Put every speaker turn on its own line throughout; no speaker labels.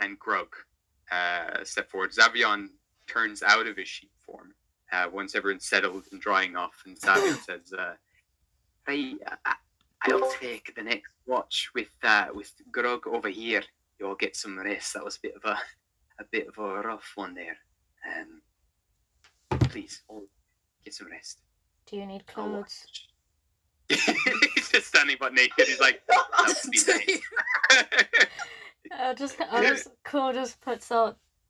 and Grug step forward. Zavion turns out of his sheep form once everyone's settled and drying off, and Zavion says, I'll take the next watch with Grug over here. You all get some rest. That was a bit of a rough one there. Please, all get some rest.
Do you need clothes?
He's just standing but naked. He's like, that would be nice.
Cool just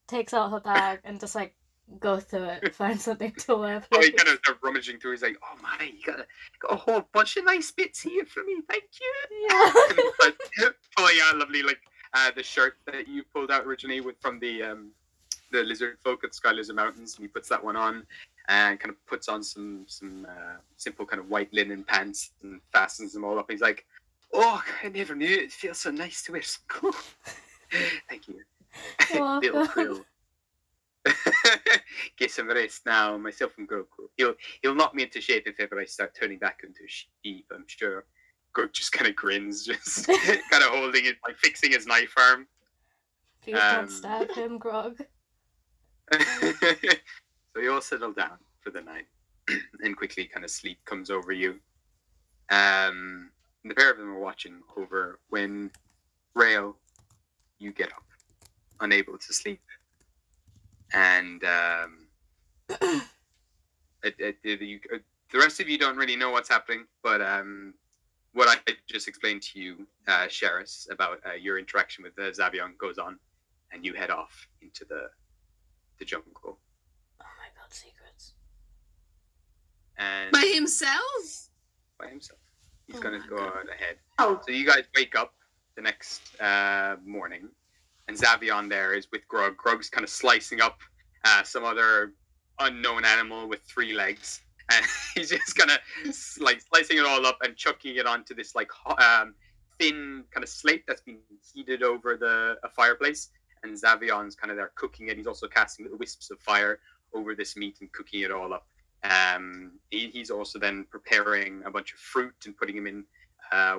takes out her bag and just like go through it, find something to wear.
Oh, he kind of starts rummaging through. He's like, oh my, you got a whole bunch of nice bits here for me. Thank you.
Yeah.
Pulling out lovely the shirt that you pulled out originally from the lizard folk at the Sky Lizard Mountains, and he puts that one on and kind of puts on some simple kind of white linen pants and fastens them all up. He's like, oh, I never knew it feels so nice to wear some clothes. Thank you. Little frill. Get some rest now. Myself and Grog. He'll knock me into shape if ever I start turning back into a sheep, I'm sure. Grog just kind of grins, just kind of holding it, like fixing his knife arm.
Please don't stab him, Grog.
So you all settle down for the night, and quickly kind of sleep comes over you. And the pair of them are watching over when, Rael, you get up, unable to sleep. And the rest of you don't really know what's happening, but what I just explained to you, Sheris, about your interaction with Zavion goes on, and you head off into the jungle.
Oh my god, secrets.
And
by himself?
By himself. He's going to go out ahead.
Oh.
So you guys wake up the next morning, and Zavion there is with Grug. Grug's kind of slicing up some other unknown animal with 3 legs. And he's just kind of like slicing it all up and chucking it onto this like thin kind of slate that's been heated over a fireplace. And Zavion's kind of there cooking it. He's also casting little wisps of fire over this meat and cooking it all up. He's also then preparing a bunch of fruit and putting them in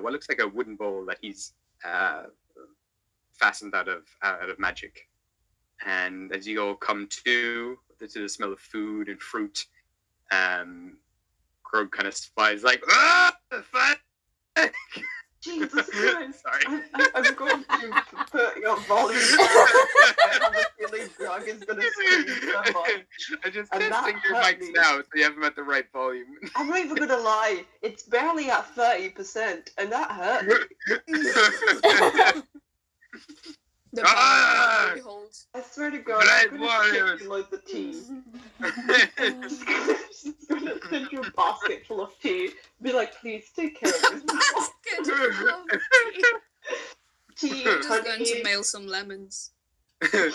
what looks like a wooden bowl that he's fastened out of magic. And as you all come to the smell of food and fruit, Grog kind of spies like,
Jesus Christ.
Sorry.
I'm going to put your volume I have a feeling Grog is going to scream so much.
I'm just
And that
testing your
hurt
mics
me.
now, so you have them at the right volume.
I'm not even going to lie. It's barely at 30%, and that hurt.
The
Ah!
behold.
I swear to God,
Red
I'm going to
Warriors.
take you like the tea. Just going to send you a basket full of tea. Be like, please take care of this.
Good. Love
Tea,
I'm just going to
honey.
mail some lemons.
So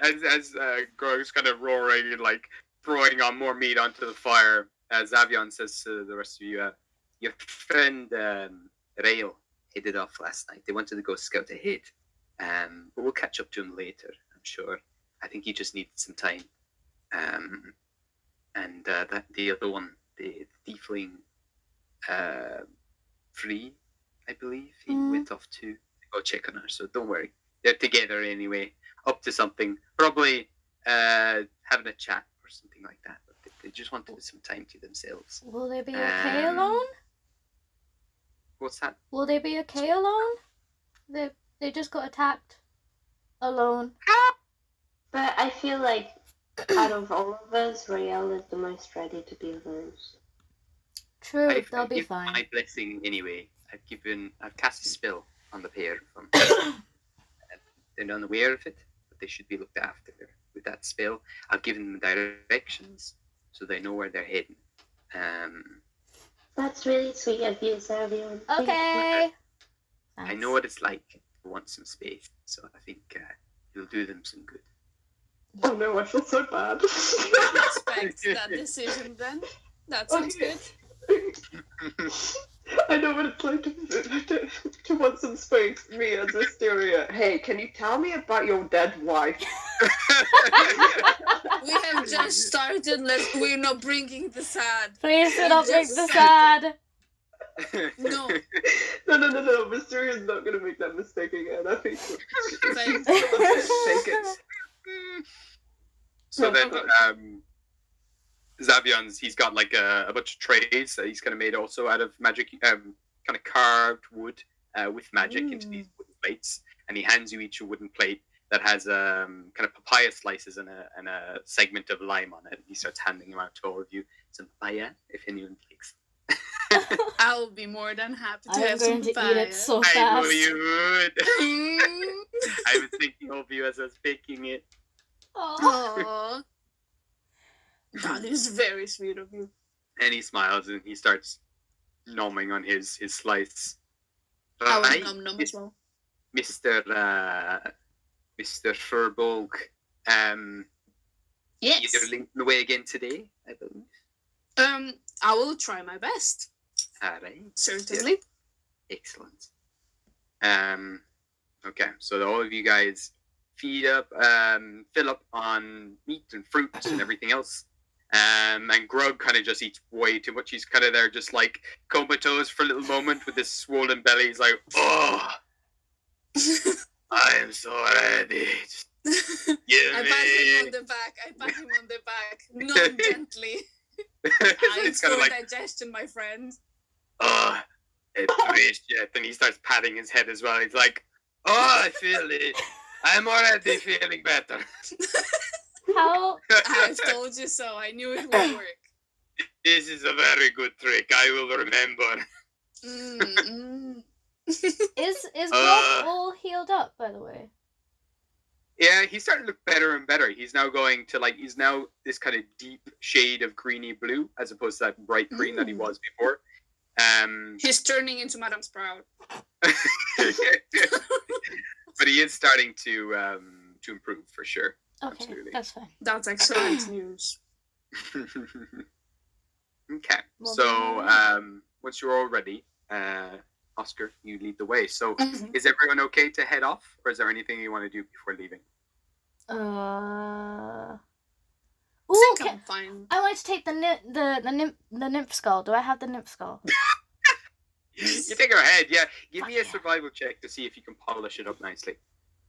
as Grog's kind of roaring and like throwing on more meat onto the fire, Zavion says to the rest of you, your friend Rael headed off last night. They wanted to go scout ahead, but we'll catch up to him later, I'm sure. I think he just needed some time. And that the other one, the tiefling, Free, I believe, he went off to go check on her. So don't worry, they're together anyway, up to something, probably having a chat or something like that. But they just wanted some time to themselves.
Will they be okay alone?
What's that?
Will they be okay alone? They just got attacked alone.
But I feel like out of all of us, Rael is the most ready to be alone.
True, they'll
I've
be
given
fine.
my blessing anyway. I've cast a spell on the pair of them. They're unaware of it, but they should be looked after with that spell. I've given them directions so they know where they're heading.
That's really sweet of you, Zavion.
Okay.
I know what it's like to want some space, so I think it'll do them some good.
Oh no, I feel so bad.
Respect that decision, then. That sounds good.
I know what it's like to want some space. Me as Wisteria. Hey, can you tell me about your dead wife?
We have just started. We're not bringing the sad.
Please do not
Just
make the
started.
sad.
No.
No. Mysteria's not gonna make that mistake again. I think.
Like,
Take it.
So
No,
then,
fine.
Zavion's, he's got like a bunch of trays that he's kind of made also out of magic, kind of carved wood with magic into these wooden plates, and he hands you each a wooden plate that has kind of papaya slices and a segment of lime on it. He starts handing them out to all of you. Some papaya, if anyone likes.
I'll be more than happy to
I'm
have some
going to
papaya.
eat it so
I know
fast.
you would.
Mm.
I was thinking of you as I was picking it.
Aw.
Aww. That is very sweet of you.
And he smiles and he starts nomming on his slice.
I
Right,
will nom as well.
Mr. Furbolg.
Yes.
You're linking away again today, I believe.
I will try my best.
All right.
Certainly.
Excellent. Okay, so all of you guys fill up on meat and fruits and everything else. And Grug kind of just eats way too much. He's kind of there just like comatose for a little moment with his swollen belly. He's like, oh, I am so ready. Give
I
me.
pat him on the back. Not gently. It's
It's kind
for
of like,
digestion, my friend.
oh, I appreciate it. And he starts patting his head as well. He's like, oh, I feel it. I'm already feeling better.
How
I've told you so. I knew it would work.
This is a very good trick. I will remember.
is Rob all healed up, by the way?
Yeah, he's starting to look better and better. He's now going to he's now this kind of deep shade of greeny blue as opposed to that bright green that he was before.
He's turning into Madame Sprout.
But he is starting to improve for sure.
Okay,
Absolutely.
that's fine.
That's excellent news.
Okay,
Well,
so
then-
once you're all ready, Oscar, you lead the way. So,
Mhm.
is everyone okay to head off, or is there anything you want to do before leaving?
I
Ooh,
think I'm fine.
I want to take the nymph skull. Do I have the nymph skull?
You take her head, yeah. Give me a
Fuck yeah.
survival check to see if you can polish it up nicely.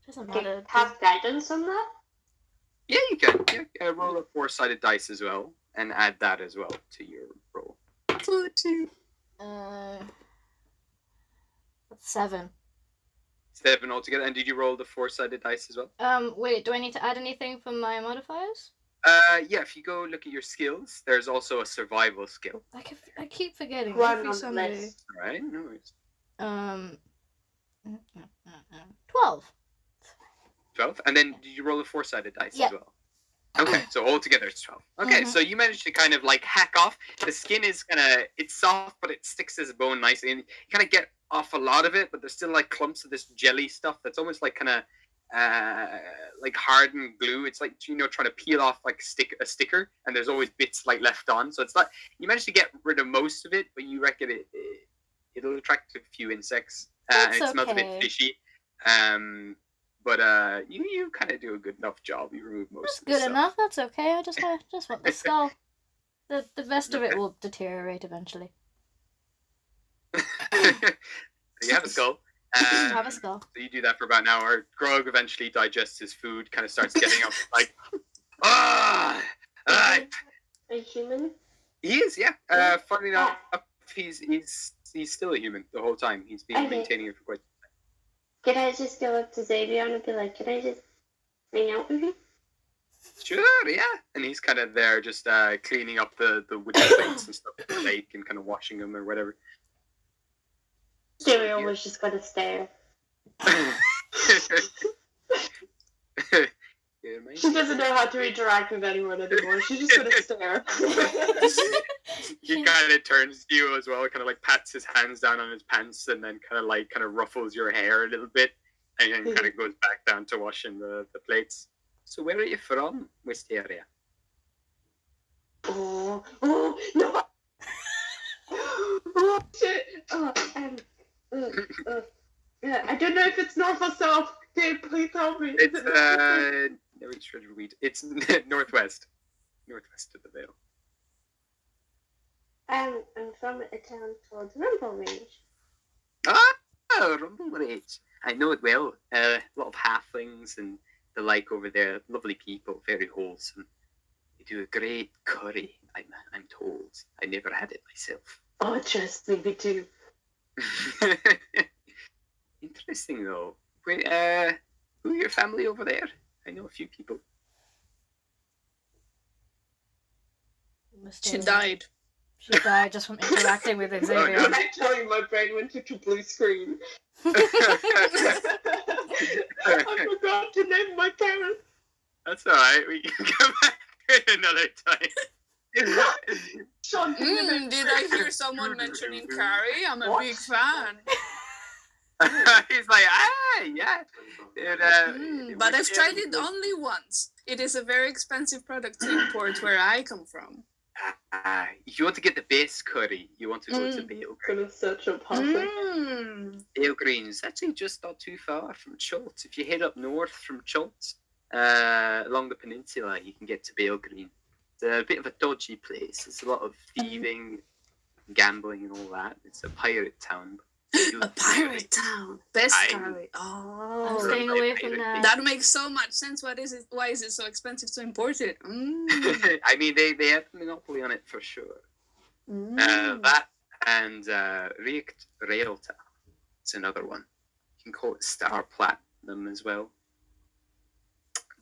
Doesn't
Okay,
matter.
have guidance on that?
Yeah, you can. Yeah, roll a 4-sided dice as well, and add that as well to your roll.
7.
7 altogether. And did you roll the 4-sided dice as well?
Wait, do I need to add anything from my modifiers?
Yeah. If you go look at your skills, there's also a survival skill.
I keep forgetting.
One
Every
on the
Sunday.
list.
All right, no worries.
12.
12, and then did you roll a 4-sided dice
Yeah.
as well? Okay, so altogether it's 12. Okay,
Mhm.
so you managed to kind of hack off. The skin is it's soft, but it sticks as a bone nicely, and you kind of get off a lot of it, but there's still clumps of this jelly stuff that's almost kind of hardened glue. It's trying to peel off a sticker, and there's always bits left on. So it's not, you managed to get rid of most of it, but you reckon it'll attract a few insects, and
That's
it smells a
okay.
bit fishy. But you kind of do a good enough job. You remove most
That's
of the
good
stuff.
enough. That's okay. I just want the skull. The rest of it
Okay.
will deteriorate eventually.
You have a skull.
Have a skull.
So you do that for about an hour. Grog eventually digests his food, kind of starts getting up, ah,
A human?
he is, yeah.
Yeah.
Funny enough, he's still a human the whole time. He's been
Okay.
maintaining it for quite.
Could I just go up to Xavier and be like, can I just hang out with you?
Sure, yeah. And he's kind of there, just cleaning up the wooden plates and stuff, the lake, and kind of washing them or whatever.
Xavier was just gonna stare.
Yeah, mate.
She doesn't know how to interact with anyone anymore. She's just gonna stare.
He kind of turns to you as well, kind of pats his hands down on his pants, and then kind of ruffles your hair a little bit, and then kind of goes back down to washing the plates. So where are you from, Wisteria?
Oh no! Oh shit! Yeah, I don't know if it's north or south. Can you please help me? Is
It's
it north?
never treasure weed. It's northwest of the Vale.
I'm from a town called Rumble Range.
Ah, Rumble Rage. I know it well. A lot of halflings and the like over there. Lovely people, very wholesome. They do a great curry, I'm told. I never had it myself.
Oh, trust me, we do.
Interesting, though. Wait, who are your family over there? I know a few people.
She
Mysterious.
died.
She died just from interacting with Xavier.
no.
I tell you, my brain went into blue screen. I forgot to name my parents.
That's alright, we can come back another time.
Sean, can you name
Did I hear someone mentioning curry? I'm a big fan.
He's like, yeah.
But I've tried it only once. It is a very expensive product to import where I come from.
If you want to get the best curry, you want to go to Bale
I'm gonna search up halfling.
Bale Green's actually just not too far from Chult. If you head up north from Chult, along the peninsula, you can get to Bale Green. It's a bit of a dodgy place. There's a lot of thieving, gambling, and all that. It's a pirate town.
A pirate town. Best
I-
curry.
I'm
Oh.
staying away from that.
That makes so much sense. Why is it so expensive to import it?
I mean, they have a monopoly on it for sure. That and Richt Railta. It's another one. You can call it Star Platinum as well.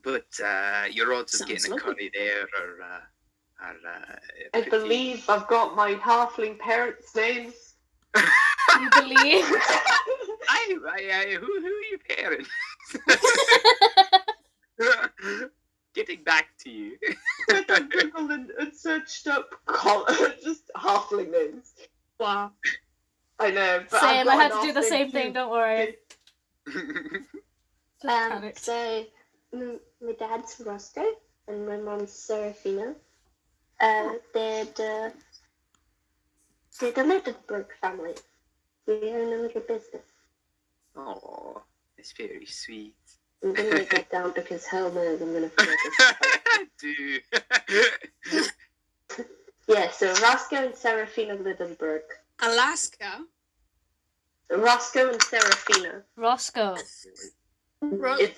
But your odds of
Sounds
getting a
lovely.
curry there are
I
pretty-
believe I've got my halfling parents' names.
You believe?
Who are your parents? Getting back to you.
I googled and searched up just halfling names.
Wow.
I know. But I've
Same,
got
I had
an
to do the
halfling
same thing,
too.
don't worry. Panicked.
So, my dad's Roscoe and my mom's Serafina. They're the Littlebrook family. We own a little business.
Oh, it's very sweet.
I'm gonna make that down because hell knows I'm gonna forget this.
Do.
Yeah, so Roscoe and Serafina Littlebrook.
Alaska.
Roscoe and Serafina.
Roscoe.
It's-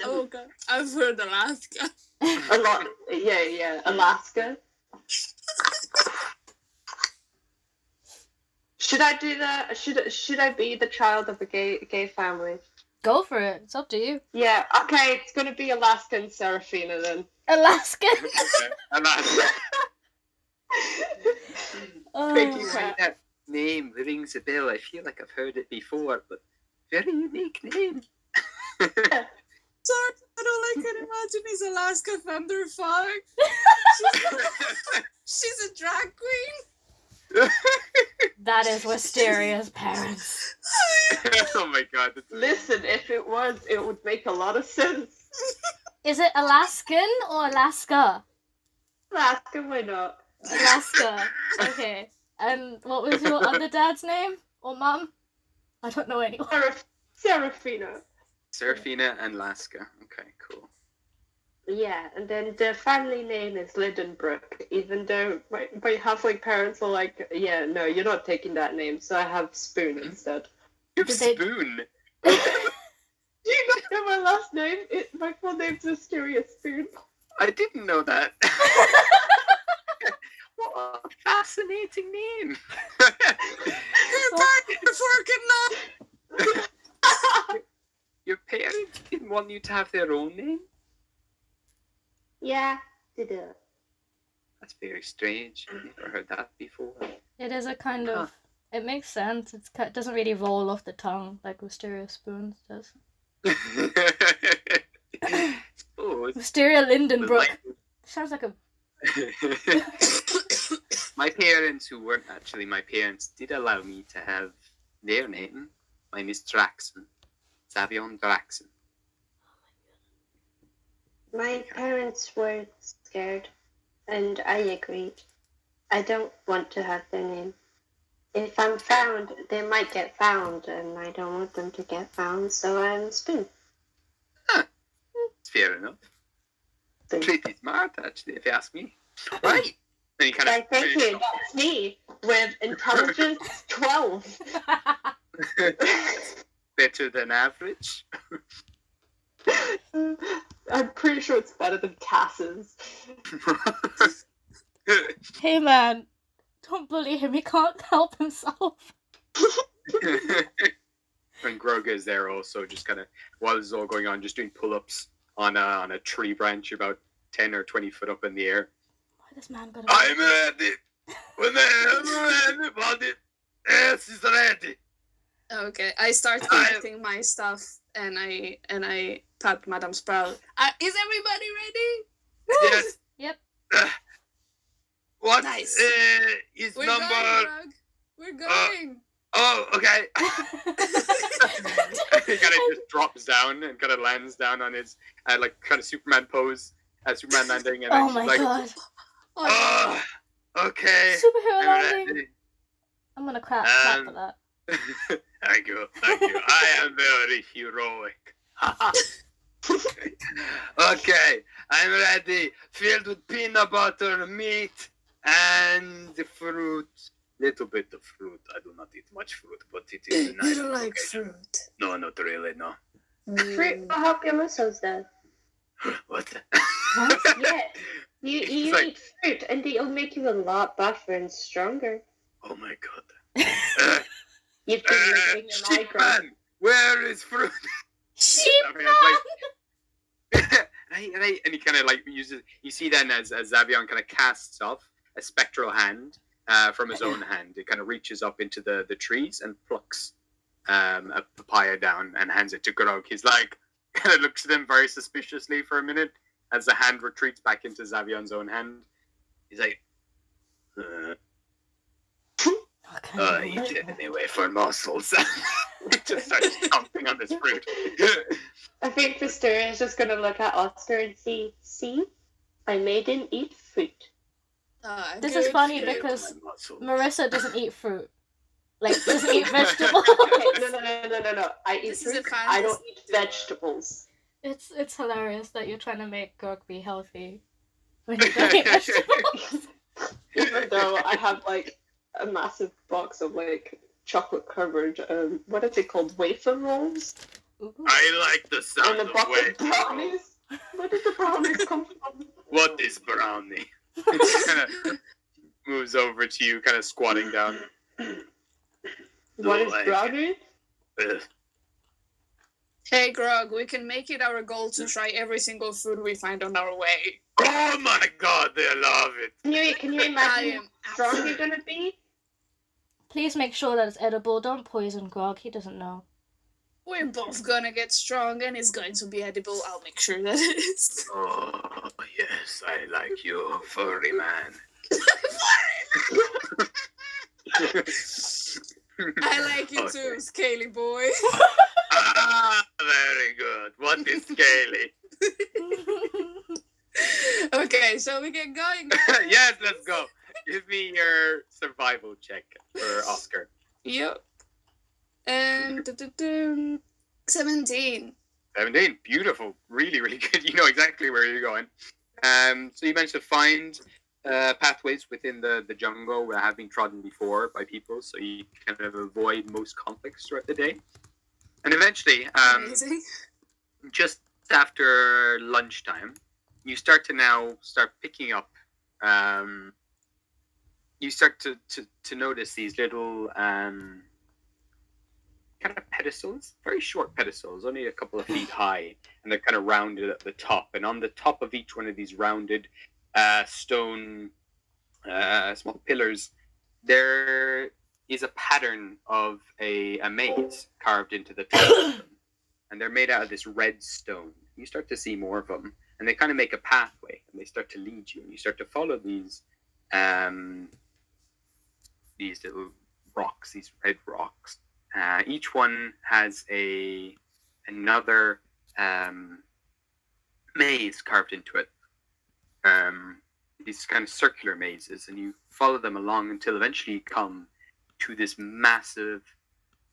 Oh god, I've heard Alaska.
A lot. Yeah. Alaska. Should I do that? Should I be the child of a gay family?
Go for it. It's up to you.
Yeah. Okay. It's gonna be Alaska and Serafina then.
Alaska.
Alaska. Thank you
Oh.
for that name. It rings a bell. I feel like I've heard it before, but very unique name.
Sorry, all I can imagine is Alaska Thunderfuck. She's a drag queen.
That is Wisteria's parents.
Oh my god. That's
Listen, if it was, it would make a lot of sense.
Is it Alaskan or Alaska?
Alaska, why not?
Alaska. Okay. And what was your other dad's name? Or mum? I don't know anyone.
Serafina.
Serafina and Alaska. Okay, cool.
Yeah,
And then the family name is Lidenbrook, even though my halfling parents are like, yeah, no, you're not taking that name, so I have Spoon instead.
You have
Did they-
Spoon.
Do you not know my last name? My full name's Mysterious Spoon.
I didn't know that. What a fascinating name. Your parents didn't want you to have their own name?
yeah, they do.
That's very strange. I've never heard that before.
It is a kind of. It makes sense. It doesn't really roll off the tongue like Wisteria Spoons does.
Suppose.
Wisteria Lindenbrook.
Like-
Sounds like a.
My parents, who weren't actually my parents, did allow me to have their name. Mine is Draxon. Savion Draxon.
My parents were scared, and I agreed. I don't want to have their name. If I'm found, they might get found, and I don't want them to get found, so I'm Spoon.
It's fair enough.
Spoon.
Pretty smart, actually, if you ask me. Right. And he kind
Why,
of
thank you. That's me with intelligence 12.
better than average.
I'm pretty sure it's better than Cass's.
Hey man, don't bully him. He can't help himself.
And Grog is there also, just kind of while this is all going on, just doing pull-ups on a tree branch about 10 or 20 foot up in the air.
Why this man gotta?
I'm ready. Whenever anybody else is ready.
Okay, I start collecting my stuff and I pat Madame Sprout. Is everybody ready?
Yes.
Yep.
What
Nice.
is
We're
number?
going, Grog. We're going.
Oh, okay. He kind of just drops down and kind of lands down on his like kind of Superman pose, Superman landing, and
Oh
she's
my
like,
god.
oh, okay.
Superhero
I'm
landing.
ready.
I'm gonna clap for that.
Thank you. I am very heroic. Okay, I'm ready. Filled with peanut butter, meat, and fruit. Little bit of fruit. I do not eat much fruit, but it is a nice.
You don't like
occasion.
fruit.
No, not really. No.
Fruit will help your muscles, though.
What?
Yeah. You
It's like-
eat fruit, and it'll make you a lot buffer and stronger.
Oh my god.
You've been living your
Sheep
migraine.
man, where is fruit?
Sheep
I mean, it's like, and he kind of like uses. You see then as Xavion kind of casts off a spectral hand from his own hand. It kind of reaches up into the trees and plucks a papaya down and hands it to Grog. He's like, kind of looks at him very suspiciously for a minute as the hand retreats back into Xavion's own hand. He's like, eat it anyway for muscles. He just starts stomping on this fruit.
I think Mysteria is just going to look at Oscar and see, I made him eat fruit.
This is funny
Feel
because
my muscles.
Marissa doesn't eat fruit. Like, doesn't eat vegetables.
Okay, no. I eat
This is a
fruit. I don't
fantasy.
eat vegetables.
It's hilarious that you're trying to make Grog be healthy when you don't eat vegetables.
Even though I have like a massive box of like chocolate covered, what is it called? Wafer rolls?
Ooh.
I like the sound
And a
of
box
wet.
of brownies. Where did the brownies come from?
What is brownie? It kind of moves over to you, kind of squatting down.
What is
Like-
brownie?
Ugh.
Hey, Grog, we can make it our goal to try every single food we find on our way.
Oh my god, they love it.
Can you
I
imagine
am
how strong you're gonna be?
Please make sure that it's edible. Don't poison Grog. He doesn't know.
We're both gonna get strong and it's going to be edible. I'll make sure that it is.
Oh, yes, I like you, furry man.
I like you
Okay.
too, Scaly boy.
Ah, very good. What is scaly?
Okay, shall we get going?
Yes, let's go. Give me your survival check for Oscar.
Yep. And 17.
17. Beautiful. Really, really good. You know exactly where you're going. So you managed to find pathways within the jungle that have been trodden before by people, so you kind of avoid most conflicts throughout the day. And eventually,
Amazing.
just after lunchtime, you start picking up. You start to notice these little kind of pedestals, very short pedestals, only a couple of feet high, and they're kind of rounded at the top. And on the top of each one of these rounded stone small pillars, there is a pattern of a maze carved into the top of them. And they're made out of this red stone. You start to see more of them, and they kind of make a pathway, and they start to lead you, and you start to follow these little rocks, these red rocks. Each one has another maze carved into it. These kind of circular mazes, and you follow them along until eventually you come to this massive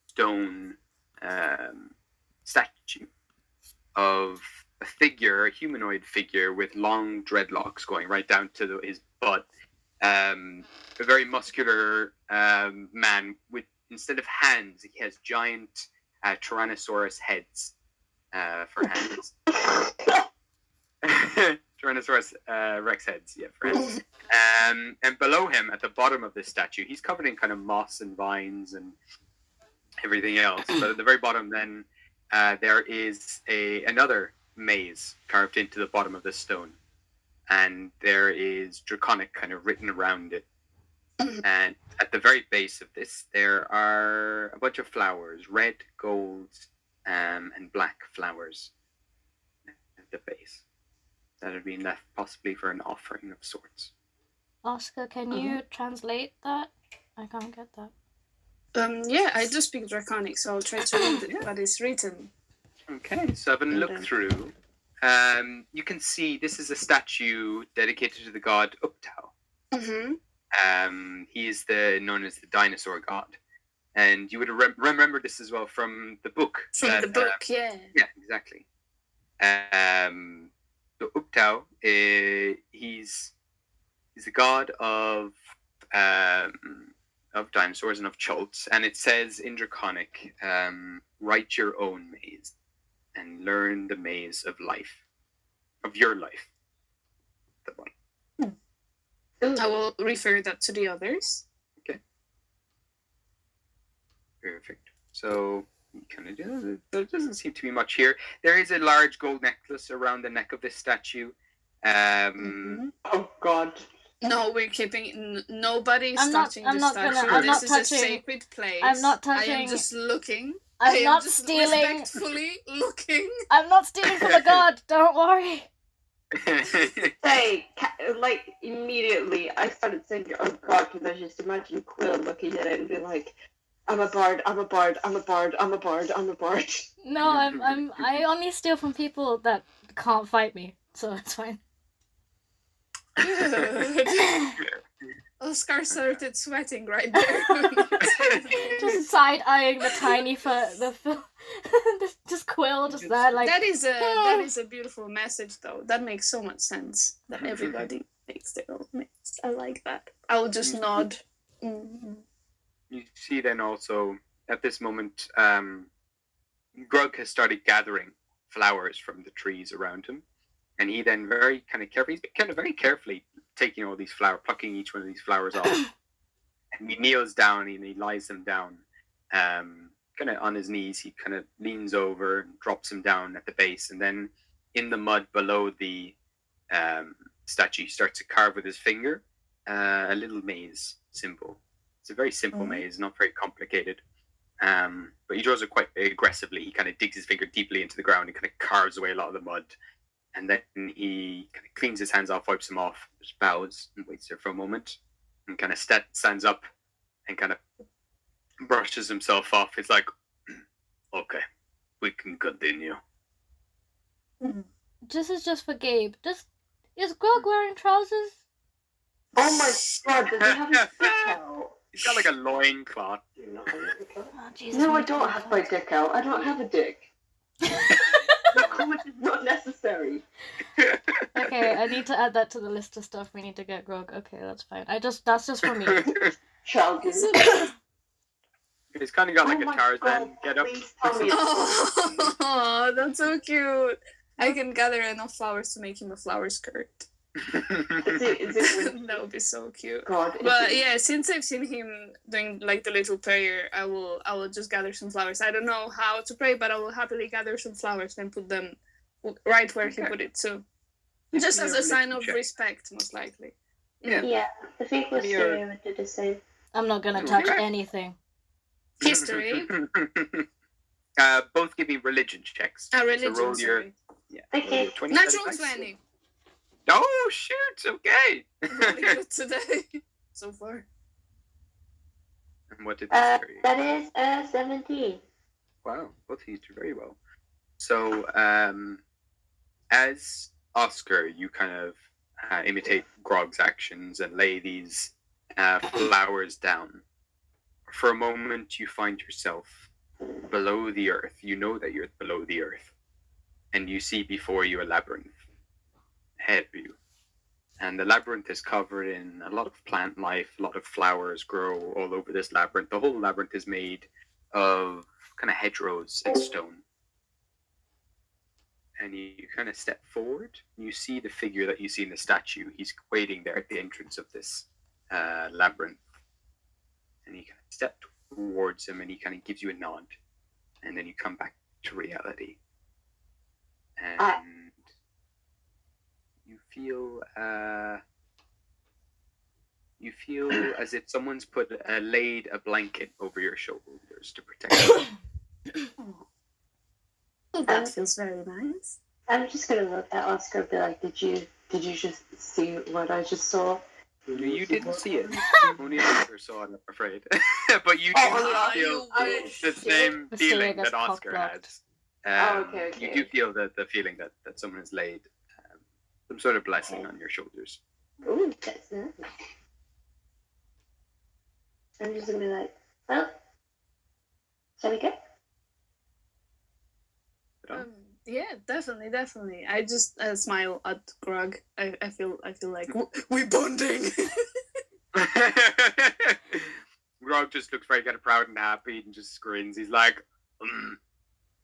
stone statue of a humanoid figure with long dreadlocks going right down to his butt, a very muscular man with, instead of hands, he has giant Tyrannosaurus heads for hands. Tyrannosaurus Rex heads, yeah, for hands. And below him, at the bottom of this statue, he's covered in kind of moss and vines and everything else. But at the very bottom, then there is another maze carved into the bottom of this stone, and there is Draconic kind of written around it. And at the very base of this, there are a bunch of flowers, red, gold, and black flowers at the base that have been left possibly for an offering of sorts.
Oscar, can you translate that? I can't get that.
Yeah, I do speak Draconic, so I'll try to read what is written.
Okay, so having a look through, you can see this is a statue dedicated to the god Uptau.
Mm-hmm.
He is known as the dinosaur god, and you would remember this as well from the book.
From the book, yeah.
Yeah, exactly. So Uptau, he's the god of dinosaurs and of cholts, and it says in Draconic, write your own maze and learn the maze of life, of your life. The one.
I will refer that to the others.
Okay. Perfect. So you kind of do. There doesn't seem to be much here. There is a large gold necklace around the neck of this statue.
Oh God.
No, we're keeping. Nobody's
I'm not-
touching
I'm
the
not
statue.
gonna- I'm
This
not
is
touching-
a sacred place.
I'm not
I
touching-
am just looking.
I'm
I am
not
just
stealing.
Respectfully looking.
I'm not stealing from the god. Don't worry.
Say, like, immediately I started saying, oh God, because I just imagine Quill looking at it and be like, I'm a bard, I'm a bard, I'm a bard, I'm a bard, I'm a bard.
No, I only steal from people that can't fight me, so it's fine.
Oscar started sweating right there.
Just side eyeing the tiny just Quill just there like
that is a beautiful message, though. That makes so much sense. That everybody makes their own mix. I like that. I will just nod. Mm-hmm.
You see then also, at this moment, Grug has started gathering flowers from the trees around him. And he then very carefully taking all these flowers, plucking each one of these flowers off. And he kneels down and he lies them down. Kind of on his knees, he kind of leans over and drops them down at the base. And then in the mud below the statue, he starts to carve with his finger a little maze symbol. It's a very simple maze, not very complicated. But he draws it quite aggressively. He kind of digs his finger deeply into the ground and kind of carves away a lot of the mud. And then he kind of cleans his hands off, wipes them off, just bows and waits there for a moment, and kind of stands up and kind of brushes himself off. He's like, okay, we can continue.
This is just for Gabe. Is Grog wearing trousers?
Oh my God, does he have his dick out?
He's got like a loincloth.
Oh, Jesus.
No, I don't have my dick out. I don't have a dick. The comment is not necessary.
Okay, I need to add that to the list of stuff we need to get Grog. Okay, that's fine. That's just for me.
Shall do.
He's kind of got like
Oh
a
my
Tarzan
God,
get up.
please tell me it's
Oh, that's so cute. I can gather enough flowers to make him a flower skirt.
Is it
That would be so cute.
God,
But yeah, since I've seen him doing like the little prayer, I will just gather some flowers. I don't know how to pray, but I will happily gather some flowers and put them right where he put it. So just as a sign of respect, most likely.
Yeah, I think we'll
You're-
see would do the same.
I'm not gonna touch
Okay.
anything.
History.
Both give me religion checks.
Religion.
So roll your,
Sorry.
roll
Okay.
your 20
Natural
dice.
20.
Oh shoot! Okay.
Really good today so far.
And what did this carry?
That is 17.
Wow, both of you do very well. So, as Oscar, you kind of imitate Grog's actions and lay these flowers down. For a moment, you find yourself below the earth. You know that you're below the earth. And you see before you a labyrinth. Ahead of you, And the labyrinth is covered in a lot of plant life. A lot of flowers grow all over this labyrinth. The whole labyrinth is made of kind of hedgerows and stone. And you kind of step forward. And you see the figure that you see in the statue. He's waiting there at the entrance of this labyrinth. And you kind of step towards him, and he kind of gives you a nod. And then you come back to reality. And you feel as if someone's laid a blanket over your shoulders to protect you.
That feels very nice.
I'm just gonna look at Oscar and be like, did you just see what I just saw?
You didn't see it. Only Oscar saw it, I'm afraid. But you do feel the same feeling that Oscar has.
Okay.
You do feel the feeling that someone has laid some sort of blessing on your shoulders.
Ooh, that's nice. I'm just gonna be like, well, shall we go?
Yeah, definitely. I just smile at Grog. I feel like we're bonding.
Grog just looks very kind of proud and happy and just grins. He's like,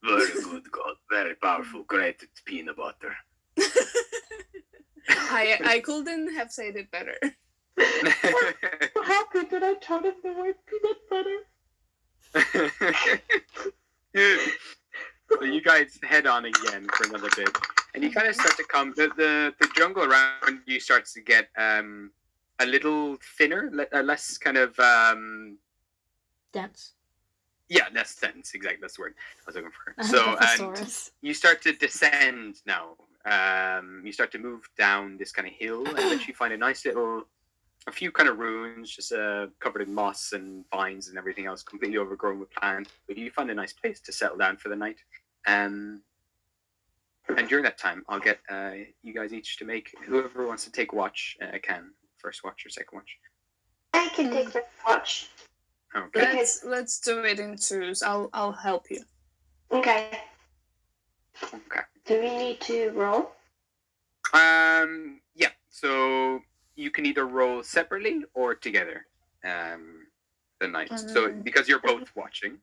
very good, God, very powerful, grated peanut butter.
I couldn't have said it better.
How could I taught him the word peanut butter?
So you guys head on again for another bit, and you kind of start to come. The jungle around you starts to get a little thinner, less kind of
Dense.
yeah, less dense. Exactly, that's the word I was looking for. So and you start to descend now. You start to move down this kind of hill, and then you find a few kind of ruins, just covered in moss and vines and everything else, completely overgrown with plants. But you find a nice place to settle down for the night. And during that time, I'll get you guys each to make, whoever wants to take watch can, first watch or second watch.
I can take the watch.
Okay.
Let's do it in twos. I'll help you.
Okay.
Okay.
Do we need to roll?
Yeah. So you can either roll separately or together. The night. So because you're both watching.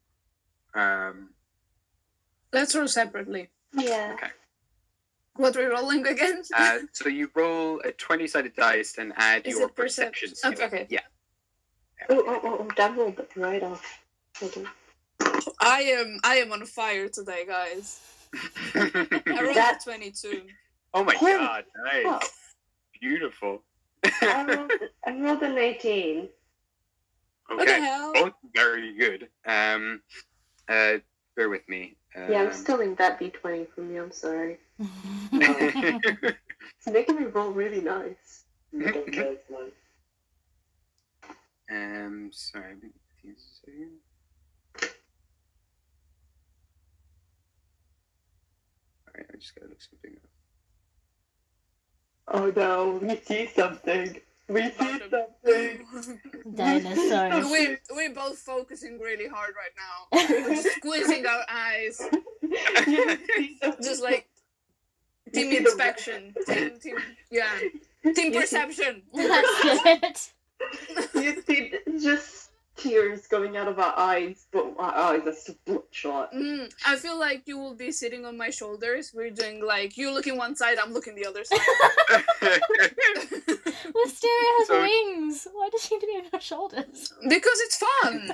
Let's roll separately.
Yeah.
Okay.
What we're rolling again?
So you roll a 20-sided dice and add
Is
your
it perception?
skill.
Okay.
Yeah.
Oh, that rolled it right off. Okay.
I am on fire today, guys. I rolled a 22.
Oh my
Holy
god! Nice.
fuck.
Beautiful.
I rolled an 18.
What the
Okay.
hell?
Both very good. Bear with me.
Yeah, I'm stealing that d20 from you, I'm sorry. It's making me roll really nice.
Sorry. Alright, I just gotta look something up.
Oh no, we see something. We see something.
Dinosaurs.
We're both focusing really hard right now. We're just squeezing our eyes. Just like team inspection. Team perception.
That's it.
You see just tears coming out of our eyes, but our eyes are still bloodshot.
I feel like you will be sitting on my shoulders. We're doing like you looking one side, I'm looking the other side.
Wisteria has
So-
wings. Why does she need to be on your shoulders?
Because it's fun.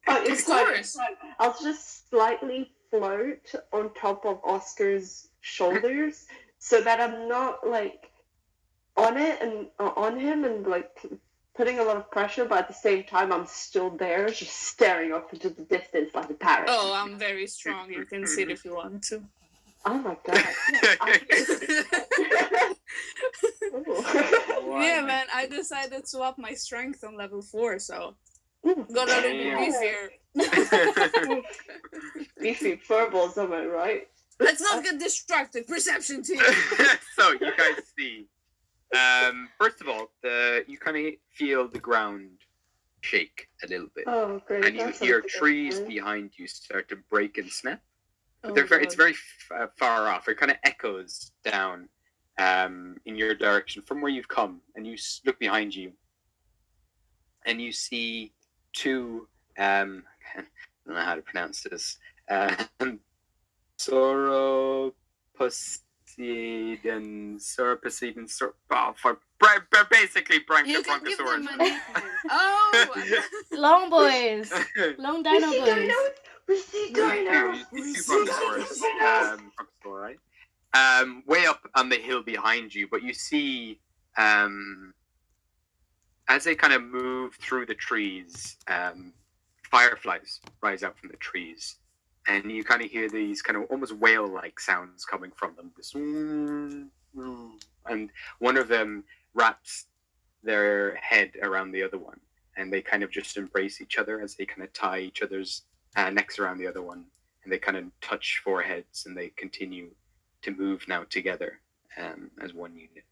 It's
Of course.
fine. I'll just slightly float on top of Oscar's shoulders so that I'm not like on it and on him and like putting a lot of pressure, but at the same time I'm still there, just staring off into the distance like a parrot.
Oh, I'm very strong. You can sit if you want to.
Oh my god.
Yeah, man, I decided to up my strength on level 4, so
Ooh,
got a little beefier.
beefy furballs, am I right?
Let's not get distracted. Perception team.
So you guys see. First of all, you kind of feel the ground shake a little bit,
Oh, great.
and you
That
hear
sounds
trees
good.
behind you start to break and snap.
Oh,
It's
God.
very far off. It kind of echoes down in your direction from where you've come, and you look behind you, and you see two. I don't know how to pronounce this. Sauroposeidon, basically
You can give them
Bronchosaurus.
a nickname. Oh!
Long boys. Long
We
dino
see
boys.
dinos! We see dinos!
You see two Bronchosaurus, right? Way up on the hill behind you, but you see as they kind of move through the trees, fireflies rise out from the trees, and you kind of hear these kind of almost whale-like sounds coming from them. This, and one of them wraps their head around the other one, and they kind of just embrace each other as they kind of tie each other's necks around the other one, and they kind of touch foreheads, and they continue to move now together as one unit.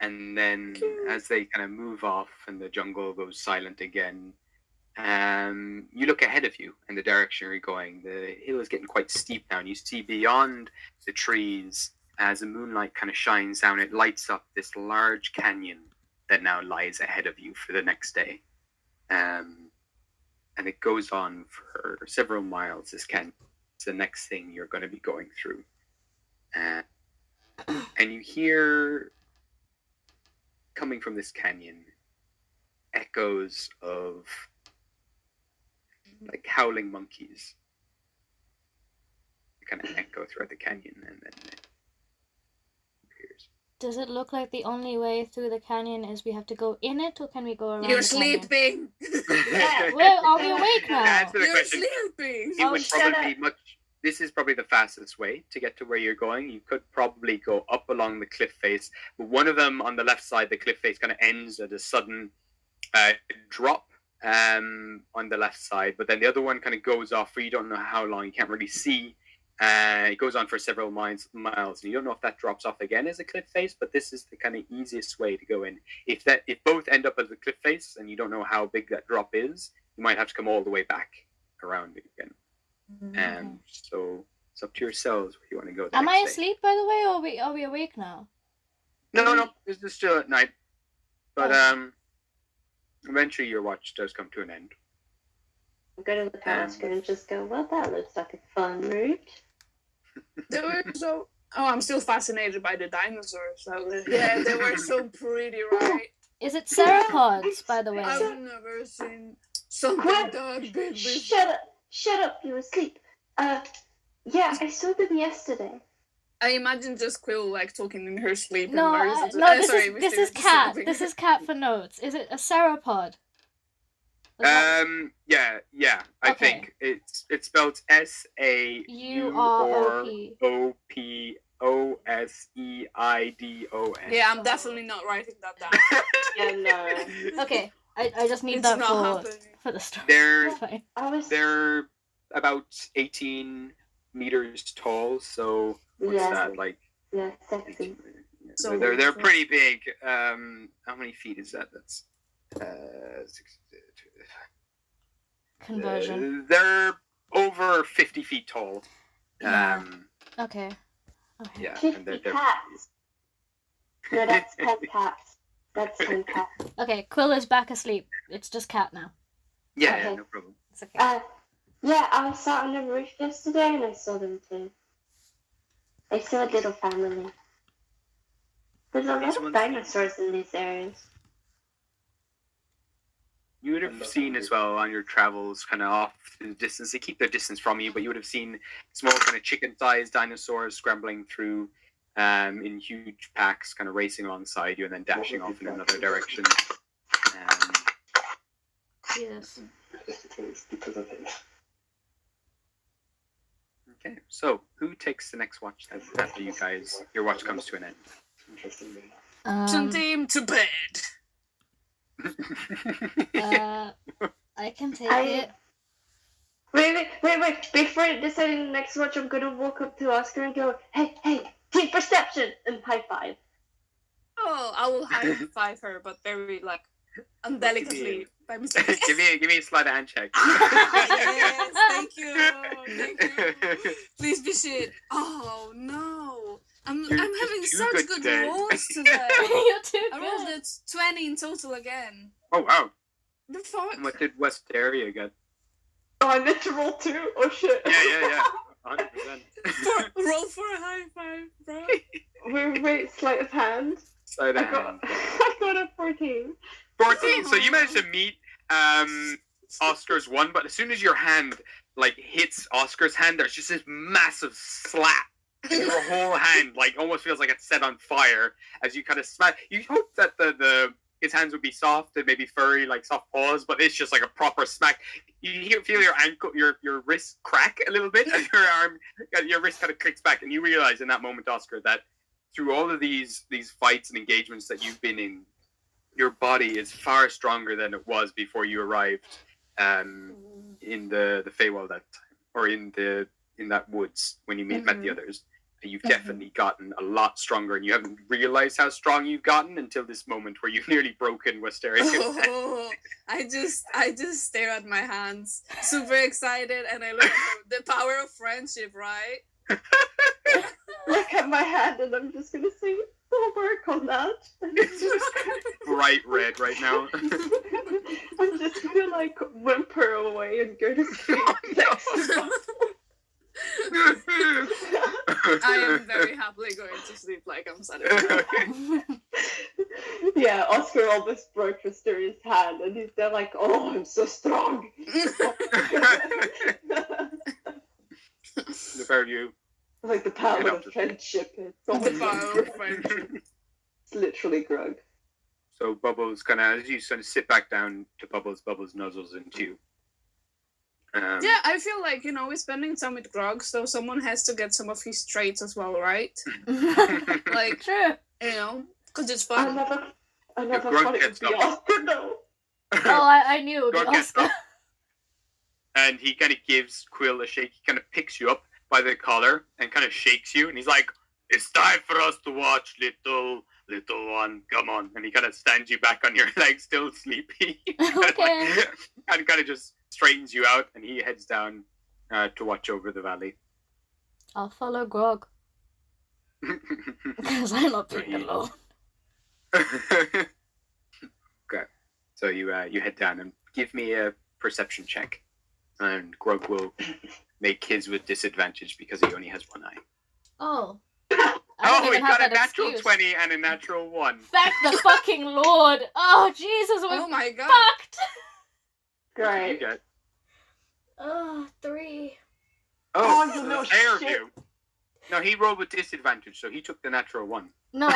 And then as they kind of move off and the jungle goes silent again, you look ahead of you in the direction you're going. The hill is getting quite steep now, and you see beyond the trees, as the moonlight kind of shines down, it lights up this large canyon that now lies ahead of you for the next day. And it goes on for several miles, this canyon. It's the next thing you're going to be going through. And you hear, coming from this canyon, echoes of like howling monkeys. They kind of echo throughout the canyon, and then it appears.
Does it look like the only way through the canyon is we have to go in it, or can we go around
You're
the canyon?
sleeping!
Well, are we awake now?
Answer the
You're
question.
sleeping!
It
Oh,
would
shut
probably be much. This is probably the fastest way to get to where you're going. You could probably go up along the cliff face, but one of them on the left side, the cliff face kind of ends at a sudden drop on the left side, but then the other one kind of goes off for you don't know how long. You can't really see. It goes on for several miles, and you don't know if that drops off again as a cliff face. But this is the kind of easiest way to go in. If both end up as a cliff face, and you don't know how big that drop is, you might have to come all the way back around again.
Okay.
So it's up to yourselves where you want to go.
Am I
next day.
asleep, by the way, or are we awake now?
No, this is still at night. But
Oh.
eventually your watch does come to an end.
I'm gonna look at Oscar and just go, well, that looks like a fun route.
They were so... Oh, I'm still fascinated by the dinosaurs. Yeah, they were so pretty, right?
Is it ceropods, by the way?
I've never seen something
What?
that big before.
Shut up, you're asleep. Yeah, I saw them yesterday.
I imagine just Quill like talking in her sleep.
No,
and Marissa
no.
sorry,
This is
Mr.
cat.
Sleeping.
This is cat for notes. Is it a ceropod?
Yeah. I
Okay.
think it's spelled SAUROPOSEIDON.
Yeah, I'm definitely not writing that down.
Yeah, no.
Okay, I just need
It's
that
not
for
happening.
the story.
They're
It's fine.
they're about 18 meters tall. So what's
Yeah.
that like?
Yeah, sexy.
So
they're
wonderful.
pretty big. How many feet is that? That's 6,
Conversion.
they're over 50 feet tall.
Yeah. Okay. Okay.
Yeah,
50
and they're
cats. No, that's 10 cats. That's 10 cats.
Okay, Quill is back asleep. It's just cat now.
yeah,
Okay.
no problem.
It's okay.
Yeah, I sat on the roof yesterday and I saw them too. I saw a little family. There's a lot
These
of
ones-
dinosaurs in these areas.
You would have seen as well on your travels, kind of off to the distance. They keep their distance from you, but you would have seen small, kind of chicken-sized dinosaurs scrambling through in huge packs, kind of racing alongside you and then dashing off in another direction.
Yes.
Okay, so who takes the next watch then after you guys? Your watch comes to an end.
Team to bed.
I can take
I-
it.
Wait. Before deciding the next watch, I'm gonna walk up to Oscar and go, hey, team perception, and high five.
Oh, I will high five her, but very like undelicately by mistake.
give me a sleight of hand check.
Yes, thank you. Please be shit. Oh no. I'm
You're
having
just too
such
good
good
today.
rolls today.
You're too
I rolled
good.
it 20 in total again.
Oh wow!
The fuck?
And what did Westeria get?
Oh, I meant to roll 2? Oh shit.
Yeah. 100%.
Roll for a high five, bro.
Wait, sleight of hand.
Sleight of
I got,
hand.
I got a 14.
14. So you managed to meet Oscar's one, but as soon as your hand like hits Oscar's hand, there's just this massive slap. Your whole hand like almost feels like it's set on fire as you kind of smack. You hope that his hands would be soft and maybe furry, like soft paws, but it's just like a proper smack. You feel your ankle, your wrist crack a little bit, and your wrist kind of clicks back, and you realize in that moment, Oscar, that through all of these fights and engagements that you've been in, your body is far stronger than it was before you arrived in the Feywild that time, or in that woods when you met the others. And you've definitely gotten a lot stronger, and you haven't realized how strong you've gotten until this moment where you've nearly broken Westeria.
Oh, I just stare at my hands, super excited, and I look at the power of friendship, right?
Look at my hand and I'm just gonna say, we'll work on that.
It's just bright red right now.
I'm just gonna like whimper away and go to sleep.
I am very happily going to sleep like I'm satisfied.
Yeah, Oscar almost broke Mysterious hand and he's there like, oh, I'm so strong.
The pair of you.
Like the power of friendship. It's
The power of friendship.
It's literally Grug.
So Bubbles kind of, as you sort of sit back down to Bubbles nuzzles into you.
Yeah, I feel like, we're spending time with Grog, so someone has to get some of his traits as well, right? Like,
True.
because it's
I
fun.
never
Grug
thought it
gets
would be
up.
Oscar, no.
Oh, I knew it would
Grog
be
gets
Oscar.
up, and he kind of gives Quill a shake. He kind of picks you up by the collar and kind of shakes you, and he's like, "It's time for us to watch, little one. Come on!" And he kind of stands you back on your legs, still sleepy.
Okay.
And kind of just straightens you out, and he heads down to watch over the valley.
I'll follow Grog. Because I'm not being alone.
Okay, so you head down and give me a perception check, and Grog will make his with disadvantage because he only has one eye.
Oh.
Oh, he
even have
got a
that
natural
excuse.
20 and a natural 1.
Thank the fucking Lord. Oh, Jesus, we're
Oh my god.
fucked.
What did you
Great.
get?
Oh, 3.
Oh, you
the
know
pair of
shit.
you. No, he rolled with disadvantage, so he took the natural 1.
No.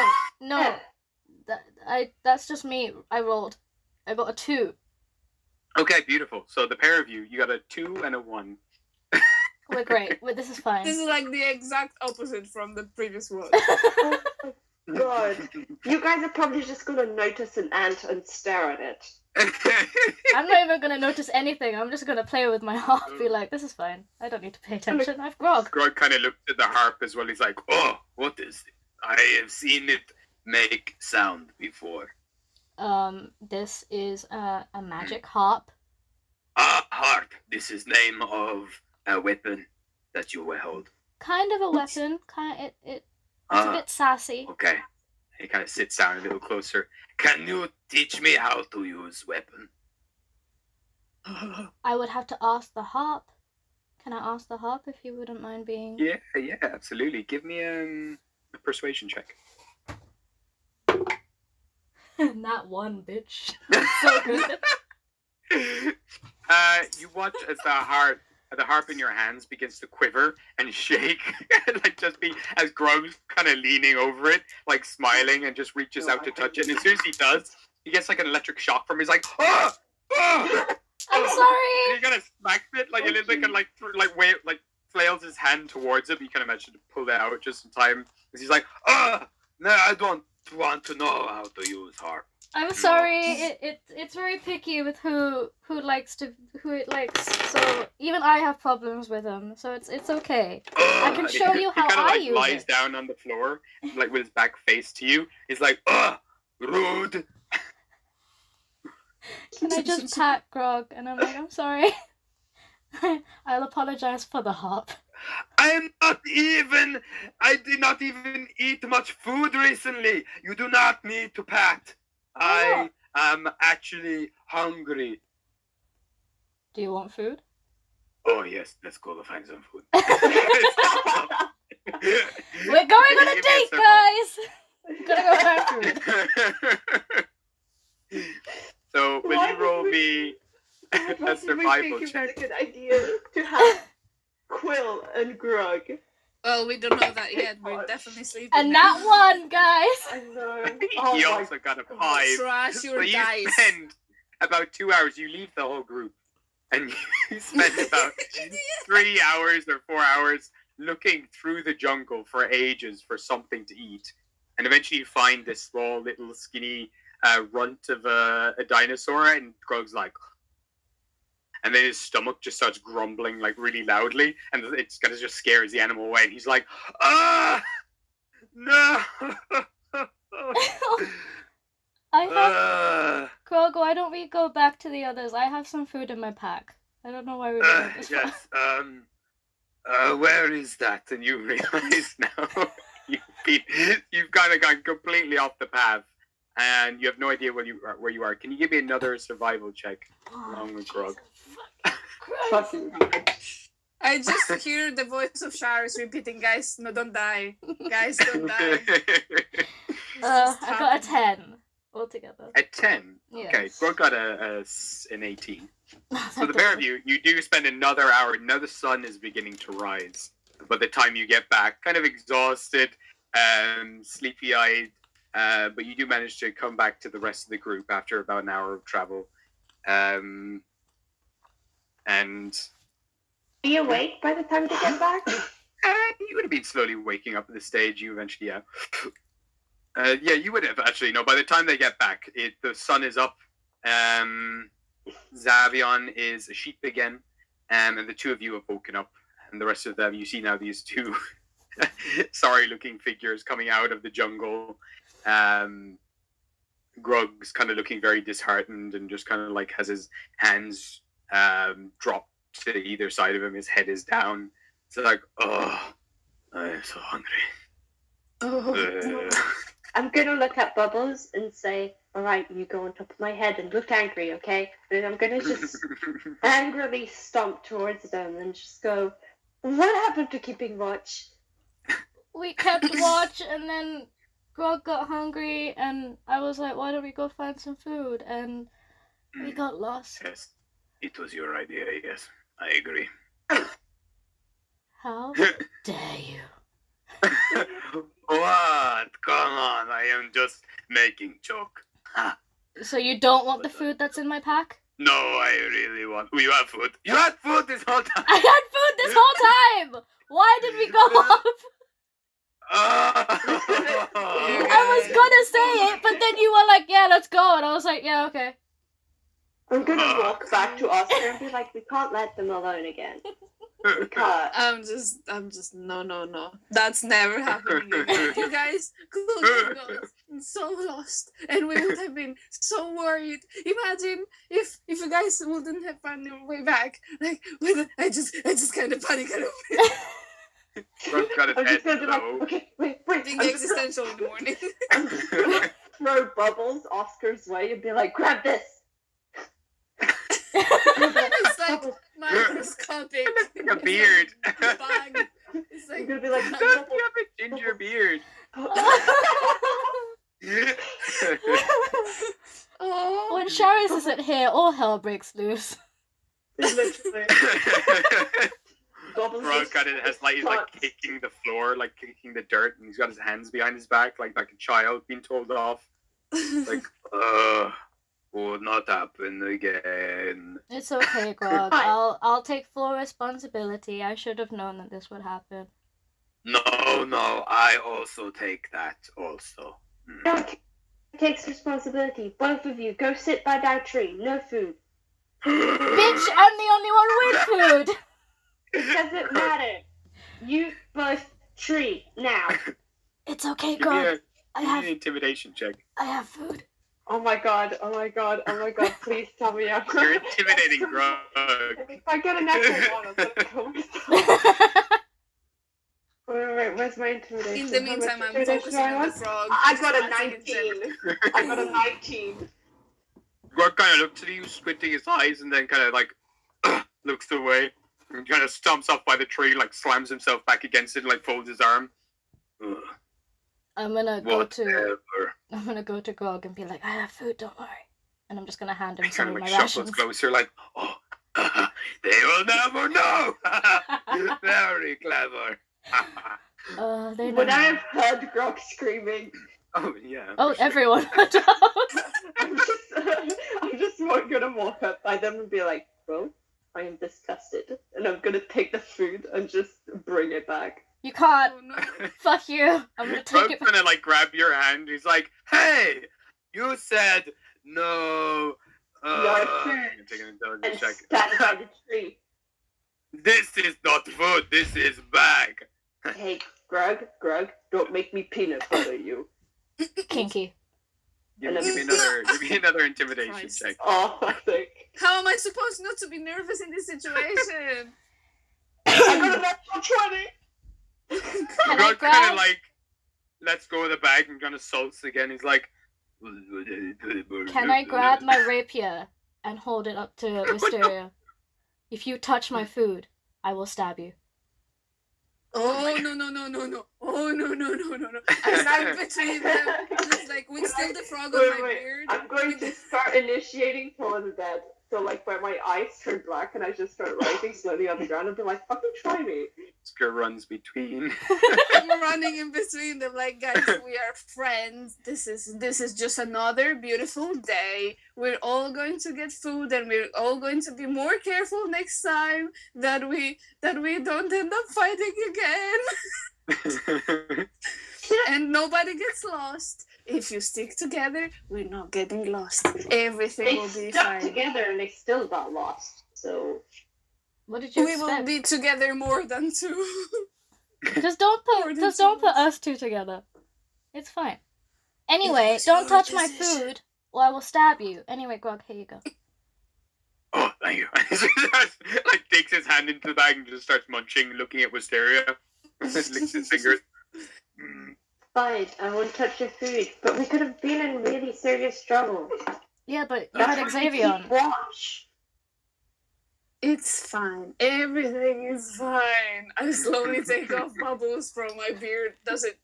That's just me. I rolled. I got a 2.
Okay, beautiful. So the pair of you got a 2 and a 1.
We're great. This is fine.
This is like the exact opposite from the previous one.
Oh my god. You guys are probably just gonna notice an ant and stare at it.
I'm not even gonna notice anything. I'm just gonna play with my harp. Be like, this is fine. I don't need to pay attention. I've Grog.
Grog kind of looked at the harp as well. He's like, "Oh, what is it? I have seen it make sound before."
This is a magic harp.
Ah, harp. This is name of a weapon that you will hold.
Kind of a weapon. It's a bit sassy.
Okay. He kind of sits down a little closer. Can you teach me how to use weapon?
I would have to ask the harp. Can I ask the harp if you wouldn't mind being?
Yeah, absolutely. Give me a persuasion check.
Not one, bitch. So good.
You watch as the harp in your hands begins to quiver and shake, like just be as Grog's kind of leaning over it, like smiling, and just reaches out to touch it. And as soon as he does, he gets like an electric shock from him. He's like, "Ah! Ah!"
I'm
And
sorry.
he kind of smacks it like a little bit, and like flails his hand towards it. But you can imagine to pull that out just in time. Because he's like, "Ah, no, I don't want to know how to use harp."
I'm sorry. It's very picky with who it likes. So even I have problems with them. So it's okay. I can show you how
he kind of
I
like
use
lies
it.
down on the floor, like with his back face to you. He's like, rude.
Can I just pat Grog? And I'm like, I'm sorry. I'll apologize for the harp.
I did not even eat much food recently. You do not need to pat. I am actually hungry.
Do you want food?
Oh yes, let's go to find some food.
We're going on a date, guys! Gotta go find food.
So will
Why
you roll
did
me a
Why did we
survival
think it
check?
was a good idea to have Quill and Grug?
Well, we don't know that yet. We're definitely sleeping.
And
now.
that one, guys!
I know.
He
Oh my
also got a 5.
Trash your
So you
dice.
spend about 2 hours. You leave the whole group, and you spend about 3 hours or 4 hours looking through the jungle for ages for something to eat, and eventually you find this small, little, skinny runt of a dinosaur, and Grug's like, and then his stomach just starts grumbling like really loudly, and it's gonna just scares the animal away, and he's like, ah, no.
I have... Krog, why don't we go back to the others? I have some food in my pack. I don't know why we did this far.
Yes. Where is that?
And you realize now you've kind of gone completely off the path, and you have no idea where you are. Can you give me another survival check along with Grog?
Fucking
I just hear the voice of Sharis repeating, "Guys, no, don't die. Guys, don't die."
I got a 10 altogether.
At 10.
Yes.
Okay, Grog got an 18.
That's
So the pair of you do spend another hour. Now the sun is beginning to rise. By the time you get back, kind of exhausted, sleepy-eyed, but you do manage to come back to the rest of the group after about an hour of travel. And
Are you awake by the time they get back?
you would have been slowly waking up at this stage. You eventually, yeah, you would have actually. No, by the time they get back, the sun is up. Xavion is a sheep again, and the two of you have woken up, and the rest of them, you see now these two sorry-looking figures coming out of the jungle. Grug's kind of looking very disheartened and just kind of like has his hands dropped to either side of him. His head is down. It's like, oh, I'm so hungry.
I'm gonna look at Bubbles and say, alright, you go on top of my head and look angry, okay? And I'm gonna just angrily stomp towards them and just go, what happened to keeping watch?
We kept watch, and then Grog got hungry, and I was like, why don't we go find some food? And we got lost.
Yes, it was your idea. Yes, I agree.
How dare you?
What? Come on, I am just making joke.
So you don't want the food that's in my pack?
No, I really want. You have food. You had food this whole time.
I had food this whole time! Why did we go off? I was gonna say it, but then you were like, yeah, let's go. And I was like, yeah, okay.
I'm gonna walk back to Oscar and be like, we can't let them alone again. We can't.
I'm just, no. That's never happening again. You guys could have gotten so lost, and we would have been so worried. Imagine if you guys wouldn't have found your way back. Like, I just kind of panic out of it.
Grug's got his
I'm
head
just gonna be like,
low.
okay, wait.
Being existential in the morning.
I'm just gonna throw Bubbles Oscar's way and be like, grab this.
It's like microscopic.
Like a beard.
Bag. It's
I'm
like
Grug,
gonna be like,
you have a ginger beard.
oh.
When Sharis isn't here, all hell breaks loose.
literally. Bubbles
Grug
just
got it has like he's like
taunts.
kicking the floor, like kicking the dirt, and he's got his hands behind his back, like a child being told off. Like,
would not happen again.
It's okay, Grog. I'll take full responsibility. I should have known that this would happen.
No, I also take that also.
No, takes responsibility. Both of you, go sit by that tree. No food.
Bitch, I'm the only one with food!
It doesn't matter. You both tree now.
It's okay,
give me
Grog.
give me an intimidation check.
I have food.
Oh my god. Please tell me I'm
You're intimidating Grug.
If I get a natural one, I'm gonna kill myself. Where's my intimidation?
In the
How much
meantime, I'm
intimidation
focusing
do I
on the
want?
frog.
I got a
Passing in
19. I got a 19.
Grog kind of looks at you, squinting his eyes, and then kind of like looks away and kind of stomps off by the tree, like slams himself back against it, and like folds his arm. Ugh,
I'm gonna go to
whatever.
Grog and be like, I have food, don't worry. And I'm just gonna hand him
He
some
kind
of
of
my
like shuffles
rations.
closer, like, oh, they will never know. Very clever.
They know.
When I have heard Grog screaming,
Oh yeah.
Oh,
for sure.
everyone.
I'm just gonna walk up by them and be like, "Bro, I am disgusted," and I'm gonna take the food and just bring it back.
You can't.
Oh no.
Fuck you. I'm gonna take
Grog's
it back.
gonna like grab your hand. He's like, "Hey, you said no."
Your
I'm
food
taking an
and
intelligence check.
stand by the tree.
This is not food. This is bag.
Hey, Grog, don't make me peanut butter you.
Kinky.
Give me another intimidation
Christ.
check.
Oh, I think.
How am I supposed not to be nervous in this situation?
I got a natural 20.
Can I
Grog kind
grab?
of like lets go of the bag and kind of sulks again. He's like,
Can I grab my rapier and hold it up to Wisteria? If you touch my food, I will stab you.
Oh no. Oh no. I stand between them, just like with still the frog on my
Wait,
beard.
I'm going to start initiating towards the dead. So, like, where my eyes turn black and I just start rising slowly on the ground and be like, fucking try me.
Oscar runs between.
I'm running in between them, like, guys, we are friends. This is just another beautiful day. We're all going to get food, and we're all going to be more careful next time that we don't end up fighting again. And nobody gets lost. If you stick together, we're not getting lost. Everything
They
will be
stuck
fine.
together and they still got lost. So,
What did you
We will
expect?
be together more than two.
Just don't put us two together. It's fine. Anyway, don't touch my food, or I will stab you. Anyway, Grog, here you go.
Oh, thank you. He just, like takes his hand into the bag and just starts munching, looking at Wisteria. Licks his fingers.
Fine, I won't touch your food, but we could have been in really serious trouble.
Yeah, but you
That's
had
why I
Xavier
keep
on.
watch.
It's fine. Everything is fine. I slowly take off bubbles from my beard. Does it?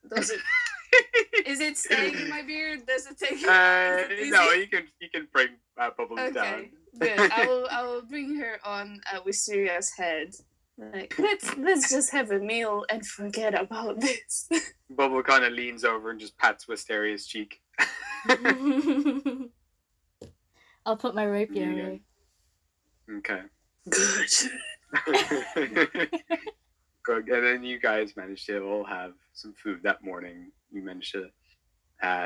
Is it staying in my beard? Does it take?
No, you can bring Bubbles down.
Okay, good. I will bring her on Wisteria's head. Like, let's just have a meal and forget about this.
Bubble kind of leans over and just pats Wisteria's cheek.
I'll put my rapier
Yeah.
away.
Okay.
Good.
Good. And then you guys managed to all have some food that morning. You managed to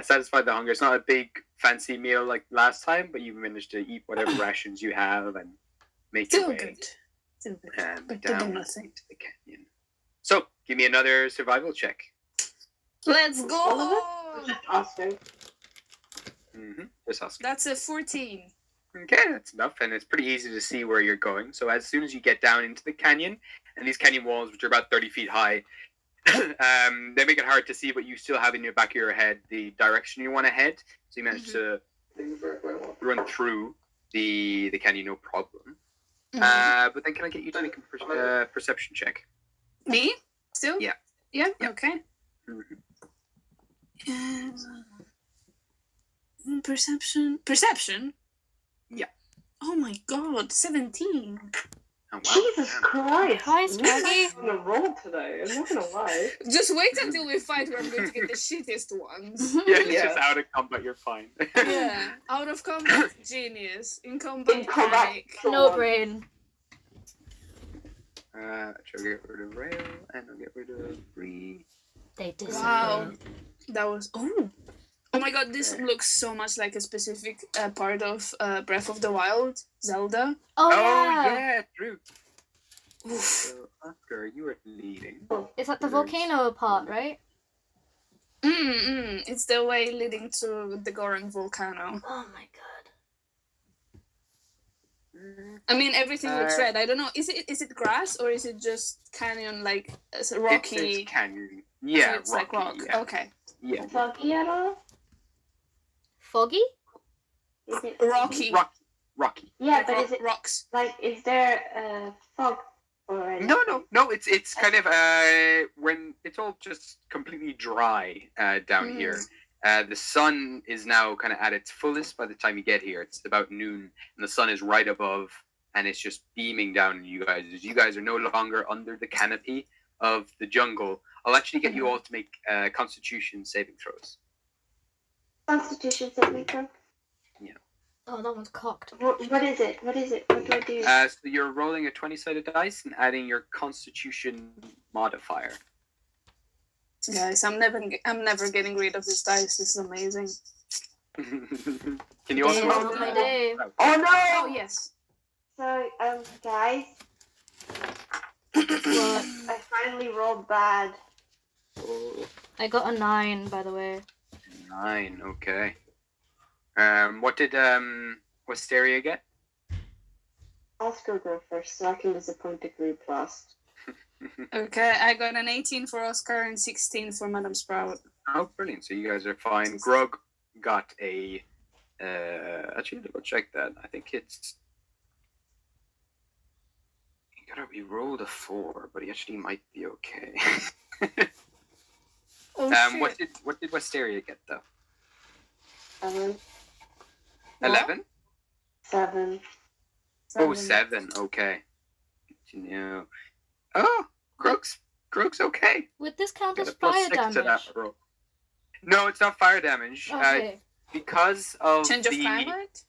satisfy the hunger. It's not a big fancy meal like last time, but you managed to eat whatever rations you have and make your
Still
way
good. Still good.
and
But to do
down
nothing.
to the canyon. So, give me another survival check.
Let's
All
go.
just Oscar.
Just ask.
That's a 14.
Okay, that's enough, and it's pretty easy to see where you're going. So as soon as you get down into the canyon, and these canyon walls, which are about 30 feet high, they make it hard to see, but you still have in the back of your head the direction you want to head. So you manage to run through the canyon, no problem. But then can I get you to make a perception check?
Me? Still?
Yeah.
Yeah?
Yeah.
Okay. Perception?
Yeah.
Oh my god, 17.
Oh, wow.
Jesus
Yeah.
Christ.
Hi, Scraggy.
I'm on a roll today. I'm not gonna lie.
Just wait until we fight where I'm going to get the shittiest ones.
Yeah, it's
Yeah.
just out of combat, you're fine.
Yeah. Out of combat, genius. In combat,
In combat,
panic.
No brain.
I'll get rid of rail, and I'll get rid of free.
They disappear.
Wow. That was... Oh my god, this looks so much like a specific part of Breath of the Wild, Zelda.
Oh,
Oh,
yeah.
yeah, true.
Oof.
So, Oscar, you are leading.
It's like the volcano part, right?
It's the way leading to the Goreng volcano.
Oh my god.
I mean, everything looks
Uh,
red. I don't know. Is it grass or is it just canyon like it's
It's
rocky?
canyon.
So
Yeah,
it's
rocky.
like rock.
Yeah.
Okay.
Yeah.
Foggy at all?
Foggy?
Is it
Rocky.
Rocky.
Yeah,
Like
but is it
rocks?
like is there fog or anything?
No. It's kind of when it's all just completely dry down here. The sun is now kind of at its fullest by the time you get here. It's about noon, and the sun is right above, and it's just beaming down on you guys. As you guys are no longer under the canopy of the jungle, I'll actually get you all to make Constitution saving throws.
Constitution saving throw.
Oh, that one's cocked.
What is it? What is it? What do I do?
So you're rolling a 20-sided dice and adding your Constitution modifier.
Guys, I'm never getting rid of this dice. This is amazing.
Can you also
Yeah,
roll
my day.
Oh no!
Oh yes.
So guys,
What?
I finally rolled bad.
I got a 9, by the way.
9, okay. What did Wisteria get?
Oscar go first, so I can disappoint the group last.
Okay, I got an 18 for Oscar and 16 for Madame Sprout.
Oh, brilliant! So you guys are fine. Grog got a. Actually, double check that. I think it's. He rolled a 4, but he actually might be okay.
Oh
What did Wisteria get though?
7.
11.
7.
Oh, 7. Okay. Good to know. Oh, Grog's okay.
Would this count
Got
as
a plus
fire
6 to that
damage?
roll. No, it's not fire damage.
Okay.
Because of
Change of
the
climate?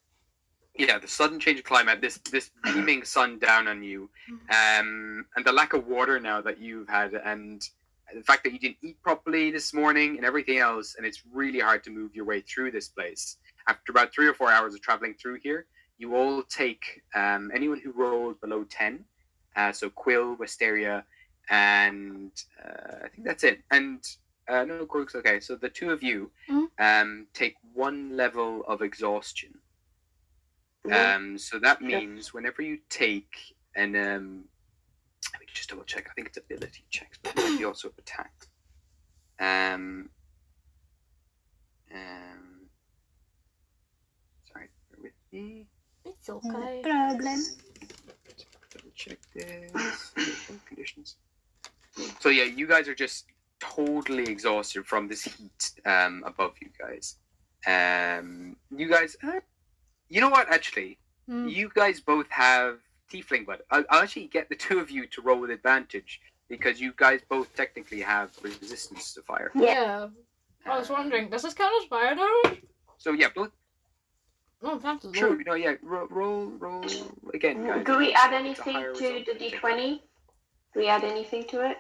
yeah, the sudden change of climate, this beaming sun down on you, and the lack of water now that you've had, and the fact that you didn't eat properly this morning and everything else, and it's really hard to move your way through this place. After about 3 or 4 hours of traveling through here, you all take anyone who rolled below 10. So Quill, Wisteria, and I think that's it. And no, Grog's okay. So the two of you take 1 level of exhaustion. So that means whenever you take an let me just double check. I think it's ability checks, but it might be also attack. Sorry, bear with me.
It's okay.
Problem.
Double check this. Conditions. So yeah, you guys are just totally exhausted from this heat above you guys. You guys, you know what? Actually, you guys both have tiefling blood. I'll actually get the two of you to roll with advantage because you guys both technically have resistance to fire.
Yeah. I was wondering, does this count as fire damage?
So yeah, both.
Oh, thanks a
Sure.
lot.
No, yeah. Roll again, guys.
Do we add
It's a
anything
higher
to
result.
the d20? Do we add anything to it?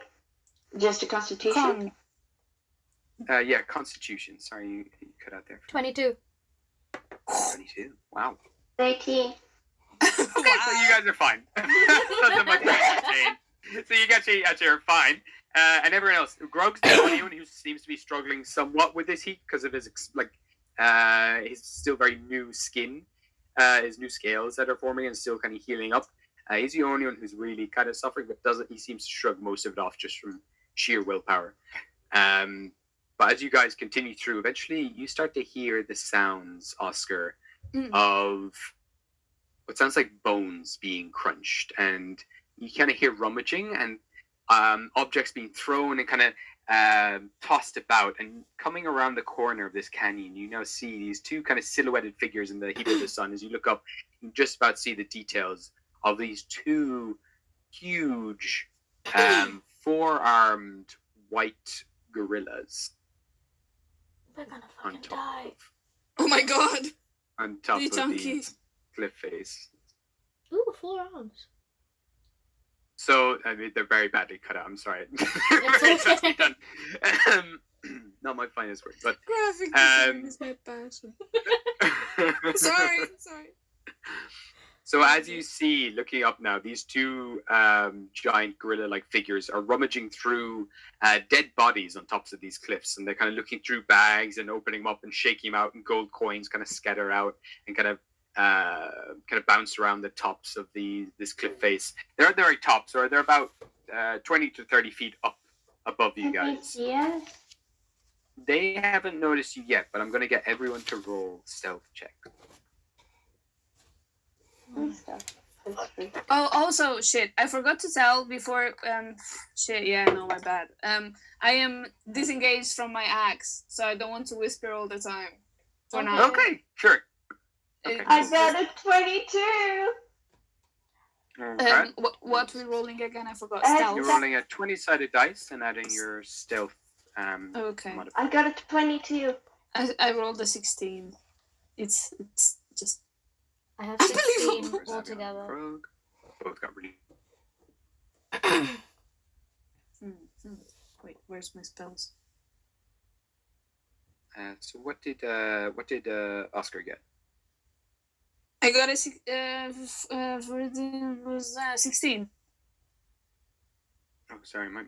Just a constitution?
Yeah, Constitution. Sorry, you cut out there.
22.
22. Wow.
18.
Okay, so you guys are fine. Nothing much has changed. So you actually are fine. And everyone else, Grog's the only one who seems to be struggling somewhat with this heat because of his his still very new skin, his new scales that are forming and still kind of healing up. He's the only one who's really kind of suffering, but he seems to shrug most of it off just from sheer willpower. But as you guys continue through, eventually you start to hear the sounds, Oscar, of what sounds like bones being crunched, and you kind of hear rummaging and objects being thrown and kind of tossed about. And coming around the corner of this canyon, you now see these two kind of silhouetted figures in the heat of the sun. As you look up, you just about see the details of these two huge, four-armed white gorillas
We're gonna
on
fucking
top
die.
Oh my god!
of the
Junkies.
cliff face.
Ooh, 4 arms.
So I mean, they're very badly cut out. I'm sorry.
It's
That's
okay.
done. Not my finest word, but
Graphic
design
is my passion. Sorry.
So as you see, looking up now, these two giant gorilla-like figures are rummaging through dead bodies on tops of these cliffs, and they're kind of looking through bags and opening them up and shaking them out, and gold coins kind of scatter out and kind of kind of bounce around the tops of this cliff face. They're at the very tops, or they're about 20 to 30 feet up above you guys.
Yes.
They haven't noticed you yet, but I'm going to get everyone to roll stealth check.
Oh, also, shit, I forgot to tell before, shit, yeah, no, my bad. I am disengaged from my axe, so I don't want to whisper all the time. For now.
Okay, sure. Okay.
I got a 22.
Okay.
What we're rolling again? I forgot.
Uh,
Stealth.
You're rolling a 20-sided dice and adding your stealth.
Okay.
modifier.
I got a 22.
I rolled a 16. It's just.
I have 16
Unbelievable.
altogether.
Rogue. Both got really.
Wait, where's my spells?
So what did Oscar get?
I got a 16.
Oh, sorry, my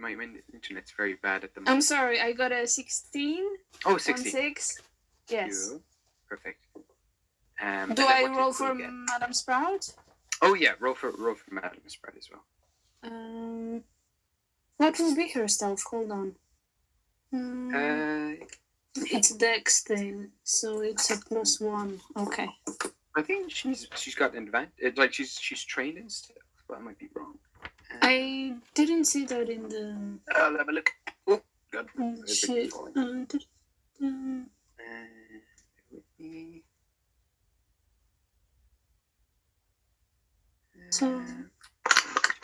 internet's very bad at the
I'm
moment.
sorry, I got a 16
Oh,
on
16.
6. Yes.
You. Perfect.
Do
and then
I
what did
roll
Quill
for
get?
Madam Sprout?
Oh yeah, roll for Madam Sprout as well.
What will be her stealth? Hold on. It's Dex thing, so it's a +1. Okay.
I think she's got an advantage. Like she's trained in stealth, but I might be wrong.
I didn't see that in the.
I'll have a look. Oh God.
Shit.
With me.
So.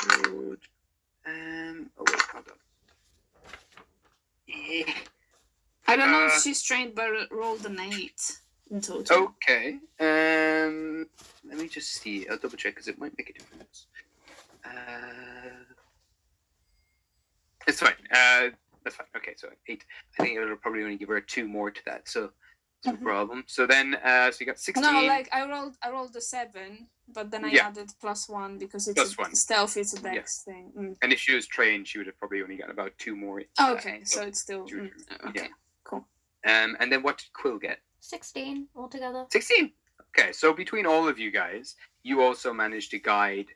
Oh wait, hold on.
I don't know if she's trained, but rolled an 8 in total.
Okay. Let me just see. I'll double check because it might make a difference. It's fine. That's fine. Okay, so 8. I think it'll probably only give her 2 more to that, so no problem. So then, so you got 16.
No, like I rolled a 7, but then I added +1 because it's
+1.
stealth. It's a Dex thing.
And if she was trained, she would have probably only gotten about 2 more.
Okay, so it's still okay.
Yeah.
Cool.
And then what did Quill get?
16 altogether.
16. Okay, so between all of you guys, you also managed to guide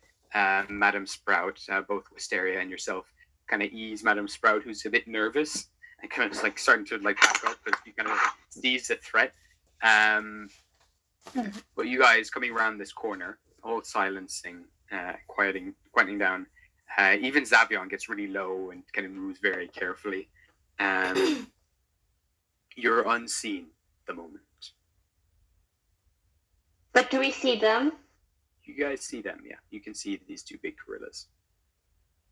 Madam Sprout, both Wisteria and yourself, kind of ease Madam Sprout, who's a bit nervous and kind of just like starting to like back up because you kind of sees the threat. But you guys coming around this corner, all silencing, quieting down. Even Zavion gets really low and kind of moves very carefully. You're unseen at the moment.
But do we see them?
You guys see them, yeah. You can see these 2 big gorillas.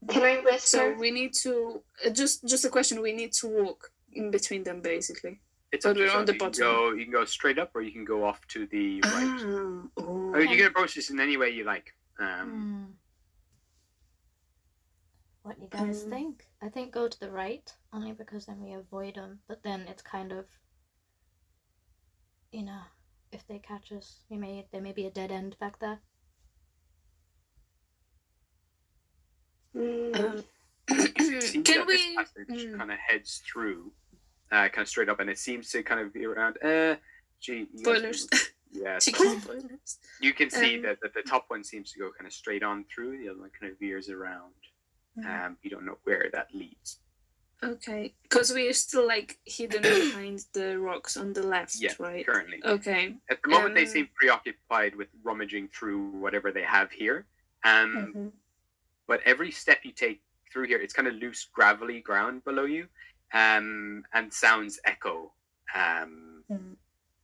Can I
So
whisper?
we need to just a question. We need to walk in between them, basically.
It's
But
up to
we're on
yourself.
the
You can go straight up, or you can go off to the right.
Oh.
Or you can approach this in any way you like.
What do you guys think? I think go to the right, only because then we avoid them. But then it's kind of, if they catch us, there may be a dead end back there.
See
Can
that
we?
this passage kind of heads through, kind of straight up, and it seems to kind of be around.
Spoilers.
Yeah.
Chicken spoilers.
You can see that the top one seems to go kind of straight on through. The other one kind of veers around. You don't know where that leads.
Okay, because we're still like hidden behind the rocks on the left,
Yeah,
right?
currently.
Okay.
At the moment, they seem preoccupied with rummaging through whatever they have here. But every step you take through here, it's kind of loose, gravelly ground below you, and sounds echo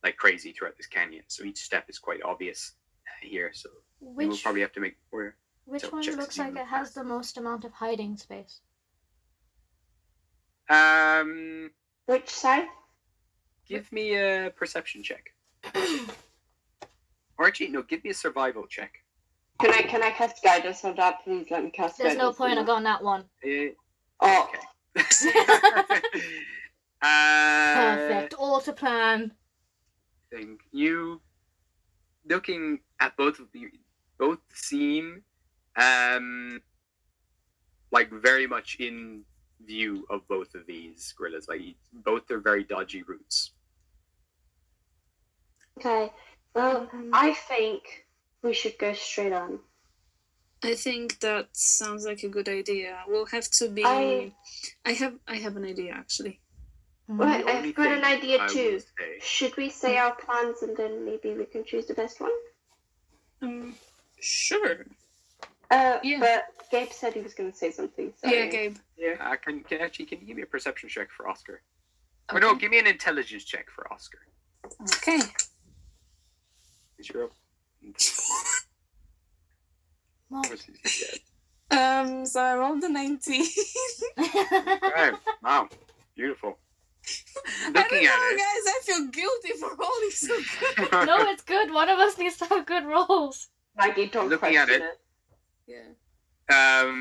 like crazy throughout this canyon. So each step is quite obvious here. So we'll probably have to make more.
Which
So
one
check
looks
to see
like
who
it has
has
the most amount of hiding space?
Which side?
Give me a perception check. Or actually, no, give me a survival check.
Can I cast guidance on that? Please let me cast
There's
guidance.
no point of going that one.
Oh,
Perfect. Auto plan.
Thing. You looking at both of you, both seem like very much in view of both of these gorillas. Like both are very dodgy routes.
okay.
Well, I think we should go straight on.
I think that sounds like a good idea. We'll have to be.
I
have an idea actually.
Well,
The only
I've got an
thing
idea
I will
too.
say-
Should we say our plans and then maybe we can choose the best one?
Sure. Yeah.
But Gabe said he was going to say something. So
Yeah, Gabe.
Yeah, can you give me a perception check for Oscar? Or no, give me an intelligence check for Oscar.
Okay.
Is your
Well,
So I rolled a 19.
okay. Wow, beautiful.
I don't
Looking
know,
at it,
guys. I feel guilty for rolling so good.
no, it's good. One of us needs to have good rolls.
Maggie, don't
Looking at
question
it.
Yeah.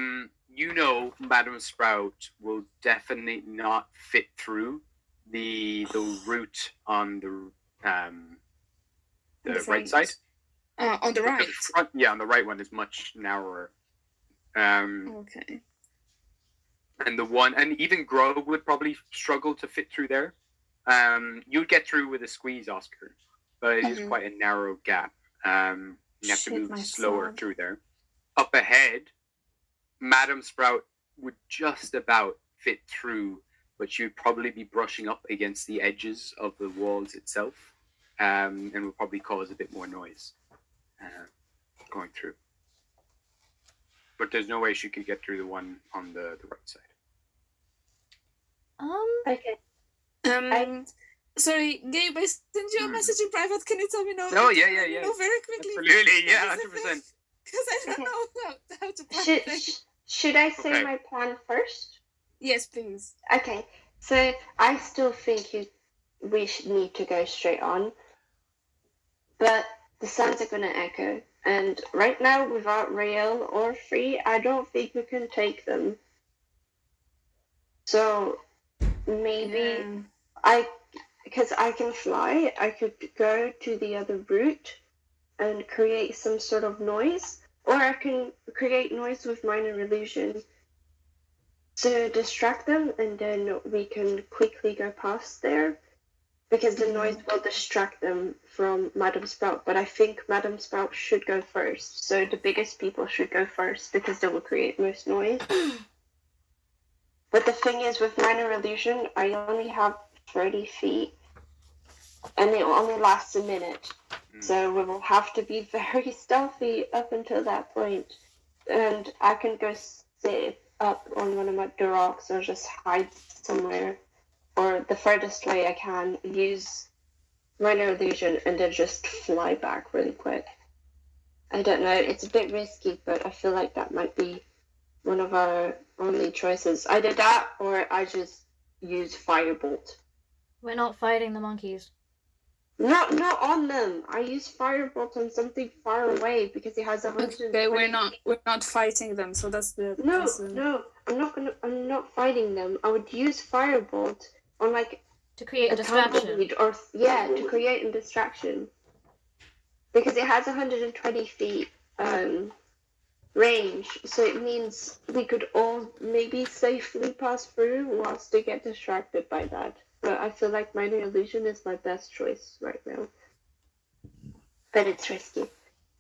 you know, Madam Sprout will definitely not fit through the route on the right
front.
side.
On the right.
The front, yeah, on the right one is much narrower.
Okay.
And the one, and even Grog would probably struggle to fit through there. You'd get through with a squeeze, Oscar, but it is
Mhm.
quite a narrow gap. You have to
Shit,
move
my
slower
sword.
through there. Up ahead, Madam Sprout would just about fit through, but she'd probably be brushing up against the edges of the walls itself, and would probably cause a bit more noise going through. But there's no way she could get through the one on the right side.
Okay.
Sorry, Gabe, I sent you a message in private. Can you tell me no?
Oh, yeah.
No, very quickly.
Absolutely, yeah, 100%.
Because I don't know how to plan
Should,
things.
should I say
Okay.
my plan first?
Yes, please.
Okay. So I still think we need to go straight on. But the sounds are going to echo. And right now, without Rael or Free, I don't think we can take them. So maybe because I can fly, I could go to the other route and create some sort of noise, or I can create noise with minor illusion to distract them, and then we can quickly go past there, because the noise will distract them from Madam Sprout. But I think Madam Sprout should go first, so the biggest people should go first because they will create most noise. But the thing is, with minor illusion, I only have 30 feet, and it only lasts a minute. So we will have to be very stealthy up until that point. And I can go sit up on one of the rocks or just hide somewhere. Or the furthest way I can, use minor illusion and then just fly back really quick. I don't know, it's a bit risky, but I feel like that might be one of our only choices. Either that or I just use Firebolt.
We're not fighting the monkeys.
Not on them. I use Firebolt on something far away because it has 120.
Okay, we're not fighting them, so that's the
No, I'm not fighting them. I would use Firebolt on like
To create a distraction.
tumbleweed or to create a distraction. Because it has 120 feet range, so it means we could all maybe safely pass through whilst they get distracted by that. But I feel like minor illusion is my best choice right now. But it's risky.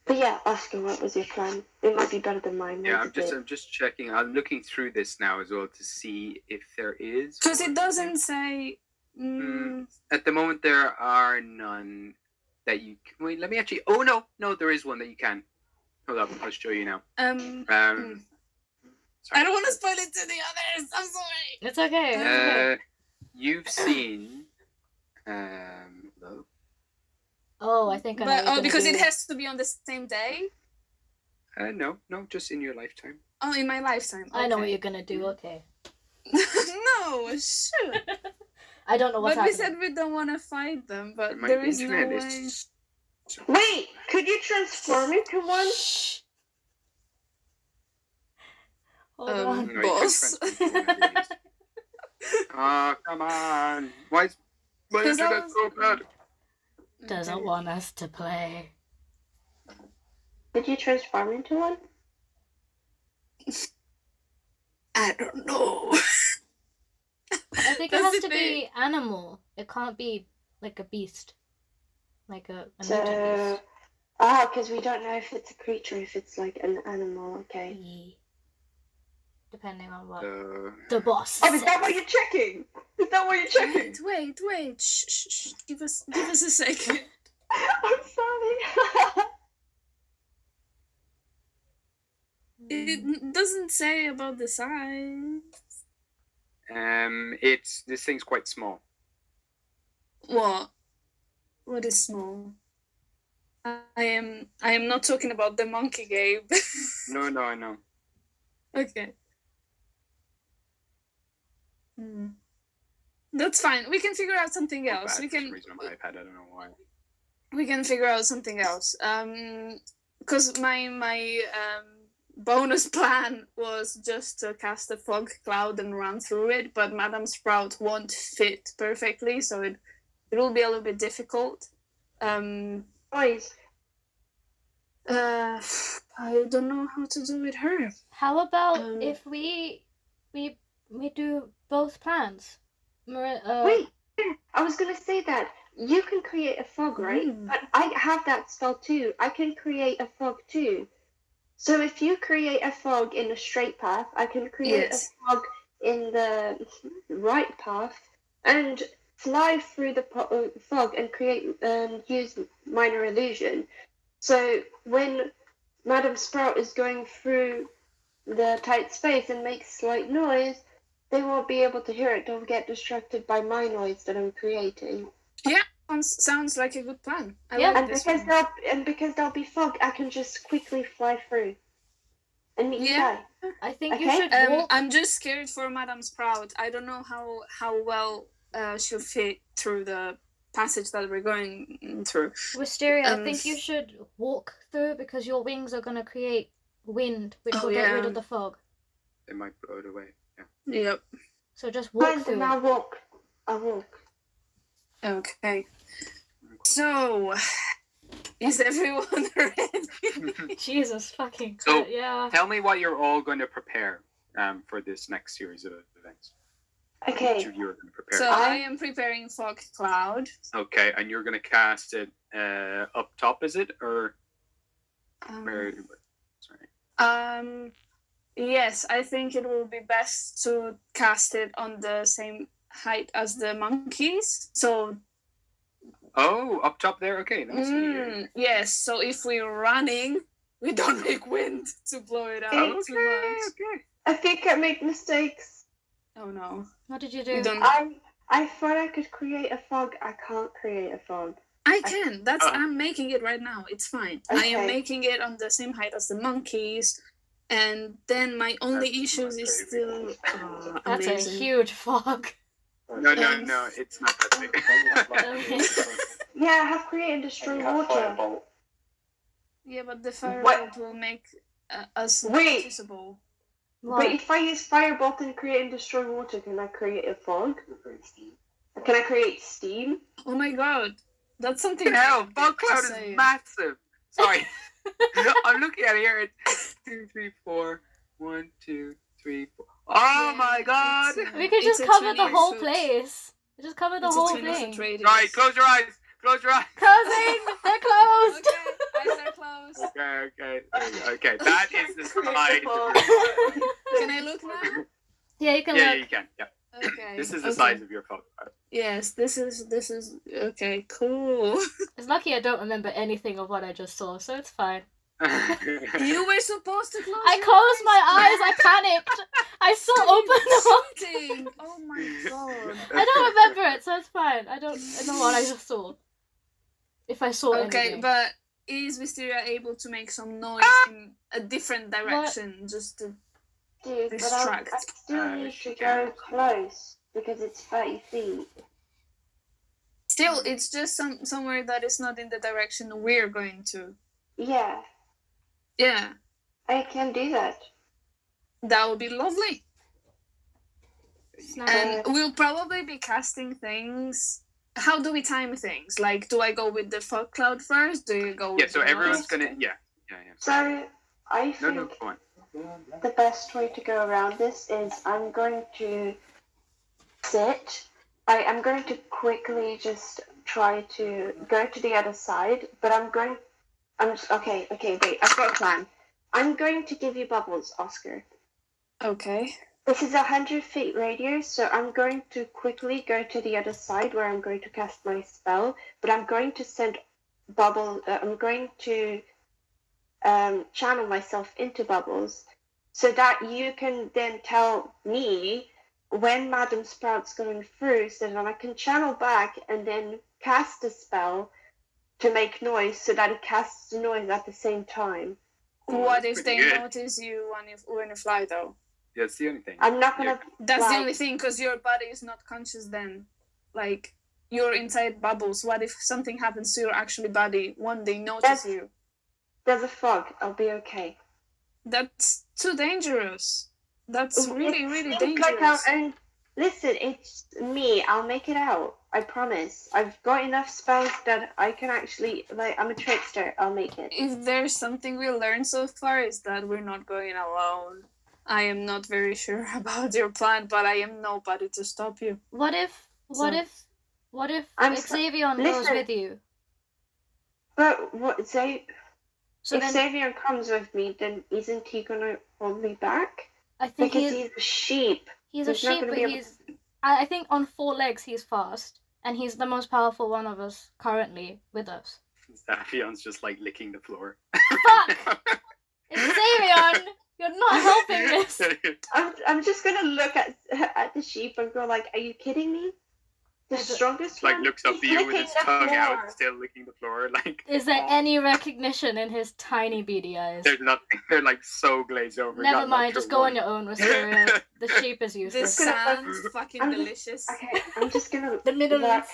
But yeah, Oscar, what was your plan? It might be better than mine.
Yeah,
what's it?
I'm just checking. I'm looking through this now as well to see if there is.
Because it
one.
doesn't say.
At the moment, there are none that you. Wait, let me actually. Oh no, there is one that you can. Hold up, I'll show you now. Sorry.
I don't want to spoil it to the others. I'm sorry.
It's okay. It's okay.
You've seen. Hello?
Oh, I think I know what you're gonna
Because
do.
it has to be on the same day.
No, just in your lifetime.
Oh, in my lifetime.
I know what
okay.
you're gonna do. Okay.
No, shoot.
I don't know what's
But we
happening.
said we don't want to fight them, but
My
there is no
internet
way.
is.
Wait, could you transform into one?
Hold on.
No, you can't
Boss.
transfer into one of these. Oh, come on! Why is
Because I
that
was-
so bad?
Doesn't
Okay.
want us to play.
Could you transform into one?
I don't know.
I think it
That's
has
the
to be animal. It can't be like a beast. Like a mutant
So, because we don't know if it's a creature, if it's like an animal. Okay.
beast. Yeah. Depending on what
So,
the boss
Oh, is that what
says.
you're checking? Is that what you're checking?
Wait. Shh. Give us a second.
I'm sorry.
It doesn't say about the size.
this thing's quite small.
What? What is small? I am not talking about the monkey, Gabe.
No, I know.
Okay. That's fine. We can figure out something
Not
else.
bad
We
for some
can
reason on my iPad. I don't know why.
we can figure out something else. Because my bonus plan was just to cast a fog cloud and run through it, but Madame Sprout won't fit perfectly, so it will be a little bit difficult.
Boys,
I don't know how to do with her.
How about
Um,
if we do both plans?
wait. I was gonna say that you can create a fog, right?
Mm.
But I have that spell too. I can create a fog too. So if you create a fog in a straight path, I can create
Yes.
a fog in the right path and fly through the fog and create use minor illusion. So when Madame Sprout is going through the tight space and makes slight noise, they won't be able to hear it. Don't get distracted by my noise that I'm creating.
Sounds like a good plan. I
Yeah.
like
And
this
because
one.
there'll be fog, I can just quickly fly through and meet you
Yeah.
guys.
I think you
Okay.
should walk.
I'm just scared for Madame Sprout. I don't know how well she'll fit through the passage that we're going through.
Wisteria, I
um,
think you should walk through because your wings are gonna create wind, which
Oh,
will get rid
yeah.
of the fog.
It might blow it away. Yeah.
Yep.
So just walk
Fine,
through.
then I'll walk.
Okay. So, is everyone ready?
Jesus fucking
So-
Christ, yeah.
Tell me what you're all going to prepare for this next series of events. Each
Okay.
of you are going to prepare.
So I am preparing fog cloud.
Okay, and you're going to cast it up top, is it, or where?
Sorry. Yes, I think it will be best to cast it on the same height as the monkeys. So,
Oh, up top there. Okay, let me see here.
yes. So if we're running, we don't make wind to blow it out too much.
Okay.
I think I make mistakes.
Oh no,
What did you
we
do?
don't.
I thought I could create a fog. I can't create a fog.
I can. I'm making it right now. It's fine. I am
Okay.
making it on the same height as the monkeys, and then my only
That's
issues
my
is
favorite.
still
That's
amazing.
a huge fog.
No, it's not that big.
Okay.
Yeah, I have created destroy water.
Yeah, but the firebolt will make us
Wait.
noticeable.
What?
Wait, if I use firebolt and create and destroy water, can I create a fog? Can I create steam?
Oh my god, that's something.
Hell, fog cloud is
Say it.
massive. Sorry, I'm looking at it here. It's 2, 3, 4. 1, 2, 3, 4. Oh
Yeah,
my god!
it's,
We could
it's
just
a
cover the
20
whole
foot-
place. Just cover the
it's a
whole
20
thing.
foot radius.
Right, close your eyes. Close your eyes.
Closing! They're closed!
Okay, eyes are closed.
Okay. That is the slide.
Can I look now?
Yeah, you can
Yeah,
look.
you can. Yeah,
Okay.
this is the
okay.
size of your fog cloud.
Yes, this is okay. Cool.
It's lucky I don't remember anything of what I just saw, so it's fine.
You were supposed to close.
I
your
closed my eyes, I panicked. I saw open them.
Cheating. Oh my god.
I don't remember it, so it's fine. I don't know what I just saw. If I saw
Okay,
anything.
but is Wisteria able to make some noise in a different direction? Just to
Dude, but I
Distract.
still need to go close because it's 30 feet.
still, it's just somewhere that is not in the direction we're going to.
Yeah,
Yeah,
I can do that.
that would be lovely.
Snap.
And we'll probably be casting things. How do we time things? Like, do I go with the fog cloud first? Do you go with
Yeah, so
the
everyone's
noise?
gonna. Yeah.
So I
No,
think
go on.
the best way to go around this is I'm going to sit. I'm going to quickly just
try to go to the other side, but okay, wait, I've got a plan. I'm going to give you bubbles, Oscar.
Okay.
This is 100 feet radius, so I'm going to quickly go to the other side where I'm going to cast my spell, but I'm going to send I'm going to channel myself into bubbles so that you can then tell me when Madam Sprout's going through so that I can channel back and then cast a spell to make noise so that it casts the noise at the same time.
What
that's
if
pretty
they
good.
notice you when you fly, though?
Yeah, that's the only thing.
I'm not gonna.
That's the
Like-
only thing, because your body is not conscious then. Like, you're inside bubbles. What if something happens to your actual body when they notice you?
There's a fog. I'll be okay.
That's too dangerous. That's really,
It
really
seems like
dangerous.
listen, it's me. I'll make it out. I promise. I've got enough spells that I can actually, like, I'm a trickster. I'll make it.
If there's something we learned so far, is that we're not going alone. I am not very sure about your plan, but I am nobody to stop you.
What if
I'm
Xavion goes
listen.
with you?
But
So
if
then
Xavier comes with me, then isn't he gonna hold me back?
I think
Because he's a sheep.
he's a
he's not
sheep,
gonna
but
be able
he's I think on 4 legs he's fast, and he's the most powerful one of us currently with us.
Zaphion's just like licking the floor.
Fuck! Xavion, you're not helping this.
I'm just gonna look at the sheep and go like, "Are you kidding me? The strongest
like
one?
looks up
He's
at you with
licking
his
the
tongue
floor."
out, still licking the floor. Like,
Is there any recognition in his tiny beady eyes?
there's nothing. They're like so glazed over.
Never
not
mind,
like
just
your
go on
one.
your own, Wisteria. The sheep is
This
useless.
sounds fucking
I'm just-
delicious.
Okay, I'm just gonna
The middle
look.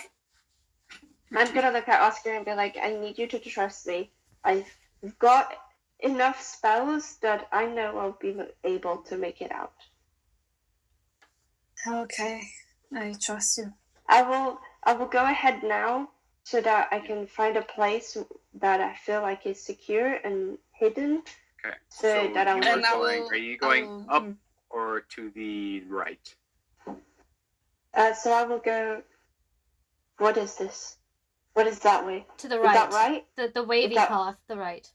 I'm gonna look at Oscar and be like, "I need you to trust me. I've got enough spells that I know I'll be able to make it out.
Okay, I trust you.
I will go ahead now so that I can find a place that I feel like is secure and hidden.
Okay.
So that
you
I'll-
are
And I
going.
will-
Are you going
I will-
up or to the right?
So I will go. What is this? What is that way?
To the
Is
right.
that right?
The wavy
that-
path, the right.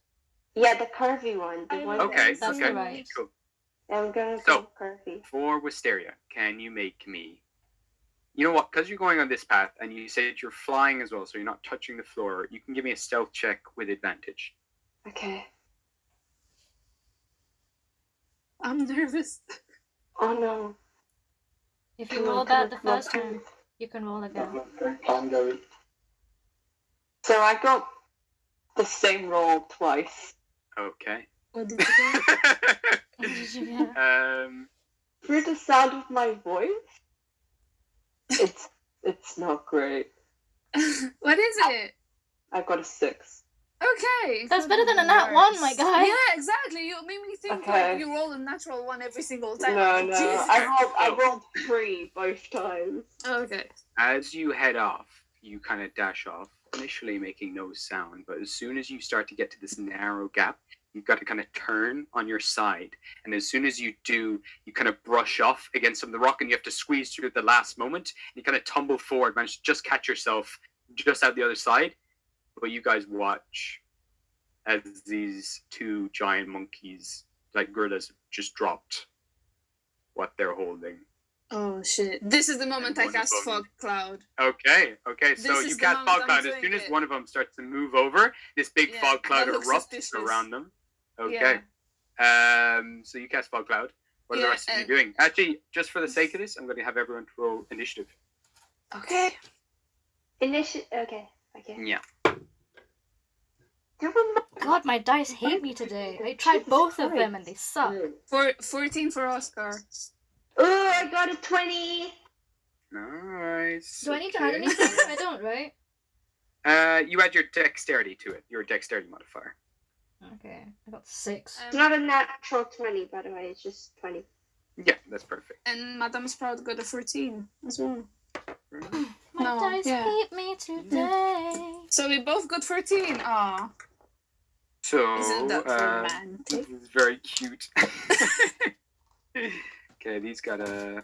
Yeah, the curvy one. The one
Okay.
That's
okay.
the right.
Cool.
I'm gonna
So-
go curvy.
For Wisteria, can you make me? You know what? Because you're going on this path, and you said you're flying as well, so you're not touching the floor. You can give me a stealth check with advantage.
Okay.
I'm nervous.
Oh no.
If you
Come on,
roll
come
that
on,
the
come on,
first
come
time,
on.
you can roll again.
So I got the same roll twice.
Okay.
What did you get?
What did you get?
Through the sound of my voice, it's not great.
What is it?
I got a 6.
Okay.
That's better than a nat 1, my guy.
Yeah, exactly. You made me think
Okay.
like you roll a natural one every single time.
No,
Like,
no,
Jesus.
I rolled 3 both times.
Okay.
As you head off, you kind of dash off, initially making no sound, but as soon as you start to get to this narrow gap, you've got to kind of turn on your side. And as soon as you do, you kind of brush off against some of the rock, and you have to squeeze through at the last moment. You kind of tumble forward, manage to just catch yourself just out the other side. But you guys watch as these 2 giant monkeys, like gorillas, just dropped what they're holding.
Oh shit! This is the moment I
one of
cast
them-
fog cloud.
Okay, so
This
you
is the
cast
moment
fog
I'm
cloud. As
doing
soon as
it.
one of them starts to move over, this big
Yeah,
fog cloud
that looks
erupts
suspicious.
around them. Okay. So you cast fog cloud. What are the
Yeah,
rest of you
and-
doing? Actually, just for the sake of this, I'm going to have everyone roll initiative.
Okay.
Okay.
Yeah.
God, my dice hate me today. I tried both of them and they suck.
14 for Oscar.
Oh, I got a 20.
Nice.
Do I need to add
okay.
anything? I don't, right?
You add your dexterity to it. Your dexterity modifier.
Okay, I got 6.
It's not a natural 20, by the way. It's just 20.
Yeah, that's perfect.
And Madame Sprout got a 14 as well.
My
No,
dice
yeah.
hate me today.
So we both got 14. Aw.
So,
Isn't that
this
romantic?
is very cute. Okay, these got a...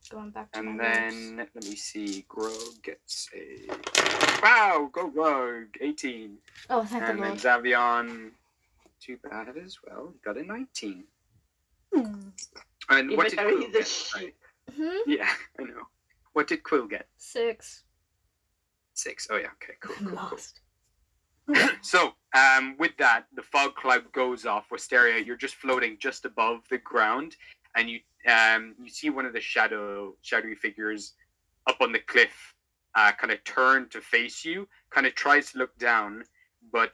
Going back to
And
my
then
notes.
let me see. Grog gets a wow. Go Grog, 18.
Oh, thank the
And then
Lord.
Zavion, too bad as well. Got a 19.
Hmm.
And what
Even
did
though
Quill
he's a
get? Sorry.
sheep.
Hmm?
Yeah, I know. What did Quill get?
6.
6. Oh yeah. Okay. Cool.
I'm
Cool. Cool.
lost.
So, with that, the fog cloud goes off. Wisteria, you're just floating just above the ground, and you see one of the shadowy figures up on the cliff, kind of turn to face you, kind of tries to look down, but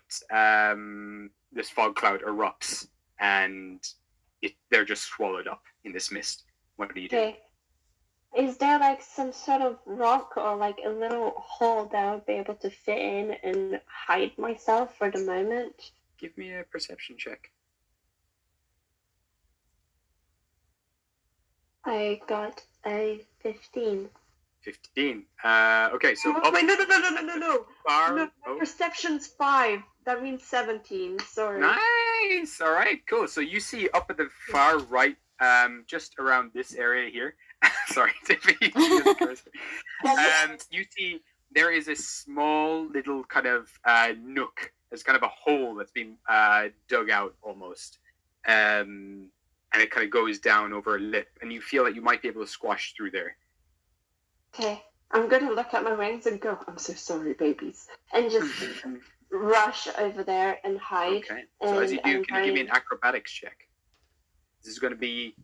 this fog cloud erupts, and they're just swallowed up in this mist. What do you do?
Okay. Is there like some sort of rock or like a little hole that I would be able to fit in and hide myself for the moment?
Give me a perception check.
I got a 15.
15. Okay, so up
Wait, no.
far.
No, my perception's 5. That means 17. Sorry.
Nice. All right, cool. So you see up at the far right, just around this area here. Sorry, Tiffany. You see there is a small little kind of nook. There's kind of a hole that's been dug out almost, and it kind of goes down over a lip, and you feel that you might be able to squash through there.
Okay. I'm gonna look at my wings and go, I'm so sorry, babies. And just rush over there and hide.
Okay. So as you do,
and
can you give me an acrobatics check? This is going to be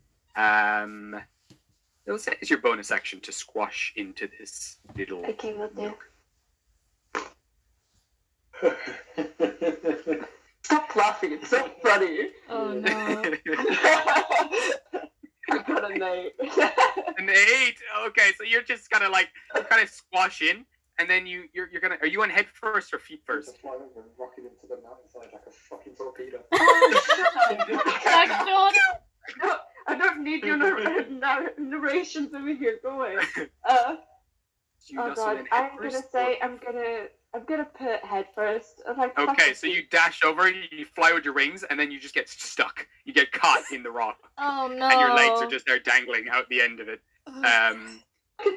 it'll say it's your bonus action to squash into this little.
Okay, we'll do.
Stop laughing. It's so funny.
Oh no.
I got an 8.
An 8. Okay, so you're just kind of squash in, and then you're gonna. Are you on head first or feet first?
Rocking into the mountainside like a fucking torpedo.
Like, no.
I don't need your narrations over here. Go away.
Do you
Oh
nestle
god,
in head
I'm gonna
first,
say
or-
I'm gonna put head first. I'm like,
Okay, so you dash over, you fly with your wings, and then you just get stuck. You get caught in the rock,
Oh no.
and your legs are just there dangling out the end of it.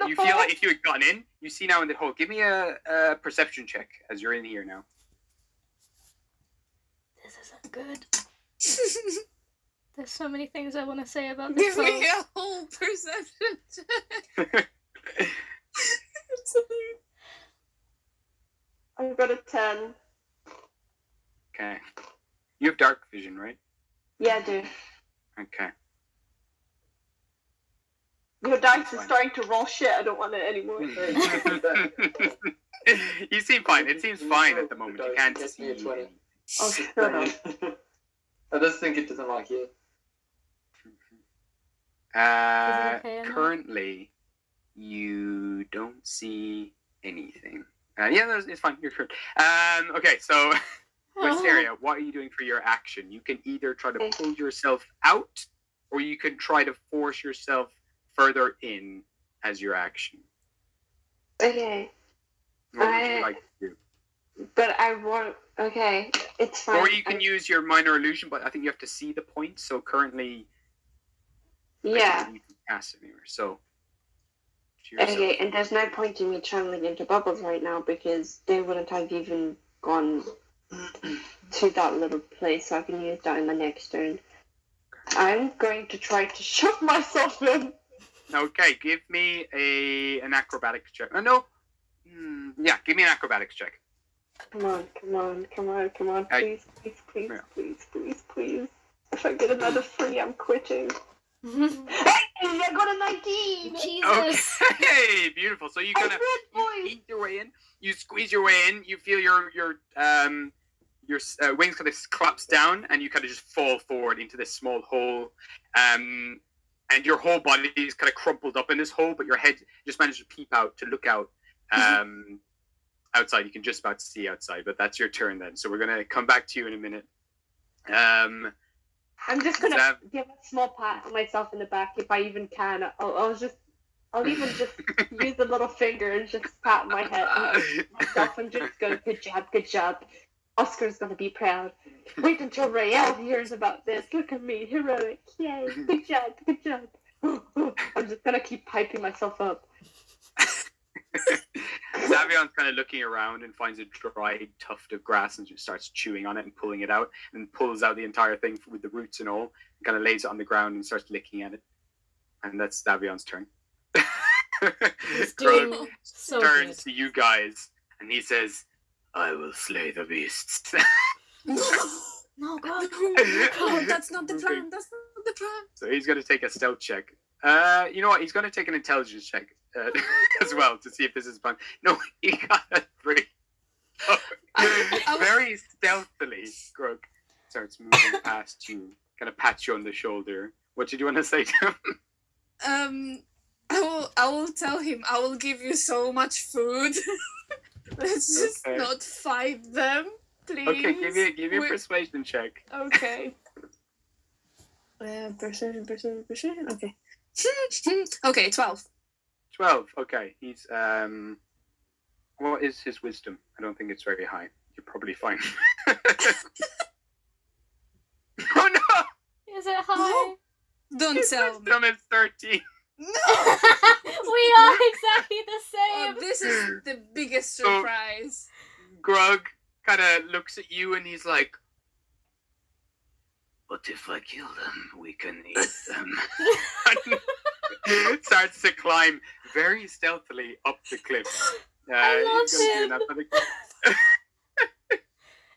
You feel like if you had gotten in, you see now in the hole. Give me a perception check as you're in here now.
This isn't good. There's so many things I want to say about this.
Give me
song.
a whole perception check.
I've got a 10.
Okay. You have dark vision, right?
Yeah, I do.
Okay.
Your dice is starting to roll shit. I don't want it anymore.
You seem fine. It seems fine at the moment. You can't
Gets
see.
me a 20.
Oh, shut up.
I just think it doesn't like you.
okay, Emma?
Currently, you don't see anything. Yeah, it's fine. You're good. Okay, so Wisteria, what are you doing for your action? You can either try to pull yourself out, or you can try to force yourself further in as your action.
Okay.
What would you like to do?
But I want. Okay, it's fine.
Or you can use your minor illusion, but I think you have to see the point. So currently, I don't
Yeah.
think you can cast anywhere. So to yourself.
Okay, and there's no point in me channeling into bubbles right now because they wouldn't have even gone to that little place, so I can use that in my next turn. I'm going to try to shove myself in.
Okay, give me an acrobatics check. No. Yeah, give me an acrobatics check.
Come on,
I-
please. If I get another 3, I'm quitting. I got a 19!
Jesus.
Okay, beautiful. So you kind of eat your way in. You squeeze your way in. You feel your wings kind of collapse down, and you kind of just fall forward into this small hole. And your whole body is kind of crumpled up in this hole, but your head just managed to peep out to look out. Outside, you can just about see outside, but that's your turn then. So we're gonna come back to you in a minute.
I'm just gonna give a small pat on myself in the back if I even can. I'll even just use a little finger and just pat my head myself and just go, good job. Oscar's gonna be proud. Wait until Rael hears about this. Look at me, heroic. Yay, good job. I'm just gonna keep piping myself up.
Zavion's kind of looking around and finds a dried tuft of grass and just starts chewing on it and pulling it out and pulls out the entire thing with the roots and all and kind of lays it on the ground and starts licking at it. And that's Davion's turn.
He's
Krug
doing so
turns
good.
to you guys and he says, I will slay the beasts.
No, God.
No, that's not the plan. That's not the plan.
So he's going to take a stealth check. You know what? He's going to take an intelligence check as well to see if this is fun. No, he got a 3. Very stealthily, Grug starts moving past you, kind of pats you on the shoulder. What did you want to say to him?
I will tell him I will give you so much food. Let's just
Okay.
not fight them, please.
Okay, give you a
We-
persuasion check.
Okay. Persuasion. Okay. Okay, 12.
12. Okay, he's what is his wisdom? I don't think it's very high. You're probably fine. Oh no!
Is it high?
Don't
His
tell me.
wisdom is 13.
No!
We are exactly the
Oh,
same.
this is the biggest
Oh.
surprise.
Grug kind of looks at you and he's like, "But if I kill them, we can eat them." Starts to climb very stealthily up the cliff.
I love
he's gonna do
him.
that for the-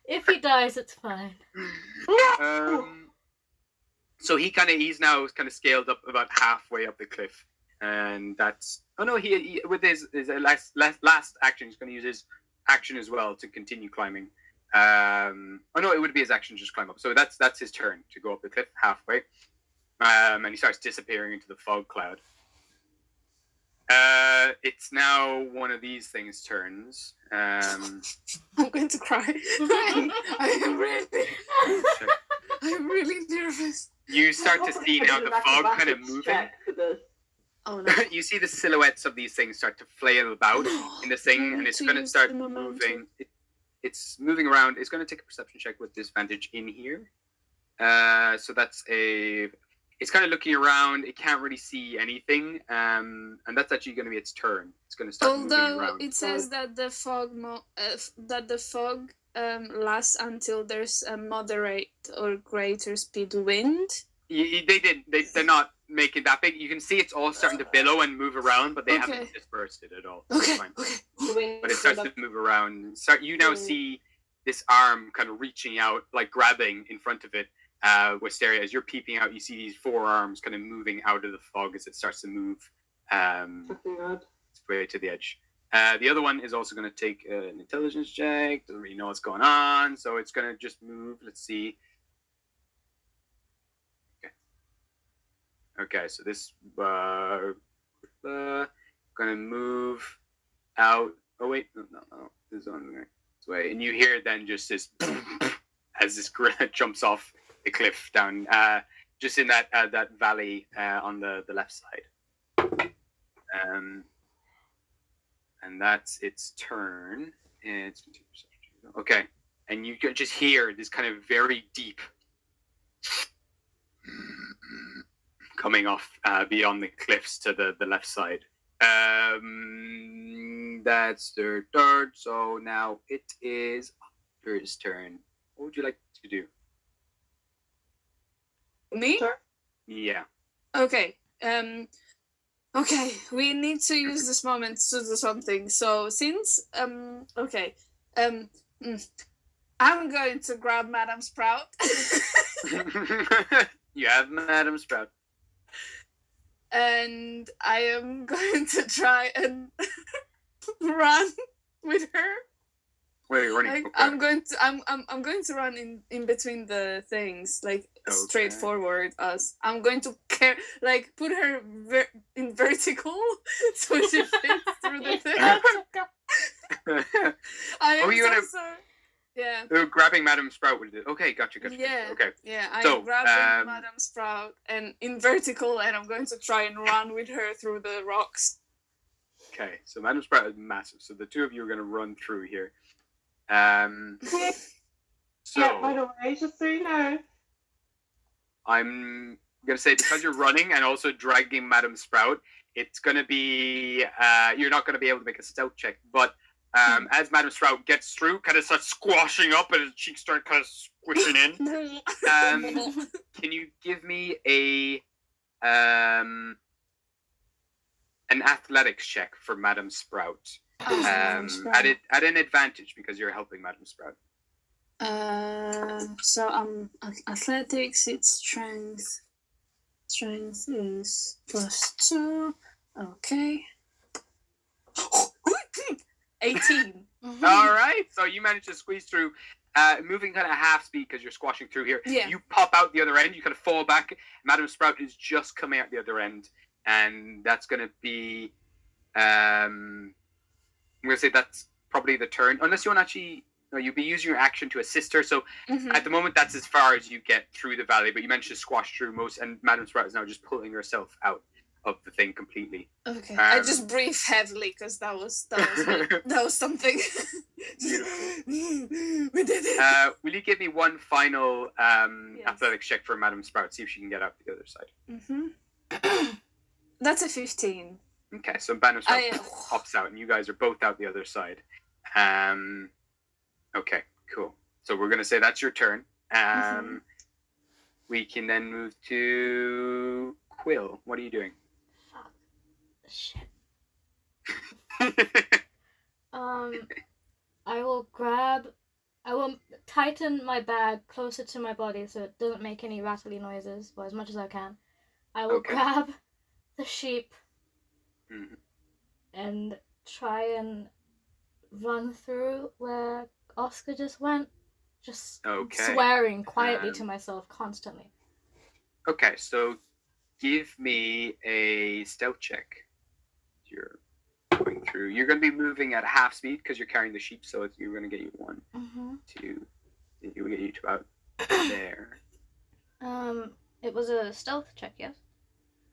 If he dies, it's fine.
So he's now kind of scaled up about halfway up the cliff, and that's he with his last action he's going to use his action as well to continue climbing. It would be his action just climb up. So that's his turn to go up the cliff halfway, and he starts disappearing into the fog cloud. It's now one of these things' turns.
I'm going to cry. I'm really nervous.
You start to see now the fog kind of moving.
Check for this.
Oh no.
You see the silhouettes of these things start to flail about in the thing, and it's going to start moving. It's moving around. It's going to take a perception check with disadvantage in here. So that's it's kind of looking around. It can't really see anything, and that's actually going to be its turn. It's going to start moving
Although
around.
it says that the fog lasts until there's a moderate or greater speed wind.
They're not making that big. You can see it's all starting to billow and move around, but they haven't dispersed it at all.
Okay.
It's fine.
Okay.
But it starts to move around. You now see this arm kind of reaching out, like grabbing in front of it. Wisteria, as you're peeping out, you see these 4 arms kind of moving out of the fog as it starts to move way to the edge. The other one is also going to take an intelligence check. Doesn't really know what's going on, so it's going to just move. Let's see. Okay, so this going to move out. Oh wait, no. This is on this way, and you hear then just this as this jumps off the cliff down, just in that valley on the left side. And that's its turn. It's okay, and you can just hear this kind of very deep coming off beyond the cliffs to the left side. That's their third. So now it is Otter's turn. What would you like to do?
Me?
Sure.
Yeah.
Okay. Okay, we need to use this moment to do something. So since I'm going to grab Madame Sprout.
You have Madam Sprout.
And I am going to try and run with her.
Wait, you're running.
Like,
Okay.
I'm going to run in between the things, like straight forward us. I'm going to put her in vertical so she fits through the thing. I am
you're gonna-
sorry. Yeah.
Grabbing Madam Sprout would do. Okay, gotcha.
Yeah.
Okay.
Yeah, I'm
So,
grabbing Madame Sprout and in vertical, and I'm going to try and run with her through the rocks.
Okay, so Madam Sprout is massive. So the two of you are going to run through here. So
Yeah, by the way, just so you know.
I'm I'm gonna say because you're running and also dragging Madam Sprout, it's gonna be you're not gonna be able to make a stealth check. But as Madam Sprout gets through, kind of starts squashing up and his cheeks start kind of squishing in. Can you give me an athletics check for Madam Sprout? At an advantage because you're helping Madam Sprout.
So athletics. It's strength. Strength is +2. Okay. 18.
All right, so you managed to squeeze through, moving kind of half speed because you're squashing through here.
Yeah.
You pop out the other end. You kind of fall back. Madam Sprout is just coming out the other end, and that's going to be. I'm going to say that's probably the turn, unless you want to actually. No, you'll be using your action to assist her. So at the moment, that's as far as you get through the valley. But you managed to squash through most, and Madam Sprout is now just pulling herself out of the thing completely.
Okay. I just breathe heavily because that was something. We did it.
Will you give me one final
Yes.
athletics check for Madam Sprout? See if she can get out the other side.
That's a 15.
Okay, so Madam Sprout pops out, and you guys are both out the other side. Okay, cool. So we're gonna say that's your turn. We can then move to Quill. What are you doing?
Fuck. Shit. I will tighten my bag closer to my body so it doesn't make any rattly noises, or as much as I can. I will grab the sheep and try and run through where Oscar just went, just swearing quietly to myself constantly.
Okay, so give me a stealth check. You're going through. You're going to be moving at half speed because you're carrying the sheep, so you're going to get you 1, 2. It will get you to about there.
It was a stealth check, yes?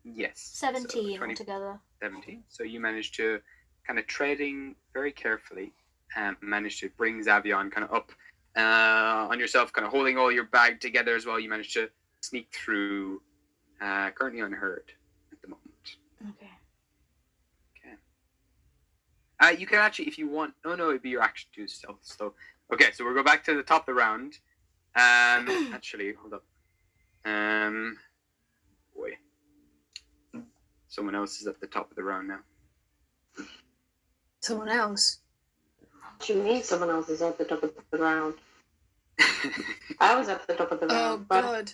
Yes.
17
so
altogether.
17. So you managed to, kind of treading very carefully, managed to bring Xavion kind of up on yourself, kind of holding all your bag together as well. You managed to sneak through, currently unheard at the moment.
Okay.
You can actually, if you want. Oh no, it'd be your action to stealth. So okay, so we'll go back to the top of the round. Actually, hold up. Boy, someone else is at the top of the round now.
Someone else.
What do you mean someone else is at the top of the round? I was at the top of the round.
Oh God.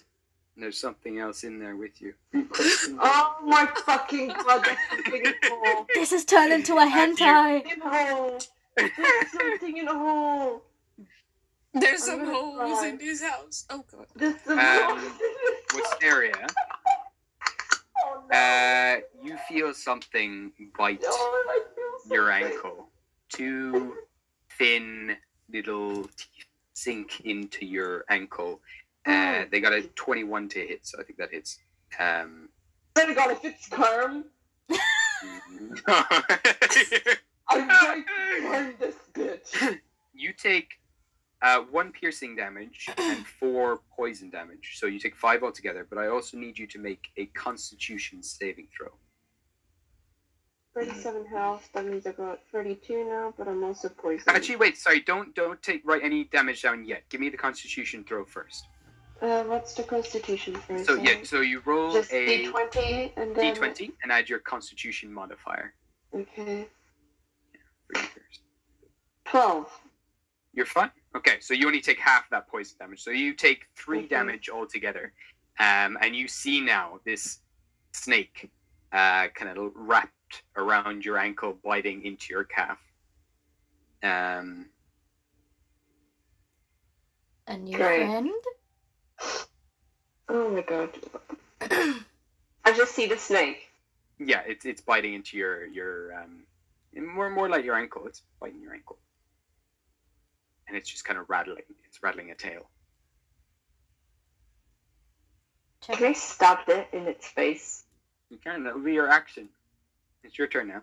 There's something else in there with you.
Oh my fucking God, that's something in the hole.
This has turned into a hentai.
In the hole. There's something in the hole.
There's some
gonna
holes
cry.
in this house. Oh God.
There's some holes.
Wisteria,
Oh no.
you feel something bite
Oh, I feel
your
something.
ankle. 2 thin little teeth sink into your ankle. They got a 21 to hit, so I think that hits.
Then I got if it's Kerm, I'm going to burn this bitch.
You take 1 piercing damage and 4 poison damage, so you take 5 altogether. But I also need you to make a Constitution saving throw.
37 health, that means I got 32 now, but I'm also poisoned.
Actually, wait, sorry, don't write any damage down yet. Give me the Constitution throw first.
What's the Constitution first?
So yeah, so you roll
Just
a
D20 and then...
D20 and add your Constitution modifier.
Okay.
For yours.
12.
You're fine. Okay, so you only take half that poison damage. So you take 3
Okay.
damage altogether, and you see now this snake kind of wrapped around your ankle, biting into your calf.
A new
Great.
friend?
Oh my God. I just see the snake.
Yeah, it's biting into your more like your ankle. It's biting your ankle, and it's just kind of rattling. It's rattling a tail.
Can I stab it in its face?
You can. That'll be your action. It's your turn now.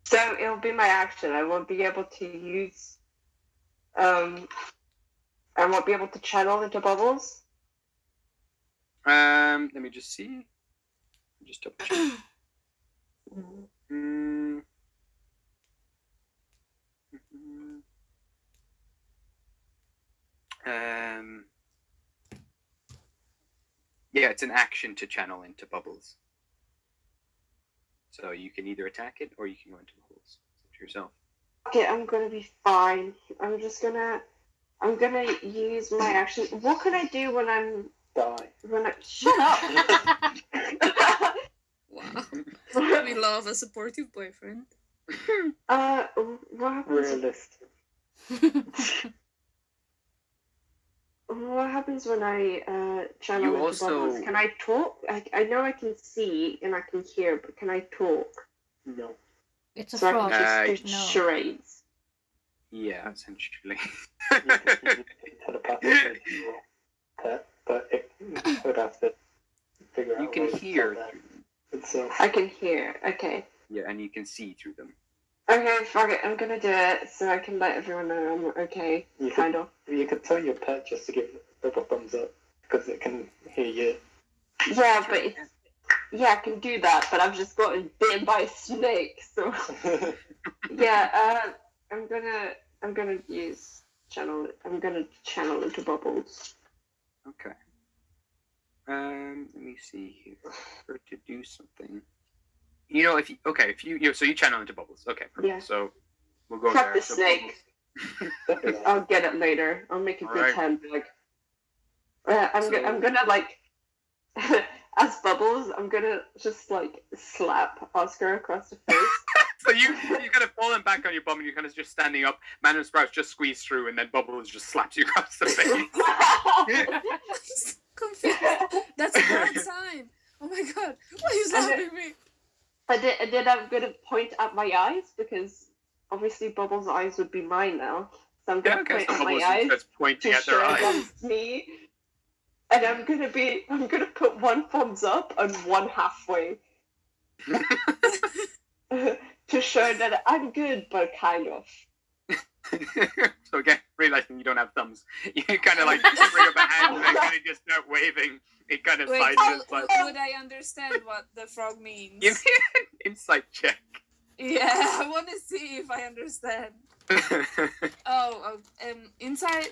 So it'll be my action. I won't be able to use... I won't be able to channel into bubbles.
Let me just see. Just double check. Yeah, it's an action to channel into bubbles. So you can either attack it or you can go into bubbles. It's up to yourself.
Okay, I'm gonna be fine. I'm gonna use my action. What can I do when I'm
Die.
shut up?
Wow. We love a supportive boyfriend.
What happens?
Realistic.
What happens when I channel
You
into
also-
bubbles? Can I talk? I know I can see and I can hear, but can I talk?
No.
It's a
So I
frog.
can just do
no.
charades.
Yeah, essentially.
You can telepathically to your pet, but it would have to figure out.
You
a
can
way to
hear
tell that
through them.
itself.
I can hear. Okay.
Yeah, and you can see through them.
Okay, fuck it. I'm gonna do it so I can let everyone know I'm okay.
You
Kind of.
You could tell your pet just to give a thumbs up because it can hear you.
Yeah, but yeah, I can do that. But I've just gotten bitten by a snake, so yeah. I'm gonna use channel. I'm gonna channel into bubbles.
Okay. Let me see here. For to do something. You know, if you so you channel into bubbles. Okay, perfect.
Yeah.
So we'll go
Fuck
there.
the
So
snake.
bubbles.
I'll get it later. I'll make a good
Alright.
handbag.
So-
I'm gonna like, as Bubbles, I'm gonna just like slap Oscar across the face.
So you kind of falling back on your bum and you're kind of just standing up. Man and Sprouts just squeeze through and then Bubbles just slaps you across the face.
I'm so confused. That's a bad sign. Oh my god. Why are you slapping me?
And then I'm gonna point at my eyes because obviously Bubbles' eyes would be mine now. So I'm gonna
Yeah, okay.
point
So
at my
Bubbles
eyes
is pointing
to
at their
show
eyes.
that's me. And I'm gonna put one thumbs up and one halfway. To show that I'm good, but kind of.
So again, realizing you don't have thumbs, you kind of like bring up a hand and then kind of just start waving. It kind of
Wait,
sideways, but
would I understand what the frog means?
give me an insight check.
Yeah, I want to see if I understand. Inside.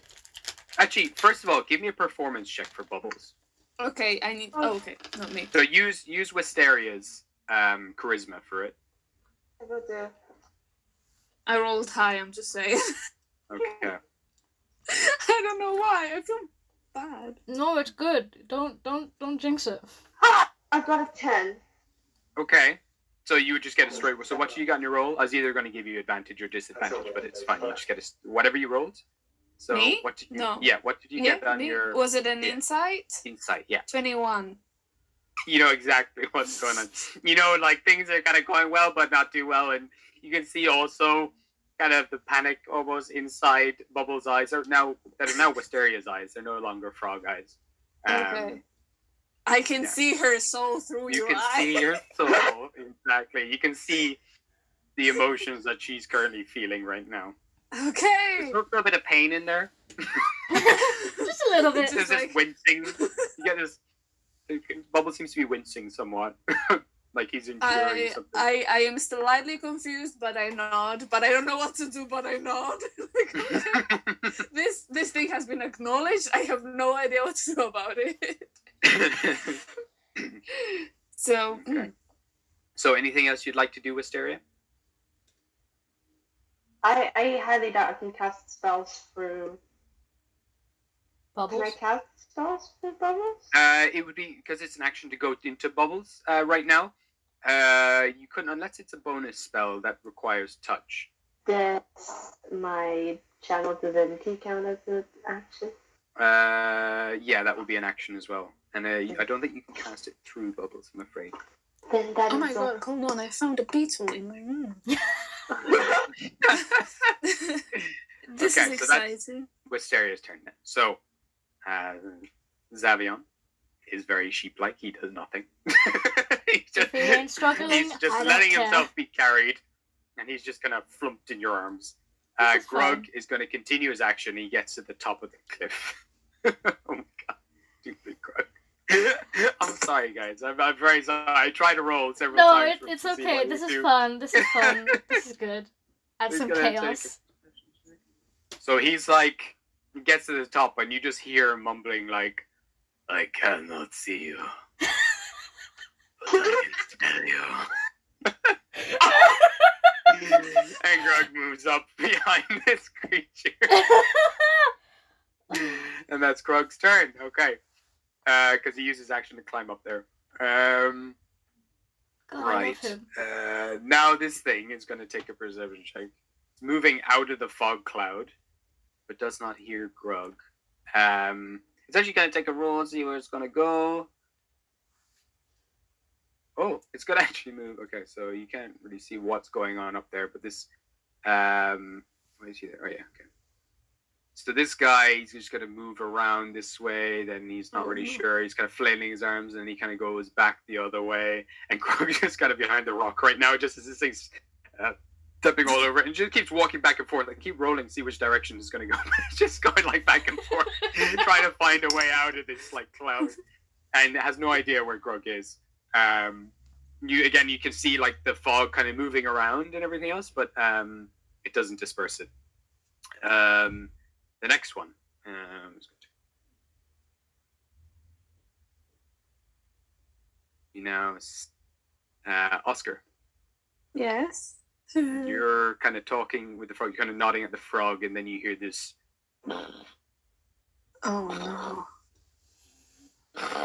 Actually, first of all, give me a performance check for Bubbles.
Okay, I need. Oh, okay, not me.
So use Wisteria's charisma for it.
I will do.
I rolled high. I'm just saying.
Okay.
I don't know why. I feel bad.
No, it's good. Don't jinx it.
I've got a 10.
Okay. So you would just get a straight. So what you got in your roll? I was either going to give you advantage or disadvantage, but it's fine. You just get whatever you rolled. So
Me?
what did you?
No.
Yeah. What did you get on
me?
your
Was it an
yeah.
insight?
insight? Yeah.
21.
You know exactly what's going on. You know, like things are kind of going well, but not too well, and you can see also kind of the panic almost inside Bubbles' eyes, that are now Wisteria's eyes. They're no longer frog eyes.
Okay. I can
yeah.
see her soul through
You
your
can
eye.
see her soul exactly. You can see the emotions that she's currently feeling right now.
Okay.
There's a little bit of pain in there.
Just a little bit.
There's this wincing. You get this. Bubbles seems to be wincing somewhat, like he's enduring something.
I am slightly confused, but I nod. But I don't know what to do, but I nod. This thing has been acknowledged. I have no idea what to do about it. So,
Okay. So, anything else you'd like to do, Wisteria?
I highly doubt I can cast spells through.
Bubbles.
Can I cast spells through Bubbles?
It would be because it's an action to go into Bubbles right now. You couldn't unless it's a bonus spell that requires touch.
Does my channel divinity count as an action?
Yeah, that would be an action as well. And I don't think you can cast it through Bubbles, I'm afraid.
Then that
oh my
is
god, hold on! I found a beetle in my room. This
Okay,
is
so that's-
exciting.
Wisteria's turn then. So, Xavion is very sheep-like. He does nothing. he's
If he ain't struggling,
he's
I
just
don't
letting
care.
himself be carried, and he's just kind of flumped in your arms.
This is
Grug
fine.
is going to continue his action. He gets to the top of the cliff. Oh my god, stupid Grug. I'm sorry, guys. I'm very sorry. I tried to roll several
No,
times.
it's
to see
okay.
what
This
you
is
do.
fun. This is fun. This is good. Add
He's
some
gonna take
chaos.
So he's like, he gets to the top, and you just hear him mumbling like, "I cannot see you, but I can smell you." And Grog moves up behind this creature, and that's Grog's turn. Okay, because he uses action to climb up there.
God, I love
Right.
him.
Now this thing is going to take a perception check. It's moving out of the fog cloud, but does not hear Grug. It's actually going to take a roll and see where it's going to go. Oh, it's going to actually move. Okay, so you can't really see what's going on up there, but this... what is he there? Oh, yeah, okay. So this guy, he's just going to move around this way, then he's not really sure. He's kind of flailing his arms, and he kind of goes back the other way. And Grug's just kind of behind the rock right now, just as this thing's stepping all over it. And just keeps walking back and forth. Like, keep rolling, see which direction it's going to go. It's just going, like, back and forth, trying to find a way out of this, like, cloud. And has no idea where Grug is. You can see, like, the fog kind of moving around and everything else, but it doesn't disperse it. The next one. Oscar.
Yes.
You're kind of talking with the frog, you're kind of nodding at the frog, and then you hear this.
Oh no.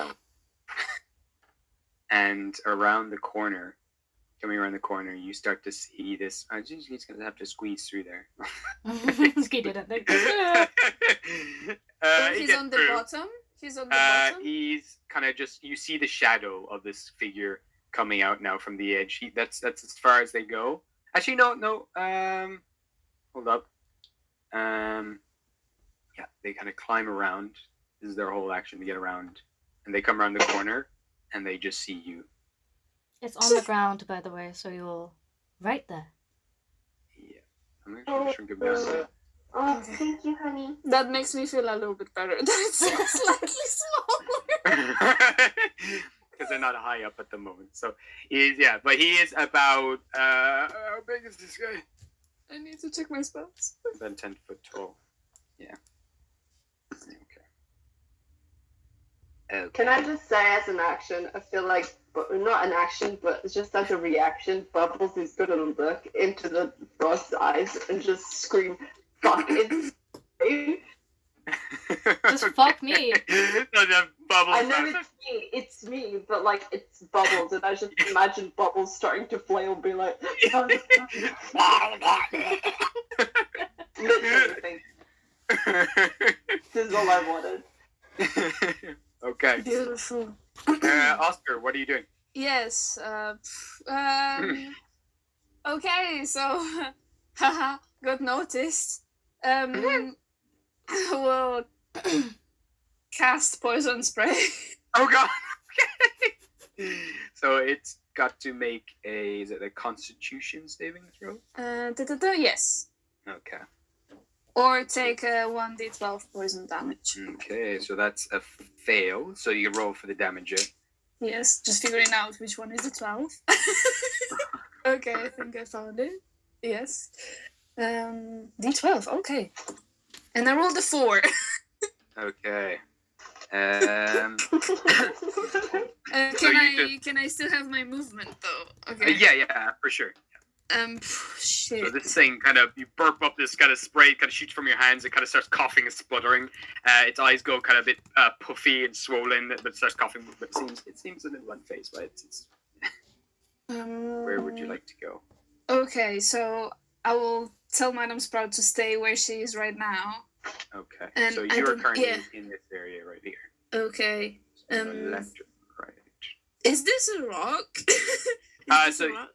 And around the corner, coming around the corner, you start to see this. He's going to have to squeeze through there.
He did it.
He's on the bottom. He's on the bottom.
He's kind of just, you see the shadow of this figure coming out now from the edge. That's as far as they go. Actually, no. Hold up. Yeah, they kind of climb around. This is their whole action to get around, and they come around the corner, and they just see you.
It's on the ground, by the way, so you're right there.
Yeah, I'm actually shrink it down.
Oh, thank you, honey.
That makes me feel a little bit better. That it's slightly smaller.
Because they're not high up at the moment. So but he is about how big is this guy?
I need to check my spells.
About 10 foot tall. Yeah. Okay.
Can I just say, as an action, I feel like, but not an action, but just as a reaction, Bubbles is gonna look into the frog's eyes and just scream, "Fuck it!"
Just fuck me.
No, the Bubbles.
I know it's me, but like it's Bubbles, and I just imagine Bubbles starting to flail, and be like, literally. This is all I wanted.
Okay.
Beautiful.
Oscar, what are you doing?
Yes. Okay, so haha, got noticed. Will cast poison spray.
Oh god. Okay. So it's got to make is it a Constitution saving throw?
Yes.
Okay.
Or take a 1d12 poison damage.
Okay, so that's a fail. So you roll for the damage.
Yes, just figuring out which one is the 12. Okay, I think I found it. Yes. D12, okay. And I rolled a 4.
Okay.
Can I still have my movement though? Okay.
Yeah, for sure.
Shit.
So this thing kind of, you burp up this kind of spray, it kind of shoots from your hands, it kind of starts coughing and spluttering. Its eyes go kind of a bit puffy and swollen, but it starts coughing. But it seems a little unfazed by it. Where would you like to go?
Okay, so I will tell Madame Sprout to stay where she is right now.
Okay.
And
So
I
you're
don't-
currently
yeah.
in this area right here.
Okay.
So left or right.
Is this a rock?
So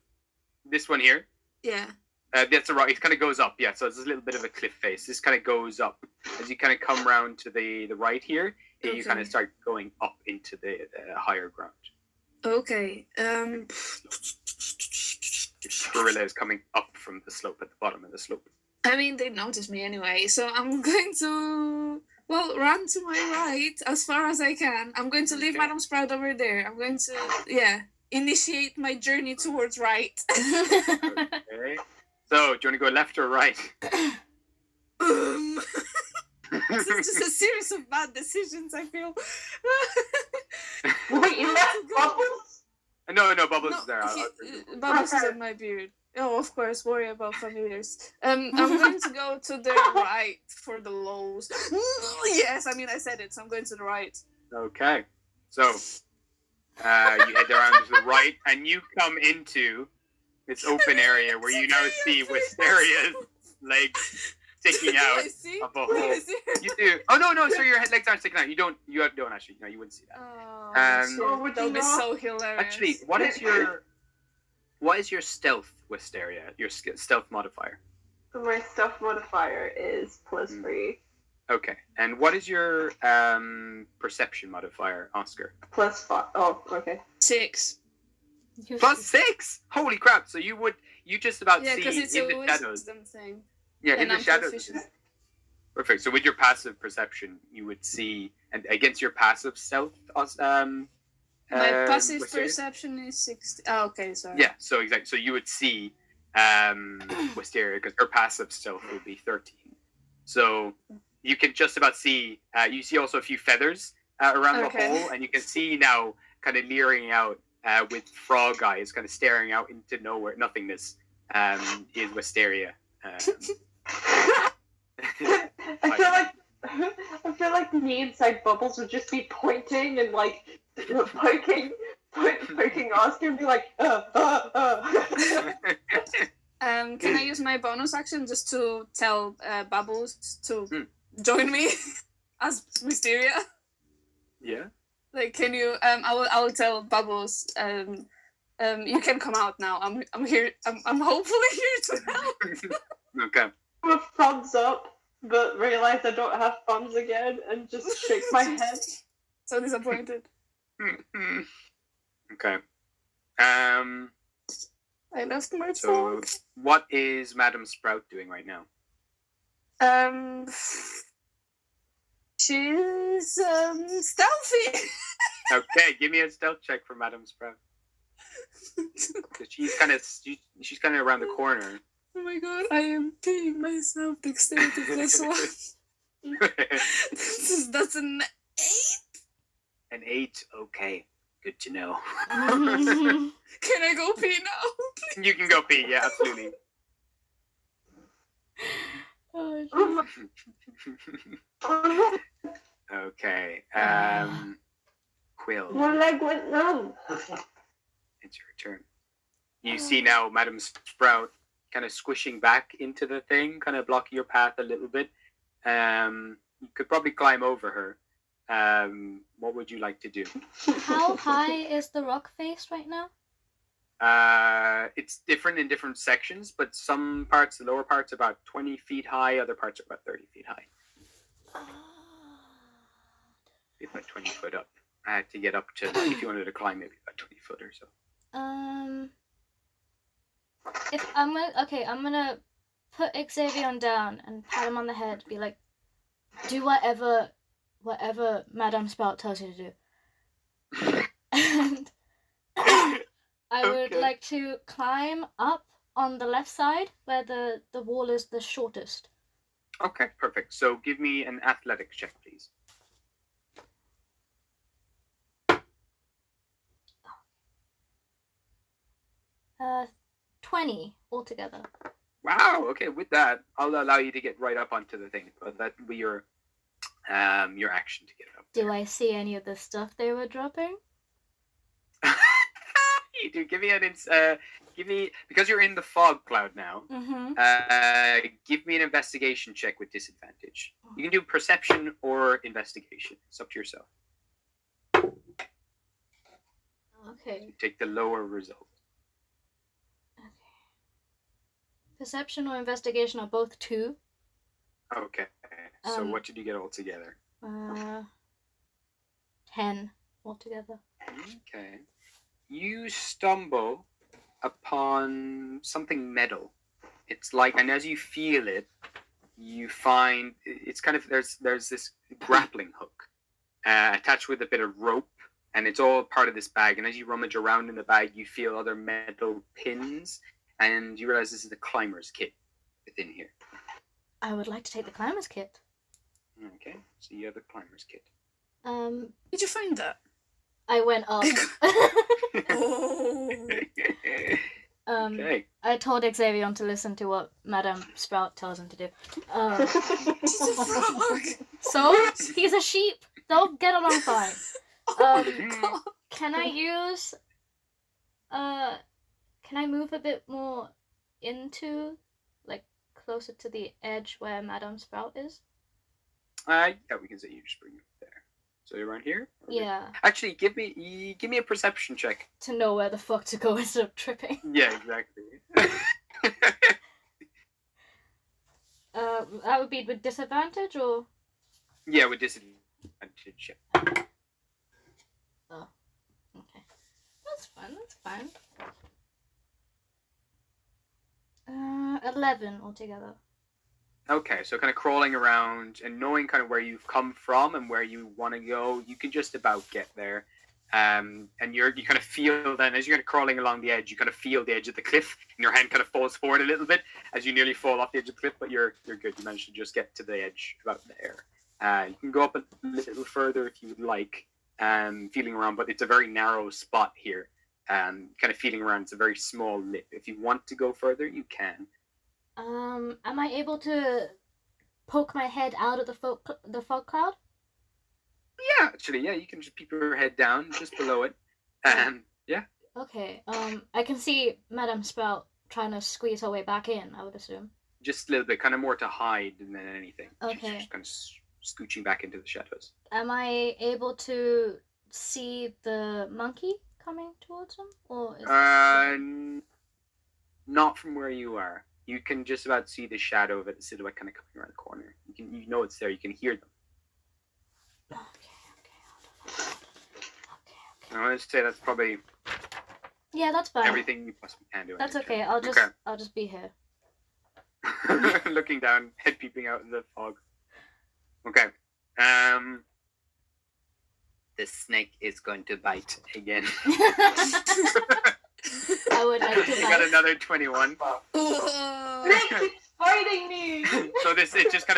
this one here.
Yeah.
That's a rock. It kind of goes up, yeah. So it's a little bit of a cliff face. This kind of goes up as you kind of come round to the right here. You kind of start going up into the higher ground.
Okay.
Gorilla is coming up from the slope at the bottom of the slope.
I mean, they noticed me anyway, so I'm going to Well, run to my right as far as I can. I'm going to leave
Okay.
Madam Sprout over there. I'm going to, initiate my journey towards right.
Okay. So, do you want to go left or right?
This is just a series of bad decisions, I feel.
Wait, you left Bubbles?
No, Bubbles is there.
Bubbles is on my beard. Oh, of course, worry about familiars. I'm going to go to the right for the lows. Yes, I mean, I said it, so I'm going to the right.
Okay. So, you head around to the right, and you come into this open area where you now see Wisteria's legs sticking out
I see?
of a
Do I
hole.
see?
You do. Oh no, so your legs aren't sticking out. You don't actually. No, you wouldn't see that.
Oh,
Um,
shit. That would be so hilarious.
Actually, what is your stealth, Wisteria? Your stealth modifier?
My stealth modifier is +3.
Okay. And what is your perception modifier, Oscar?
+5. Oh, okay.
6.
+6. Holy crap! So you just about
Yeah, because
see
it's
in
a
the shadows.
wisdom thing.
Yeah, in
And
the
I'm
shadows.
proficient.
Perfect. So with your passive perception, you would see, and against your passive stealth,
My passive
Wisteria?
perception is 60. Oh, okay, sorry.
Yeah. So exactly. So you would see Wisteria because her passive stealth would be 13. So you can just about see. You see also a few feathers around
Okay.
the hole, and you can see now kind of leering out with frog eyes, kind of staring out into nothingness. Is Wisteria.
I feel like me inside Bubbles would just be pointing and like poking Oscar and be like,
Can I use my bonus action just to tell Bubbles to join me as Mysteria?
Yeah.
Like, can you? I will tell Bubbles. You can come out now. I'm here. I'm hopefully here to help.
Okay.
with thumbs up, but realize I don't have thumbs again and just shake my head.
So disappointed.
Okay.
I left my
So,
phone.
what is Madam Sprout doing right now?
She's stealthy.
Okay, give me a stealth check for Madam Sprout. 'Cause she's kind of around the corner.
Oh my god, I am peeing myself. Dexterity +1. That's an 8.
An 8. Okay, good to know.
Can I go pee now?
You can go pee. Yeah, absolutely.
Oh,
Okay. Quill,
My leg went numb.
it's your turn. You see now Madam Sprout kind of squishing back into the thing, kind of blocking your path a little bit. You could probably climb over her. What would you like to do?
how high is the rock face right now?
It's different in different sections, but some parts, the lower parts, are about 20 feet high. Other parts are about 30 feet high. Maybe about 20 foot up. I had to get up to, if you wanted to climb, maybe about 20 foot or so.
If I'm gonna put Xavier down and pat him on the head, be like, do whatever Madame Sprout tells you to do. And I would
Okay.
like to climb up on the left side where the wall is the shortest.
Okay, perfect. So give me an athletics check, please.
20 altogether.
Wow. Okay, with that, I'll allow you to get right up onto the thing, but that will be your action to get up.
Do I see any of the stuff they were dropping?
You do. Give me because you're in the fog cloud now.
Mm-hmm.
Give me an investigation check with disadvantage. You can do perception or investigation. It's up to yourself.
Okay.
You take the lower result.
Okay. Perception or investigation are both 2.
Okay. So what did you get all together?
10 altogether.
Okay. You stumble upon something metal. It's like, and as you feel it, you find it's kind of there's this grappling hook attached with a bit of rope, and it's all part of this bag. And as you rummage around in the bag, you feel other metal pins, and you realize this is the climber's kit within here.
I would like to take the climber's kit.
Okay, so you have the climber's kit.
Did you find that?
I went up.
Oh.
Okay.
I told Xavier to listen to what Madame Sprout tells him to do.
It's a frog.
So he's a sheep. They'll get along fine.
God.
Can I use? Can I move a bit more into, like, closer to the edge where Madame Sprout is?
Yeah, we can say you just bring it there. So you're around here?
Yeah.
Actually, give me a perception check.
To know where the fuck to go instead of tripping.
Yeah, exactly.
That would be with disadvantage, or?
Yeah, with disadvantage.
Oh, okay. That's fine. 11 altogether.
Okay, so kind of crawling around and knowing kind of where you've come from and where you want to go, you can just about get there. And you kind of feel then as you're kind of crawling along the edge, you kind of feel the edge of the cliff, and your hand kind of falls forward a little bit as you nearly fall off the edge of the cliff, but you're good. You managed to just get to the edge about there. You can go up a little further if you would like, feeling around, but it's a very narrow spot here. Kind of feeling around, it's a very small lip. If you want to go further, you can.
Am I able to poke my head out of the fog cloud?
Yeah, actually, yeah, you can just peep your head down just below it. Yeah.
Okay. I can see Madame Sprout trying to squeeze her way back in, I would assume.
Just a little bit, kind of more to hide than anything.
Okay.
She's just kind of scooching back into the shadows.
Am I able to see the monkey coming towards him, or is
not from where you are. You can just about see the shadow of it, the silhouette kind of coming around the corner. You know it's there. You can hear them.
Okay.
I would say that's probably
Yeah, that's fine.
everything you possibly can do.
That's okay. I'll just be here.
Looking down, head peeping out in the fog. Okay. The snake is going to bite again.
I would like to
You got
bite.
another 21.
Snake keeps fighting me.
So it just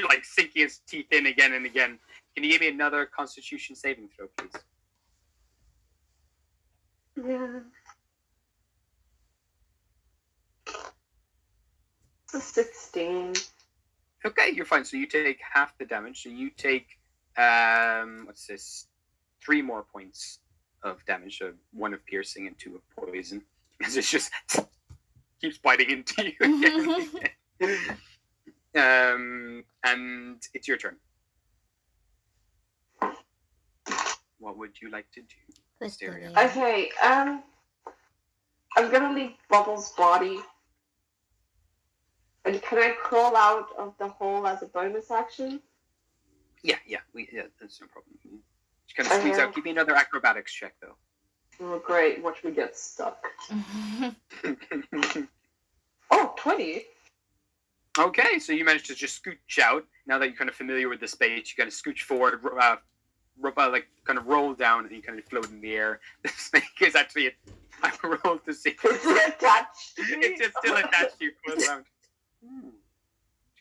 like sinking its teeth in again and again. Can you give me another Constitution saving throw, please?
Yeah. It's a 16.
Okay, you're fine. So you take half the damage. So you take what's this? 3 more points of damage. So 1 of piercing and 2 of poison. As it just keeps biting into you again. And it's your turn. What would you like to do? Hysteria.
Okay, I'm gonna leave Bubbles' body. And can I crawl out of the hole as a bonus action?
Yeah, that's no problem. Just kind of squeeze out. Give me another acrobatics check, though.
Oh, great. Watch me get stuck. Oh, 20.
Okay, so you managed to just scooch out. Now that you're kind of familiar with the space, you kind of scooch forward, like kind of roll down, and you kind of float in the air. The snake is actually I rolled to see.
It's attached.
It's just still attached to you. Close around. 2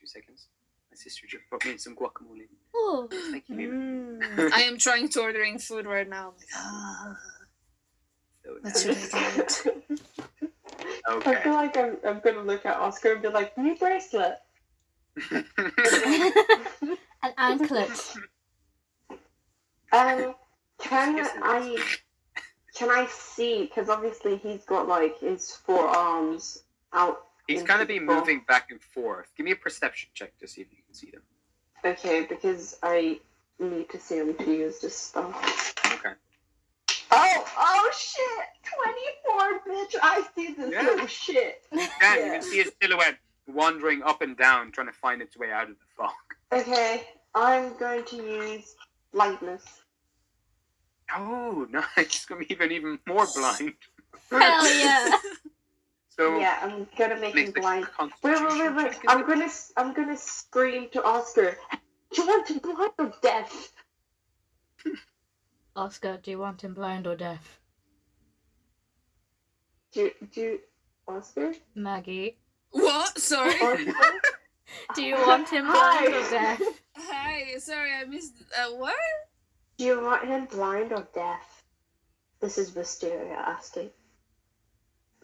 seconds. My sister just brought me some guacamole.
Oh.
Thank you.
I am trying to ordering food right now.
So
That's
nice.
really good.
I
Okay.
feel like I'm gonna look at Oscar and be like, new bracelet.
An anklet.
Can I see? Because obviously he's got like his 4 arms out.
He's
into
kind of been
the
moving back and forth. Give me a perception check to see if you can see them.
Okay, because I need to see him to use this stuff.
Okay.
Oh shit! 24, bitch! I see this
Yeah.
little shit.
You can see his silhouette wandering up and down, trying to find its way out of the fog.
Okay, I'm going to use lightness.
Oh, nice. It's going to be even more blind.
Hell yeah.
So So
Yeah, I'm gonna make him
makes a
blind. Wait.
constitution check, is it?
I'm gonna scream to Oscar. Do you want him blind or deaf?
Oscar, do you want him blind or deaf?
Oscar?
Maggie,
What? Sorry.
Oscar?
do you want him blind or deaf?
Hi. Sorry, I missed. What?
Do you want him blind or deaf? This is Wisteria asking.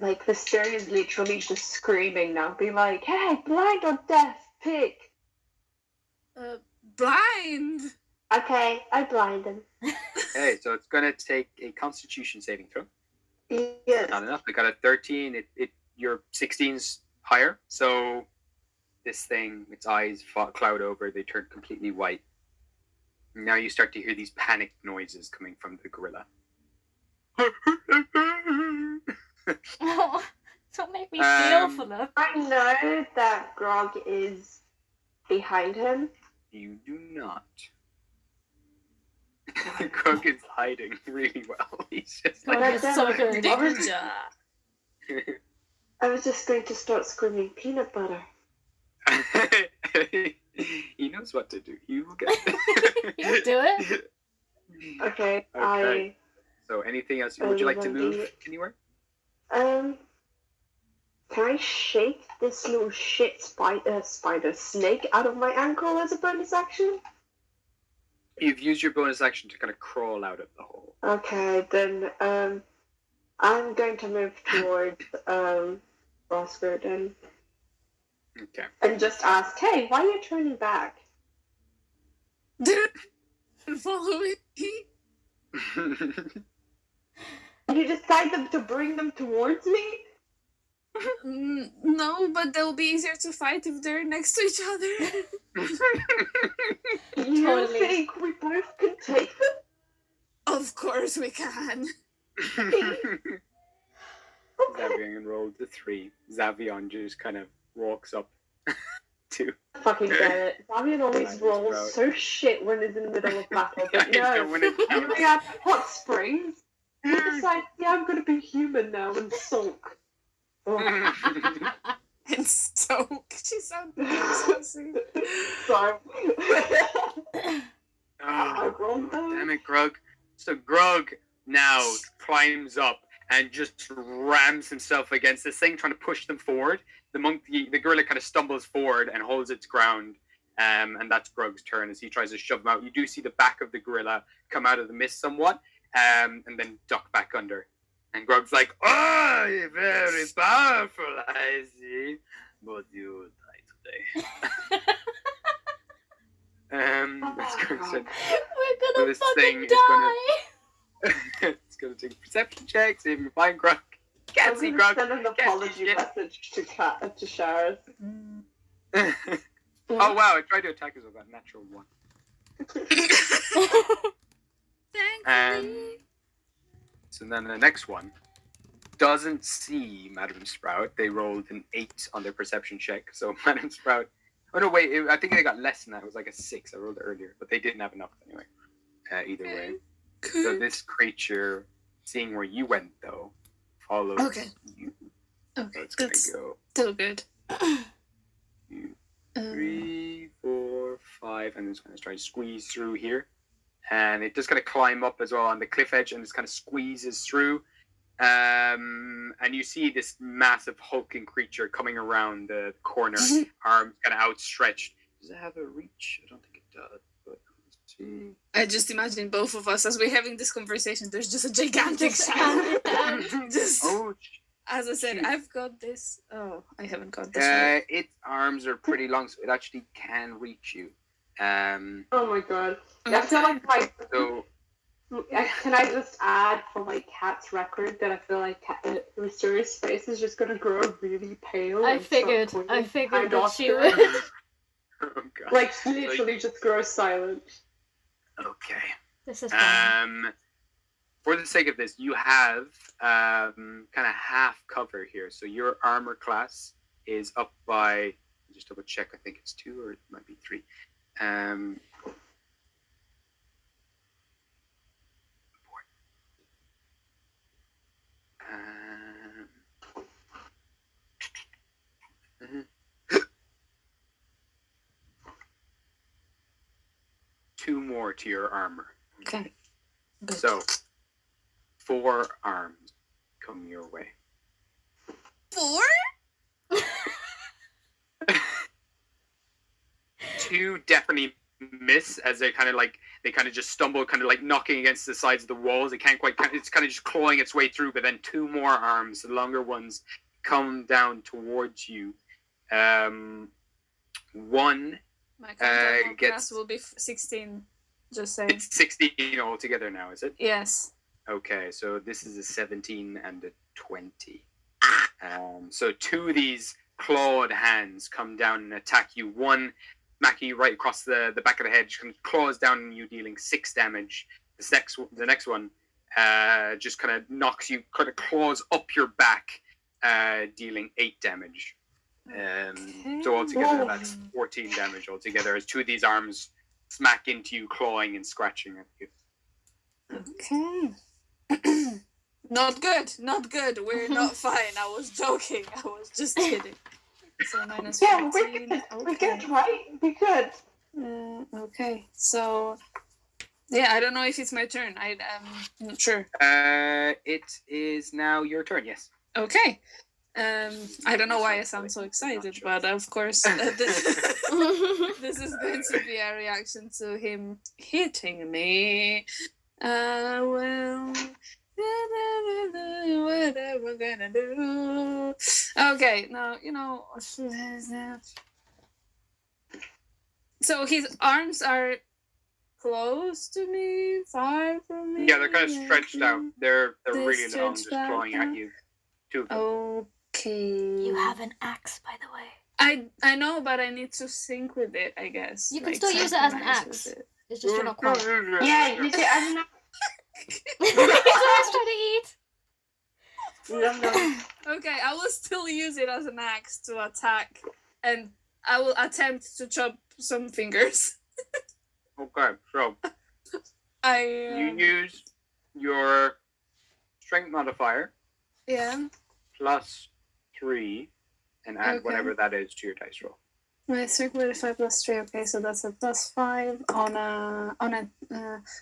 Like, Wisteria is literally just screaming now, being like, hey, blind or deaf, pick.
Blind.
Okay, I blind him.
Okay, so it's gonna take a Constitution saving throw.
Yes.
Not enough. They got a 13. Your 16's higher. So this thing, its eyes cloud over. They turn completely white. Now you start to hear these panicked noises coming from the gorilla.
Oh, don't make me feel for them.
I know that Grog is behind him.
You do not. Cook is hiding really well. He's just
God,
like.
he's so good.
Ninja.
I was just going to start screaming peanut butter.
He knows what to do. He will get it.
You do it?
Okay,
Okay. So anything else? Would you like to move
Everybody-
anywhere?
Can I shake this little shit spider snake out of my ankle as a bonus action?
You've used your bonus action to kind of crawl out of the hole.
Okay, then I'm going to move towards Oscar then
Okay.
and just ask, hey, why are you turning back?
Didn't follow me.
You decide them to bring them towards me?
No, but they'll be easier to fight if they're next to each other.
You
Totally.
think we both can take them?
Of course we can.
Zavion rolled the 3. Zavion just kind of walks up to.
Fucking get it. Fabian always
Nice,
rolls
bro.
so shit when he's in the middle of battle, but
Yeah,
no.
when it
When
counts.
we have hot springs, he decides, yeah, I'm gonna be human now and sulk. Oh.
And so she sounded so sweet.
Sorry.
Oh,
I rolled
damn
them.
it, Grug. So Grug now climbs up and just rams himself against this thing, trying to push them forward. The gorilla kind of stumbles forward and holds its ground. And that's Grug's turn as he tries to shove him out. You do see the back of the gorilla come out of the mist somewhat, and then duck back under. And Grug's like, "Oh, you're very powerful, I see, but you will die today." That's Grug's turn.
We're
So
gonna
this thing
fucking
is gonna-
die.
It's gonna take a perception check, see if you find Grug. Can't
I'm
see
gonna
Grug.
send an
Can't see
apology
shit.
message to Shara.
Oh wow! I tried to attack us with that natural 1.
Thankfully.
So then the next one doesn't see Madam Sprout. They rolled an 8 on their perception check. So Madam Sprout. Oh no, wait! I think they got less than that. It was like a 6. I rolled it earlier, but they didn't have enough anyway. Either way. So this creature, seeing where you went though, follows
Okay.
you.
Okay,
So it's gonna
that's
go
still good.
2, 3, 4, 5, and it's gonna try to squeeze through here. And it just kind of climb up as well on the cliff edge and just kind of squeezes through. And you see this massive hulking creature coming around the corner, arms kind of outstretched. Does it have a reach? I don't think it does. But let's see.
I just imagine both of us as we're having this conversation. There's just a gigantic
Just
shadow.
hand it
Just
Oh,
as I said,
shoot.
I've got this. Oh, I haven't got this. Right.
its arms are pretty long, so it actually can reach you.
Oh my god. I feel like my.
So
Can I just add for my cat's record that I feel like Mysterious face is just gonna grow really pale?
I
and start
figured
pointing
that
behind
she
Oscar?
would.
oh god.
Like literally just grow silent.
Okay.
This is fun.
For the sake of this, you have kind of half cover here. So your armor class is up by, just double check, I think it's 2 or it might be 3. to your armor.
Okay. Good.
So, 4 arms come your way.
4?
2 definitely miss as they kind of just stumble, kind of like knocking against the sides of the walls. It can't quite. It's kind of just clawing its way through. But then 2 more arms, the longer ones, come down towards you. One
My contact
gets.
will be 16. Just saying.
It's 16 altogether now, is it?
Yes.
Okay, so this is a 17 and a 20. So 2 of these clawed hands come down and attack you. One smacking you right across the back of the head, kind of claws down on you, dealing 6 damage. The next one just kind of knocks you, kind of claws up your back, dealing 8 damage. So altogether, that's 14 damage altogether, as 2 of these arms smack into you, clawing and scratching at you.
Okay. Not good. Not good. We're not fine. I was joking. I was just kidding. So minus 14.
We're good, right? We're good.
Okay. So, yeah, I don't know if it's my turn. I'm not sure.
It is now your turn, yes.
Okay. I don't know why I sound so excited, but of course, this is going to be a reaction to him hitting me. Well, what are we gonna do? Okay, now, so his arms are close to me, far from me.
Yeah, they're kind of stretched out. They're really long, just
stretched
clawing
out.
at you. 2 of them.
Okay.
You have an axe, by the way.
I know, but I need to sync with it, I guess.
You can still use it as an axe. It's just you're not quiet.
Yeah, you say, I don't know.
He's always trying to eat.
Okay, I will still use it as an axe to attack, and I will attempt to chop some fingers.
Okay, so you use your strength modifier
Yeah.
plus 3 and add
Okay.
whatever that is to your dice roll.
My strength modifier plus 3. Okay, so that's a plus 5 on a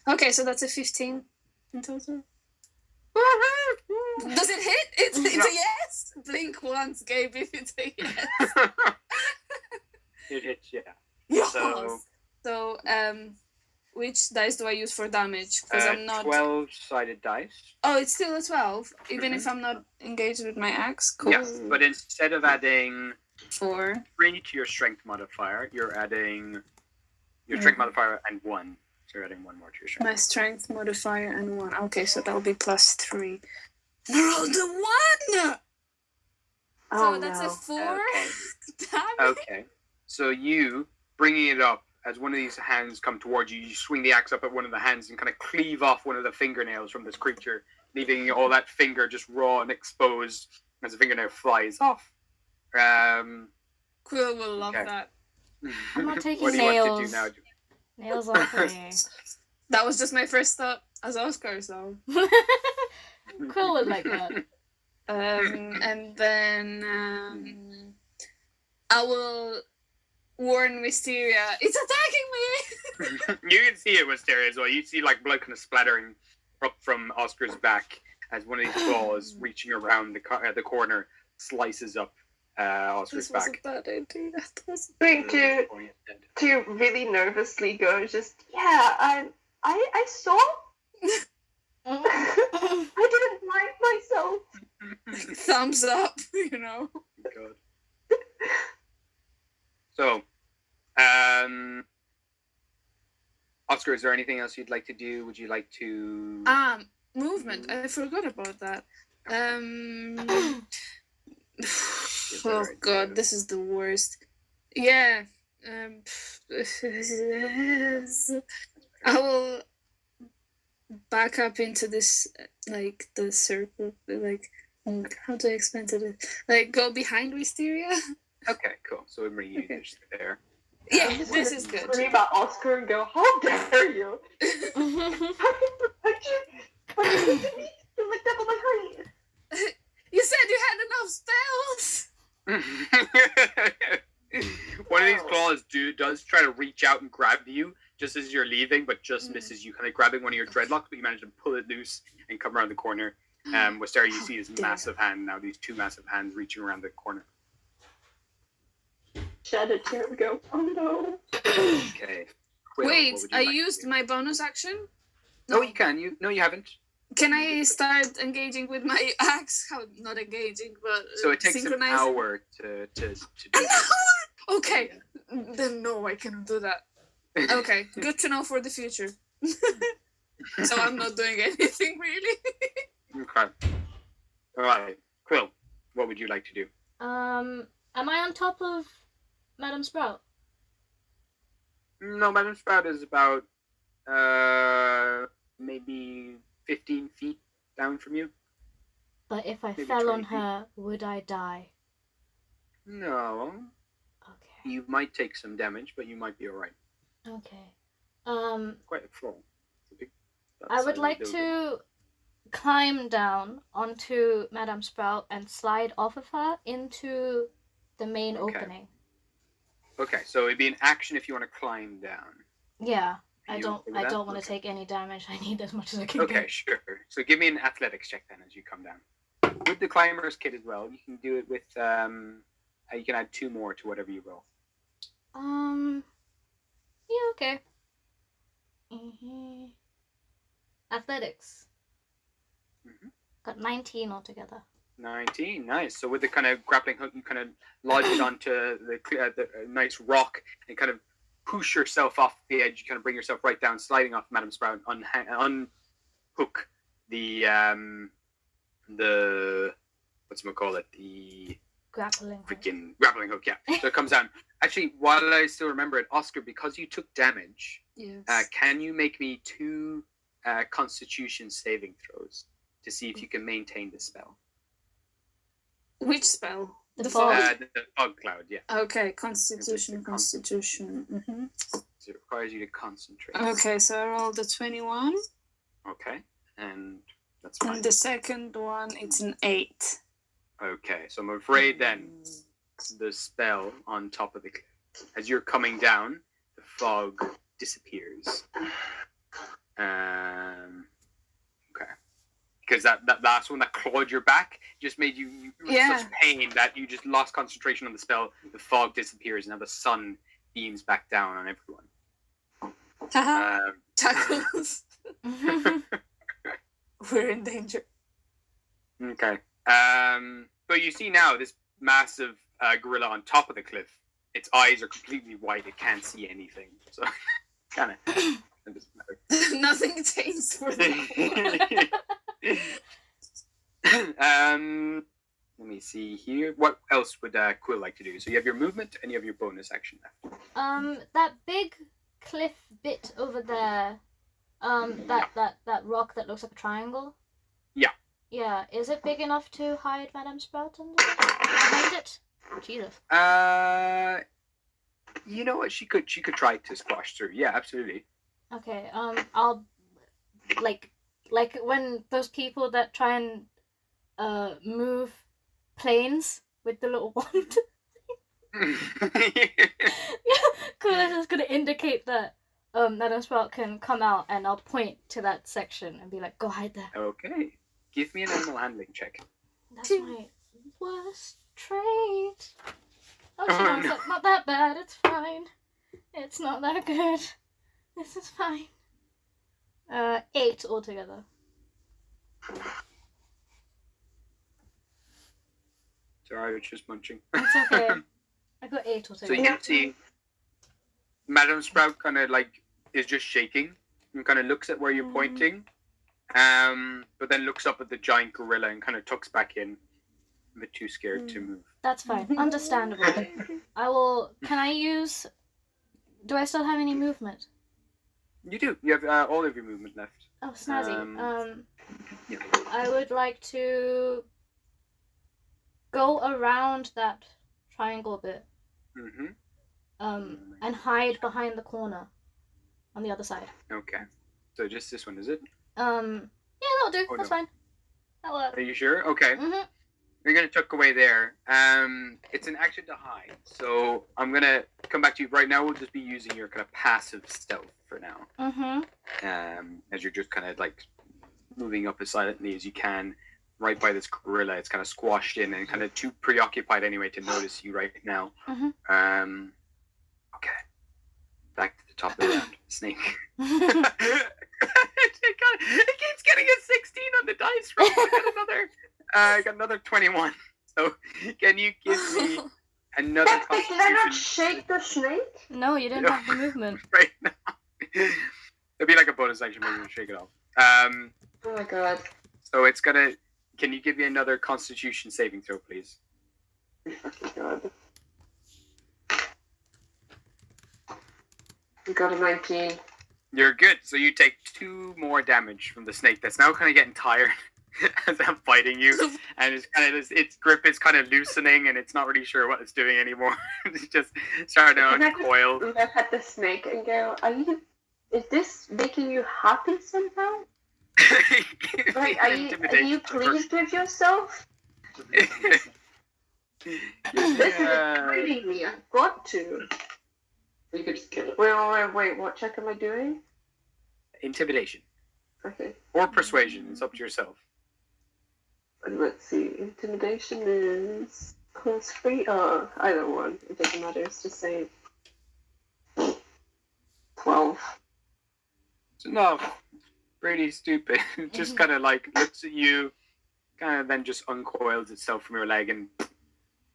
okay, so that's a 15 in total. Does it hit? It's
No.
a yes. Blink once, Gabe, if it's a yes.
It hits, yeah.
Yes.
So-
So, which dice do I use for damage? Because I'm not.
12-sided dice.
Oh, it's still a 12, even if I'm not engaged with my axe. Cool.
Yes, but instead of adding
4.
3 to your strength modifier, you're adding your strength modifier and 1. So you're adding 1 more to your strength.
My strength modifier and 1. Okay, so that'll be plus 3. I rolled a 1!
Oh,
So that's a
no.
4.
Okay.
Damn it.
Okay. So you, bringing it up, as one of these hands come towards you, you swing the axe up at one of the hands and kind of cleave off one of the fingernails from this creature, leaving all that finger just raw and exposed as the fingernail flies off.
Quill will love
Okay.
that.
I'm not taking
what do you want to do
nails.
now?
Nails off me.
That was just my first thought as Oscar, so.
Quill would like that.
And then I will warn Mysteria. It's attacking me!
You can see it, Wisteria, as well. You see like blood kind of splattering up from Oscar's back as one of these claws reaching around the corner slices up Oscar's
This was
back.
a bad idea. That was
Going to really nervously go, just, yeah, I saw. I didn't mind myself.
thumbs up, you know.
God. So, Oscar, is there anything else you'd like to do? Would you like to?
Movement. I forgot about that. Oh
Alright,
god,
so-
this is the worst. Yeah. I will back up into this, like, the circle, like, how do I explain to this? Like, go behind Wisteria?
Okay, cool. So we're bringing you just there.
Yeah, this is good.
Scream about Oscar and go, how dare you? How can protect you? What did you do? You licked up on my honey.
You said you had enough spells!
One of these claws does try to reach out and grab you, just as you're leaving, but just misses you, kind of grabbing one of your dreadlocks, but you manage to pull it loose and come around the corner. Gostar, you see this massive hand now, these two massive hands reaching around the corner.
Shadow, here we go. Oh no.
Okay. Quill,
Wait,
what would you
I
like to
used
do?
my bonus action?
No, you can. You haven't.
Can I start engaging with my axe? How not engaging, but
So it takes an
synchronizing?
hour to do
An
that.
hour? Okay. Then no, I cannot do that. Okay, good to know for the future. So I'm not doing anything really.
Okay. All right. Quill, what would you like to do?
Am I on top of Madam Sprout?
No, Madam Sprout is about maybe 15 feet down from you.
But if I
Maybe
fell
20
on her, would I die?
No,
Okay.
you might take some damage, but you might be all right.
Okay.
Quite a fall. It's a big,
I would
that's
like
a building.
to climb down onto Madame Sprout and slide off of her into the main
Okay.
opening.
Okay, so it'd be an action if you want to climb down.
Yeah.
Are
I
you
don't
okay with
I
that?
don't want to
Okay.
take any damage. I need as much as I can
Okay,
get.
sure. So give me an athletics check then as you come down. With the climber's kit as well, you can do it with you can add 2 more to whatever you roll.
Yeah, okay. Athletics.
Mhm.
Got 19 altogether.
19, nice. So with the kind of grappling hook, you kind of lodge it onto the nice rock and kind of push yourself off the edge. You kind of bring yourself right down, sliding off Madam Sprout, unhook the whatchamacallit, the
Grappling. hook.
freaking grappling hook, yeah. So it comes down. Actually, while I still remember it, Oscar, because you took damage,
Yes.
can you make me 2 Constitution saving throws to see if you can maintain the spell?
Which spell?
The fog.
The fog cloud, yeah.
Okay, Constitution.
It's a
Mm-hmm.
So it requires you to concentrate.
Okay, so I rolled a 21.
Okay, and that's fine.
And the second one, it's an 8.
Okay, so I'm afraid then the spell on top of the cliff, as you're coming down, the fog disappears. Okay. Because that last one that clawed your back just made you were in such pain that you just lost concentration on the spell. The fog disappears, and now the sun beams back down on everyone.
Haha, tackles. We're in danger.
Okay. But you see now this massive gorilla on top of the cliff. Its eyes are completely white. It can't see anything. So, kind of. It doesn't matter.
Nothing changed for them.
Let me see here. What else would Quill like to do? So you have your movement and you have your bonus action left.
That big cliff bit over there. That rock that looks like a triangle.
Yeah.
Yeah. Is it big enough to hide Madame Sprout behind it? Jesus.
You know what? She could try to squash through. Yeah, absolutely.
Okay. I'll like when those people that try and move planes with the little wand. Cool. I'm just gonna indicate that Madame Sprout can come out, and I'll point to that section and be like, "Go hide there."
Okay. Give me an animal handling check.
That's my worst trait. Oh,
Oh,
no,
no.
it's not that bad. It's fine. It's not that good. This is fine. 8 altogether.
Sorry, I was just munching.
It's okay. I got 8
So
altogether.
you can see Madame Sprout kind of like is just shaking and kind of looks at where you're pointing, but then looks up at the giant gorilla and kind of tucks back in, a bit too scared to move.
That's fine. Understandable. I will. Can I use? Do I still have any movement?
You do. You have all of your movement left.
Oh, snazzy.
Yeah.
I would like to go around that triangle bit,
Mm-hmm.
and hide behind the corner on the other side.
Okay. So just this one, is it?
Yeah, that'll do.
Oh,
That's
no.
fine. That'll work.
Are you sure? Okay.
Mhm.
You're gonna tuck away there. It's an action to hide, so I'm gonna come back to you right now. We'll just be using your kind of passive stealth for now. As you're just kind of like moving up as silently as you can, right by this gorilla. It's kind of squashed in and kind of too preoccupied anyway to notice you right now. Okay, back to the top of the round. Snake. It keeps getting a 16 on the dice roll. I got another 21. So can you give me another
Did I not
constitution
shake the snake?
No, you didn't have the movement.
right now? It'd be like a bonus action maybe to shake it off.
Oh my god.
So it's gonna. Can you give me another Constitution saving throw, please?
Fucking god. You got a 19.
You're good. So you take 2 more damage from the snake. That's now kind of getting tired as I'm fighting you, and it's kind of its grip is kind of loosening, and it's not really sure what it's doing anymore. It's just starting to uncoil.
Look at the snake and go, is this making you happy somehow? Like, are you pleased with yourself? This is exciting me. I've got to.
You could just kill it.
Wait. What check am I doing?
Intimidation
Okay.
or persuasion. It's up to yourself.
And let's see. Intimidation is +3. Either one. It doesn't matter. It's just say 12.
No, pretty stupid. It just kind of like looks at you, kind of then just uncoils itself from your leg and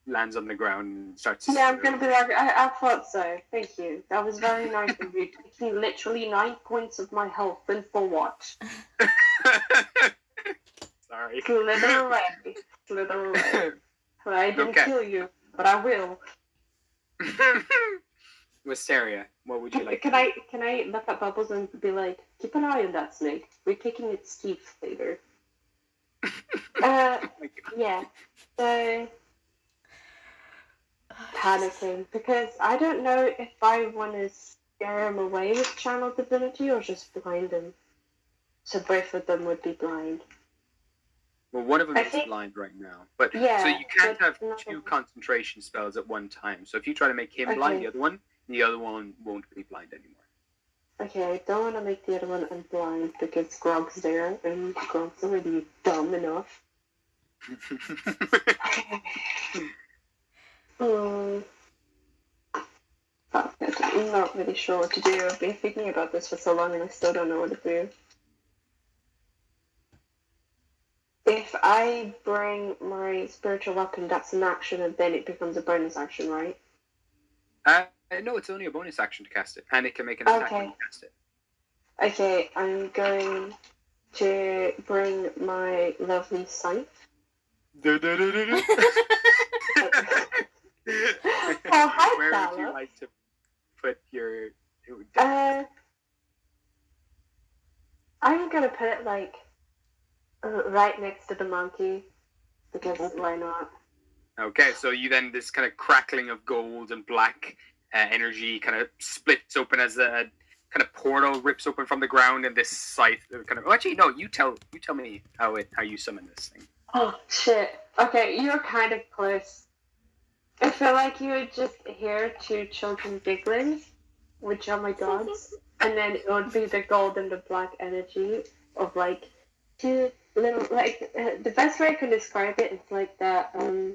lands on the ground and starts.
Yeah, I'm gonna be like, I thought so. Thank you. That was very nice of you. Taking literally 9 points of my health, and for what?
Sorry.
Slither away. Slither away. I didn't kill you, but I will.
Wisteria, what would you like?
Can I look at Bubbles and be like, keep an eye on that snake. We're taking its teeth later. Yeah. So panicking because I don't know if I want to scare him away with channel divinity or just blind him. So both of them would be blind.
Well, one of them is blind right now, but
Yeah,
so you can't
but
have
another
2
one.
concentration spells at one time. So if you try to make him blind, the other one won't be blind anymore.
Okay, I don't want to make the other one unblind because Grog's there and Grog's already dumb enough. I'm not really sure what to do. I've been thinking about this for so long and I still don't know what to do. If I bring my spiritual weapon, that's an action and then it becomes a bonus action, right?
No, it's only a bonus action to cast it, and it can make an attack when you cast it.
Okay, I'm going to bring my lovely scythe.
Oh,
hi,
where
Bella.
would you like to put your?
I'm gonna put it like right next to the monkey because why not?
Okay, so you then this kind of crackling of gold and black energy kind of splits open as a kind of portal rips open from the ground, and this scythe kind of. Oh, actually, no. You tell me how you summon this thing.
Oh shit! Okay, you're kind of close. I feel like you would just hear 2 children giggling, which are my gods, and then it would be the gold and the black energy of like 2 little like the best way I can describe it is like that. I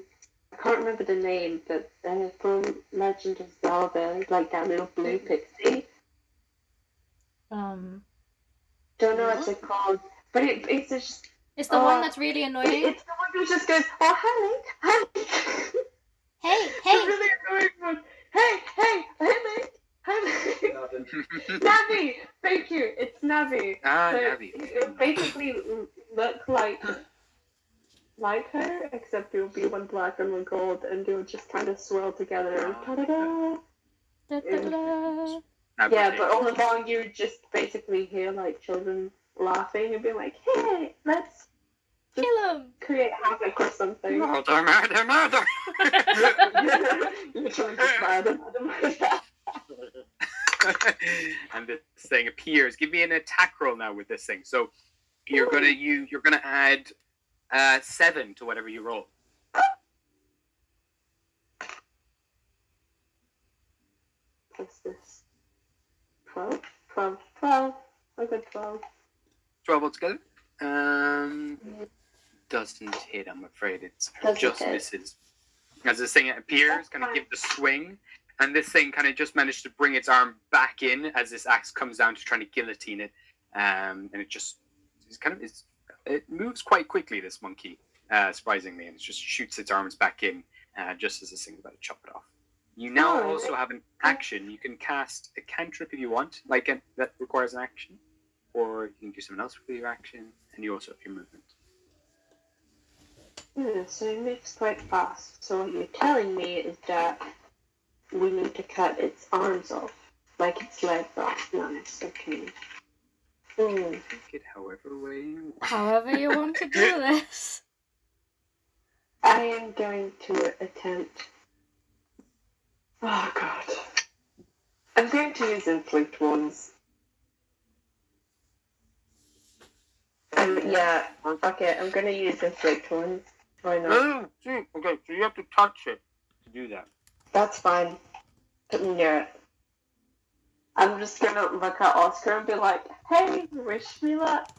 can't remember the name, but from Legend of Zelda, like that little blue pixie. Don't know what it's called, but it's just.
It's the one that's really annoying.
It's the one who just goes, "Oh, hi, Link.
Hey,
The really annoying one. Hey, Link. Hi, Link. Navi. Thank you. It's Navi.
Navi.
It'll basically look like her, except it'll be one black and one gold, and they'll just kind of swirl together. And ta-da-da. Yeah, but all along you just basically hear like children laughing and be like, "Hey, let's
kill him!
Create havoc or something."
Murder!
You're trying to murder.
And this thing appears. Give me an attack roll now with this thing. So you're gonna add 7 to whatever you roll.
plus this. 12. 12. 12. I got 12.
12 altogether. Doesn't hit, I'm afraid. It
Doesn't
just
hit.
misses. As this thing appears,
That's
kind of
fine.
give the swing, and this thing kind of just managed to bring its arm back in as this axe comes down to trying to guillotine it. And it just it moves quite quickly, this monkey, surprisingly, and it just shoots its arms back in just as this thing's about to chop it off. You now
Alright.
also have an action. You can cast a cantrip if you want, that requires an action, or you can do something else with your action, and you also have your movement.
So it moves quite fast. So what you're telling me is that we need to cut its arms off, like its legs off. Nice, okay.
Take it however way you want.
However you want to do this.
I am going to attempt. Oh god. I'm going to use inflict wounds. Yeah, fuck it. I'm going to use inflict wounds. Why not?
Oh, okay, so you have to touch it to do that.
That's fine. Yeah. I'm just gonna look at Oscar and be like, hey, wish me luck.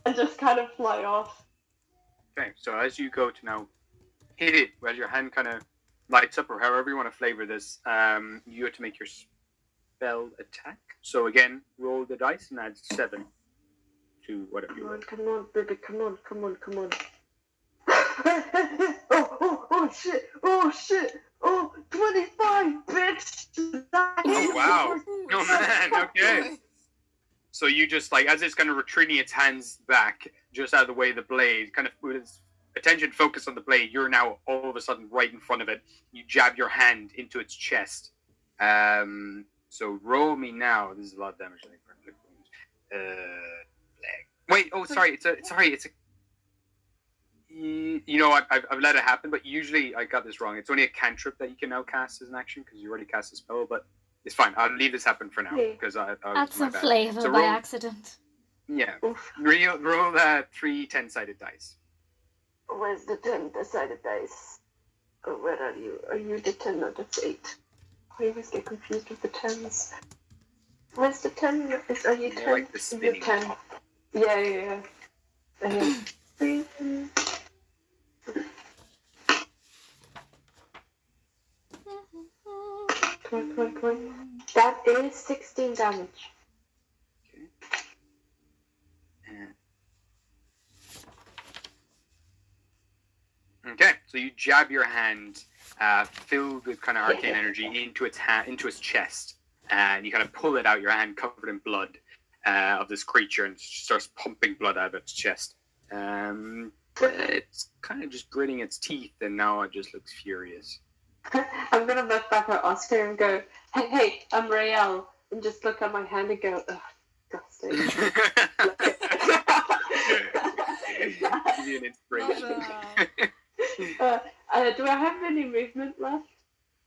And just kind of fly off.
Okay, so as you go to now hit it, as your hand kind of lights up, or however you want to flavor this, you have to make your spell attack. So again, roll the dice and add 7 to whatever you roll.
Come on, baby, come on. Oh, shit. Oh, 25, bitch.
Oh, wow. Oh, man, okay. So you just, as it's kind of retreating its hands back, just out of the way of the blade, kind of with its attention focused on the blade, you're now all of a sudden right in front of it. You jab your hand into its chest. So roll me now. This is a lot of damage, I think, for inflict wounds. Wait, oh, sorry. It's a. You know what? I've let it happen, but usually I got this wrong. It's only a cantrip that you can now cast as an action because you already cast a spell, but it's fine. I'll leave this happen for now because I
Add some flavor
So
by
roll-
accident.
Yeah.
Oof.
Roll 3 10-sided dice.
Where's the 10-sided dice? Oh, where are you? Are you the 10 or the 8? I always get confused with the 10s. Where's the 10? Are you 10?
More like the
You're
spinning.
10. Yeah. Three. Come on. That is 16 damage.
Okay, so you jab your hand, filled with kind of arcane energy, into its chest, and you kind of pull it out. Your hand covered in blood of this creature, and it starts pumping blood out of its chest. It's kind of just gritting its teeth, and now it just looks furious.
I'm gonna look back at Oscar and go, hey, I'm Rael, and just look at my hand and go, ugh, disgusting.
Give you an inspiration.
Do I have any movement left?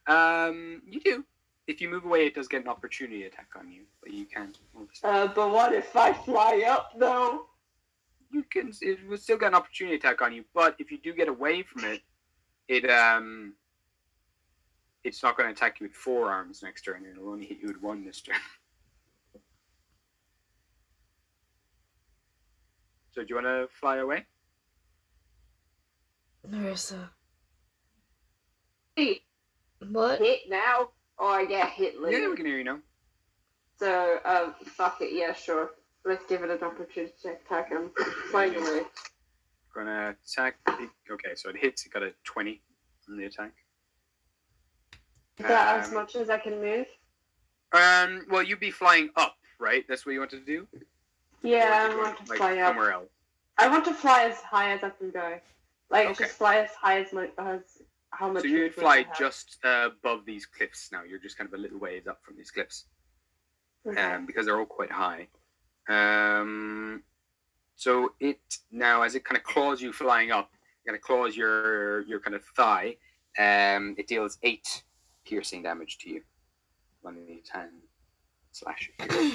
You do. If you move away, it does get an opportunity attack on you, but you can't.
But what if I fly up though?
You can. It will still get an opportunity attack on you, but if you do get away from it, it's not going to attack you with 4 arms next turn. It'll only hit you with 1 this turn. So do you want to fly away?
Narissa.
Hey,
What?
hit now? Oh yeah, hit later.
Yeah, we can hear you now.
So, fuck it, yeah, sure. Let's give it an opportunity to attack him. Flying away.
Gonna attack. Okay, so it hits. It got a 20 on the attack.
Is that as much as I can move?
Well, you'd be flying up, right? That's what you wanted to do?
Yeah,
Or
I
you
want to
like,
fly up.
somewhere else.
I want to fly as high as I can go. Like,
Okay.
just fly as high as how much.
So you would
movement
fly
I have.
just above these cliffs now. You're just kind of a little ways up from these cliffs.
Okay.
Because they're all quite high. So it now, as it kind of claws you flying up, kind of claws your kind of thigh. It deals 8 piercing damage to you. 1 in each hand. Slash you.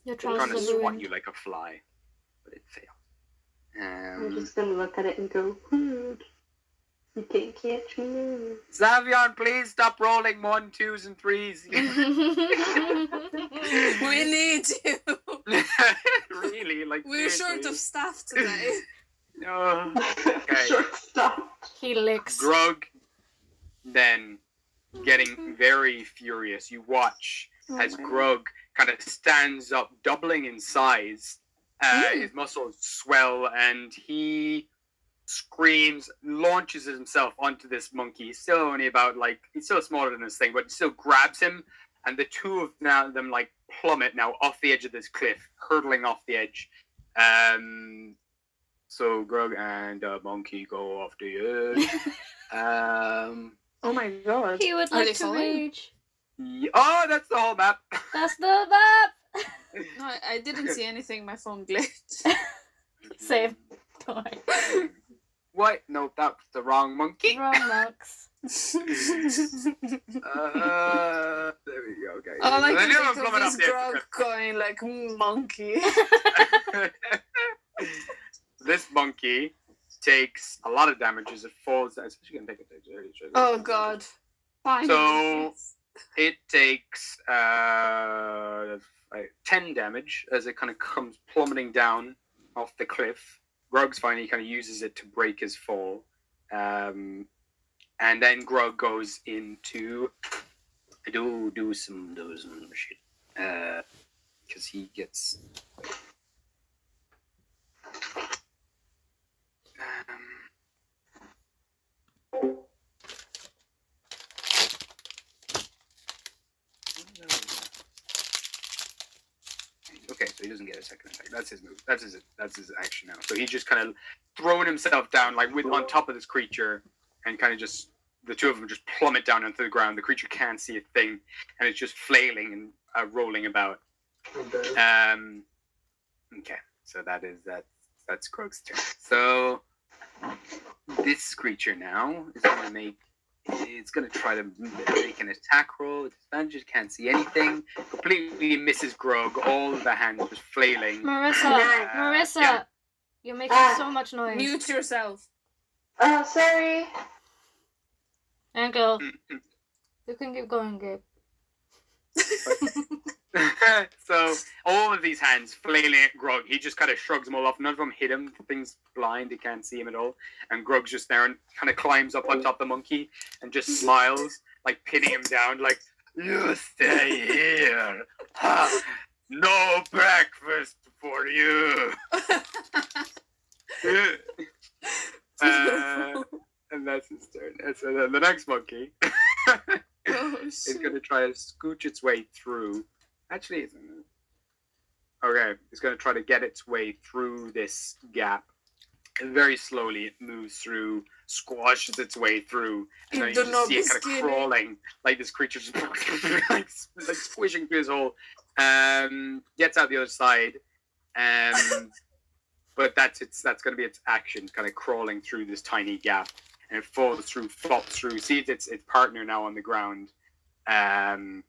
Your
It's trying to
trousers are
swat
ruined.
you like a fly, but it failed.
I'm just gonna look at it and go, You can't catch me.
Xavion, please stop rolling 1, 2s, and 3s.
We need you.
Really, like
We're
seriously.
short of staff today.
No. Okay.
Shortstop.
He licks.
Grog, then getting very furious. You watch as Grog kind of stands up, doubling in size. His muscles swell, and he screams, launches himself onto this monkey. He's still only about he's still smaller than this thing, but he still grabs him, and the two of them like plummet now off the edge of this cliff, hurtling off the edge. So Grog and monkey go off the edge.
Oh my god.
He would
Are they
like to
falling?
rage.
Oh, that's the whole map.
That's the map.
No, I didn't see anything. My phone glitched.
Same. Don't worry.
What? No, that's the wrong monkey.
Wrong monks.
There we go. Okay.
All I
So
can
the new one
think of
plummet
is
off the edge.
Grog going like monkey.
This monkey takes a lot of damage as it falls. It's actually gonna take a
Oh god. Fine.
So it takes 10 damage as it kind of comes plummeting down off the cliff. Grog's finally kind of uses it to break his fall. And then Grog goes into do some shit. Because he gets okay, so he doesn't get a second attack. That's his move. That's his action now. So he's just kind of throwing himself down, like on top of this creature, and kind of just the two of them just plummet down onto the ground. The creature can't see a thing, and it's just flailing and rolling about. Okay, so that's Grog's turn. So this creature now is going to make. It's going to try to make an attack roll with advantage. Can't see anything. Completely misses Grog. All the hands just flailing.
Marissa,
yeah.
you're making so much noise.
Mute yourself.
Oh, sorry.
Uncle, you can keep going, Gabe.
So all of these hands flailing at Grog. He just kind of shrugs them all off. None of them hit him. The thing's blind. He can't see him at all. And Grog's just there and kind of climbs up on top of the monkey and just smiles, like pinning him down, like, you stay here. Ha! No breakfast for you. And that's his turn. And so then the next monkey is going to try to scooch its way through. Actually, it's okay. It's going to try to get its way through this gap. And very slowly, it moves through, squashes its way through, and then you just see it kind of crawling, like this creature just like squishing through this hole. Gets out the other side, but that's going to be its action, kind of crawling through this tiny gap, and it falls through, flops through, sees its partner now on the ground, and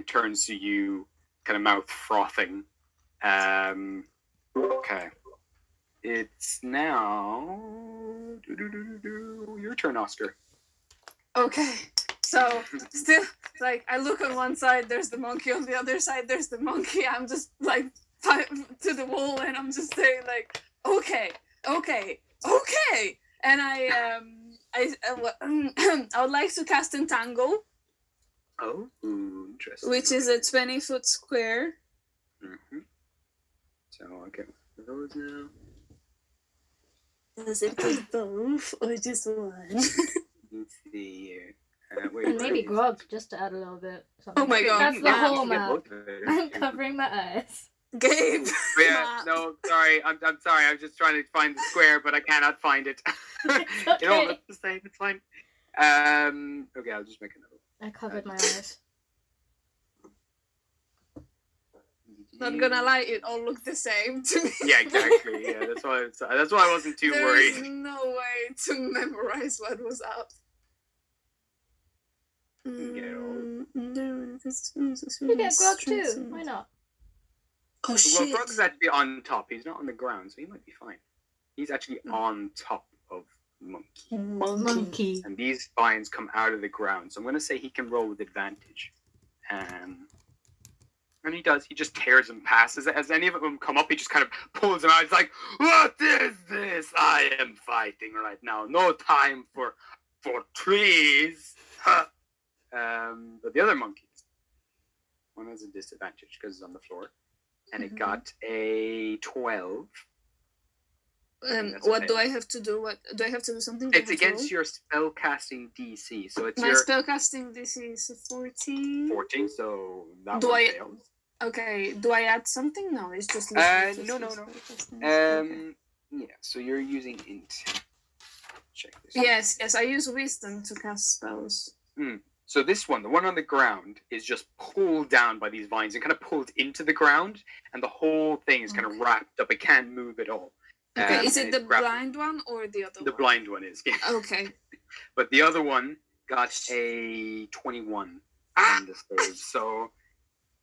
turns to you, kind of mouth frothing. Okay. It's now your turn, Oscar.
Okay. So still, like, I look on one side, there's the monkey. On the other side, there's the monkey. I'm just like to the wall, and I'm just saying like, okay. And I would like to cast Entangle.
Oh, interesting.
Which is a 20-foot square.
Mm-hmm. So I'll get those now.
Does it do both or just one?
Let's see here.
And maybe Grog, just to add a little bit.
Oh my god.
That's the
Yeah.
whole map. I'm covering my eyes.
Gabe.
Yeah, no, sorry. I'm sorry. I'm just trying to find the square, but I cannot find it.
It's
You know,
okay.
that's the same. It's fine. Okay, I'll just make another.
I covered my eyes.
Not gonna lie, it all looked the same to me.
Yeah, exactly. Yeah, that's why I wasn't too
There's
worried.
no way to memorize what was up.
You get Grog too. Why not?
Oh
Well,
shit.
Grog's actually on top. He's not on the ground, so he might be fine. He's actually on top of monkey.
Monkey.
And these vines come out of the ground. So I'm going to say he can roll with advantage. And he does. He just tears them past. As any of them come up, he just kind of pulls them out. He's like, "What is this? I am fighting right now. No time for trees." But the other monkeys, one has a disadvantage because it's on the floor, and it got a 12.
What do I have to do? What do I have to do? Something?
It's against your spellcasting DC, so it's
my
your
spellcasting DC is 14.
14. So that
Do
one
I-
fails.
Okay. Do I add something? No, it's just.
No.
spellcasting. Okay.
Yeah. So you're using int. Check this.
Yes. I use wisdom to cast spells.
So this one, the one on the ground, is just pulled down by these vines and kind of pulled into the ground, and the whole thing is kind of wrapped up. It can't move at all.
Okay. Is
and
it the
it's grappled.
blind one or the other
The
one?
blind one is, yeah.
Okay.
But the other one got a 21 on the stage. So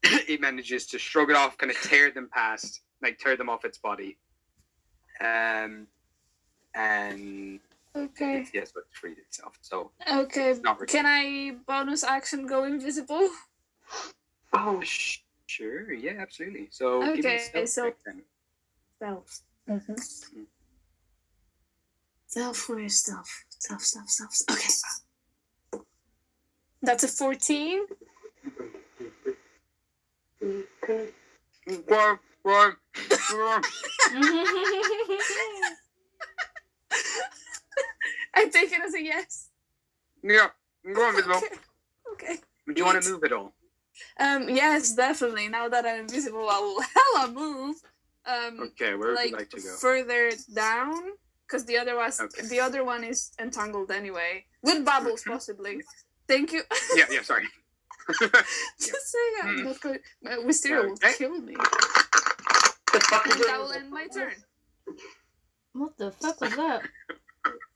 it manages to shrug it off, kind of tear them past, like tear them off its body. And
Okay.
yes, but it freed itself. So
Okay.
it's not really.
Can I bonus action go invisible?
Oh,
Sure, yeah, absolutely. So give me a
Okay,
stealth
so-
check then.
Stealth. Stealth, where is stealth? Stealth. Okay. That's a 14.
okay.
Whoa.
I take it as a yes.
Yeah, go invisible.
Okay.
Do you want to move at all?
Yes, definitely. Now that I'm invisible, I will hella move.
Okay, where would you like to go?
Further down, because the other one is entangled anyway, with bubbles possibly. Thank you.
Yeah, sorry.
Just saying, I'm not going. Wisteria will
Okay.
kill me.
The fuck is
And that will
it?
end my turn.
What the fuck was that?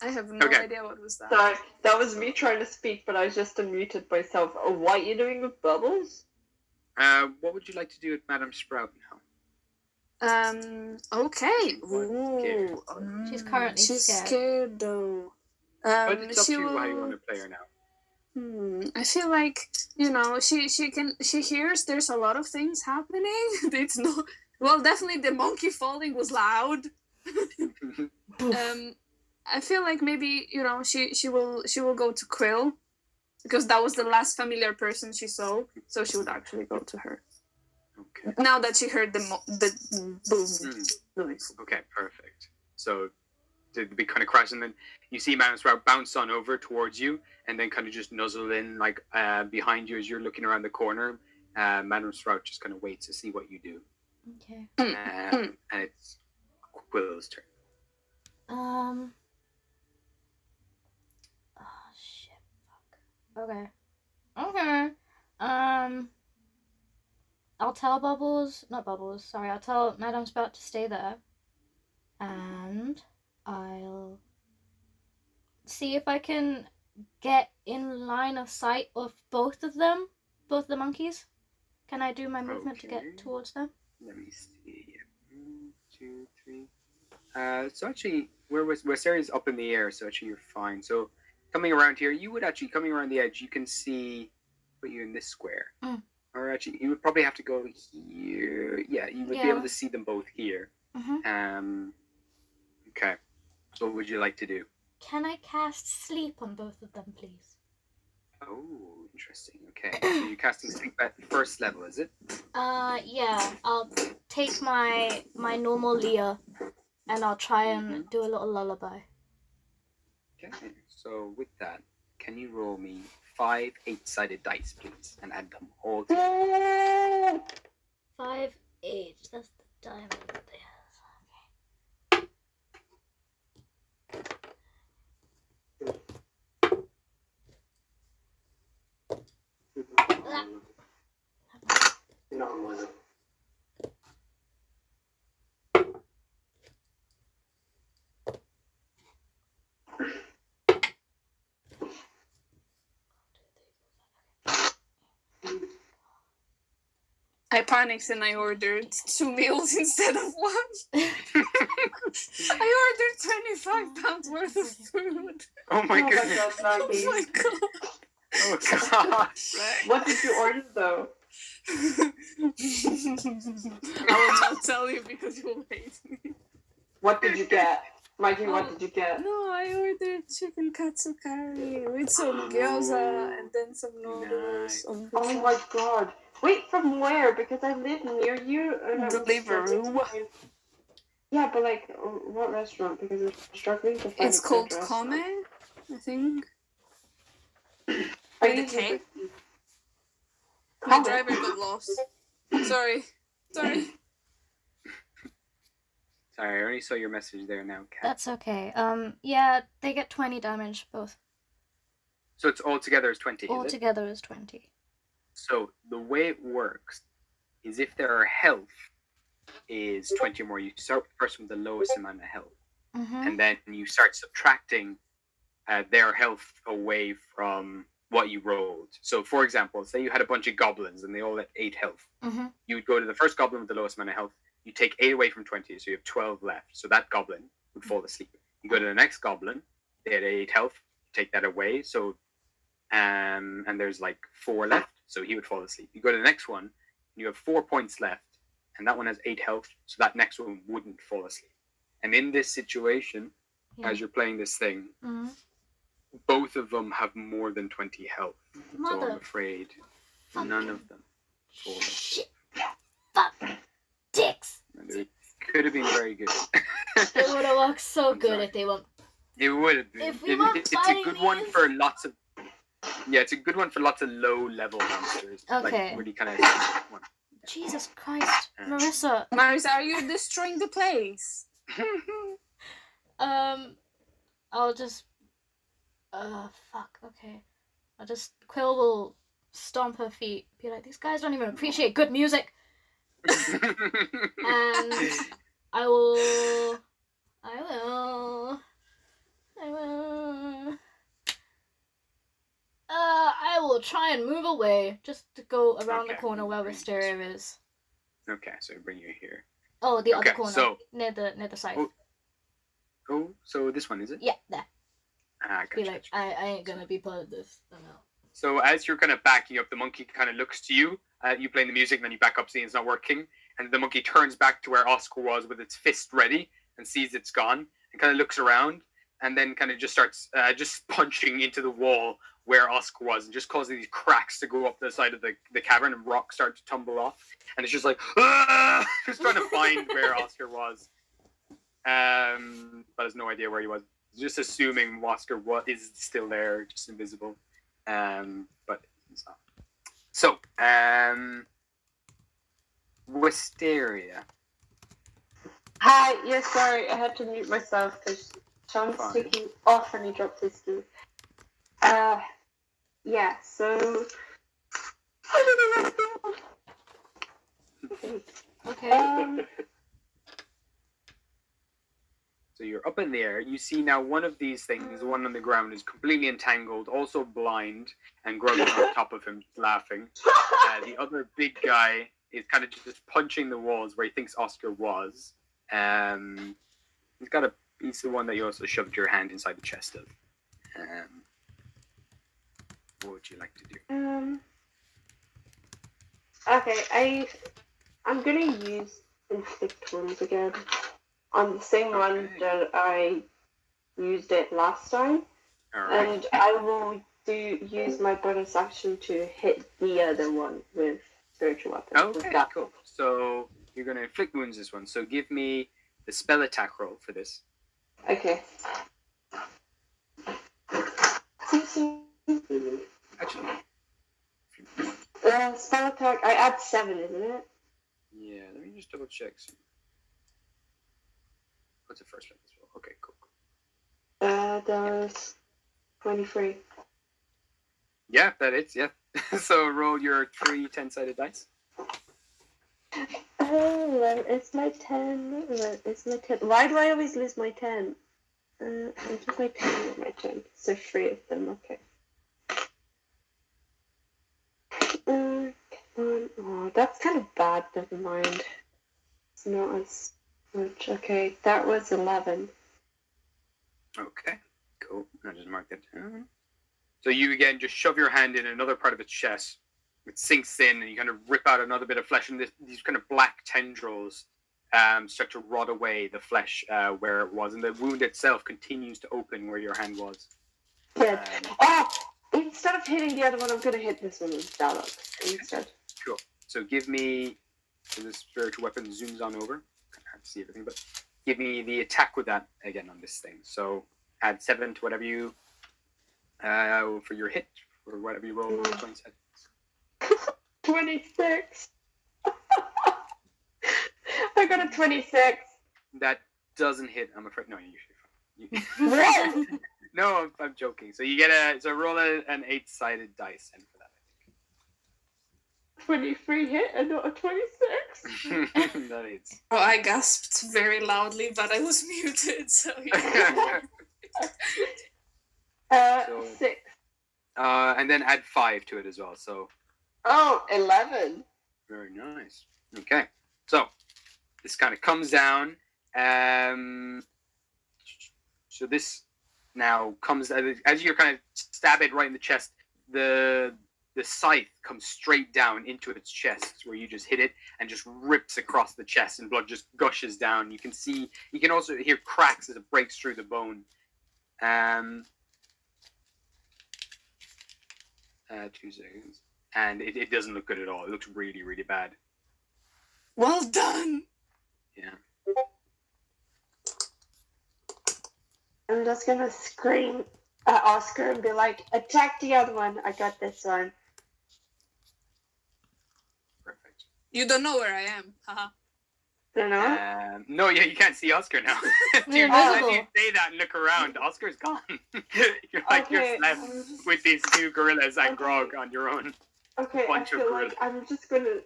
I have no
Okay.
idea what was that.
Sorry, that was me trying to speak, but I just unmuted myself. Oh, what are you doing with bubbles?
What would you like to do with Madame Sprout now?
Okay.
Scared.
Ooh,
She's currently
she's
scared.
scared though.
But it's up
she
to you
will.
how you want to play her now.
I feel like she hears there's a lot of things happening. It's no, well, definitely the monkey falling was loud. I feel like maybe she will go to Quill, because that was the last familiar person she saw, so she would actually go to her.
Okay.
Now that she heard the boom noise.
Okay, perfect. So the big kind of crash, and then you see Madame Sprout bounce on over towards you, and then kind of just nuzzle in like behind you as you're looking around the corner. Madame Sprout just kind of waits to see what you do,
Okay.
and it's Quill's turn.
Oh shit. Fuck. Okay. I'll tell I'll tell Madame Sprout to stay there. And I'll see if I can get in line of sight of both of them, both the monkeys. Can I do my movement to
Okay.
get towards them?
Let me see. 1, 2, 3. So actually, where Sarah's up in the air, so actually you're fine. So coming around here, coming around the edge, you can see, put you in this square. Or actually, you would probably have to go here. Yeah, you would be
Yeah.
able to see them both here.
Mm-hmm.
Okay. So what would you like to do?
Can I cast sleep on both of them, please?
Oh, interesting. Okay. So you're casting sleep at first level, is it?
Yeah. I'll take my normal Leah, and I'll try and do a little lullaby.
Okay. So with that, can you roll me 5 8-sided dice, please, and add them all together?
5, 8. That's the diamond.
Not one.
I panicked and I ordered 2 meals instead of 1. I ordered 25 pounds worth of food.
Oh my
Oh my
goodness.
god,
Oh
Maggie.
my god.
Oh god.
What did you order though?
I will not tell you because you will hate me.
What did you get? Maggie, what did you get?
No, I ordered chicken katsu curry with some gyoza and then some noodles.
Nice.
Oh my god. Wait, from where? Because I live near you. And I'm struggling to
Deliveroo.
find- Yeah, but like, what restaurant? Because I'm struggling to find
It's
a good
called
restaurant.
Kome, I think.
Are
With
you
a K?
using-
My
Kome?
driver got lost. Sorry.
Sorry, I only saw your message there now, Kat.
That's okay. Yeah, they get 20 damage both.
So it's all together is 20, is it?
Altogether is 20.
So the way it works is if their health is 20 or more, you start with the person with the lowest amount of health.
Mm-hmm.
And then you start subtracting their health away from what you rolled. So for example, say you had a bunch of goblins and they all had 8 health.
Mm-hmm.
You would go to the first goblin with the lowest amount of health. You take 8 away from 20, so you have 12 left. So that goblin would fall asleep. You go to the next goblin, they had 8 health, you take that away, so and there's like 4 left, so he would fall asleep. You go to the next one, and you have 4 points left, and that one has 8 health, so that next one wouldn't fall asleep. And in this situation,
Yeah.
as you're playing this thing,
Mm-hmm.
both of them have more than 20 health. So I'm
Mother.
afraid none of them fall asleep.
Shit. Fuck. Dicks.
And it could have been very good.
It would have worked so
I'm
good
sorry.
if they weren't.
It would have been.
If we weren't
It's a
fighting
good one
these-
for lots of. Yeah, it's a good one for lots of low-level monsters.
Okay.
Like really kind of. One.
Jesus Christ.
Yeah.
Marissa.
Marisa, are you destroying the place?
I'll just. Fuck. Okay. Quill will stomp her feet. Be like, these guys don't even appreciate good music. And I will. I will try and move away just to go around the
Okay.
corner where Wisteria is.
Okay, so I bring you here.
Oh, the other
Okay,
corner.
so-
Near the side.
Oh, Oh, so this one is it?
Yeah, there.
Ah,
Be
gotcha,
like,
gotcha.
I ain't gonna be part of this. I know.
So as you're kind of backing up, the monkey kind of looks to you. You playing the music, and then you back up, seeing it's not working, and the monkey turns back to where Oscar was with its fist ready, and sees it's gone, and kind of looks around, and then kind of just starts just punching into the wall where Oscar was, and just causing these cracks to go up the side of the cavern, and rocks start to tumble off, and it's just like just trying to find where Oscar was, but has no idea where he was. Just assuming Oscar is still there, just invisible, but it's not. So, Wisteria.
Hi, yeah, sorry, I had to mute myself because Sean's
Fine.
taking off and he dropped his key. Yeah, so.
Okay.
So you're up in the air. You see now one of these things, the one on the ground, is completely entangled, also blind, and Grug is on top of him, laughing. The other big guy is kind of just punching the walls where he thinks Oscar was. He's the one that you also shoved your hand inside the chest of. What would you like to do?
Okay, I'm gonna use inflict wounds again on the same one
Okay.
that I used it last time,
All right.
and I will use my bonus action to hit the other one with spiritual weapons. with
Okay,
that.
cool. So you're going to inflict wounds this one. So give me the spell attack roll for this.
Okay.
Actually,
Spell attack. I add 7, isn't it?
yeah, let me just double check. What's the first level as well? Okay, cool.
Does 23.
Yeah, that is, yeah. So roll your 3 10-sided dice.
Oh, it's my 10. It's my 10. Why do I always lose my 10? It's just my 10 with my 10. So 3 of them, okay. Come on. Oh,
that's kind of bad. Never mind. It's not as much. Okay, that was 11.
Okay, cool. I'll just mark that down. So you again just shove your hand in another part of its chest. It sinks in, and you kind of rip out another bit of flesh, and these kind of black tendrils start to rot away the flesh where it was, and the wound itself continues to open where your hand was.
Good. Instead of hitting the other one, I'm going to hit this one with Dalek instead.
Cool. So give me, so the spiritual weapon zooms on over. Kind of hard to see everything, but give me the attack with that again on this thing. So add 7 to whatever you, for your hit, or whatever you roll. 20 seconds.
26. I got a 26.
That doesn't hit, I'm afraid. No, you're usually fine.
What?
No, I'm joking. So you get so roll an 8-sided dice, and for that,
23 hit and not a 26.
that hits.
Oh, I gasped very loudly, but I was muted, so yeah.
6.
And then add 5 to it as well. So
11.
very nice. Okay, so this kind of comes down. So this now comes as you're kind of stab it right in the chest. The scythe comes straight down into its chest where you just hit it, and just rips across the chest, and blood just gushes down. You can also hear cracks as it breaks through the bone. 2 seconds, and it doesn't look good at all. It looks really, really bad.
Well done!
Yeah.
I'm just going to scream at Oscar and be like, attack the other one. I got this one.
Perfect.
You don't know where I am, haha.
Don't know.
No, yeah, you can't see Oscar now.
You're
Dude, as
invisible.
you say that and look around, Oscar's gone. You're like
Okay,
you're left with these 2 gorillas and Grog on your own.
Okay, I
bunch of
feel like I'm just going to...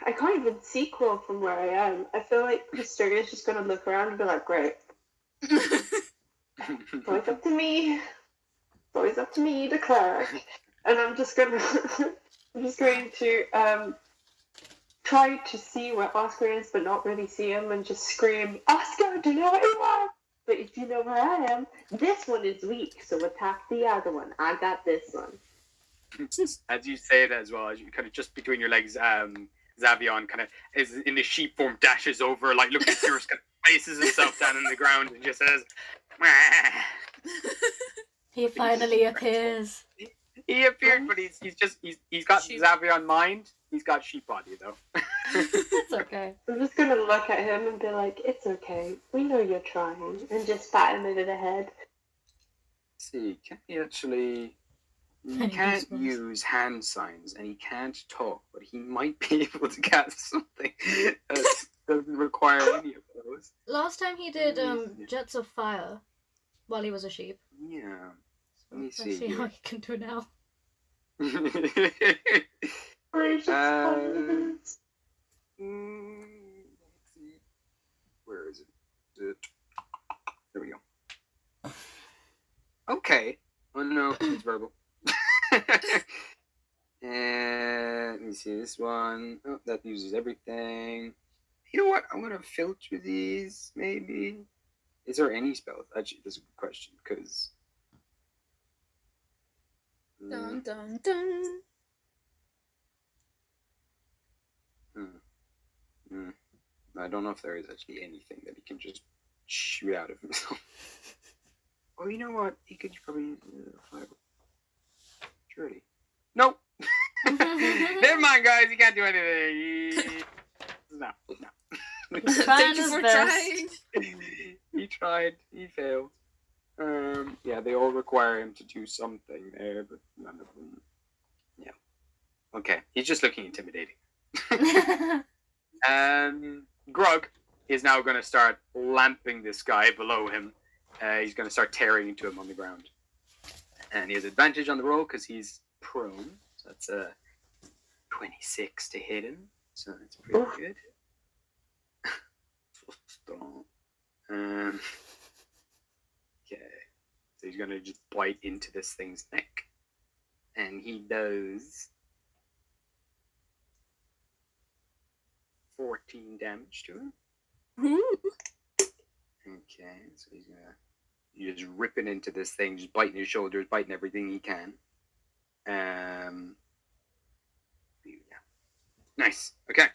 I can't even see Quill from where I am. I feel like Mysteria's just going to look around and be like, great. It's always up to me. It's always up to me, the cleric. And I'm just going to try to see where Oscar is, but not really see him, and just scream, Oscar, do you know where you are? But if you know where I am, this one is weak, so attack the other one. I got this one.
As you say it as well, as you kind of just between your legs, Xavion kind of is in the sheep form, dashes over, like looking fierce, kind of places himself down on the ground and just says, "Mwah."
He finally appears.
He appeared, but he's got
Sheep.
Xavion mind. He's got sheep body though.
It's okay.
I'm just going to look at him and be like, it's okay. We know you're trying. And just pat him over the head.
Let's see, can he actually... He
Any
can't
goosebumps?
use hand signs, and he can't talk, but he might be able to cast something that doesn't require any of those.
Last time he did Jets of Fire while he was a sheep.
Yeah. Let me
Let's
see
see
here.
how he can do now.
Gracious heavens.
Let's see. Where is it? There we go. Okay. Oh no, it's verbal. And let me see this one. Oh, that uses everything. You know what? I'm gonna filter these. Maybe. Is there any spells? Actually, that's a good question because.
Dun dun dun.
I don't know if there is actually anything that he can just shoot out of himself. Oh, you know what? He could probably use fiber. Surely. Nope. Never mind, guys. You can't do anything. No.
Trying
Thank you
his
for
best.
trying.
He tried. He failed. Yeah, they all require him to do something there, but none of them. Yeah. Okay. He's just looking intimidating. Grug is now going to start lamping this guy below him. He's going to start tearing into him on the ground. And he has advantage on the roll because he's prone. So that's a 26 to hit him. So that's pretty good. So strong. Okay. So he's going to just bite into this thing's neck. And he does 14 damage to him.
Ooh.
Okay, so you're just ripping into this thing, just biting his shoulders, biting everything he can. Yeah. Nice. Okay.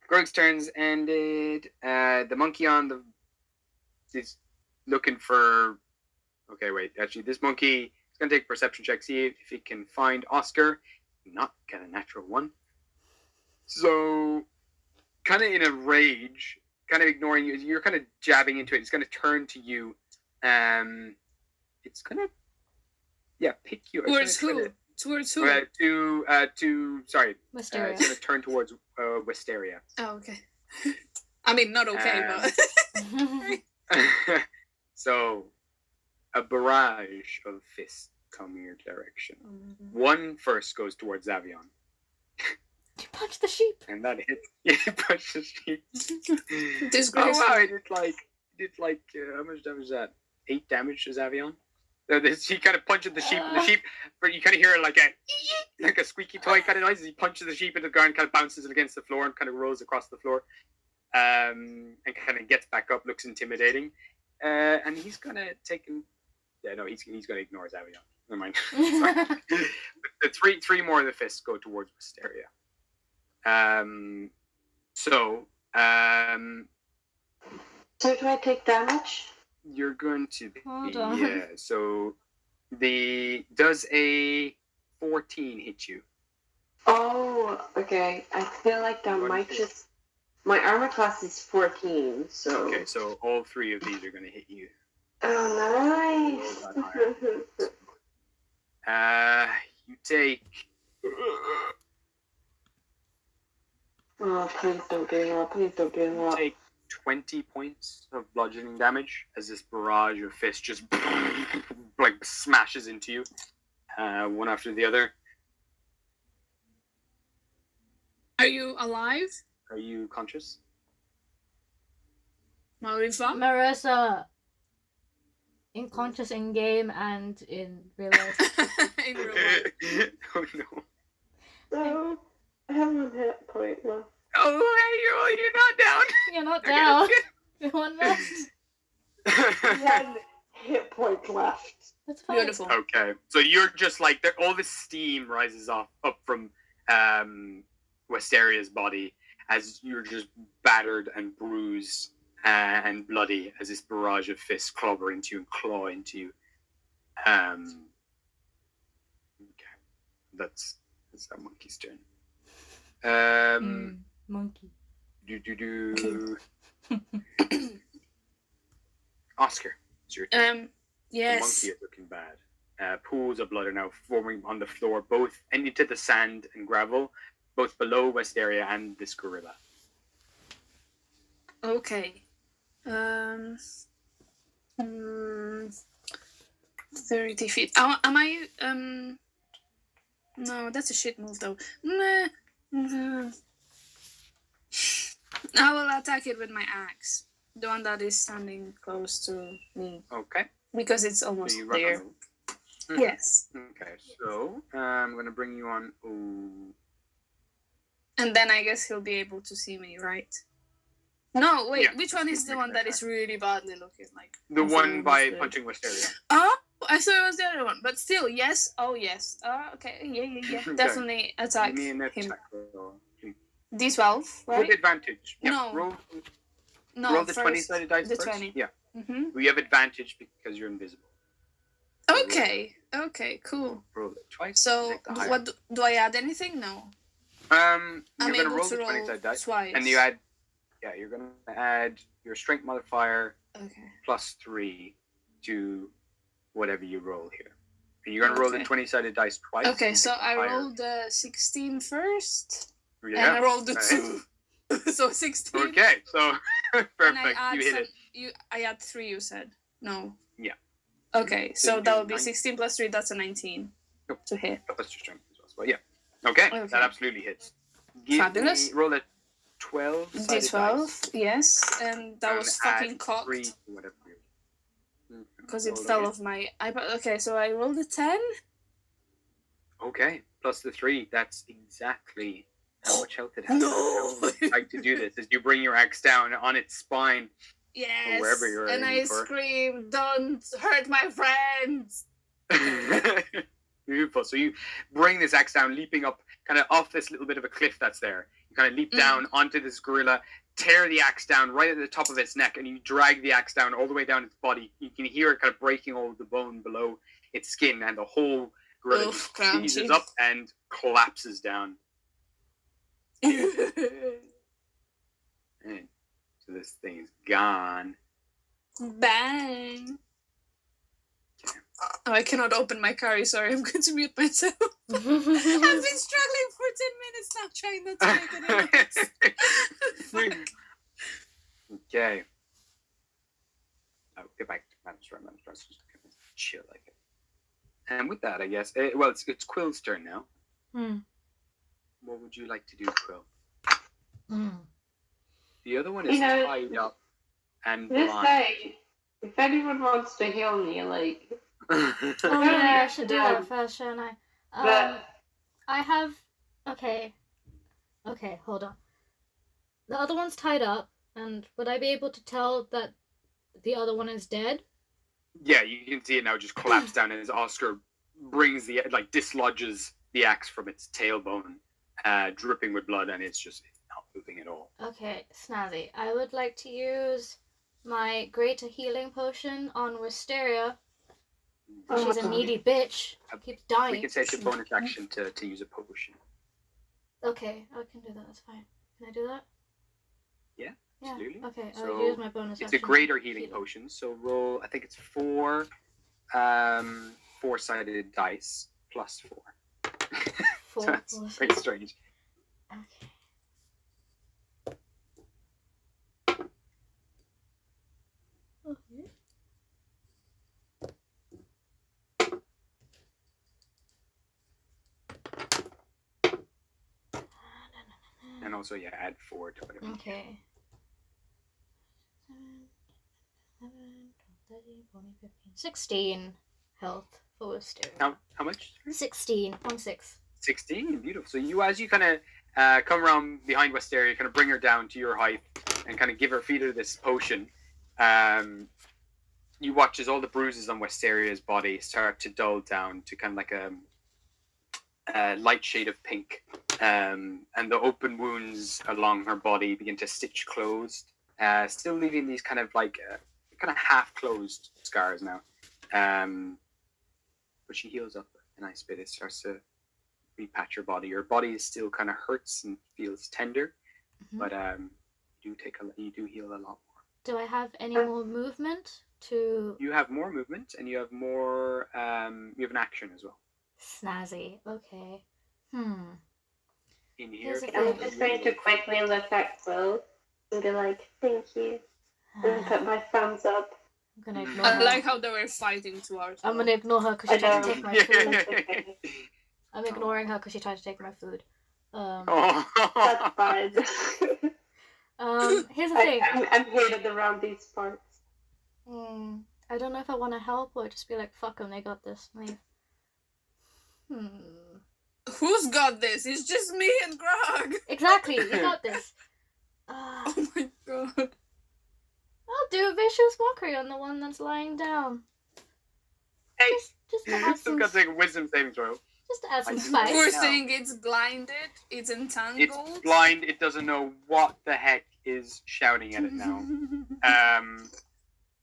Grog's turns ended. The monkey on the is looking for. Okay, wait. Actually, this monkey is gonna take a perception check, see if he can find Oscar. Not get a natural one. So, kind of in a rage, kind of ignoring you. You're kind of jabbing into it. It's gonna turn to you. It's gonna, pick you.
Towards who? Towards who?
Sorry.
Wisteria.
It's gonna turn towards Wisteria.
Oh, okay. I mean, not okay, but.
So, a barrage of fists come your direction. One first goes towards Zavion.
You punched the sheep.
And that hits. Yeah, you punched the sheep.
Disgraceful.
Oh wow! It did like how much damage is that? 8 damage to Zavion. He kind of punches the sheep, and the sheep. You kind of hear like a squeaky toy kind of noise as he punches the sheep into the ground, kind of bounces it against the floor, and kind of rolls across the floor, and kind of gets back up, looks intimidating, and he's gonna take him. Yeah, no, he's gonna ignore Zavion. Never mind. The three more of the fists go towards Wisteria. So
do I take damage?
you're going to be
Hold on.
So does a 14 hit you?
Oh, okay. I feel like that
What
might
is it?
just. My armor class is 14, so.
Okay, so all 3 of these are going to hit you.
Oh, nice.
You take
Oh, please don't get up. Please don't get up.
20 points of bludgeoning damage as this barrage of fists just like smashes into you, one after the other.
Are you alive,
Are you conscious?
Marifa?
Marissa. Unconscious in game and in real life.
In real life.
Oh no!
So, I have 1 hit point left.
Oh hey, you're not down.
You're not
Okay,
down.
that's
You're one left.
good.
1 hit point left.
That's fine.
Beautiful.
Okay, so you're just like all this steam rises up from Westeria's body as you're just battered and bruised and bloody as this barrage of fists clobber into you and claw into you. Okay, that's that monkey's turn.
Monkey.
Oscar, it's your turn. The
Yes.
monkey is looking bad. Pools of blood are now forming on the floor, both into the sand and gravel, both below Westeria and this gorilla.
Okay. 30 feet. Am I? No, that's a shit move though. Meh. I will attack it with my axe. The one that is standing close to me.
Okay.
Because it's
So
almost
you run
there.
on the-
Yes.
Okay, so I'm going to bring you on.
And then I guess he'll be able to see me, right? No, wait,
Yeah.
which one is the one that is really badly looking like?
The
Also
one by
almost there.
punching Wisteria.
Oh, I thought it was the other one. But still, yes. Oh, yes. Okay, yeah.
Okay.
Definitely attack
Give me an
him.
attack roll, please.
D12,
With
right?
advantage. Yeah,
No.
roll
No,
the
first,
20-sided dice
the
first.
20.
Yeah.
Mm-hmm.
We have advantage because you're invisible.
Okay, cool.
Roll it twice.
So,
take the higher.
what do I add anything? No.
You're
I'm
going to
able
roll
to
the
roll
20-sided dice.
twice.
And you add, you're going to add your strength modifier
Okay.
+3 to whatever you roll here. And you're going to roll the
Okay.
20-sided dice twice.
Okay,
and
so
take the
I
higher.
rolled the 16 first,
Yeah.
and I rolled the
Right.
2. So 16.
Okay, so
And I
perfect.
add
You hit it.
I add 3, you said? No.
Yeah.
Okay,
So
so
you
that
do
would be
9.
16 plus 3, that's a 19
Yep.
to hit.
That's your strength as well. But yeah. Okay,
Okay.
that absolutely hits. Give
Fabulous.
Me, roll a 12
D12, yes, and that was fucking cocked.
3 to whatever.
Because it
Roll
fell
again.
off my iPad. Okay, so I rolled a 10.
Okay, plus the 3. That's exactly How much health it has?
No.
How would you like to do this? As you bring your axe down on its spine,
Yes.
wherever you're
and I
aiming for.
scream, "Don't hurt my friends!"
Beautiful. So you bring this axe down, leaping up kind of off this little bit of a cliff that's there. You kind of leap down onto this gorilla, tear the axe down right at the top of its neck, and you drag the axe down all the way down its body. You can hear it kind of breaking all of the bone below its skin, and the whole gorilla
Oof,
seizes
crunchy.
up and collapses down. And so this thing is gone.
Bang. Oh, I cannot open my curry. Sorry, I'm going to mute myself. I've been struggling for 10 minutes now, trying not to make any noise.
Okay. I'll get back to Madam's Just chill like it. And with that, I guess, it's Quill's turn now. What would you like to do, Quill? The other one is tied up and
This
blind.
day, if anyone wants to heal me, like,
Oh yeah, I should do that first, shouldn't I?
but
I have. Okay, hold on. The other one's tied up, and would I be able to tell that the other one is dead?
Yeah, you can see it now just collapse down as Oscar brings dislodges the axe from its tailbone, dripping with blood, and it's just not moving at all.
Okay, Snazzy. I would like to use my greater healing potion on Wisteria. She's a needy bitch. Keeps dying.
We can say it's a bonus action to use a potion.
Okay, I can do that. That's fine. Can I do that?
Yeah,
Yeah.
absolutely.
Okay,
So
I'll use my bonus
It's
action.
a greater healing potion, so roll, I think it's 4 4-sided dice plus 4. So that's pretty strange.
Okay. Okay.
And also, add 4 to whatever.
Okay. 7, 11, 12, 13, 14, 15, 16 health for Wisteria.
How much?
16. 6.
16, beautiful. So as you kind of come around behind Wisteria, kind of bring her down to your height and kind of feed her this potion, you watch as all the bruises on Wisteria's body start to dull down to kind of like a light shade of pink, and the open wounds along her body begin to stitch closed, still leaving these kind of half closed scars now, but she heals up a nice bit. It starts to repatch your body. Your body still kind of hurts and feels tender, but you do heal a lot more.
Do I have any more movement to...
You have more movement, and you have more. You have an action as well.
Snazzy. Okay.
In here,
Here's the
I'm
thing.
just going to quickly look at Quill and be like, thank you. And put my thumbs up.
I'm gonna ignore
I
her.
like how they were fighting towards
I'm gonna ignore her because
I
she tried to
know.
take my food.
Okay.
I'm ignoring her because she tried to take my food.
That's fine.
Here's the thing.
I'm hated around these parts.
I don't know if I want to help or just be like, fuck them, they got this. Leave.
Who's got this? It's just me and Grog.
Exactly, you got this.
Oh my god.
I'll do a vicious mockery on the one that's lying down.
Hey,
Just to add
still
some,
got to take a wisdom saving throw.
just to add some
I
spice.
do.
We're
No.
saying it's blinded, it's entangled.
It's blind. It doesn't know what the heck is shouting at it now.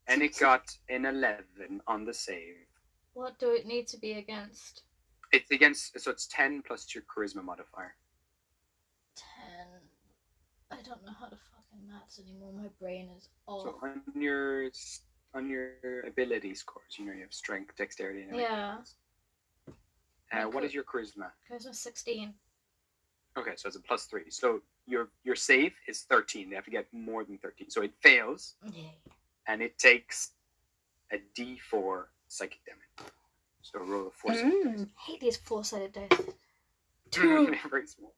And it got an 11 on the save.
What do it need to be against?
It's against, so it's 10 plus your charisma modifier.
10. I don't know how to fucking maths anymore. My brain is all.
So on your ability scores, you have strength, dexterity, and everything
Yeah.
else. What is your charisma?
Charisma 16.
Okay, so it's a +3. So your save is 13. They have to get more than 13. So it fails,
Yay.
and it takes a D4 psychic damage. So roll a 4 psychic dice.
I hate these 4-sided dice. 2.
Very small.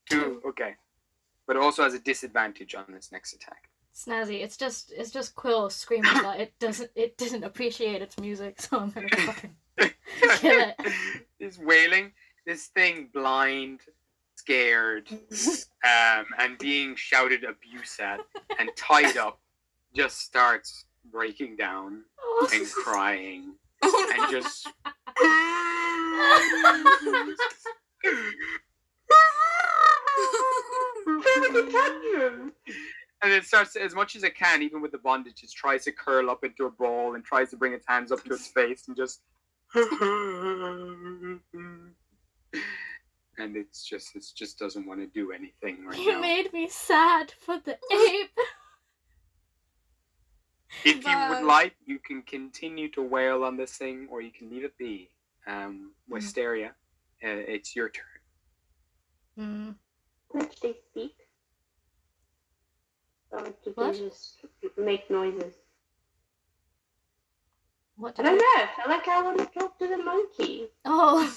2. Okay, but it also has a disadvantage on this next attack.
Snazzy. It's just Quill screaming that it doesn't appreciate its music, so I'm gonna fucking kill it.
This wailing, this thing blind. It's scared, and being shouted abuse at and tied up, just starts breaking down and crying and just and it starts, as much as it can, even with the bondage, it tries to curl up into a ball and tries to bring its hands up to its face and just and it just doesn't want to do anything right
You
now.
made me sad for the ape.
If you would
But-
like, you can continue to wail on this thing, or you can leave it be. Wisteria, it's your turn.
Mm.
Which they speak? Or do
What?
they just make noises?
What
I
did
don't
you...
know. I feel like I want to talk to the monkey.
Oh,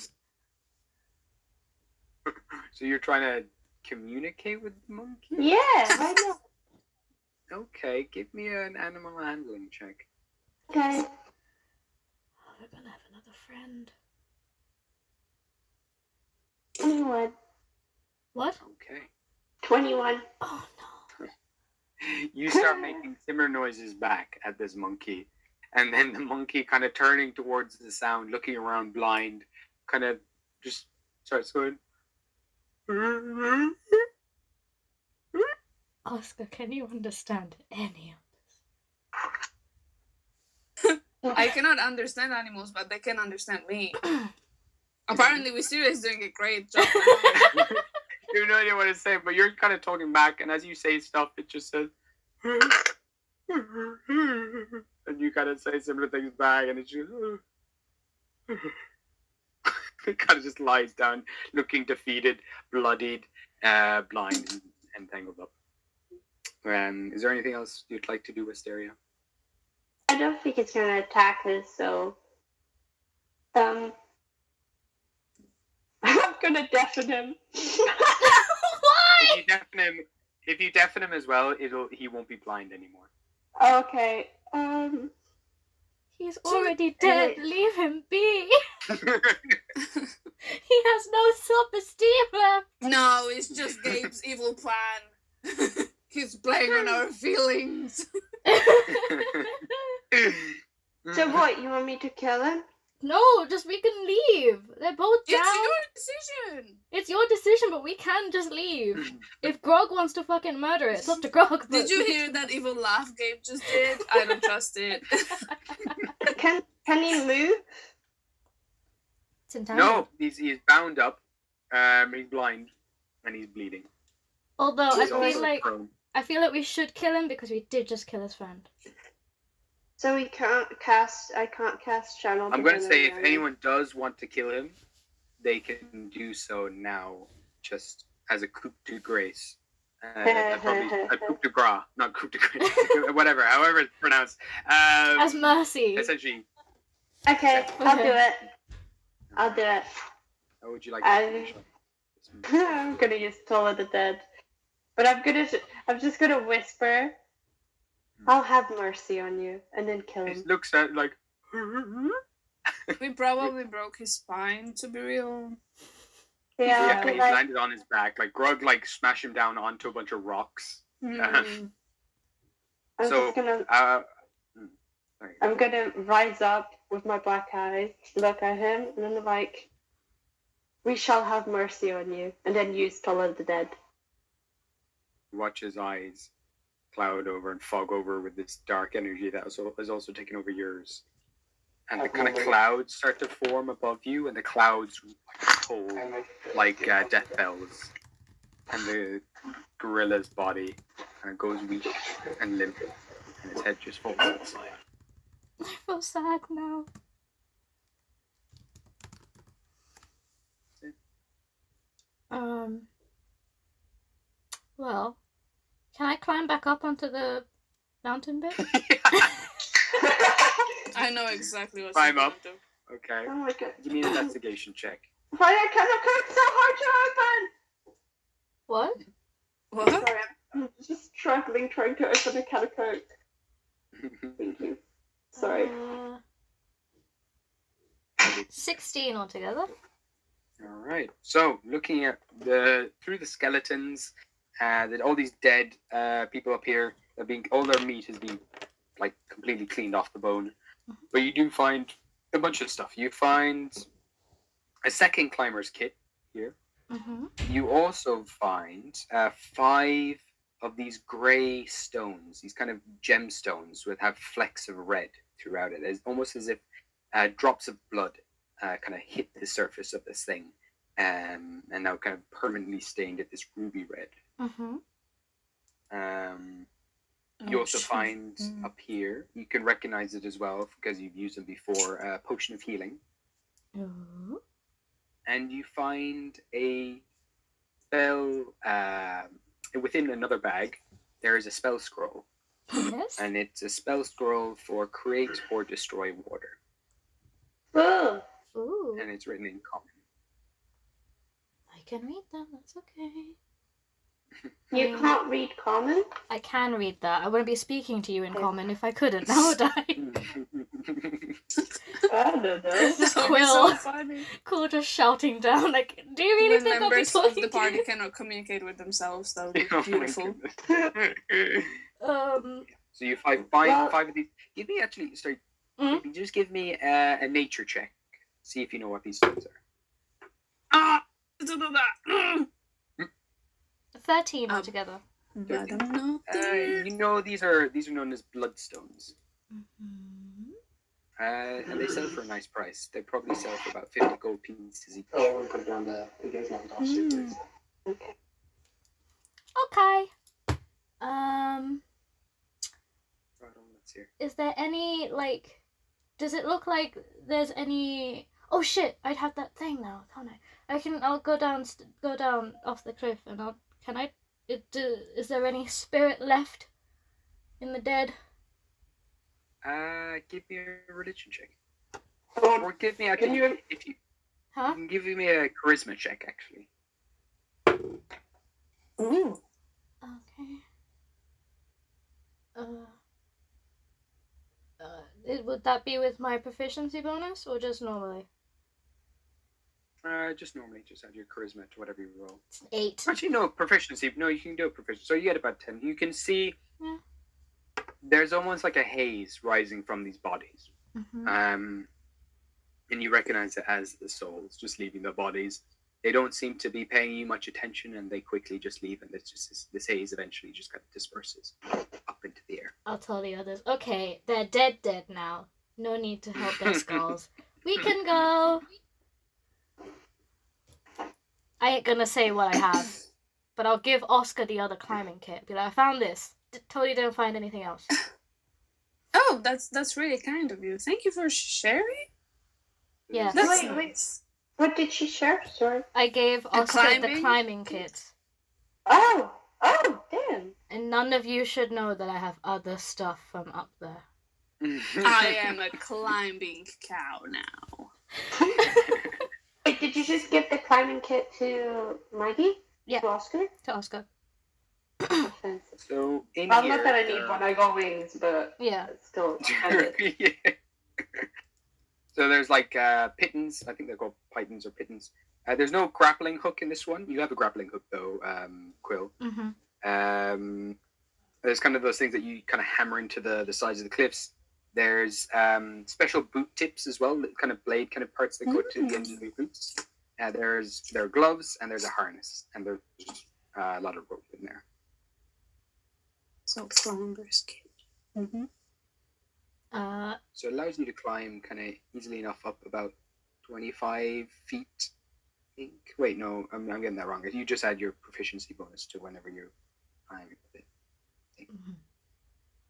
So you're trying to communicate with the monkey?
Yeah, why not?
Okay, give me an animal handling check.
Okay.
oh, we're gonna have another friend.
21.
What?
Okay.
21.
Oh no.
You start making similar noises back at this monkey, and then the monkey, kind of turning towards the sound, looking around blind, kind of just starts going.
Oscar, can you understand any
I cannot understand animals, but they can understand me. Apparently, Wisteria is doing a great job.
You have no idea what it's saying, but you're kind of talking back, and as you say stuff, it just says. And you kind of say similar things back, and it just. It kind of just lies down, looking defeated, bloodied, blind, and tangled up. Is there anything else you'd like to do, Wisteria?
I don't think it's going to attack us, so. I'm going to deafen him.
Why?
If you deafen him as well, he won't be blind anymore.
Okay.
He's already dead. Leave him be. He has no self-esteem left.
No, it's just Gabe's evil plan. He's playing on our feelings.
So what, you want me to kill him?
No, just we can leave. They're both down.
It's your decision.
It's your decision, but we can just leave. If Grog wants to fucking murder it, it's up to Grog.
Did you hear that evil laugh Gabe just did? I don't trust it.
Can he move?
It's entirely.
No, he's bound up. He's blind, and he's bleeding.
Although
He's
I
also
feel
prone.
like we should kill him because we did just kill his friend.
So I can't cast channel.
I'm going to say if
Divinity on him.
anyone does want to kill him, they can do so now, just as a coup de grace. Probably a coup de grace, not coup de grace. Whatever, however it's pronounced.
As mercy.
Essentially,
Okay, I'll do
Okay.
it. I'll do it.
how would you like
I-
to finish up?
I'm gonna use Toll of the Dead, but I'm just gonna whisper. I'll have mercy on you, and then kill
He
him.
looks at like.
We probably broke his spine, to be real.
Yeah,
Yeah,
but
he
like,
landed on his back. Like Grug, smashed him down onto a bunch of rocks.
Hmm.
I'm
so,
just gonna.
Sorry.
I'm gonna rise up with my black eyes, look at him, and then like, we shall have mercy on you, and then use Toll of the Dead.
Watch his eyes cloud over and fog over with this dark energy that is also taking over yours. And the kind of clouds start to form above you, and the clouds pull like death bells. And the gorilla's body kind of goes weak and limp, and his head just falls to the side.
I feel sad now. Well, can I climb back up onto the mountain bit?
I know exactly what
Climb
you're
up.
gonna do.
Okay.
Oh my god.
Give me an investigation check.
Why I cannot cook so hard
What?
to
What?
open? Sorry, I'm just struggling trying to open a can of Coke. Thank you. Sorry.
16 altogether.
All right. So looking at through the skeletons, that all these dead people up here, all their meat has been like completely cleaned off the bone. But you do find a bunch of stuff. You find a second climber's kit here.
Mm-hmm.
You also find 5 of these gray stones, these kind of gemstones that have flecks of red throughout it, almost as if drops of blood kind of hit the surface of this thing, and now kind of permanently stained it this ruby red.
Mm-hmm.
You also find up here, you can recognize it as well because you've used them before, a potion of healing.
Ooh.
And you find a spell within another bag. There is a spell scroll,
Yes.
and it's a spell scroll for create or destroy water,
Ooh.
Ooh.
and it's written in common.
I can read that. That's okay.
You can't read common?
I can read that. I wouldn't be speaking to you in common if I couldn't. Now would I?
I don't know.
It's just
That would be
Quill.
so funny.
Quill just shouting down like, "Do you really
When
think I'll be
members of
talking
the
to
party
you?"
cannot communicate with themselves, that would be
Oh my
beautiful.
goodness. So you find
Well-
5 of these. Give me sorry.
Mhm.
Just give me a nature check. See if you know what these stones are.
Ah! I don't know that.
13 altogether.
I don't know.
You know these are known as bloodstones.
Mm-hmm.
And they sell for a nice price. They probably sell for about 50 gold pieces each.
Oh, we'll put it down there. It goes on our super.
Okay.
Okay.
Right on, let's hear.
Is there any, like, does it look like there's any... Oh shit, I'd have that thing now, can't I? I'll go down off the cliff and is there any spirit left in the dead?
Give me a religion check.
Oh,
Or give me,
can you?
if you
Huh?
can give me a charisma check, actually.
Ooh.
Okay. Would that be with my proficiency bonus or just normally?
Just normally, just add your charisma to whatever you roll.
It's an 8.
Actually, no, proficiency. No, you can do a proficiency. So you get about 10. You can see
Yeah.
there's almost like a haze rising from these bodies.
Mm-hmm.
And you recognize it as the souls just leaving their bodies. They don't seem to be paying you much attention, and they quickly just leave, and it's just this haze eventually just kind of disperses up into the air.
I'll tell the others. Okay, they're dead now. No need to help their skulls. We can go. I ain't gonna say what I have, but I'll give Oscar the other climbing kit. Be like, I found this. Totally didn't find anything else.
Oh, that's really kind of you. Thank you for sharing.
Yeah.
That's
Wait.
nice.
What did she share? Sorry.
I gave Oscar the
climbing
climbing kit.
Oh, damn.
And none of you should know that I have other stuff from up there.
I am a climbing cow now.
Wait, did you just give the climbing kit to Maggie?
Yeah.
To Oscar?
To Oscar.
Offensive.
So in
Well,
here,
not that I need one. I got wings, but
Yeah.
it's still. Kind
Yeah. So there's like pittons. I think they're called pythons or pittons. There's no grappling hook in this one. You have a grappling hook though, Quill.
Mm-hmm.
There's kind of those things that you kind of hammer into the sides of the cliffs. There's special boot tips as well, kind of blade kind of parts that go to the ends of the boots. There are gloves and there's a harness, and there's a lot of rope in there.
So climber's kit. Mm-hmm.
So it allows you to climb kind of easily enough up about 25 feet, I think. Wait, no, I'm getting that wrong. You just add your proficiency bonus to whenever you're climbing a bit.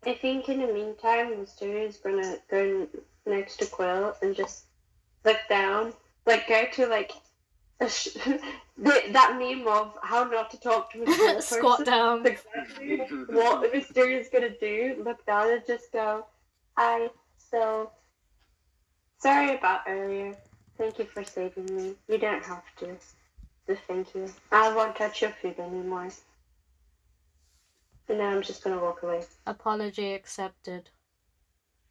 I think in the meantime, Mysterio is gonna go next to Quill and just look down, like go to like that meme of how not to talk to a small
Squat
person.
down.
Exactly what Mysterious gonna do. Look down and just go, "Hi, so sorry about earlier. Thank you for saving me. You don't have to. So thank you. I won't touch your food anymore." And then I'm just gonna walk away.
Apology accepted,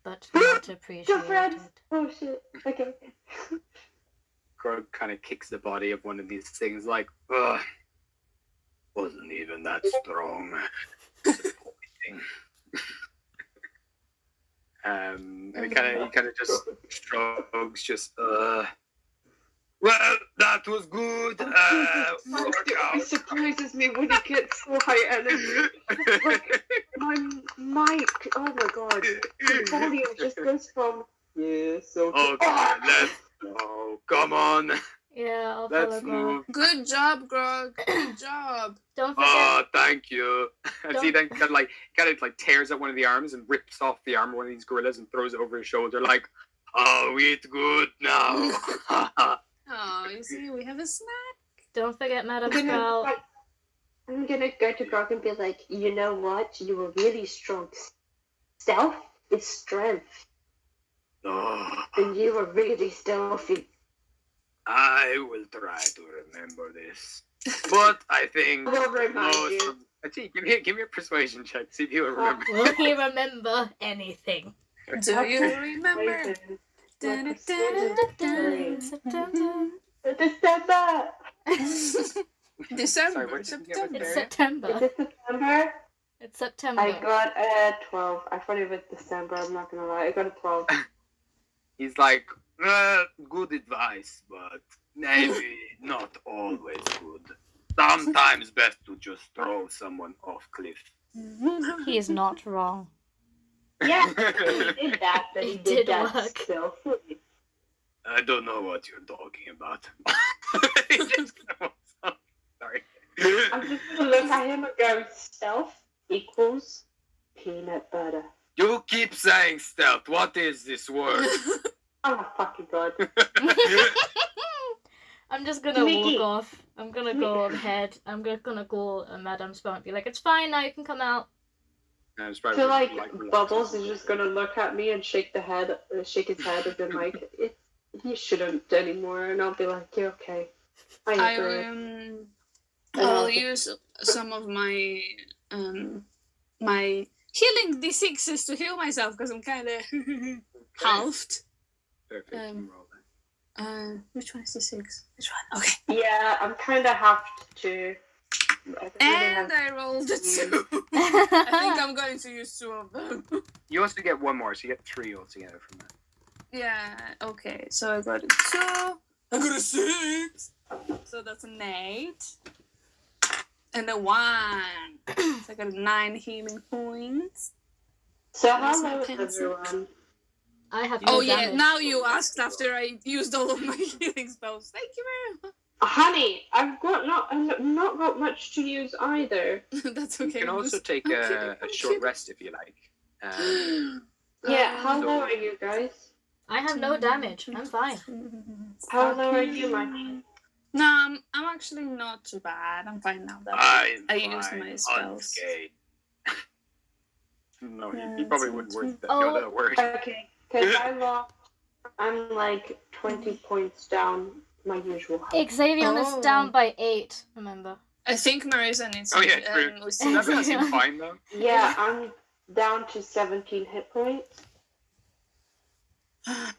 but not
Good
appreciated.
friends. Oh shit. Okay.
Grog kind of kicks the body of one of these things, like, ugh, wasn't even that strong. Disappointing. And he kind of just shrugs, just, well, that was good.
It surprises me when he gets so high energy. Like, my mic, oh my god, the volume just goes from, yeah, so
Okay, let's go. Come on.
Yeah, I'll
Let's
follow Grog.
move.
Good job, Grog. Good job.
Don't forget.
Oh, thank you. And
Don't-
he then kind of tears at one of the arms and rips off the arm of one of these gorillas and throws it over his shoulder, like, oh, eat good now.
Oh, you see, we have a snack.
Don't forget, Madam
I'm gonna,
Sprout.
I'm gonna go to Grog and be like, you know what? You were really strong. Stealth is strength,
Oh,
and you were really stealthy.
I will try to remember this. But I think
I will remind you.
Actually, give me a persuasion check. See if you remember.
Will he remember anything?
Do you
Okay.
remember?
September.
December.
December.
Sorry, what did you get with
It's
Barry?
Is
September.
it September?
It's September.
I got a 12. I thought it was December, I'm not gonna lie. I got a 12.
He's like, good advice, but maybe not always good. Sometimes best to just throw someone off cliff.
He is not wrong.
Yeah, he did that, but he
It
did
did
that
work.
stealthily.
I don't know what you're talking about. Sorry.
I'm just gonna look at him and go, stealth equals peanut butter.
You keep saying stealth. What is this word?
Oh my fucking god.
I'm just gonna
Mickey.
walk off. I'm gonna go ahead. I'm gonna call Madame Sprout and be like, it's fine now, you can come out.
I
I feel like Bubbles is just gonna look at me and shake his head as in like, you shouldn't anymore, and I'll be like, you're okay. I agree.
I will use some of my my healing D6s to heal myself because I'm kind of halved.
Perfect.
Um,
Roll that.
Which one is the 6? Which one? Okay.
Yeah, I'm kinda halved too.
And I rolled a 2. I think I'm going to use 2 of them.
You also get one more, so you get 3 altogether from that.
Yeah, okay. So I got a 2. I got a 6. So that's an 8. And a 1. So I got 9 healing points.
So how
That's
low
my
is
pencil.
everyone?
I have
Oh
no
yeah,
damage.
now you asked after I used all of my healing spells. Thank you very
Honey, I've not got much to use either.
much. That's
You
okay.
can
I'm
also
just-
take
I'm
a
kidding,
short
I'm
rest if you like.
Yeah, how
So-
low are you guys?
I have no damage. I'm fine.
How low are you, Mike?
No, I'm actually not too bad. I'm fine now. That
I'm
I used
fine,
my spells.
unscathed. No,
Yeah,
he probably
it's
wouldn't
okay.
word that,
Oh.
know that word.
Okay, because I'm like 20 points down my usual health.
Xavier is
Oh.
down by 8, remember.
I think Marisa needs.
Oh, yeah, true.
we
That
still
doesn't seem fine though.
Yeah, I'm down to 17 hit points.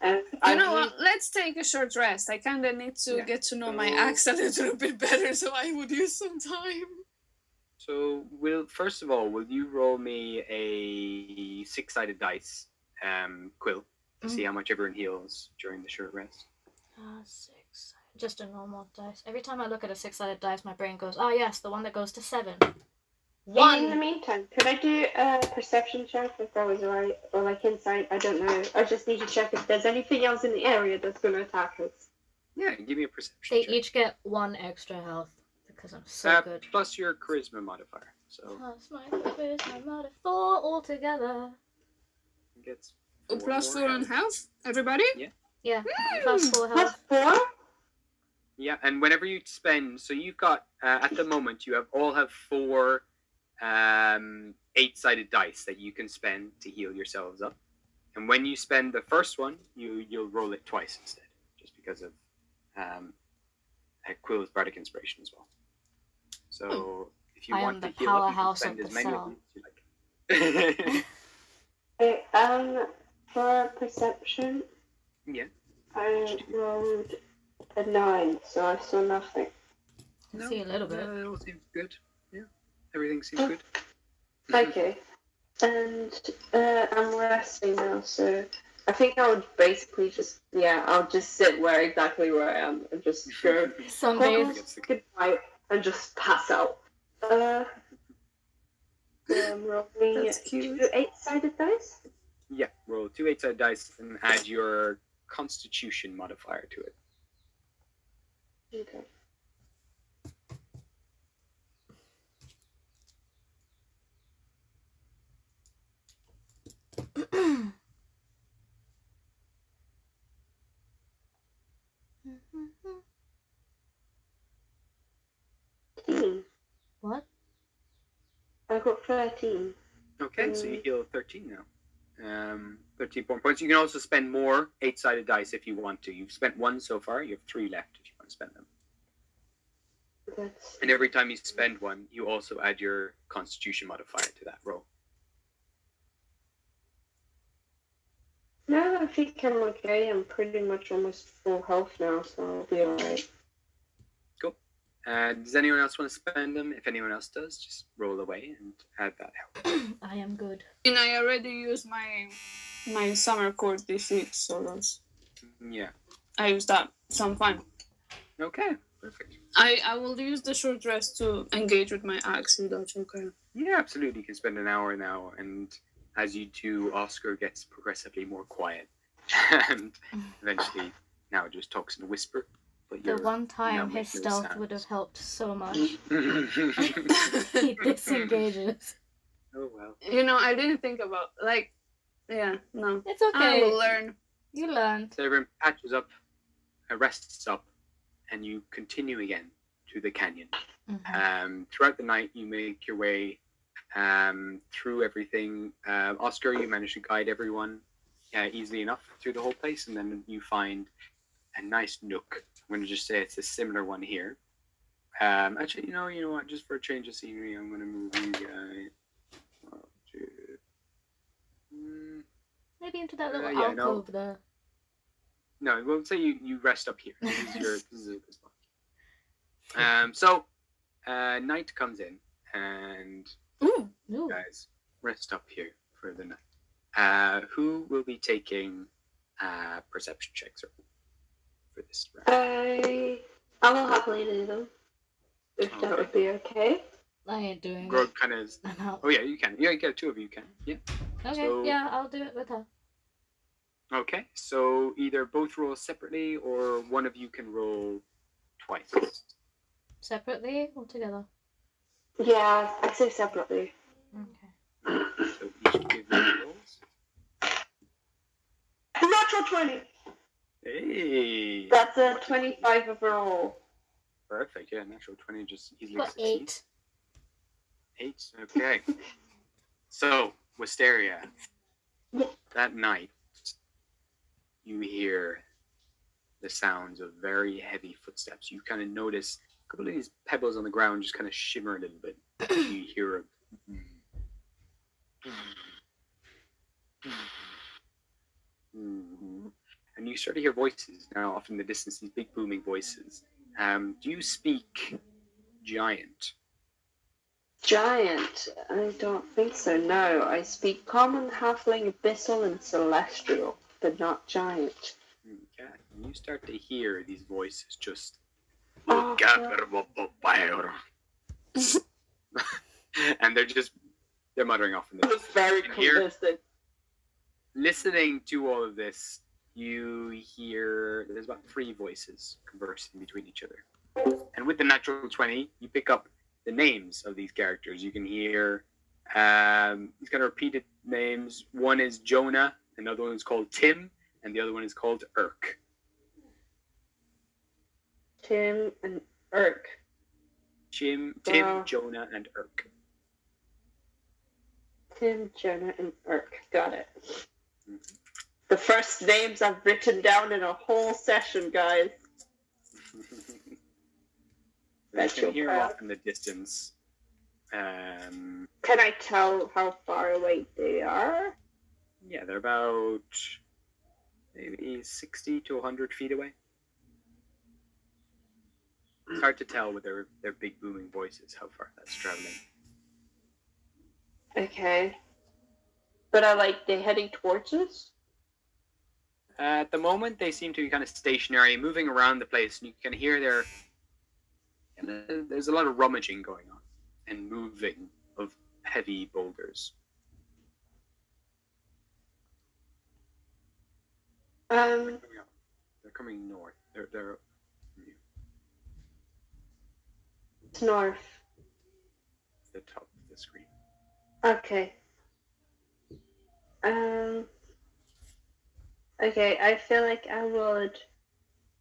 And
You know what? Let's take a short rest. I kind of need to
Yeah.
get to know my
So-
axe a little bit better, so I would use some time.
So, first of all, will you roll me a 6-sided dice, Quill, to see how much everyone heals during the short rest?
6. Just a normal dice. Every time I look at a 6-sided dice, my brain goes, oh yes, the one that goes to 7.
in the
1!
meantime, could I do a perception check if that was right? Or like insight? I don't know. I just need to check if there's anything else in the area that's going to attack us.
Yeah, give me a perception
They
check.
each get 1 extra health, because I'm so good.
Plus your charisma modifier. So,
Plus my charisma modifier 4 altogether.
it gets
Plus 4
more
on
health.
health, everybody.
Yeah, plus 4
Plus
health.
4?
Yeah, and whenever you spend, so you've got, at the moment, you all have 4 8-sided dice that you can spend to heal yourselves up. And when you spend the first one, you'll roll it twice instead, just because of Quill's Bardic Inspiration as well. So if you
I am
want
the
to heal up, you can
powerhouse
spend
of
as
the
many
cell.
of these as you like.
Okay, for perception,
Yeah.
I rolled
a 9, so I saw nothing.
I see a little bit.
It all seems good. Yeah, everything seems good.
Okay. And I'm resting now, so I think I would basically just, I'll just sit exactly where I am and just go
Sunbathe.
goodnight and just pass out. So I'm rolling
That's cute.
2 8-sided dice.
Yeah, roll 2 8-sided dice and add your Constitution modifier to it.
Okay.
What?
I got 13.
Okay, so you heal 13 now. 13 points. You can also spend more 8-sided dice if you want to. You've spent 1 so far. You have 3 left if you want to spend them.
That's...
And every time you spend 1, you also add your Constitution modifier to that roll.
No, I think I'm okay. I'm pretty much almost full health now, so I'll be alright.
Cool. Does anyone else want to spend them? If anyone else does, just roll away and add that help.
I am good.
And I already used my summer court this week, so that's
Yeah.
I used that, so I'm fine.
Okay. Perfect.
I will use the short rest to engage with my axe if that's okay.
Yeah, absolutely. You can spend an hour now, and as you do, Oscar gets progressively more quiet, and eventually now it just talks in a whisper. But
The
you're
one
now
time his
making no
stealth would have
sounds.
helped so much. He disengages.
Oh well.
You know, I didn't think about no.
It's
I
okay.
will learn.
You learned.
So everyone patches up, rests up, and you continue again to the canyon.
Mhm.
Throughout the night, you make your way through everything. Oscar, you manage to guide everyone easily enough through the whole place, and then you find a nice nook. I'm going to just say it's a similar one here. Actually, you know what? Just for a change of scenery, I'm going to move you guys up to...
Maybe into that little
yeah, no.
alcove there.
No, we'll say you rest up here. This is a good spot. So night comes in, and
Ooh.
Ooh.
guys rest up here for the night. Who will be taking perception checks for this round?
I will happily do them. If that would be okay.
I ain't doing
Grog
it.
kind of.
I'm out.
Oh yeah, you can. Yeah, you get 2 of you can. Yeah.
Okay,
So-
yeah, I'll do it with her.
Okay, so either both roll separately, or one of you can roll twice.
Separately or together?
Yeah, I'd say separately.
Okay.
So each give me rolls.
Natural 20!
Hey.
That's a 25 overall.
Perfect. Yeah, natural 20 just easily
Got
succeeds.
8.
8. Okay. So, Wisteria,
Yeah.
that night, you hear the sounds of very heavy footsteps. You kind of notice a couple of these pebbles on the ground just kind of shimmer a little bit. You hear a... And you start to hear voices now off in the distance, these big booming voices. Do you speak Giant?
Giant? I don't think so, no. I speak common, halfling, abyssal, and celestial, but not giant.
Okay. And you start to hear these voices just...
Oh,
And they're muttering off in the
It's very
And here-
convincing.
Listening to all of this, you hear there's about 3 voices conversing between each other. And with the natural 20, you pick up the names of these characters. You can hear these kind of repeated names. One is Jonah, another one is called Tim, and the other one is called Urk.
Tim and Urk.
Tim,
Wow.
Jonah, and Urk.
Tim, Jonah, and Urk. Got it. The first names I've written down in a whole session, guys.
You can hear them off in the distance.
Can I tell how far away they are?
Yeah, they're about maybe 60 to 100 feet away. It's hard to tell with their big booming voices how far that's traveling.
Okay. But are they heading towards us?
At the moment, they seem to be kind of stationary, moving around the place, and you can hear there's a lot of rummaging going on and moving of heavy boulders. They're coming north. They're
It's north.
the top of the screen.
Okay. Okay, I feel like I would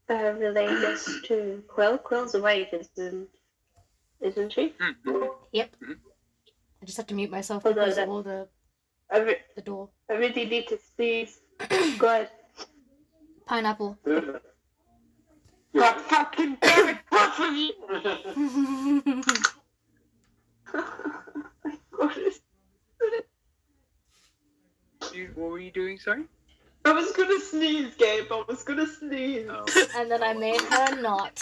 relay this to Quill. Quill's awake, isn't she?
Yep.
Mhm.
I just have to mute myself
Hold on,
because of
that-
all the door.
I really need to sneeze. Go ahead.
Pineapple.
God fucking damn it, Puffy!
What were you doing, sorry?
I was gonna sneeze, Gabe. I was gonna sneeze.
Oh.
And then I made her not.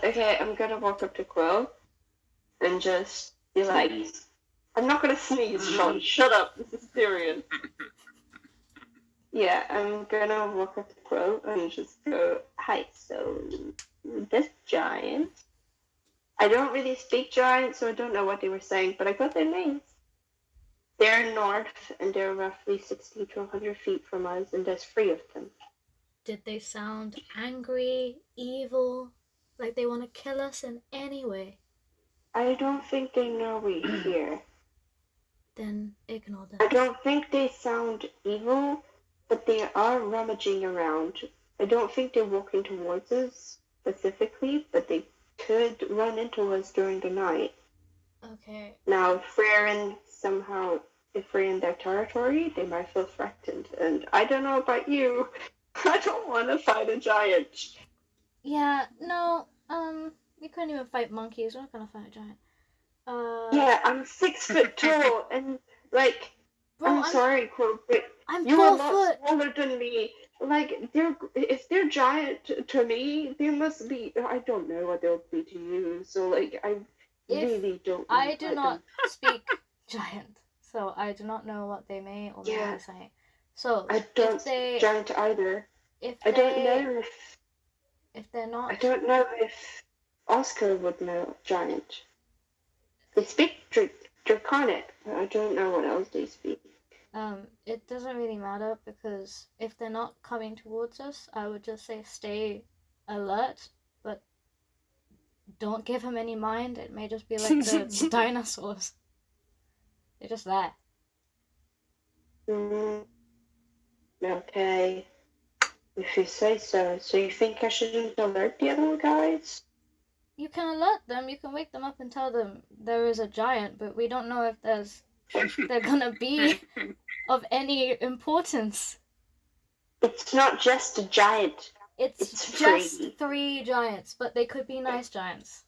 Okay, I'm gonna walk up to Quill and just be like, I'm not gonna sneeze, Sean. Shut up. This is serious. Yeah, I'm gonna walk up to Quill and just go, hi, so this giant. I don't really speak giant, so I don't know what they were saying, but I got their names. They're north, and they're roughly 60 to 100 feet from us, and there's 3 of them.
Did they sound angry, evil, like they want to kill us in any way?
I don't think they know we're here.
Then ignore them.
I don't think they sound evil, but they are rummaging around. I don't think they're walking towards us specifically, but they could run into us during the night.
Okay.
Now, if we're in their territory, they might feel threatened. And I don't know about you, I don't want to fight a giant.
Yeah, no, we couldn't even fight monkeys. We're not gonna fight a giant.
Yeah, I'm 6 foot tall, and
Bro,
I'm sorry, Quill, but
I'm
you're
4
a lot
foot.
smaller than me. If they're giant to me, they must be. I don't know what they'll be to you. So I really don't.
I do
like
not
them.
speak giant, so I do not know what they may or may
Yeah.
not be saying. So
I don't
if they,
giant either.
if
I don't
they,
know
if they're not,
I don't know if Oscar would know giant. They speak draconic, but I don't know what else they speak.
it doesn't really matter because if they're not coming towards us, I would just say stay alert, but don't give them any mind. It may just be like the dinosaurs. They're just there.
Okay. If you say so. So you think I shouldn't alert the other guys?
You can alert them, you can wake them up and tell them there is a giant, but we don't know if they're gonna be of any importance.
It's not just a giant.
It's
It's
just
free.
3 giants, but they could be nice giants.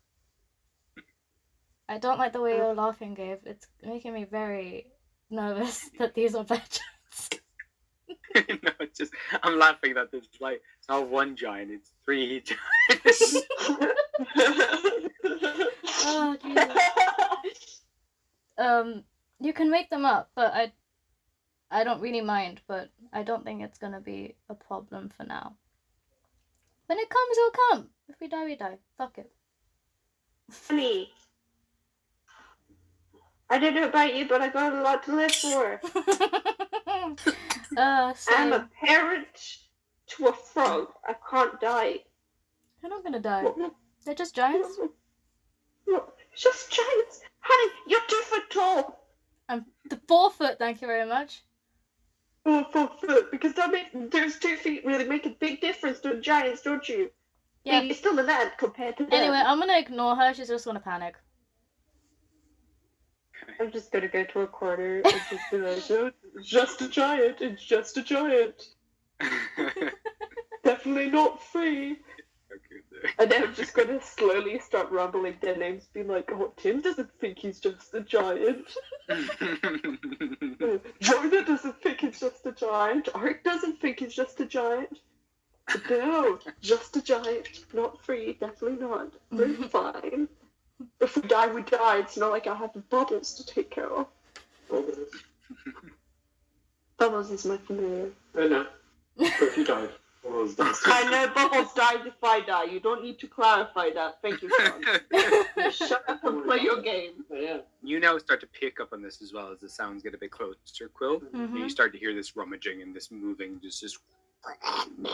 I don't like the way you're laughing, Gabe. It's making me very nervous that these are bad giants.
No, it's just I'm laughing that there's it's not 1 giant, it's 3 giants.
Oh, Jesus. You can wake them up, but I don't really mind, but I don't think it's gonna be a problem for now. When it comes, it'll come. If we die, we die. Fuck it.
Funny. I don't know about you, but I got a lot to live for. I'm
Same.
a parent to a frog. I can't die.
You're not gonna die.
What?
They're just giants.
Just giants. Honey, you're 2 foot tall.
I'm the 4 foot, thank you very much.
Oh, 4 foot, because that makes those 2 feet really make a big difference to giants, don't you?
Yeah.
You're still a lad compared to them.
Anyway, I'm gonna ignore her. She's just gonna panic.
I'm just gonna go to a corner and just be like, "Oh, it's just a giant. It's just a giant. Definitely not free." And then I'm just gonna slowly start rumbling their names, being like, "Oh, Tim doesn't think he's just a giant. Jonah doesn't think he's just a giant. Art doesn't think he's just a giant." No, just a giant. Not free, definitely not. We're fine. If we die, we die. It's not like I have the bubbles to take care of. Bubbles is my familiar.
Oh no. But if you die, Bubbles dies.
I know Bubbles dies if I die. You don't need to clarify that. Thank you, Sean. Shut up and play your game.
But yeah.
You now start to pick up on this as well as the sounds get a bit closer, Quill. And you start to hear this rummaging and this moving, just
I'm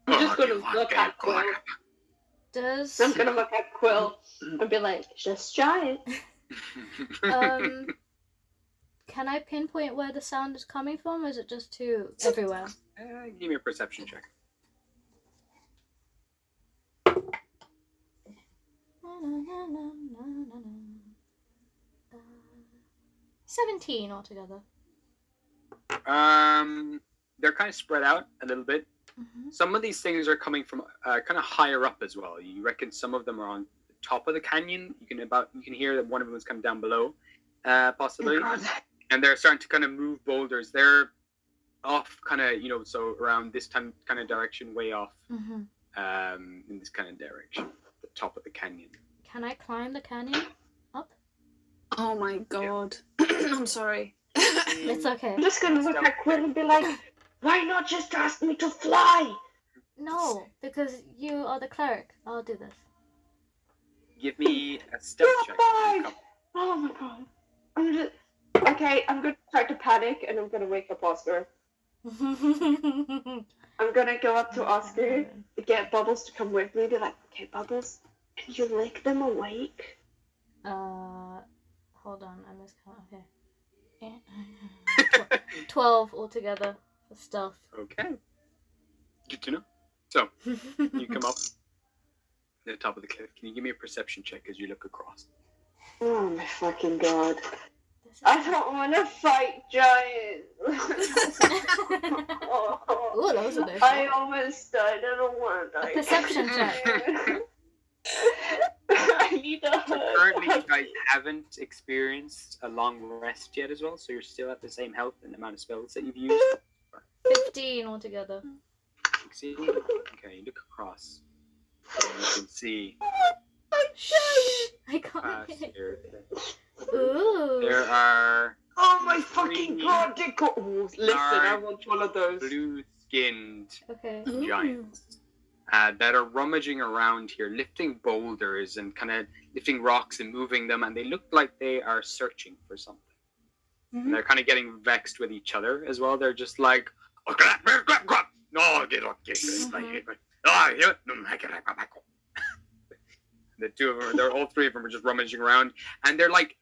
just gonna look at Quill. I'm gonna look at Quill and be like, just giant.
Can I pinpoint where the sound is coming from, or is it just too everywhere?
Give me a perception check.
Na, na, na, na, na, na. 17 altogether.
They're kind of spread out a little bit. Some of these things are coming from kind of higher up as well. You reckon some of them are on the top of the canyon. You can hear that one of them is kind of down below, possibly. And they're starting to kind of move boulders. They're off, kind of, so around this kind of direction, way off, in this kind of direction, the top of the canyon.
Can I climb the canyon up?
Oh my god. I'm sorry.
It's okay.
I'm just gonna look at Quill and be like, why not just ask me to fly?
No, because you are the cleric. I'll do this.
Give me a stealth check.
Oh my god. I'm gonna start to panic and I'm gonna wake up Oscar. I'm gonna go up to Oscar, get Bubbles to come with me, be like, okay, Bubbles, can you lick them awake?
Hold on, I miscount. Okay. 12 altogether for stealth.
Okay. Good to know. So, you come up to the top of the cliff. Can you give me a perception check as you look across?
Oh my fucking god. I don't want to fight giants.
Ooh, that was a nice
I
one.
almost died. I don't want to die.
A perception check.
I need a hug.
Currently, you guys haven't experienced a long rest yet as well, so you're still at the same health and amount of spells that you've used.
15 altogether.
See? Okay, you look across. And you can see
I can't
past
hit.
here.
Ooh.
There are
Oh my fucking god, they got... Oh, listen, I want one of those.
blue-skinned
Okay.
giants that are rummaging around here, lifting boulders and kind of lifting rocks and moving them, and they look like they are searching for something. And they're kind of getting vexed with each other as well. They're just like, no, get up, the two of them, all three of them are just rummaging around, and they're like,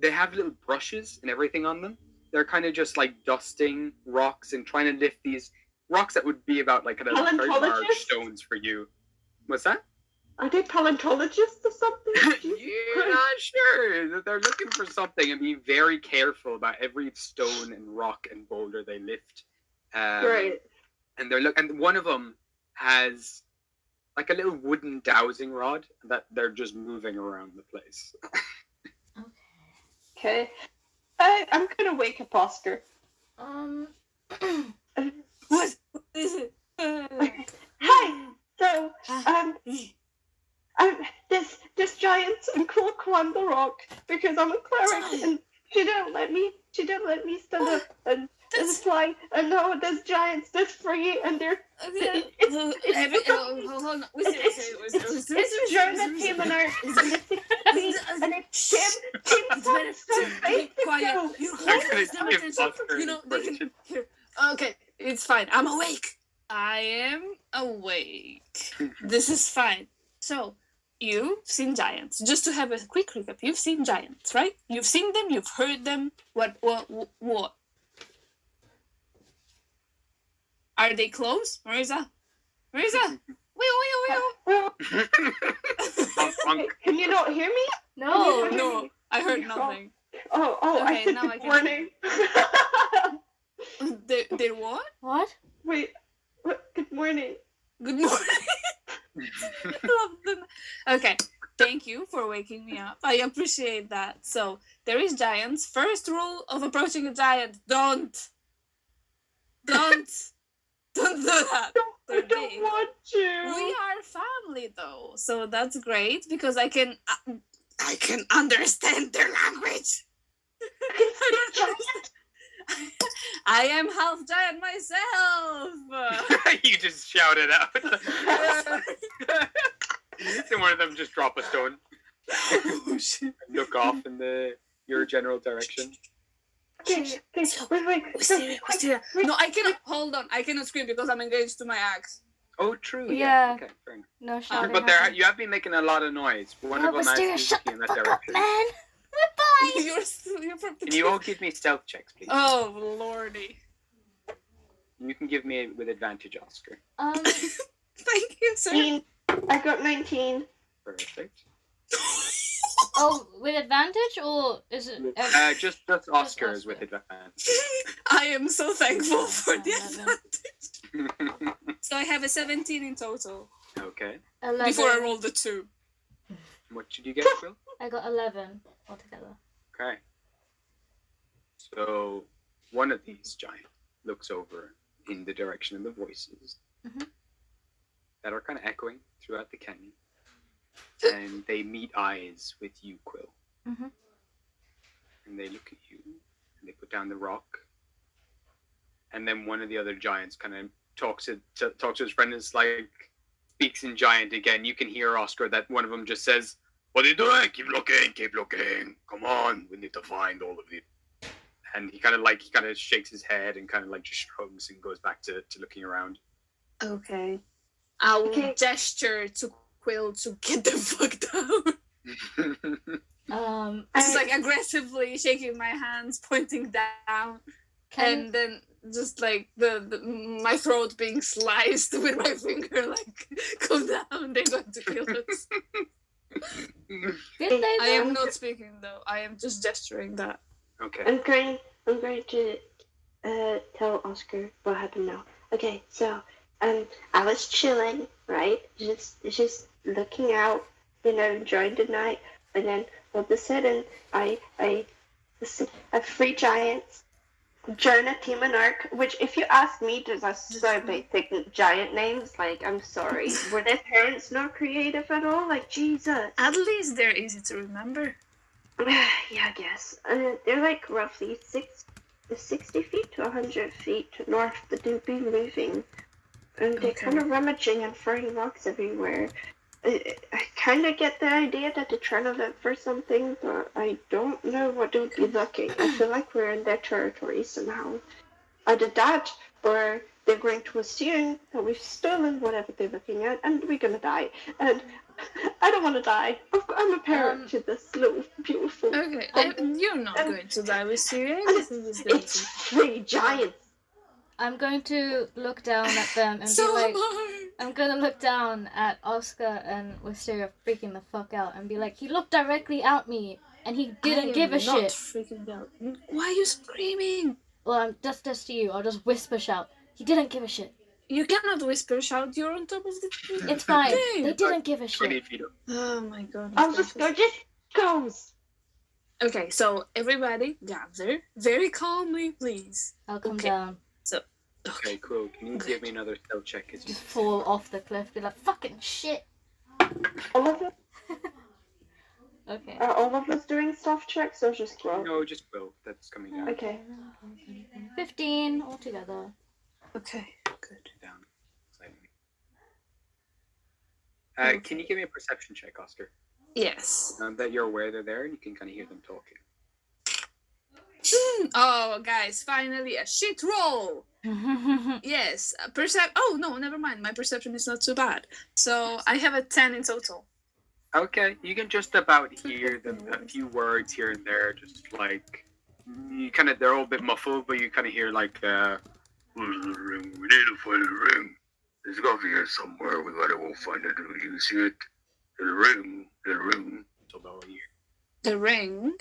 they have little brushes and everything on them. They're kind of just like dusting rocks and trying to lift these rocks that would be about like kind of very large
Paleontologists?
stones for you. What's that?
Are they paleontologists or something?
You're not sure. They're looking for something and being very careful about every stone and rock and boulder they lift.
Great.
And and one of them has like a little wooden dowsing rod that they're just moving around the place.
Okay. I'm gonna wake up Oscar.
What is it?
Hi! So, this giant and cool climb the rock because I'm a cleric and she didn't let me stand up and fly. And no, there's giants, there's free, and they're...
Hold on.
It's German team and our... And it's
quiet. You know, they can hear. Okay, it's fine. I'm awake. I am awake. This is fine. So, you've seen giants. Just to have a quick recap, you've seen giants, right? You've seen them, you've heard them. What? Are they close? Marisa?
Can you not hear me?
No.
No, I heard nothing.
Oh,
Okay,
I said
now I
good
can-
morning.
They what?
What?
Wait, what? Good morning.
Good morning. Love them. Okay, thank you for waking me up. I appreciate that. So, there is giants. First rule of approaching a giant, don't Don't do that.
I
They're
don't
big.
want
We
to.
are family though, so that's great because I can understand their language.
I can speak giant.
I am half giant myself.
You just shout it out. And one of them just drop a stone.
Oh shit!
Look off in your general direction.
Okay, wait.
Wisteria. No, I cannot. Hold on, I cannot scream because I'm engaged to my axe.
Oh, true.
Yeah.
Okay, fair enough.
No shouting.
But you have been making a lot of noise. One of them
Wisteria,
has
shut
to
the
in that
fuck up,
direction.
man. Bye.
You're from the.
Can you all give me stealth checks, please?
Oh lordy!
You can give me with advantage, Oscar.
Thank you, sir.
19. I got 19.
Perfect.
Oh, with advantage or is it?
Just Oscar is
Oscar.
with advantage.
I am so thankful for the
11.
advantage. So I have a 17 in total.
Okay.
11.
Before I rolled the 2.
What did you get, Will?
I got 11 altogether.
Okay. So one of these giants looks over in the direction of the voices that are kind of echoing throughout the canyon, and they meet eyes with you, Quill.
Mhm.
And they look at you, and they put down the rock, and then one of the other giants kind of talks to his friend, and speaks in giant again. You can hear, Oscar, that one of them just says, "What are you doing? Keep looking. Come on, we need to find all of you." And he kind of shakes his head and kind of like just shrugs and goes back to looking around.
Okay. I will
Okay.
gesture to Quill to get the fuck down. Just like aggressively shaking my hands, pointing down, and then just like the my throat being sliced with my finger, like, come down, they're going to kill us.
Did they?
I am not speaking though. I am just gesturing that.
Okay.
I'm going to tell Oscar what happened now. Okay, so I was chilling, right? Just looking out, enjoying the night, and then all of a sudden I three giants join a team in Arc, which if you ask me, those are so basic giant names. Like, I'm sorry. Were their parents not creative at all? Like, Jesus.
At least they're easy to remember.
Yeah, I guess. They're like roughly 60 feet to 100 feet north, but they've been moving. And they're kind of rummaging and throwing rocks everywhere. I kind of get the idea that they're trying to look for something, but I don't know what they would be looking. I feel like we're in their territory somehow. Either that, or they're going to assume that we've stolen whatever they're looking at, and we're gonna die. And I don't want to die. I'm a parent to this little beautiful.
Okay, you're not going to die with Syria.
It's three giants.
I'm going to look down at them and
So
be like,
am I.
I'm gonna look down at Oscar and Wisteria freaking the fuck out and be like, he looked directly at me and he didn't give a
not
shit.
Freaking out. Why are you screaming?
Well, I'm just to you. I'll just whisper shout. He didn't give a shit.
You cannot whisper shout. You're on top of the.
It's fine.
thing.
They didn't give a
20
shit.
feet up.
Oh my god.
I'll just go. Just goes.
Okay, so everybody gather very calmly, please.
I'll come
Okay.
down.
Okay, cool. Can you give me another stealth check? As you
Just fall off the cliff. Be like, fucking shit.
All of us,
Okay.
are all of us doing stuff checks or just Quill?
No, just Will. That's coming down.
Okay.
15 altogether.
Okay, good.
Down. Slightly. Can you give me a perception check, Oscar?
Yes.
That you're aware they're there and you can kind of hear them talking.
Oh, guys, finally a shit roll. Yes, Oh no, never mind. My perception is not too bad. So I have a 10 in total.
Okay, you can just about hear them, a few words here and there, just like you kind of. They're all a bit muffled, but you kind of hear like, "Where's the ring? We need to find the ring. It's got to be here somewhere. We gotta go find it. Do you see it? The ring. So about here.
The ring.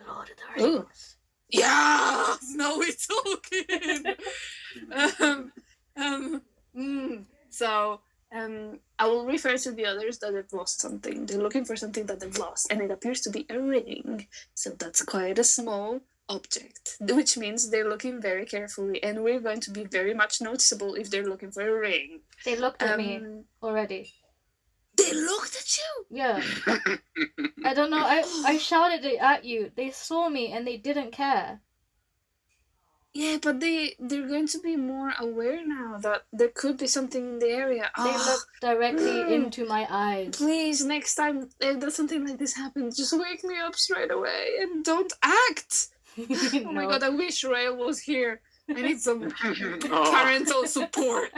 Lord of the Rings.
Yeah, now we're talking. So I will refer to the others that have lost something. They're looking for something that they've lost, and it appears to be a ring. So that's quite a small object, which means they're looking very carefully, and we're going to be very much noticeable if they're looking for a ring.
They looked at me already.
They looked at you?
Yeah. I don't know. I shouted it at you. They saw me and they didn't care.
Yeah, but they're going to be more aware now that there could be something in the area.
They looked directly into my eyes.
Please, next time that something like this happens, just wake me up straight away and don't act. Oh my god, I wish Rael was here. I need some parental support.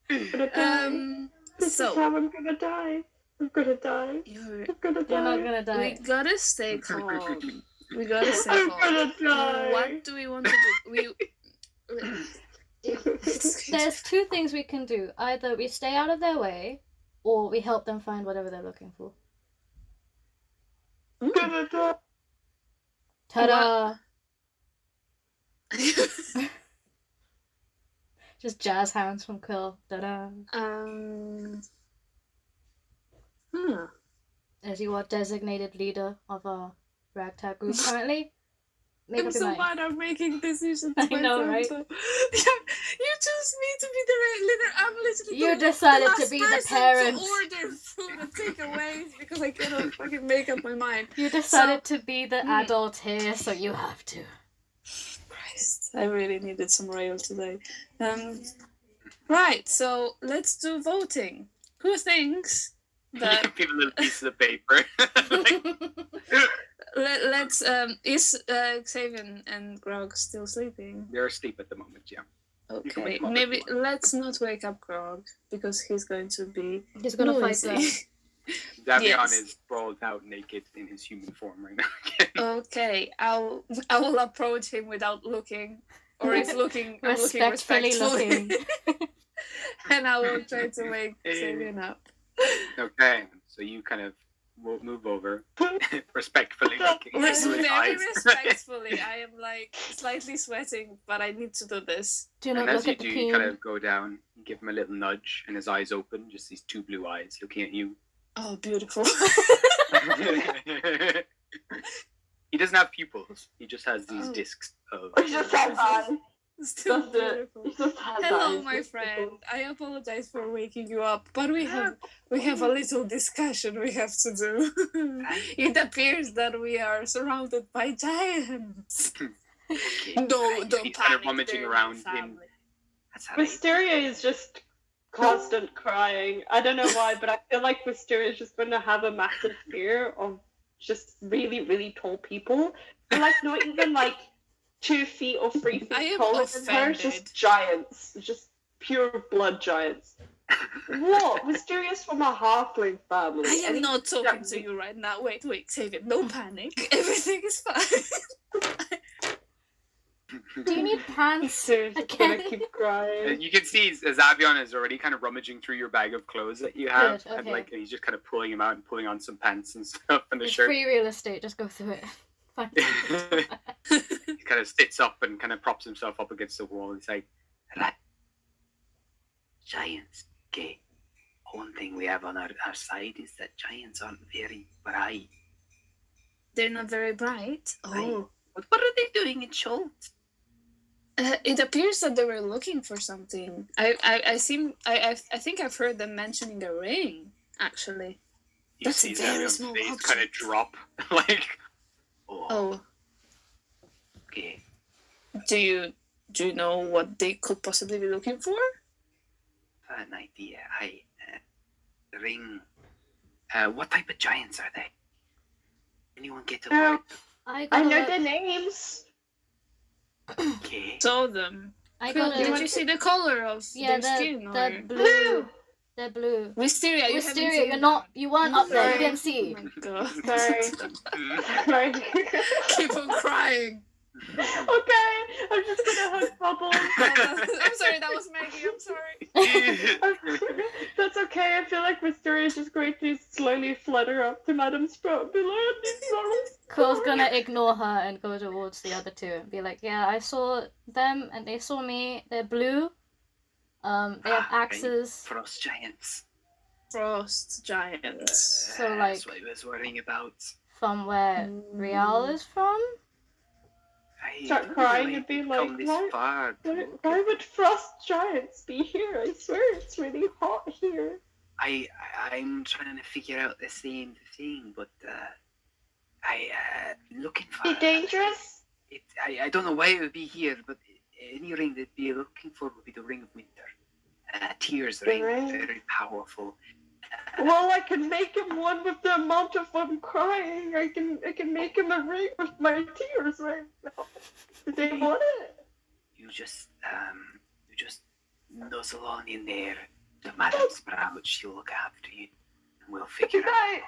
This is how I'm gonna die. I'm gonna die.
You're
gonna die.
You're not gonna die.
We gotta stay calm. We gotta stay
I'm
calm.
gonna die.
What do we want to do?
There's two things we can do. Either we stay out of their way, or we help them find whatever they're looking for.
I'm gonna die.
Ta-da! Just jazz hands from Quill. Ta-da! As you are designated leader of our ragtag group currently, make
I'm
up your
so
mind.
bad I'm making decisions
I
myself.
know, right?
So. You chose me to be the leader. I'm literally
You
the
decided
last
to be the
person
parent.
to order food and takeaways because I cannot fucking make up my mind.
You decided to be the adult here, so you have to.
Christ, I really needed some Rael today. Right, so let's do voting. Who thinks that
Give a little piece of paper.
let's is Xavier and Grog still sleeping?
They're asleep at the moment, yeah. You can
Okay,
wake him up
maybe
if you want.
let's not wake up Grog because he's going to be
He's gonna fight
noisy.
them.
Davion
Yes.
is sprawled out naked in his human form right now.
Okay, I will approach him without looking, or if looking, I'm looking
Respectfully
respectfully,
looking.
and I will try to wake Xavier up.
Okay, so you kind of will move over, respectfully looking into his
Very
eyes.
respectfully. I am like slightly sweating, but I need to do this.
Do
And
not
as
look
you
at the
do,
peen.
you kind of go down, you give him a little nudge, and his eyes open, just these two blue eyes looking at you.
Oh, beautiful.
He doesn't have pupils. He just has these discs of.
He just has eyes.
Still
That's it.
beautiful.
He just has
Hello,
eyes.
my friend. I apologize for waking you up, but we have a little discussion we have to do. It appears that we are surrounded by giants.
Okay.
No,
He's
don't
kind of
panic.
rummaging
they're
around
my
in.
family.
That's how they-
Wisteria is just constant crying. I don't know why, but I feel like Wisteria is just going to have a massive fear of just really, really tall people. And like not even like 2 feet or 3 feet
I am
taller than her,
offended.
just giants. Just pure blood giants. What? Wisteria's from a halfling family.
I am
and
not
he's-
talking to you right now. Wait, Xavier. No panic. Everything is fine.
Do you need pants?
Wisteria's just gonna
Okay.
keep crying.
You can see Xavion is already kind of rummaging through your bag of clothes that you have,
Good,
and
okay.
like he's just kind of pulling them out and pulling on some pants and stuff and the
It's
shirt.
free real estate. Just go through it. Fine.
He kind of sits up and kind of props himself up against the wall. He's like, right. Giants. Okay. One thing we have on our side is that giants aren't very bright.
They're not very bright. Oh.
But what are they doing in Schultz?
It appears that they were looking for something. I think I've heard them mentioning a ring. Actually.
You
That's
see
a very
Xavion's
small
face
object.
kind of drop. Like,
Oh.
okay.
Do you know what they could possibly be looking for?
An idea. The ring. What type of giants are they? Anyone get a word?
I
I
got
know their names.
Okay.
Saw them.
I
Cool.
got
Did you see the color of
Yeah,
their skin?
they're
Or...
blue. They're blue.
Wisteria, you haven't
Wisteria,
seen
you're not. You weren't up there. You
Sorry.
didn't see.
Oh my god.
Sorry. Sorry.
Keep on crying.
Okay, I'm just gonna hug Bubbles.
I'm sorry, that was Maggie. I'm sorry.
That's okay. I feel like Wisteria is just going to slowly flutter up to Madame Sprout and be like, "I need sorrow."
Cole's gonna ignore her and go towards the other two and be like, "Yeah, I saw them and they saw me. They're blue. They have axes.
Frost giants.
Frost giants.
So, like-
That's what I was worrying about.
From where Rial is from.
I
start
don't know
crying
why
and be
you've
like,
come this far to look
why
at
would frost giants be here? I swear it's really hot here.
I'm trying to figure out the same thing, but looking for.
Be dangerous?
I don't know why it would be here, but any ring they'd be looking for would be the Ring of Winter. Tears
The
ring,
ring?
very powerful.
Well, I can make him one with the amount of I'm crying. I can make him a ring with my tears right now. Do they want it?
You just nuzzle on in there to Madam Sprout. She'll look after you, and we'll figure
Good
out.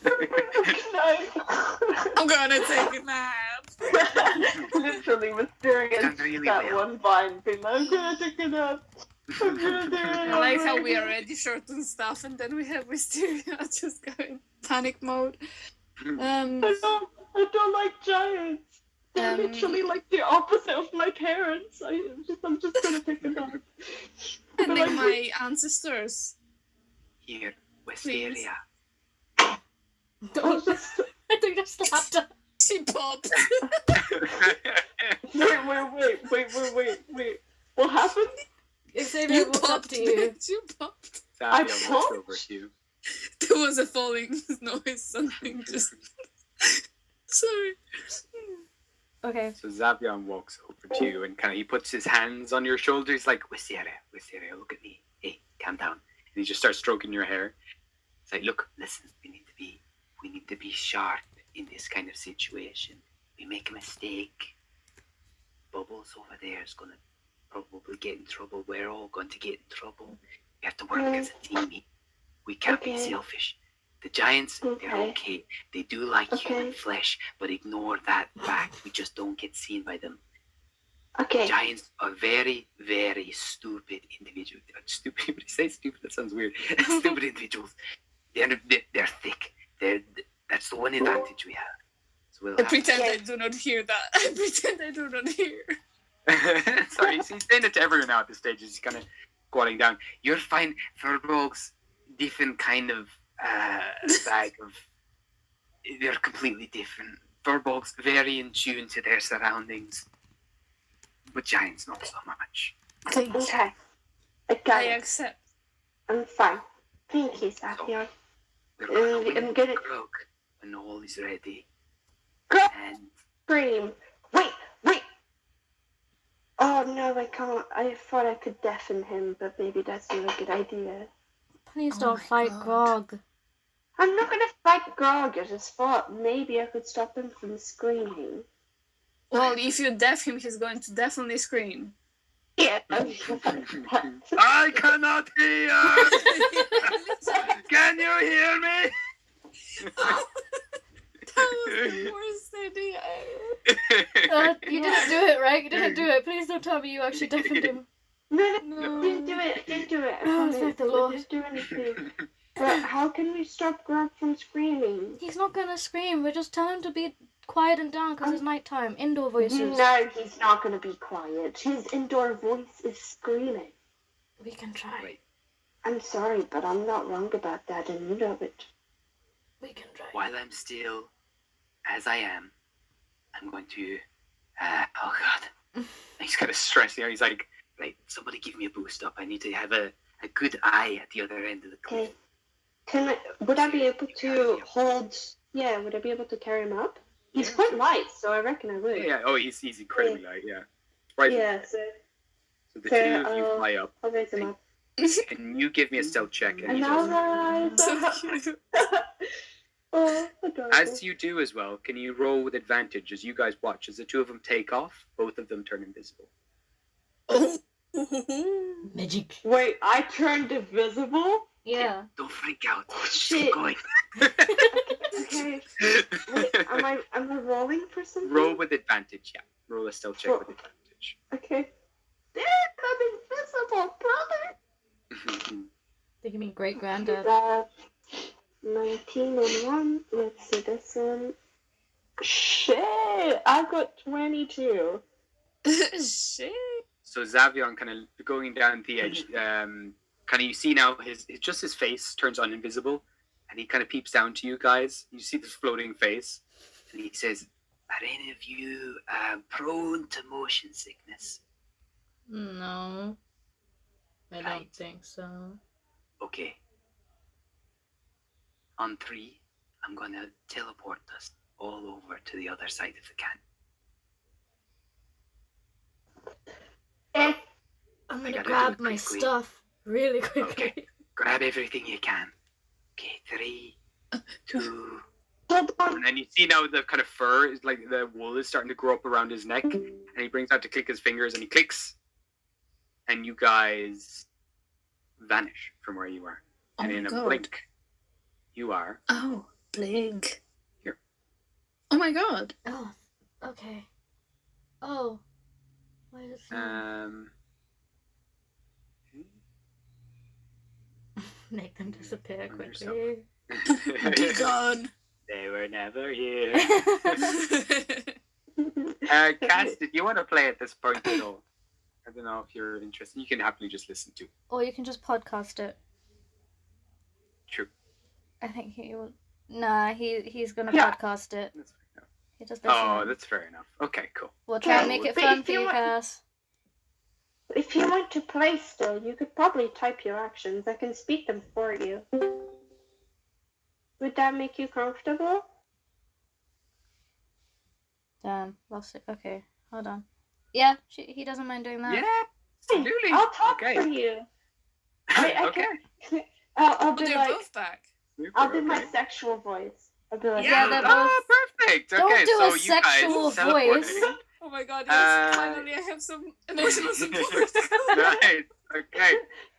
night. Good night.
I'm gonna take a nap.
Literally was staring
Done
at
really
that
well.
one vine, being like, I'm gonna take it up. I'm gonna do it.
I like how we are already short on stuff, and then we have Wisteria just going panic mode.
I don't like giants. They're literally like the opposite of my parents. I'm just gonna take it up.
Sending my ancestors.
Here, Wisteria.
Don't. I think I slapped her.
She popped.
Wait. What happened?
Xavier walked up to you.
You popped.
I
Zavion walks
popped?
over to you.
There was a falling noise. Something just. Sorry.
Okay.
So Zavion walks over to you and he puts his hands on your shoulder. He's like, Wisteria, look at me. Hey, calm down. And he just starts stroking your hair. It's like, look, listen, we need to be sharp in this kind of situation. We make a mistake. Bubbles over there is gonna probably get in trouble. We're all going to get in trouble. We have to work as a team. We can't be selfish. The giants, they're okay. They do like human flesh, but ignore that fact. We just don't get seen by them.
Okay.
Giants are very, very stupid individuals. Stupid? When you say stupid, that sounds weird. Stupid individuals. They're thick. That's the one advantage we have. So we'll
I
have
pretend I do not hear that. I pretend I do not hear.
Sorry, he's saying it to everyone now at this stage. He's kind of squatting down. You're fine. Furbolg's different kind of bag of. They're completely different. Furbolg's very in tune to their surroundings, but giants not so much.
Okay. I got
I
it.
accept.
I'm fine. Thank you, Safion.
We're gonna
I'm
win
gonna
Krug when all is ready.
go
And
scream. Wait. Oh no, I can't. I thought I could deafen him, but maybe that's not a good idea.
Please
Oh
don't
my
fight
God.
Grog.
I'm not gonna fight Grog. I just thought maybe I could stop him from screaming.
Well, if you deaf him, he's going to definitely scream.
Yeah.
I cannot hear. Can you hear me?
That was the worst idea ever.
You didn't do it, right? You didn't do it. Please don't tell me you actually deafened him.
No,
No.
didn't do it. I
Oh,
promise.
thank the
I
Lord.
didn't do anything. But how can we stop Grog from screaming?
He's not gonna scream. We're just telling him to be quiet and down because it's nighttime. Indoor voices.
No, he's not gonna be quiet. His indoor voice is screaming.
We can try.
Wait.
I'm sorry, but I'm not wrong about that, and you know it.
We can try.
While I'm still as I am, I'm going to. Oh God.
He's kind of stressing out. He's like,
Right, somebody give me a boost up. I need to have a good eye at the other end of the cliff.
Okay. Would I be able to hold? Yeah, would I be able to carry him up? He's quite light, so I reckon I would.
yeah. Oh, he's incredibly light. Yeah. Right.
Yeah, so
So the
So,
two of you fly up.
I'll raise him up.
Can you give me a stealth check? And
And
you
now
just-
rise.
So cute.
Oh, adorable.
as you do as well, can you roll with advantage as you guys watch as the two of them take off? Both of them turn invisible.
Oh.
Magic.
Wait, I turned invisible?
Yeah.
Don't freak out.
shit.
Keep going.
Okay. Wait, am I rolling for something?
Roll with advantage. Yeah. Roll a stealth check with advantage.
Okay. Damn, I'm invisible, brother.
Think you mean great granddad.
19 on one. Let's see this one.
Shit! I've got 22.
Shit.
So Zavion kind of going down the edge, kind of you see now his face turns on invisible, and he kind of peeps down to you guys. You see this floating face, and he says,
Are any of you prone to motion sickness?
No. I
Right.
don't think so.
Okay. On 3, I'm gonna teleport us all over to the other side of the can.
Eh,
I'm
I
gonna
gotta do
grab
it
my
quickly.
stuff really quickly.
Okay. Grab everything you can. Okay, 3, 2.
hold on.
And then you see now the kind of fur is like the wool is starting to grow up around his neck, and he brings out to click his fingers, and he clicks, and you guys vanish from where you are,
Oh
and
my
in a
god.
blink, you are
Oh, blink.
Here.
Oh my god.
Oh, okay. Oh. Why is it make them disappear
on
quickly?
Be gone.
They were never here. Cass, did you want to play at this point at all? I don't know if you're interested. You can happily just listen to.
Or you can just podcast it.
True.
I think he will. Nah, he's gonna
Yeah.
podcast it.
That's fair enough.
He just listen.
Oh, that's fair enough. Okay, cool.
We'll try and
Yeah,
make it
but
fun
if
for
you
you,
want-
Cass.
If you want to play still, you could probably type your actions. I can speak them for you. Would that make you comfortable?
Damn, lost it. Okay, hold on. Yeah, he doesn't mind doing that.
Yeah, absolutely.
I'll talk
Okay.
for you. I
Okay.
can. I'll
But
be
they're
like,
both back.
Super,
I'll do my
okay.
sexual voice. I'll be like,
Yeah, they're
Oh,
both.
perfect.
Don't
Okay,
do
so
a
you
sexual
guys teleporting.
voice.
Oh my god, yes.
Uh,
Finally, I have some emotional support.
Right. Okay.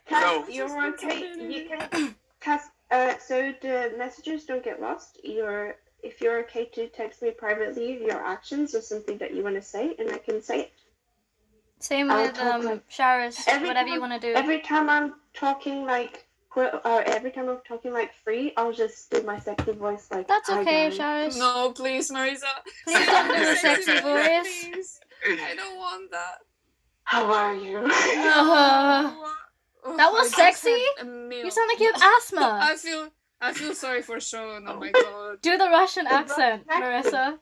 Cass,
So-
you're okay. You can, Cass. So the messages don't get lost. If you're okay to text me privately your actions or something that you want to say, and I can say it.
Same
I'll
with
talk like-
Sharis.
Every
Whatever
time-
you want to do.
Every time I'm talking like, free, I'll just do my sexy voice like.
That's
"Hi,
okay,
guys."
Sharis.
No, please, Marisa.
Please don't do a sexy voice.
Please. I don't want that.
How are you?
Oh,
That was
I just
sexy?
had a meal.
You sound like you have asthma.
I feel sorry for Sean. Oh my god.
Do the Russian
The
accent,
Russian
Marissa.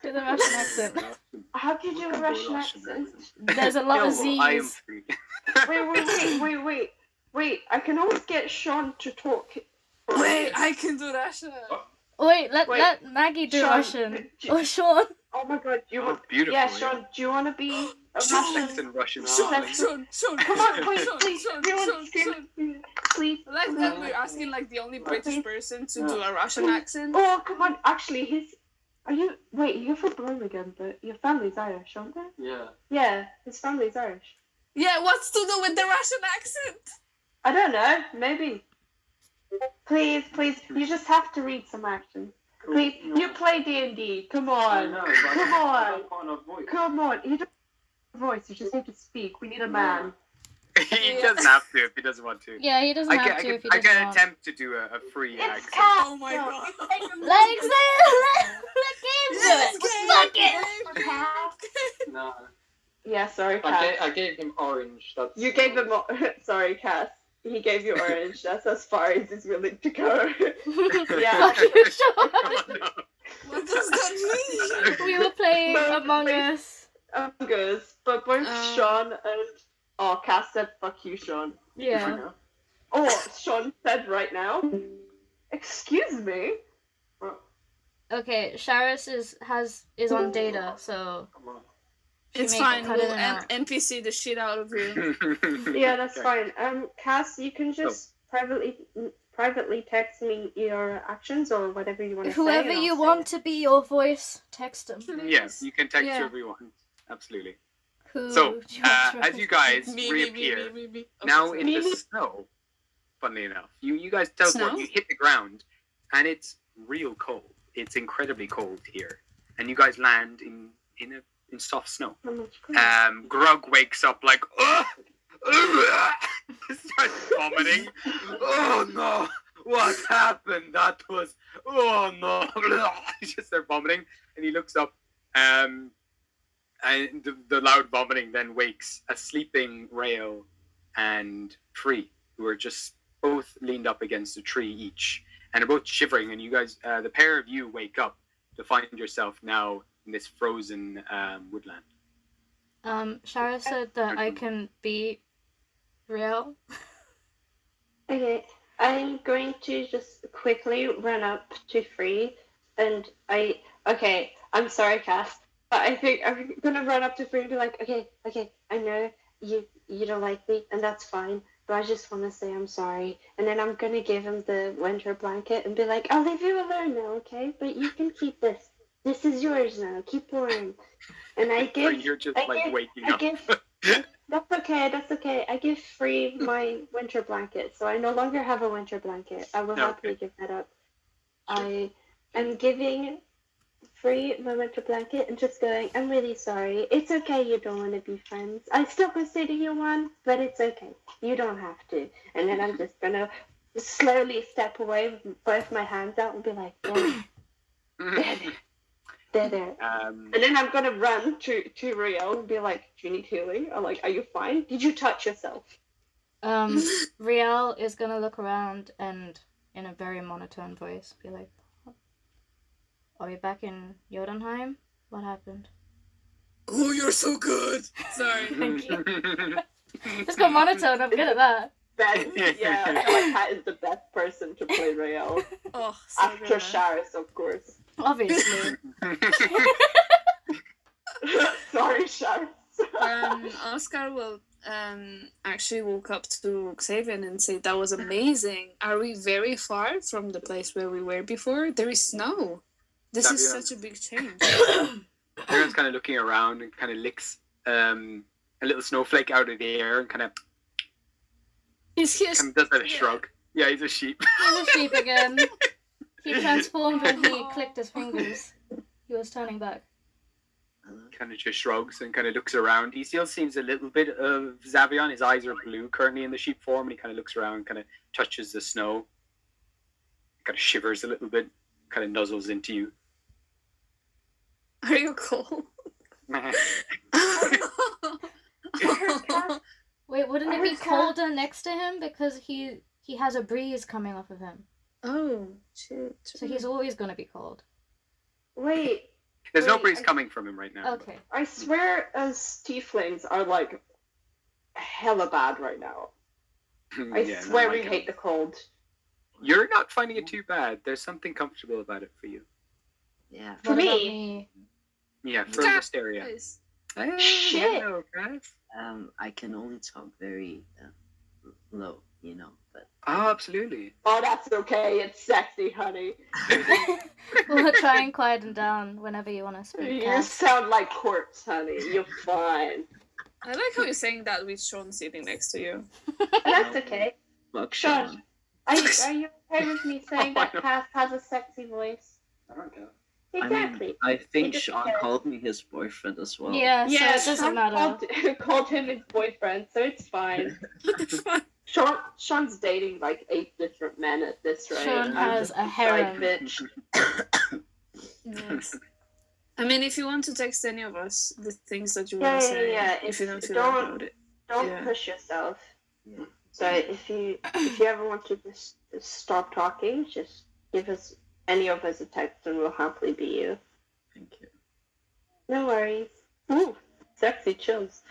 Do the Russian accent.
How do you do a Russian accent?
There's a lot of
No, I am
Z's.
free.
Wait. I can always get Sean to talk.
Wait, I can do Russia.
Wait, let Maggie do
Sean,
Russian. Or Sean.
Oh my god, you
Oh,
want?
beautiful.
Yeah, Sean. Do you want to be a
Sean.
Russian?
Sex and Russian.
Sean,
darling.
Sean.
Come on, please,
Sean,
please,
Sean,
everyone,
Sean.
please.
Like that we're asking like the only British person to do a Russian accent.
Oh, come on. Actually, you're from Birmingham, but your family's Irish, aren't they?
Yeah.
Yeah, his family's Irish.
Yeah, what's to do with the Russian accent?
I don't know, maybe. Please, you just have to read some action. Please, you play D&D. Come
I
on.
know, but
Come
I
on.
don't want a voice.
Come on. You don't have a voice, you just need to speak. We need a man.
He doesn't have to if he doesn't want to.
Yeah, he doesn't have to if he doesn't
can
want.
attempt to do a free
It's
accent.
Cass.
Oh my god.
Let Gabe do it. Fuck it.
Cass.
No.
Yeah, sorry, Cass.
I gave him orange. That's
You gave him... Sorry, Cass. He gave you orange. That's as far as he's willing to go. Yeah.
Fuck you, Sean.
Oh, no.
What does that mean?
We were playing
No,
Among
wait.
Us.
Us, but both Sean and... Oh, Cass said, fuck you, Sean.
Yeah.
Oh, Sean said right now. Excuse me?
Okay, Sharis is on data, so
Come on.
she
It's
may
fine.
cut
We'll
in and out.
NPC the shit out of you.
Yeah, that's
Okay.
fine. Cass, you can just privately text me your actions or whatever you want to say.
Whoever
and I'll
you
say
want
it.
to be your voice, text him.
Yes, you can text
Yeah.
whoever you want. Absolutely.
Who
So,
do you want to
as you guys
Me.
reappear,
Okay,
now
sorry.
in the snow, funnily enough, you guys teleport,
Snow?
you hit the ground, and it's real cold. It's incredibly cold here. And you guys land in soft snow.
How much cool.
Grug wakes up like, ugh! Starts vomiting. Oh no! What happened? That was, oh no! He just starts vomiting, and he looks up, and the loud vomiting then wakes a sleeping Rayo and Free, who are just both leaned up against a tree each, and are both shivering. And you guys, the pair of you, wake up to find yourself now in this frozen woodland.
Shara said that I can be real.
Okay, I'm going to just quickly run up to Free, and I'm sorry, Cass, but I think I'm gonna run up to Free and be like, okay, I know you don't like me, and that's fine, but I just want to say I'm sorry, and then I'm gonna give him the winter blanket and be like, I'll leave you alone now, okay, but you can keep this. This is yours now. Keep warm. And I give.
You're just
I
like
give,
waking
I
up.
give, That's okay. That's okay. I give Free my winter blanket, so I no longer have a winter blanket. I will happily give that up. I am giving Free my winter blanket and just going, I'm really sorry. It's okay you don't want to be friends. I still consider you one, but it's okay. You don't have to. And then I'm just gonna slowly step away with both my hands out and be like, there.
And then I'm gonna run to Riel and be like, do you need healing? I'm like, are you fine? Did you touch yourself?
Riel is gonna look around and, in a very monotone voice, be like, are we back in Jotunheim? What happened?
Oh, you're so good. Sorry.
Thank you. Just go monotone, I'm good at that.
Ben, yeah, I feel like Kat is the best person to play Riel.
Oh, so
After
good.
Sharis, of course.
Obviously.
Sorry, Sharis.
Oscar will actually walk up to Xavier and say, that was amazing. Are we very far from the place where we were before? There is snow. This is
Xavier.
such a big change.
Everyone's kind of looking around and kind of licks a little snowflake out of the air and kind of
He's
does that a shrug. Yeah, he's a sheep.
He's a sheep again. He transformed when he clicked his fingers. He was turning back.
Kind of just shrugs and kind of looks around. He still sees a little bit of Xavion. His eyes are blue currently in the sheep form, and he kind of looks around, kind of touches the snow, kind of shivers a little bit, kind of nuzzles into you.
Are you cold?
Wait, wouldn't it be colder next to him because he has a breeze coming off of him?
Oh, shit.
So he's always gonna be cold.
Wait,
There's no breeze coming from him right now.
Okay.
I swear us tieflings are like hella bad right now. I
Yeah, not
swear we
like it.
hate the cold.
You're not finding it too bad. There's something comfortable about it for you.
Yeah.
For
What about
me.
Yeah, for
Guys.
Wisteria. Hey,
Shit.
hello, guys.
I can only talk very low, but
Oh, absolutely.
Oh, that's okay. It's sexy, honey.
We'll try and quieten down whenever you want to speak.
You
Cass.
sound like corpse, honey. You're fine.
I like how you're saying that with Sean sitting next to you.
That's okay.
fuck
Sean.
Sean.
Are you okay with me saying
Oh, I
that
know.
Cass has a sexy voice?
I don't know.
Exactly.
I think
just
Sean
said-
called me his boyfriend as well.
Yeah, so it doesn't
Sean
matter.
called him his boyfriend, so it's fine.
What the fuck?
Sean's dating like 8 different men at this rate.
Sean
I'm
has
just
a
side
harem.
bitch.
Yes. I mean, if you want to text any of us the things that you
Yeah,
want to
yeah,
say,
yeah.
if you don't feel
Don't-
like about it.
Don't
Yeah.
push yourself.
Yeah.
So if you ever want to just stop talking, just give us any of us a text and we'll happily be you.
Thank you.
No worries. Ooh, sexy chills.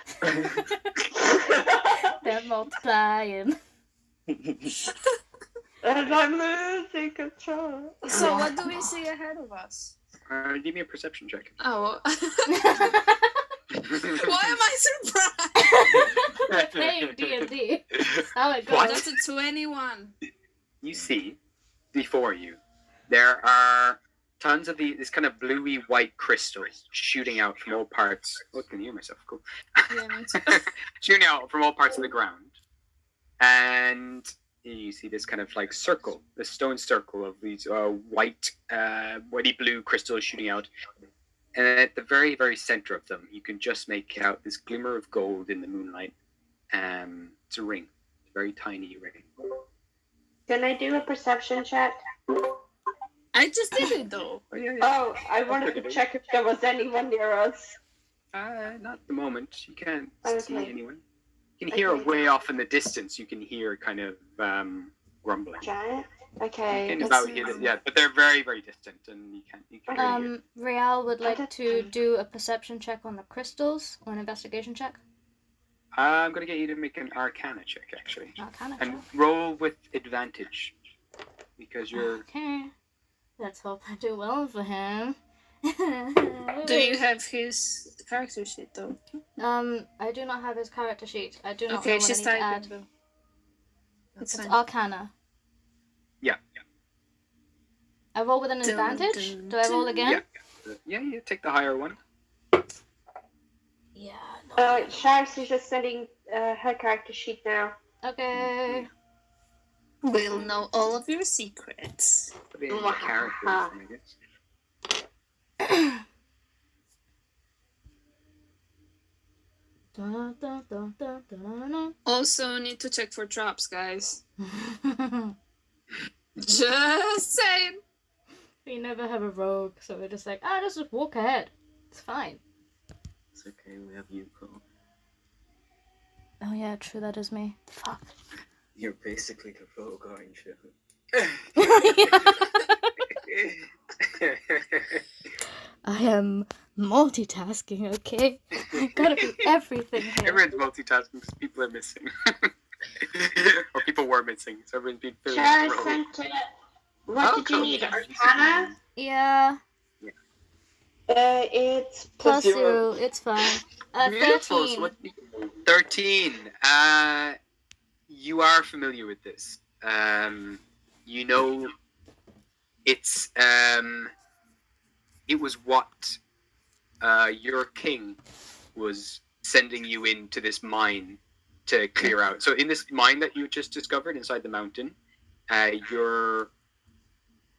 They're multiplying.
And I'm losing control.
So, what do we see ahead of us?
Give me a perception check.
Oh. Why am I surprised?
We're playing D&D. How it
What?
goes.
That's a 21.
You see before you, there are tons of this kind of bluey white crystals shooting out from all parts. Oh, I can hear myself. Cool.
Yeah, me too.
Shooting out from all parts of the ground. And you see this kind of like circle, this stone circle of these whitey blue crystals shooting out. And at the very, very center of them, you can just make out this glimmer of gold in the moonlight. It's a ring. It's a very tiny ring.
Can I do a perception check?
I just did it though.
Oh, yeah, yeah.
Oh, I wanted to check if there was anyone near us.
Not at the moment. You can't see
Okay.
anyone. You can hear
Okay.
way off in the distance. You can hear kind of grumbling.
Giant?
Okay.
In
let's
about
see.
yeah, but they're very, very distant, and you can't really hear.
Real would like
don't
to
know.
do a perception check on the crystals, or an investigation check.
I'm gonna get you to make an Arcana check, actually,
Arcana
and
check.
roll with advantage because you're.
Okay. Let's hope I do well for him.
Do you have his character sheet though?
I do not have his character sheet. I do not
Okay,
know what I
she's
need to add.
typing.
It's
fine.
Arcana.
Yeah.
I roll with an
Dun,
advantage?
dun,
Do I roll
dun.
again?
Yeah, you take the higher one.
Yeah. No.
Sharis is just sending her character sheet now.
Okay.
We'll know all of your secrets.
Put it in the characters, I guess.
Dun, dun, dun, dun, dun,
Also, need to check for traps, guys.
dun.
Just saying.
We never have a rogue, so we're just like, let's just walk ahead. It's fine.
It's okay, we have Yuko.
Oh yeah, true, that is me. Fuck.
You're basically the rogue, aren't you?
I am multitasking, okay? I gotta be everything here.
Everyone's multitasking because people are missing. Or people were missing, so everyone's been feeling
Sharis
rogue.
sent it. What did you
cool.
need? Arcana?
Yeah,
It's
plus 0, it's fine.
Beautiful.
13.
So what 13. You are familiar with this. You know, it's it was what your king was sending you into this mine to clear out. So in this mine that you just discovered inside the mountain, your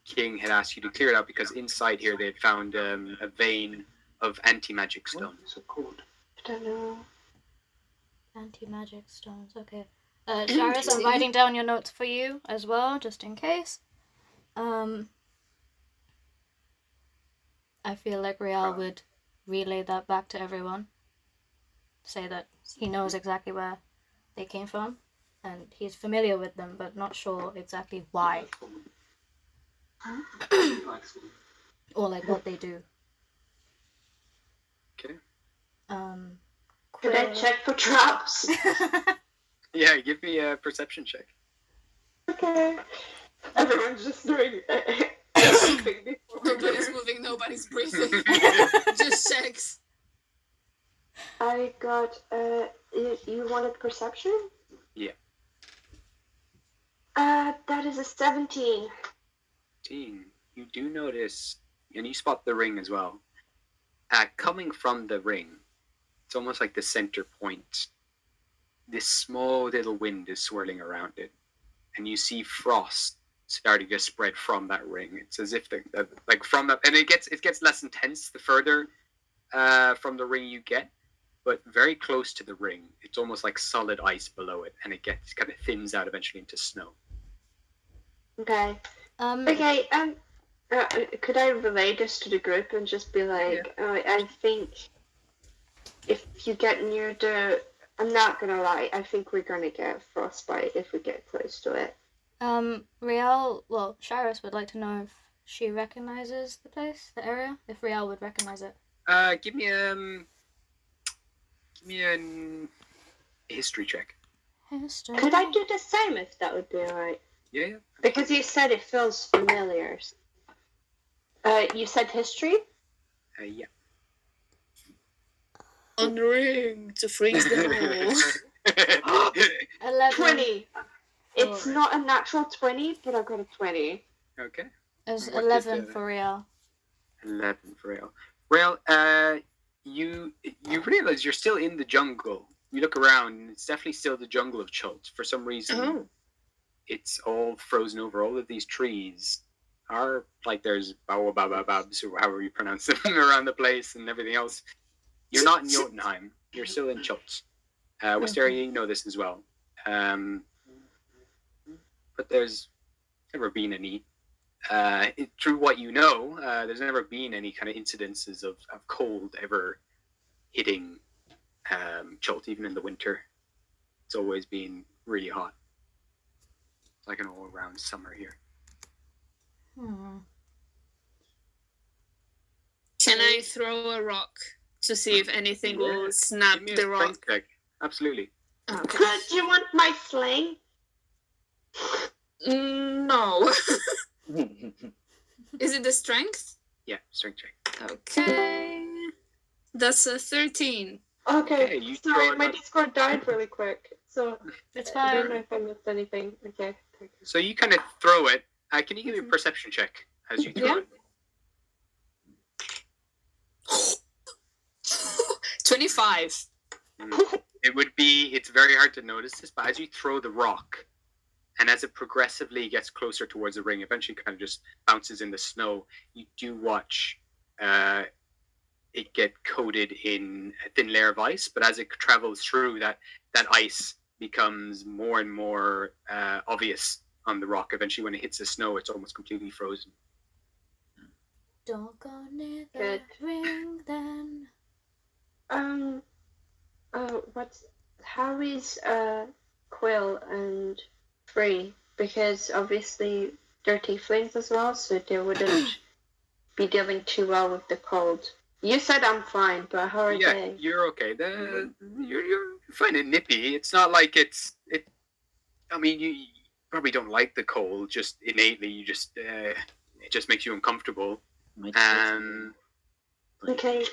king had asked you to clear it out because inside here they had found a vein of anti-magic stone.
What's it called?
I don't know.
Anti-magic stones, okay. Sharis, I'm writing down your notes for you as well, just in case. I feel like Rial would relay that back to everyone. Say that he knows exactly where they came from, and he's familiar with them, but not sure exactly why, or like what they do.
Okay.
Could I check for traps?
Yeah, give me a perception check.
Okay. Everyone's just doing everything before we do.
Nobody's moving, nobody's breathing. Just checks.
I got, you wanted perception?
Yeah.
That is a 17.
15. You do notice, and you spot the ring as well. Coming from the ring, it's almost like the center point. This small little wind is swirling around it, and you see frost starting to spread from that ring. It's as if like from that, and it gets less intense the further from the ring you get, but very close to the ring, it's almost like solid ice below it, and it gets kind of thins out eventually into snow.
Okay. Okay, could I relay this to the group and just be like, I think if you get near the, I'm not gonna lie, I think we're gonna get frostbite if we get close to it.
Sharis would like to know if she recognizes the place, the area, if Rial would recognize it.
Give me a history check.
History.
Could I do the same if that would be alright?
Yeah.
Because you said it feels familiar. You said history?
Yeah.
On the ring to freeze the hole.
11.
20. It's not a natural 20, but I got a 20.
Okay.
It's
What
11
did,
for Rial.
11 for Rail. Rail, you realize you're still in the jungle. You look around, and it's definitely still the jungle of Chult. For some reason, it's all frozen over. All of these trees are like there's baobabs, or however you pronounce them, around the place and everything else. You're not in Jotunheim. You're still in Chult. Wisteria, you know this as well. But there's never been any. Through what you know, there's never been any kind of incidences of cold ever hitting Chult, even in the winter. It's always been really hot. It's like an all-around summer here.
Can I throw a rock to see if anything will snap
Give me a
the rock?
strength check. Absolutely.
Okay.
Do you want my sling?
No. Is it the strength?
Yeah, strength check.
Okay. That's a 13.
Okay,
you
sorry,
throw
my
it up.
Discord died really quick, so
It's
I don't know
fine.
if I missed anything. Okay.
So you kind of throw it. Can you give me a perception check as you throw
Yeah.
it?
25.
It's very hard to notice this, but as you throw the rock, and as it progressively gets closer towards the ring, eventually kind of just bounces in the snow, you do watch it get coated in a thin layer of ice, but as it travels through, that ice becomes more and more obvious on the rock. Eventually, when it hits the snow, it's almost completely frozen.
Don't go near the
Good.
ring then.
How is Quill and Free? Because obviously they're tieflings as well, so they wouldn't be dealing too well with the cold. You said I'm fine, but how are they?
You're okay. You're fine and nippy. It's not like it's. I mean, you probably don't like the cold. Just innately, you just it just makes you uncomfortable.
Okay.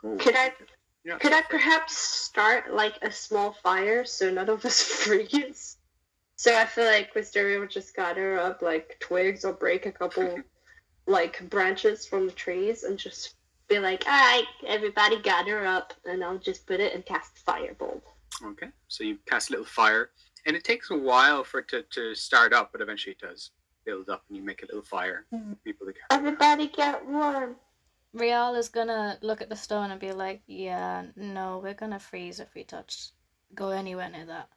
Oh,
Could I
yeah.
Could I perhaps start like a small fire so none of us freeze? So I feel like Wisteria would just gather up like twigs or break a couple like branches from the trees and just be like, alright, everybody gather up, and I'll just put it and cast Firebolt.
Okay, so you cast a little fire, and it takes a while for it to start up, but eventually it does build up, and you make a little fire. People to
Everybody get warm.
Rial is gonna look at the stone and be like, yeah, no, we're gonna freeze if we go anywhere near that.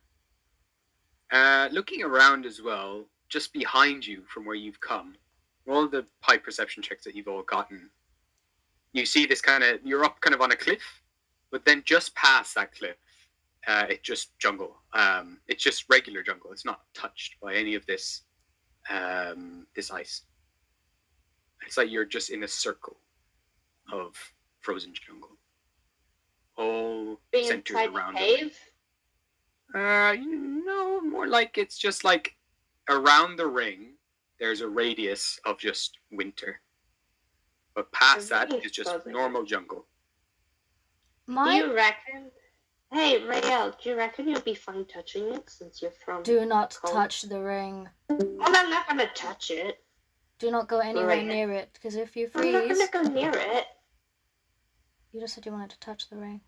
Looking around as well, just behind you from where you've come, all the high perception checks that you've all gotten, you see this you're up kind of on a cliff, but then just past that cliff, it's just jungle. It's just regular jungle. It's not touched by any of this ice. It's like you're just in a circle of frozen jungle, all
Being
centered
inside
around
the cave?
No, more like it's just like around the ring. There's a radius of just winter, but past that is just normal jungle.
Do you reckon? Hey, Rael, do you reckon you'll be fine touching it since you're from?
Do not touch the ring.
Well, I'm not gonna touch it.
Do not go anywhere
Right.
near it, because if you
I'm not
freeze,
gonna go near it.
you just said you wanted to touch the ring.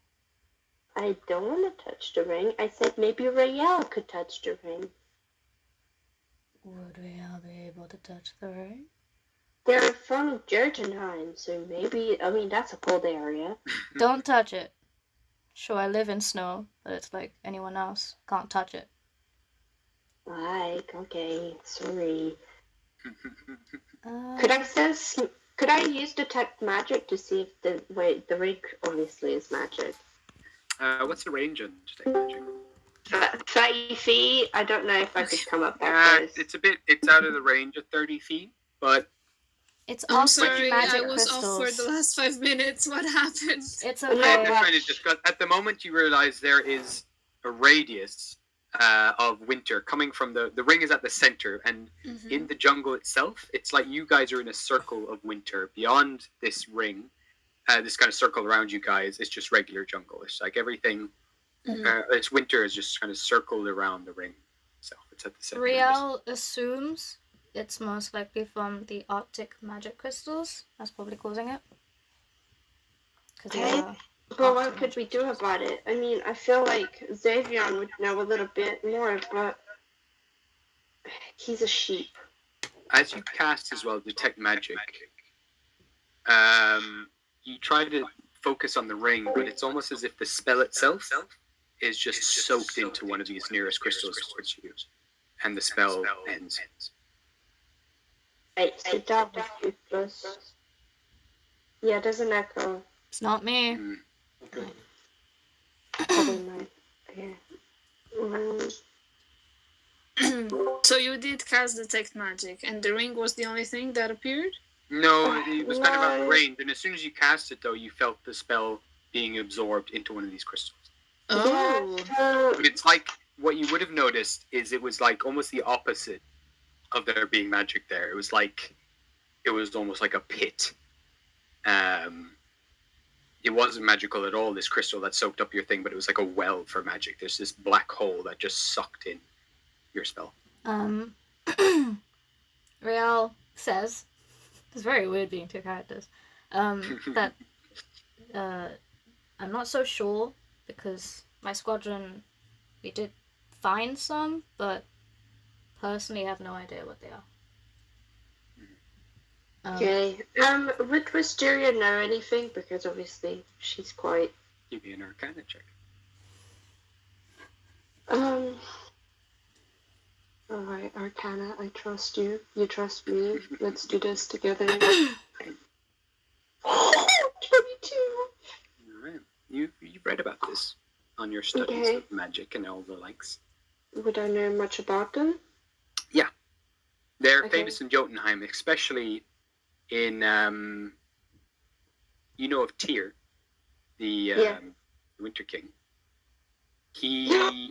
I don't want to touch the ring. I said maybe Rael could touch the ring.
Would we all be able to touch the ring?
They're from Jotunheim, so maybe, I mean, that's a cold area.
Don't touch it. Sure, I live in snow, but it's like anyone else. Can't touch it.
Like, okay, sorry.
Uh,
Could I use detect magic to see if the ring obviously is magic?
What's the range on detect magic?
30 feet? I don't know if I could come up that close.
It's out of the range of 30 feet, but
It's
I'm
also
sorry,
magic
I was
crystals.
off for the last 5 minutes. What happened?
It's
I'm
okay.
just trying to discuss. At the moment, you realize there is a radius of winter coming from the ring is at the center, and in the jungle itself, it's like you guys are in a circle of winter. Beyond this ring, this kind of circle around you guys, it's just regular jungle. It's like everything. It's winter is just kind of circled around the ring itself. It's at the center.
Riel assumes it's most likely from the Arctic magic crystals. That's probably causing it.
Okay. But what could we do about it? I mean, I feel like Xavier would know a little bit more, but he's a sheep.
As you cast as well, detect magic, you try to focus on the ring, but it's almost as if the spell itself is just soaked into one of these nearest crystals towards you, and the spell ends.
Right, sit down with useless. Yeah, it doesn't echo.
It's not me.
Probably not. Yeah.
So you did cast Detect Magic, and the ring was the only thing that appeared?
No, it was kind of out of
No.
range, and as soon as you cast it, though, you felt the spell being absorbed into one of these crystals.
Oh.
But it's like, what you would have noticed is it was like almost the opposite of there being magic there. It was almost like a pit. It wasn't magical at all, this crystal that soaked up your thing, but it was like a well for magic. There's this black hole that just sucked in your spell.
Real says, it's very weird being two characters, that I'm not so sure because my squadron, we did find some, but personally have no idea what they are.
Okay. Would Wisteria know anything? Because obviously she's quite.
Give me an Arcana check.
Alright, Arcana, I trust you. You trust me. Let's do this together. 22!
All right. You read about this on your studies
Okay.
of magic and all the likes.
Would I know much about them?
They're
Okay.
famous in Jotunheim, especially in you know of Tyr, the Winter King. He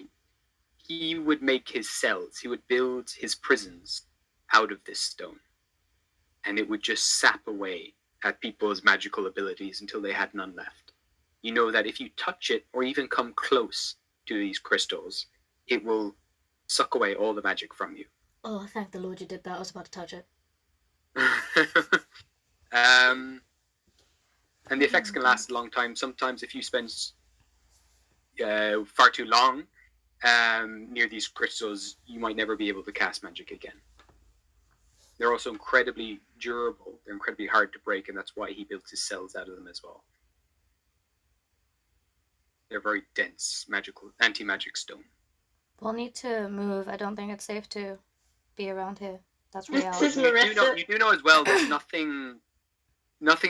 would make his cells. He would build his prisons out of this stone, and it would just sap away at people's magical abilities until they had none left. You know that if you touch it or even come close to these crystals, it will suck away all the magic from you.
Oh, thank the Lord you did that. I was about to touch it.
And the effects can last a long time. Sometimes if you spend far too long near these crystals, you might never be able to cast magic again. They're also incredibly durable. They're incredibly hard to break, and that's why he built his cells out of them as well. They're very dense, anti-magic stone.
We'll need to move. I don't think it's safe to be around here. That's
This
reality.
is Marissa.
You do know as well that nothing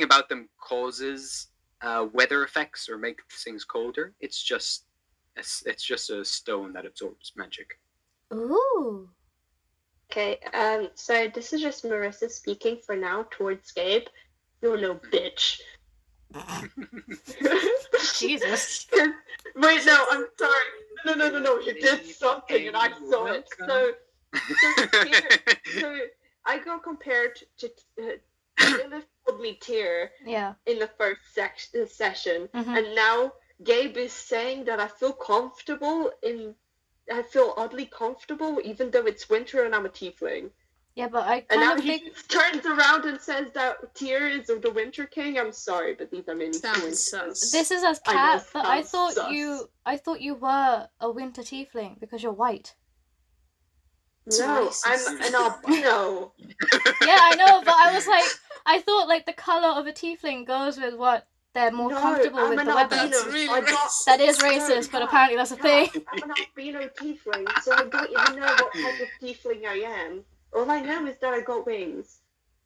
about them causes weather effects or makes things colder. It's just a stone that absorbs magic.
Ooh.
Okay, so this is just Marissa speaking for now towards Gabe. You little bitch.
Jesus.
Wait, no, I'm sorry. No. He did something and I saw it. So I got compared to Lilith told me Tyr
Yeah.
in the first session,
Mhm.
and now Gabe is saying that I feel oddly comfortable even though it's winter and I'm a tiefling.
Yeah, but I
And now
kind of
he
think
turns around and says that Tyr is the Winter King. I'm sorry, but these are many
Sounds
coincidences.
sus.
this is as
I know,
cat, but I
sounds
thought you were a winter tiefling because you're white.
No, I'm an albino.
Yeah, I know, but I thought like the color of a tiefling goes with what they're more
No,
comfortable
I'm
with
an
the weather.
albino.
That's really
I got-
racist.
That is
No,
racist, but
Kat,
apparently that's a thing.
I'm an albino tiefling, so I don't even know what type of tiefling I am. All I know is that I got wings.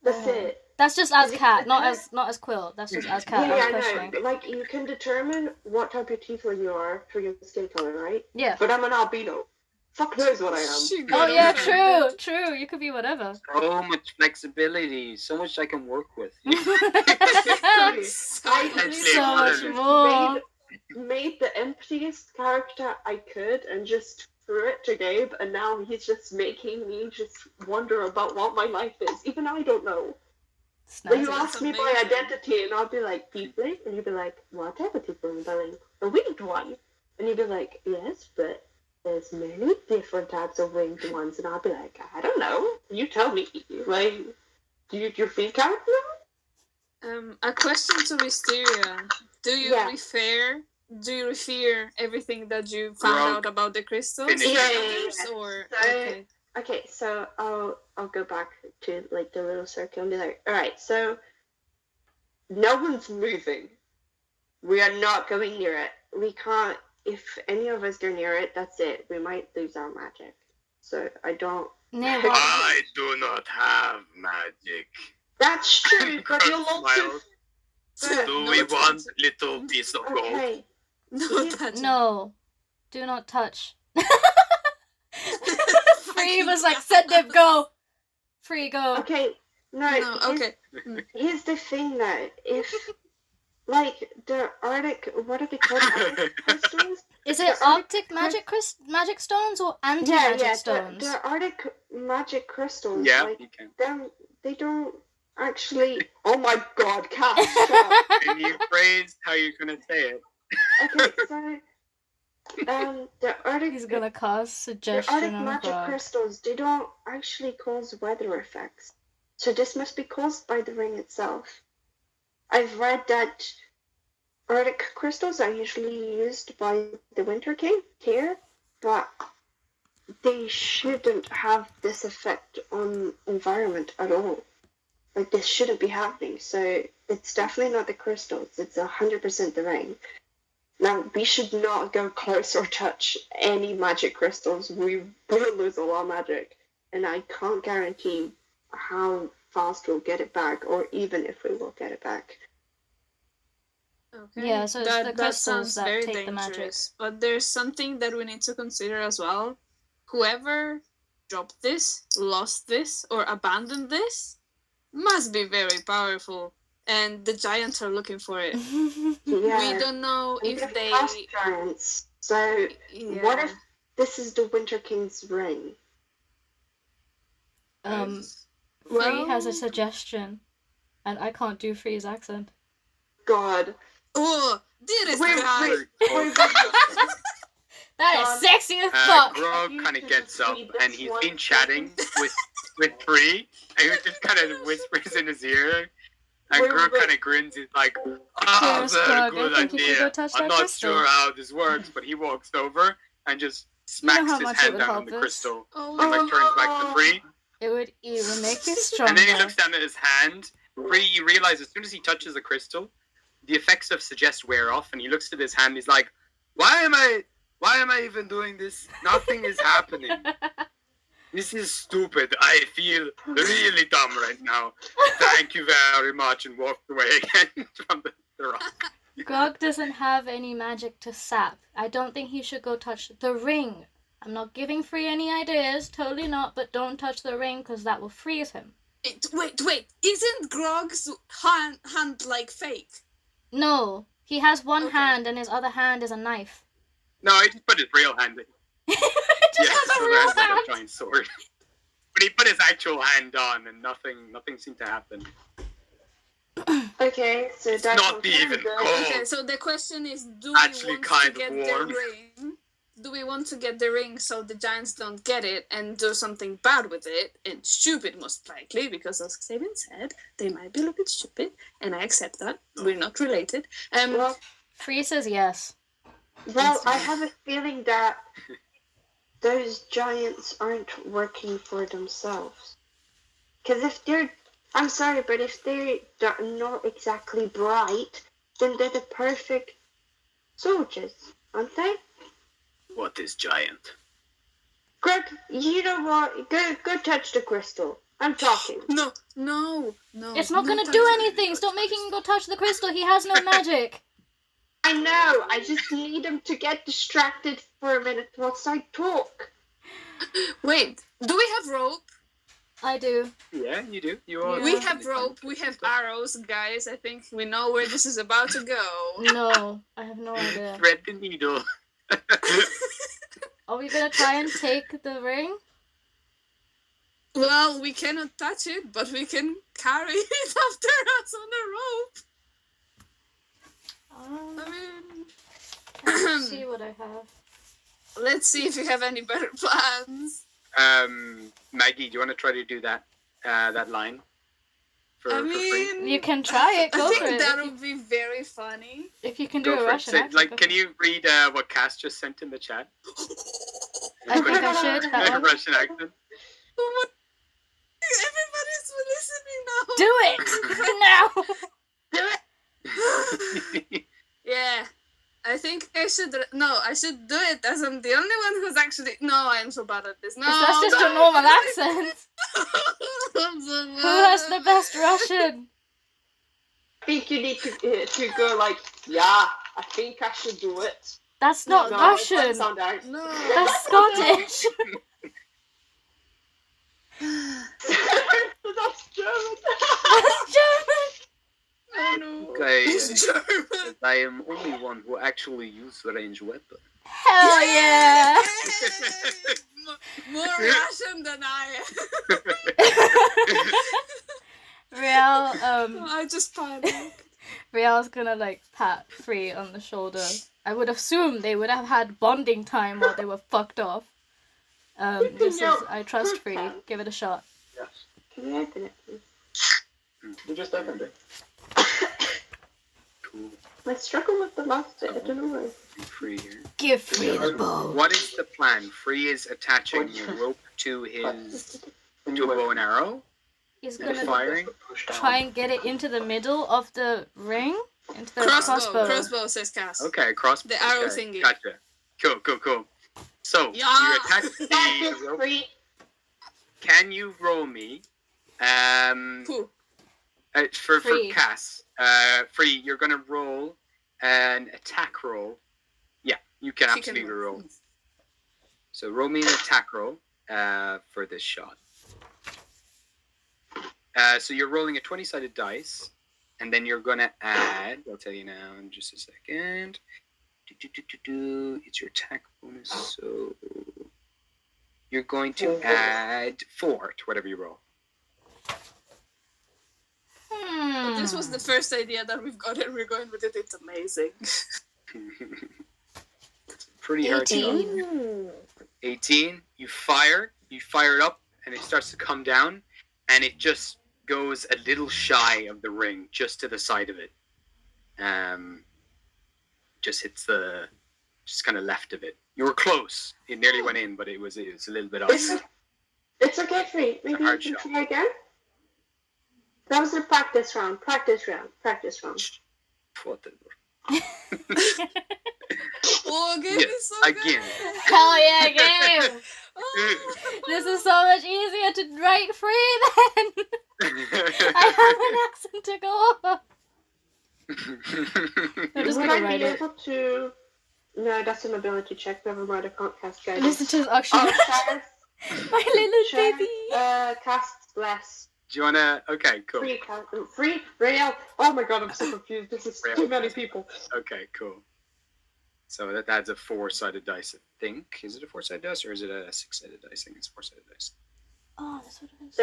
That's
Oh.
it.
That's just as
Is it-
cat, not as Quill. That's just as cat.
Yeah,
I
I
was
know.
questioning.
Like, you can determine what type of tiefling you are through your skin color, right?
Yeah.
But I'm an albino. Fuck knows what I am.
She
Oh
got
yeah,
offended.
true. You could be whatever.
So much flexibility, so much I can work with.
I
So much
Literally.
more.
made the emptiest character I could and just threw it to Gabe, and now he's just making me just wonder about what my life is. Even I don't know.
It's
Like,
nice.
you ask me my
amazing.
identity, and I'll be like, tiefling? And you'd be like, what type of tiefling? And I'll be like, a winged one. And you'd be like, yes, but there's many different types of winged ones. And I'll be like, I don't know. You tell me. Like, do you feel character?
A question to Mysteria. Do you
Yeah.
refer everything that you found
Grog.
out about the crystals?
Finish.
Yeah.
Or
So-
okay.
Okay, so I'll go back to like the little circle and be like, all right, so no one's moving. We are not going near it. We can't. If any of us go near it, that's it. We might lose our magic. So I don't.
Near what?
I do not have magic.
That's true, but you'll also.
Do we want little piece of gold?
Okay.
No, that's
No. Do not touch. Free Free was like, send him, go. Free, go.
Okay,
No,
here's,
okay.
here's the thing though. If, like, the Arctic, what are they called? Arctic crystals?
Is
The
it Arctic magic stones or anti-magic stones?
The Arctic magic crystals,
Yeah,
like,
you can.
they don't actually. Oh my God, Cat! Stop.
Can you phrase how you're gonna say it?
Okay, so the Arctic
He's gonna cause
the
suggestion
Arctic
on
magic
God.
crystals, they don't actually cause weather effects. So this must be caused by the ring itself. I've read that Arctic crystals are usually used by the Winter King here, but they shouldn't have this effect on environment at all. Like, this shouldn't be happening. So it's definitely not the crystals. It's 100% the ring. Now, we should not go close or touch any magic crystals. We will lose a lot of magic. And I can't guarantee how fast we'll get it back, or even if we will get it back.
Okay.
Yeah, so it's the crystals
sounds
that
very
take the magic.
dangerous. But there's something that we need to consider as well. Whoever dropped this, lost this, or abandoned this must be very powerful. And the giants are looking for it.
Yeah.
We don't know
And
if
they're
they...
frost giants. So
Yeah.
what if this is the Winter King's ring?
Free has a
Well-
suggestion, and I can't do Free's accent.
God.
Oh, dearest
Wait,
guy!
wait.
That is
John,
sexy as fuck.
Grog
You
kind of
should
gets
just
up
read
and
this
he's
one
been chatting with Free, and he just kind of whispers in his ear. And
Wait,
Grog
wait.
kind of grins. He's like, "Ah,
Yes,
very
Grog, I
good
think you should go
idea.
touch
I'm
that
not
crystal."
sure how this works," but he walks over and just smacks
how
his
much it
hand
would
down
help
on the
this?
crystal
Oh,
and returns back to Free.
It would make you stronger.
And then he looks down at his hand. Free, you realize as soon as he touches the crystal, the effects of suggest wear off, and he looks at his hand. He's like, why am I even doing this? Nothing is happening. This is stupid. I feel really dumb right now. Thank you very much," and walked away again from the rock.
Grog doesn't have any magic to sap. I don't think he should go touch the ring. I'm not giving Free any ideas, totally not, but don't touch the ring because that will freeze him.
Wait. Isn't Grog's hand like fake?
No, he has one
Okay.
hand and his other hand is a knife.
No, he just put his real hand in.
Just has a
so
real
there's like
hand.
a giant sword. But he put his actual hand on, and nothing seemed to happen.
Okay, so
It's
that's
not even cold.
Okay, so the question is, do
Actually
we want
kind
to
of
get
warm.
the ring? Do we want to get the ring so the giants don't get it and do something bad with it? And stupid, most likely, because as Xavier said, they might be a little bit stupid, and I accept that. We're not related.
Well,
Free says yes.
I have a feeling that those giants aren't working for themselves. Because if they're, I'm sorry, but if they're not exactly bright, then they're the perfect soldiers, aren't they?
What is giant?
Greg, you know what? Go touch the crystal. I'm talking.
No.
It's not gonna do anything. Stop making him go touch the crystal. He has no magic.
I know. I just need him to get distracted for a minute whilst I talk.
Wait, do we have rope?
I do.
Yeah, you do. You are.
Yeah.
We have rope, we have arrows, guys. I think we know where this is about to go.
No, I have no idea.
Thread the needle.
Are we gonna try and take the ring?
Well, we cannot touch it, but we can carry it after us on a rope. I mean,
Let's see what I have.
let's see if you have any better plans.
Maggie, do you want to try to do that line for
I
free?
mean,
You can try it. Go
I
for
think
it.
that would be very funny.
If you can do
Go
a
for it.
Russian
Say-
accent.
like,
go
can
for
you read what Cass just sent in the chat?
I think I should. That one.
Russian accent.
Oh my- Everybody's listening now.
Do it now.
Yeah, I think I should. No, I should do it as I'm the only one who's actually. No, I'm so bad at this. No,
That's just
no.
a normal accent.
I'm so
Who has the best Russian?
I think you need to go like, yeah, I think I should do it.
That's not
No,
Russian.
that sound out.
No,
That's Scottish.
That's German.
That's German.
Oh no.
Okay,
It's German.
but I am only one who actually used the ranged weapon.
Hell yeah.
More Russian than I am.
Real,
I just panicked.
Real's gonna like pat Free on the shoulder. I would assume they would have had bonding time while they were fucked off. Just as I trust Free, give it a shot.
Yes.
Can you open it, please?
You just opened it.
Cool.
I struggle with the last bit. I don't know why.
Free here.
Give Free the bow.
What is the plan? Free is attaching a rope to his
When
to
you
a bow and arrow
He's
and
gonna
firing.
push down.
try and get it into the middle of the ring, into the crossbow.
Crossbow says Cass.
Okay, cross.
The arrow
okay,
thingy.
Gotcha. Cool. So
Yeah.
you attach
That is
the rope.
free.
Can you roll me?
Who?
For
Free.
Cass. Free. You're gonna roll an attack roll. Yeah, you can
She
absolutely
can
roll. So roll me an attack roll for this shot. So you're rolling a 20-sided dice, and then you're gonna add. I'll tell you now in just a second. It's your attack bonus, so you're going to add 4 to whatever you roll.
This was the first idea that we've got and we're going with it. It's amazing.
It's pretty hard shot. 18. You fire it up, and it starts to come down, and it just goes a little shy of the ring, just to the side of it. Just hits just kind of left of it. You were close. It nearly went in, but it was a little bit off.
It's okay, Free. Maybe you
hard
can
shot.
try again. That was a practice round. Practice round.
Whatever.
Oh, game
Yes,
is so
again.
good.
Hell yeah, game!
Oh.
This is so much easier to write Free then. I have an accent to go over. I'm just
Would
gonna
I
write
be
it.
able to? No, that's an ability check. Never mind. I can't cast guidance.
Listen to his action.
Oh,
My little
Sheriff,
baby.
cast bless.
Do you wanna? Okay, cool.
Free, Real. Oh my god, I'm so confused. This is
Real.
too many people.
Okay, cool. So that adds a 4-sided dice, I think. Is it a 4-sided dice or is it a 6-sided dice? I think it's 4-sided dice.
Oh, that's what it is.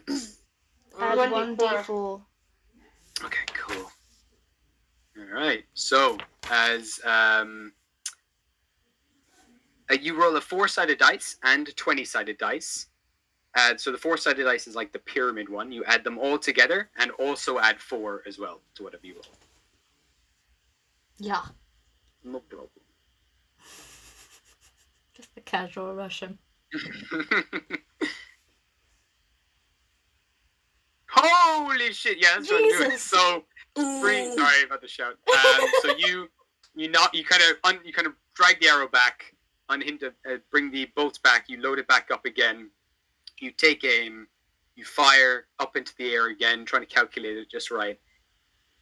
The-
Add
1d4.
1d4.
Okay, cool. All right. So as you roll a 4-sided dice and a 20-sided dice. So the 4-sided dice is like the pyramid one. You add them all together and also add 4 as well to whatever you roll.
Yeah.
No problem.
Just the casual Russian.
Holy shit! Yeah, that's what I'm doing.
Jesus.
So free. Sorry about the shout. So you kind of drag the arrow back on him to bring the bolts back. You load it back up again. You take aim. You fire up into the air again, trying to calculate it just right.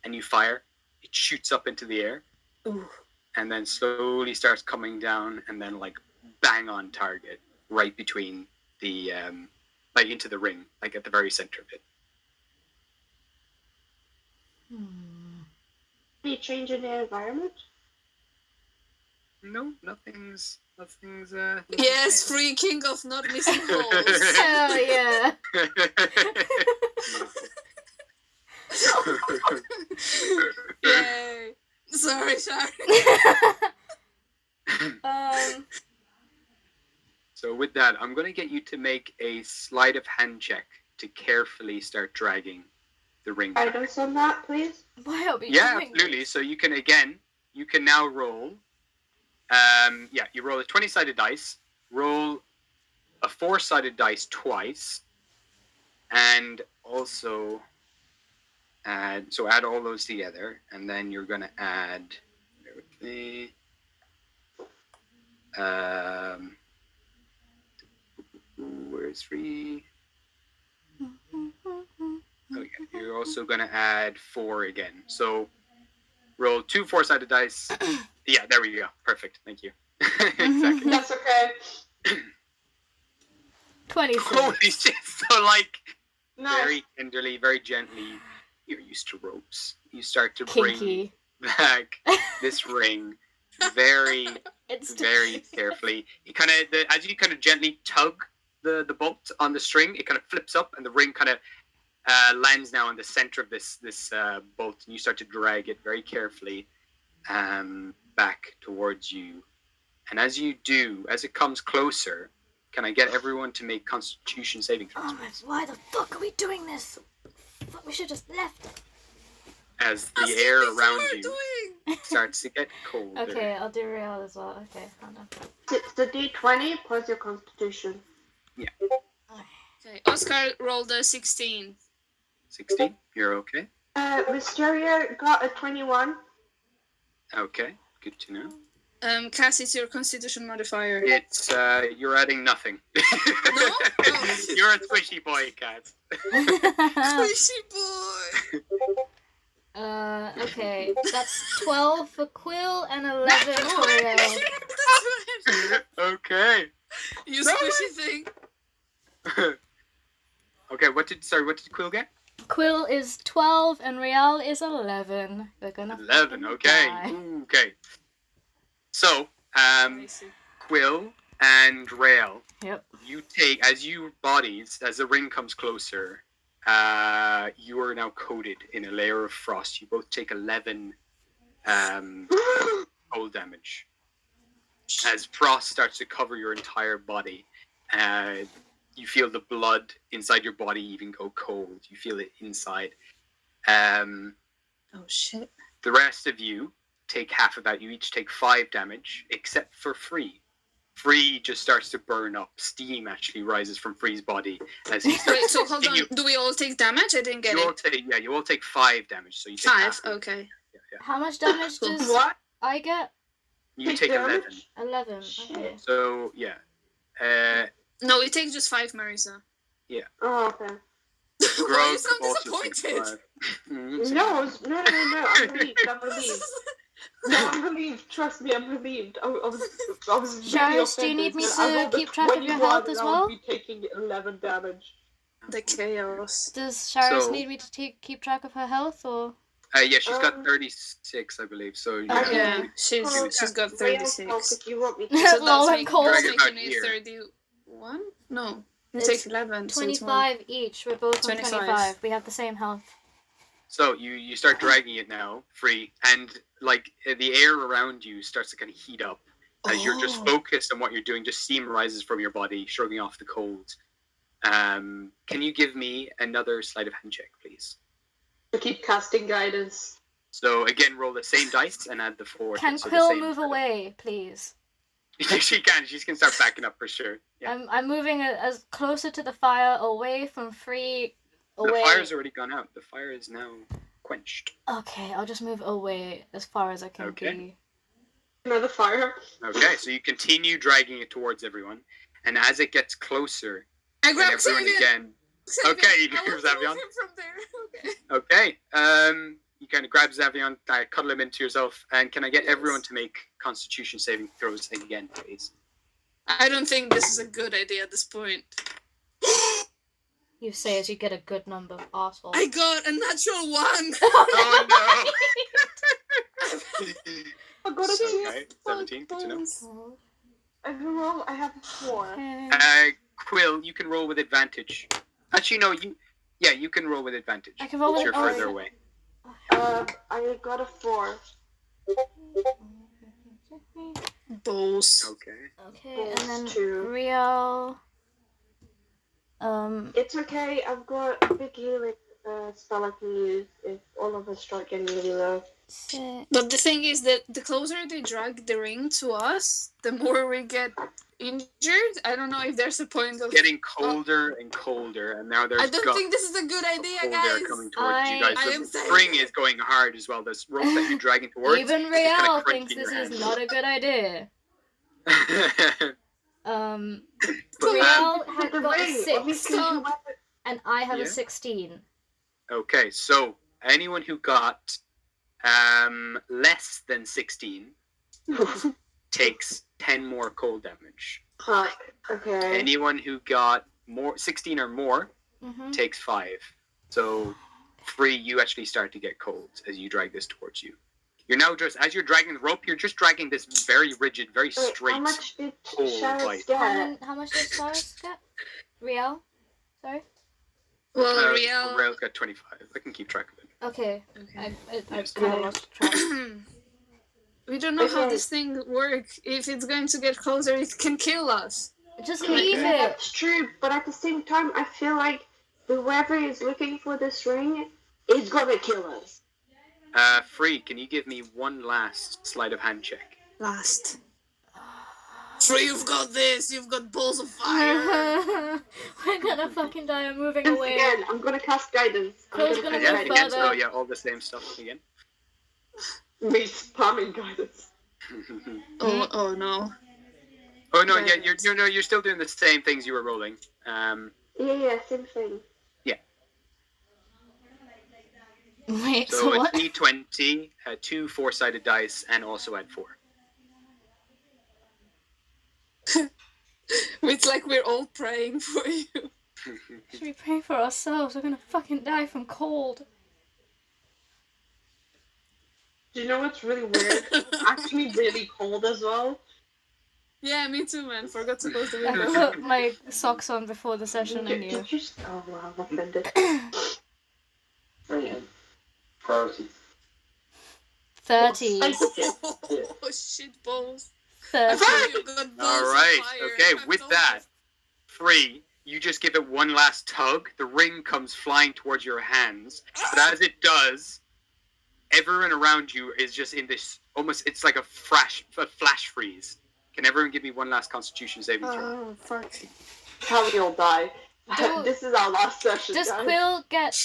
And you fire. It shoots up into the air.
Ooh.
And then slowly starts coming down, and then like bang on target, right between the like into the ring, like at the very center of it.
Are you changing the environment?
No, nothing's.
Yes, free king of not missing holes.
Hell yeah.
Yay. Sorry.
So with that, I'm going to get you to make a sleight of hand check to carefully start dragging the ring back.
Guidance on that, please.
Why are we
Yeah,
doing
absolutely. So you can now roll. You roll a 20-sided dice, roll a 4-sided dice twice, and also add all those together, and then you're going to add. Bear with me. Where's 3? Okay, you're also going to add 4 again. So roll 2 4-sided dice. Yeah, there we go. Perfect. Thank you. Exactly.
That's okay.
26.
Holy shit! So like
Nice.
very tenderly, very gently. You're used to ropes. You start to bring
Kinky.
back this ring very,
It's
very carefully. You kind of, as you kind of gently tug the bolt on the string, it kind of flips up, and the ring kind of lands now in the center of this bolt, and you start to drag it very carefully back towards you. And as you do, as it comes closer, can I get everyone to make Constitution saving throws?
Oh my, why the fuck are we doing this? Fuck, we should just left.
As the air around you starts to get colder.
Okay, I'll do real as well. Okay, hold on.
It's the D20 plus your Constitution.
Okay, Oscar rolled a 16.
16, you're okay.
Mysteria got a 21.
Okay, good to know.
Cass, it's your Constitution modifier.
It's, you're adding nothing.
No? Oh.
You're a squishy boy, Kat.
Squishy boy!
Okay, that's 12 for Quill and 11 for Real.
That's right.
Okay.
You
No
squishy thing.
Okay, what did Quill get?
Quill is 12 and Real is 11. We're gonna
11, okay.
die.
Ooh, okay. So,
I see.
Quill and Rail,
Yep.
you take, as you bodies, as the ring comes closer, you are now coated in a layer of frost. You both take 11 cold damage. As frost starts to cover your entire body, you feel the blood inside your body even go cold. You feel it inside.
Oh shit.
The rest of you take half of that. You each take 5 damage, except for Free. Free just starts to burn up. Steam actually rises from Free's body as he starts.
Wait, so hold on. Do we all take damage? I didn't get
You all
it.
take, yeah, you all take 5 damage. So you take
5,
half.
okay.
Yeah.
How much damage does
What?
I get?
You take 11.
11.
Shit.
Okay.
So yeah.
No, we take just 5, Marisa.
Oh, okay.
Why
Grog
you sound
also takes
disappointed?
5.
No, I'm relieved. I'm relieved. No, I'm relieved. Trust me, I'm relieved. I was really
Sharis, do you need me
offended. I
to
rolled a
keep track of your
21
health as
and I
well?
would be taking 11 damage.
The chaos.
Does Sharis
So-
need me to keep track of her health or?
Yeah, she's got
Um,
36, I believe. So yeah.
Okay.
Yeah, she's got 36.
If you want me to.
So
Lol,
that's
I'm
making,
cold.
that's
Drag it back
making
here.
it 31? No. You
It's
take 11. so it's more.
25 each. We're both on
25.
25. We have the same health.
So you start dragging it now, Free, and like the air around you starts to kind of heat up as you're just
Oh.
focused on what you're doing. Just steam rises from your body, shrugging off the cold. Can you give me another sleight of hand check, please?
To keep casting guidance.
So again, roll the same dice and add the 4.
Can
so the
Quill
same-
move away, please?
she can. She can start backing up for sure. Yeah.
I'm moving as closer to the fire, away from Free, away.
The fire's already gone out. The fire is now quenched.
Okay, I'll just move away as far as I can
Okay.
be.
Another fire.
Okay, so you continue dragging it towards everyone, and as it gets closer,
I
and
grab
everyone
Xavier.
again.
Xavier.
Okay, you
I
grab
will
Xavier.
remove him from there. Okay.
Okay, you kind of grab Xavion, cuddle him into yourself, and can I get everyone to make Constitution saving throws again, please?
I don't think this is a good idea at this point.
You say as you get a good number, asshole.
I got a natural 1.
Oh no!
I got a
Okay, 17, good to know.
I have a 4.
Okay.
Quill, you can roll with advantage. Actually, no, you can roll with advantage.
I can roll with
You're
advantage.
further away.
I got a 4.
Balls.
Okay.
Okay, and then
Two.
Real.
It's okay. I've got a big healing spell I can use if all of us start getting really low.
Six.
But the thing is that the closer they drag the ring to us, the more we get injured. I don't know if there's a point of.
Getting colder and colder, and now there's
I don't think this is a good idea,
cold
guys.
air coming towards you guys.
I
The
am saying
spring
it.
is going hard as well. This rope that you're dragging towards.
Even
is
Real
kinda
thinks
crunching
this
your
is
hand.
not a good idea.
But,
Real had
The
got a
ring,
6,
obviously,
Stop.
whoever-
and I have
Yeah.
a 16.
Okay, so anyone who got less than 16 takes 10 more cold damage.
Huh, okay.
Anyone who got 16 or more
Mm-hmm.
takes 5. So 3, you actually start to get cold as you drag this towards you. You're now just, as you're dragging the rope, you're just dragging this very rigid, very
Wait,
straight.
how much did
cold
Sharis
light.
get?
How much does Cyrus get? Riel? Sorry?
Well, Riel.
Rail's got 25. I can keep track of it.
Okay.
Okay.
I kind of lost track.
We don't know how
Okay.
this thing works. If it's going to get closer, it can kill us.
Just
Okay.
leave
Yeah,
it.
that's true, but at the same time, I feel like whoever is looking for this ring is gonna kill us.
Free, can you give me one last sleight of hand check?
Last. Free, you've got this. You've got balls of fire.
We're gonna fucking die. I'm moving
Once
away.
again, I'm gonna cast guidance. I'm
Cole's
gonna
gonna
cast
go
Yeah,
guidance.
again,
further.
so yeah, all the same stuff again.
Me spamming guidance.
Oh no.
Oh no, yeah,
Guidance.
you're still doing the same things you were rolling.
Yeah, same thing.
Wait,
So
so
a
what?
D20, 2 4-sided dice, and also add 4.
It's like we're all praying for you.
Should we pray for ourselves? We're gonna fucking die from cold.
Do you know what's really weird? It's actually really cold as well.
Yeah, me too, man. Forgot to close the
I
window.
put my socks on before the session. I knew.
Did you just... Oh wow, I'm offended.
Brilliant. Priority.
30.
Oh shit balls.
30.
You got balls
All
of
right,
fire.
okay,
I
with
told
that, Free, you just give it one last tug. The ring comes flying towards your hands, but as it does, everyone around you is just in this almost, it's like a flash freeze. Can everyone give me one last Constitution saving throw?
Oh fuck.
How we all die.
Do-
This is our last session,
Does
guys.
Quill get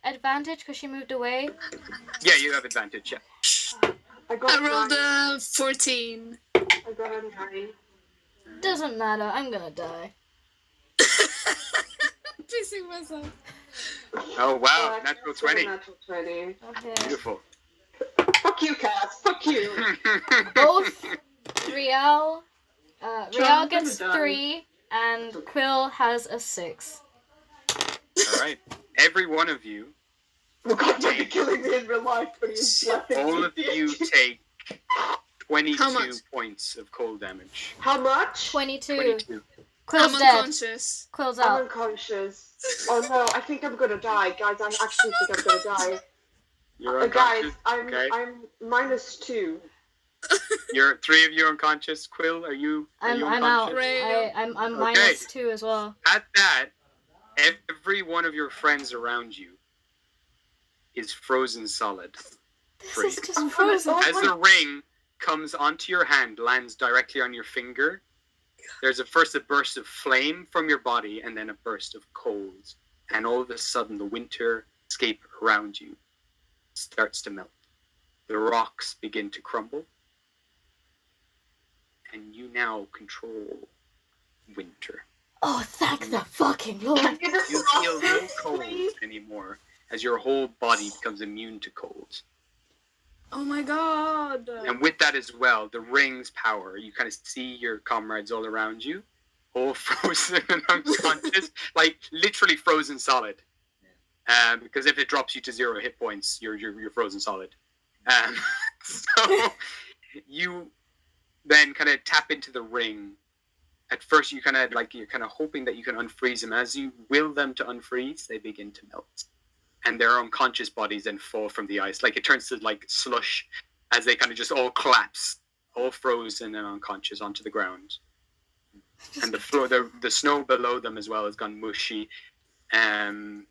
advantage because she moved away?
Yeah, you have advantage, yeah.
I got
I rolled
9.
a 14.
I got a 9.
Doesn't matter. I'm gonna die.
Pissing myself.
Oh, wow,
I
natural
got a
20.
Natural 20.
Okay.
Beautiful.
Fuck you, Cass. Fuck you.
Both Riel. Riel
gonna
gets
die.
3, and Quill has a 6.
All right. Every one of you,
Oh god, you're killing me in real life, but he's laughing.
all of you take 22
How much?
points of cold damage.
How much?
22.
22.
Quill's
I'm
dead.
unconscious.
Quill's
I'm
out.
unconscious. Oh no, I think I'm gonna die, guys. I actually think I'm gonna die.
You're
Guys,
unconscious. Okay.
I'm -2.
You're 3 of you unconscious. Quill, are you
I'm out.
unconscious?
Right.
I'm
Okay.
-2 as well.
At that, every one of your friends around you is frozen solid. Free.
This is just frozen.
As the ring comes onto your hand, lands directly on your finger, there's first a burst of flame from your body and then a burst of cold. And all of a sudden, the winter scape around you starts to melt. The rocks begin to crumble. And you now control winter.
Oh, thank the fucking Lord.
Can you just
You
stop
feel no
this,
cold
please?
anymore as your whole body becomes immune to cold.
Oh my god.
And with that as well, the ring's power, you kind of see your comrades all around you, all frozen and unconscious, like literally frozen solid. Because if it drops you to 0 hit points, you're frozen solid. So you then kind of tap into the ring. At first, you're kind of hoping that you can unfreeze them. As you will them to unfreeze, they begin to melt. And their unconscious bodies then fall from the ice. Like it turns to like slush as they kind of just all collapse, all frozen and unconscious onto the ground. And the floor, the snow below them as well has gone mushy. And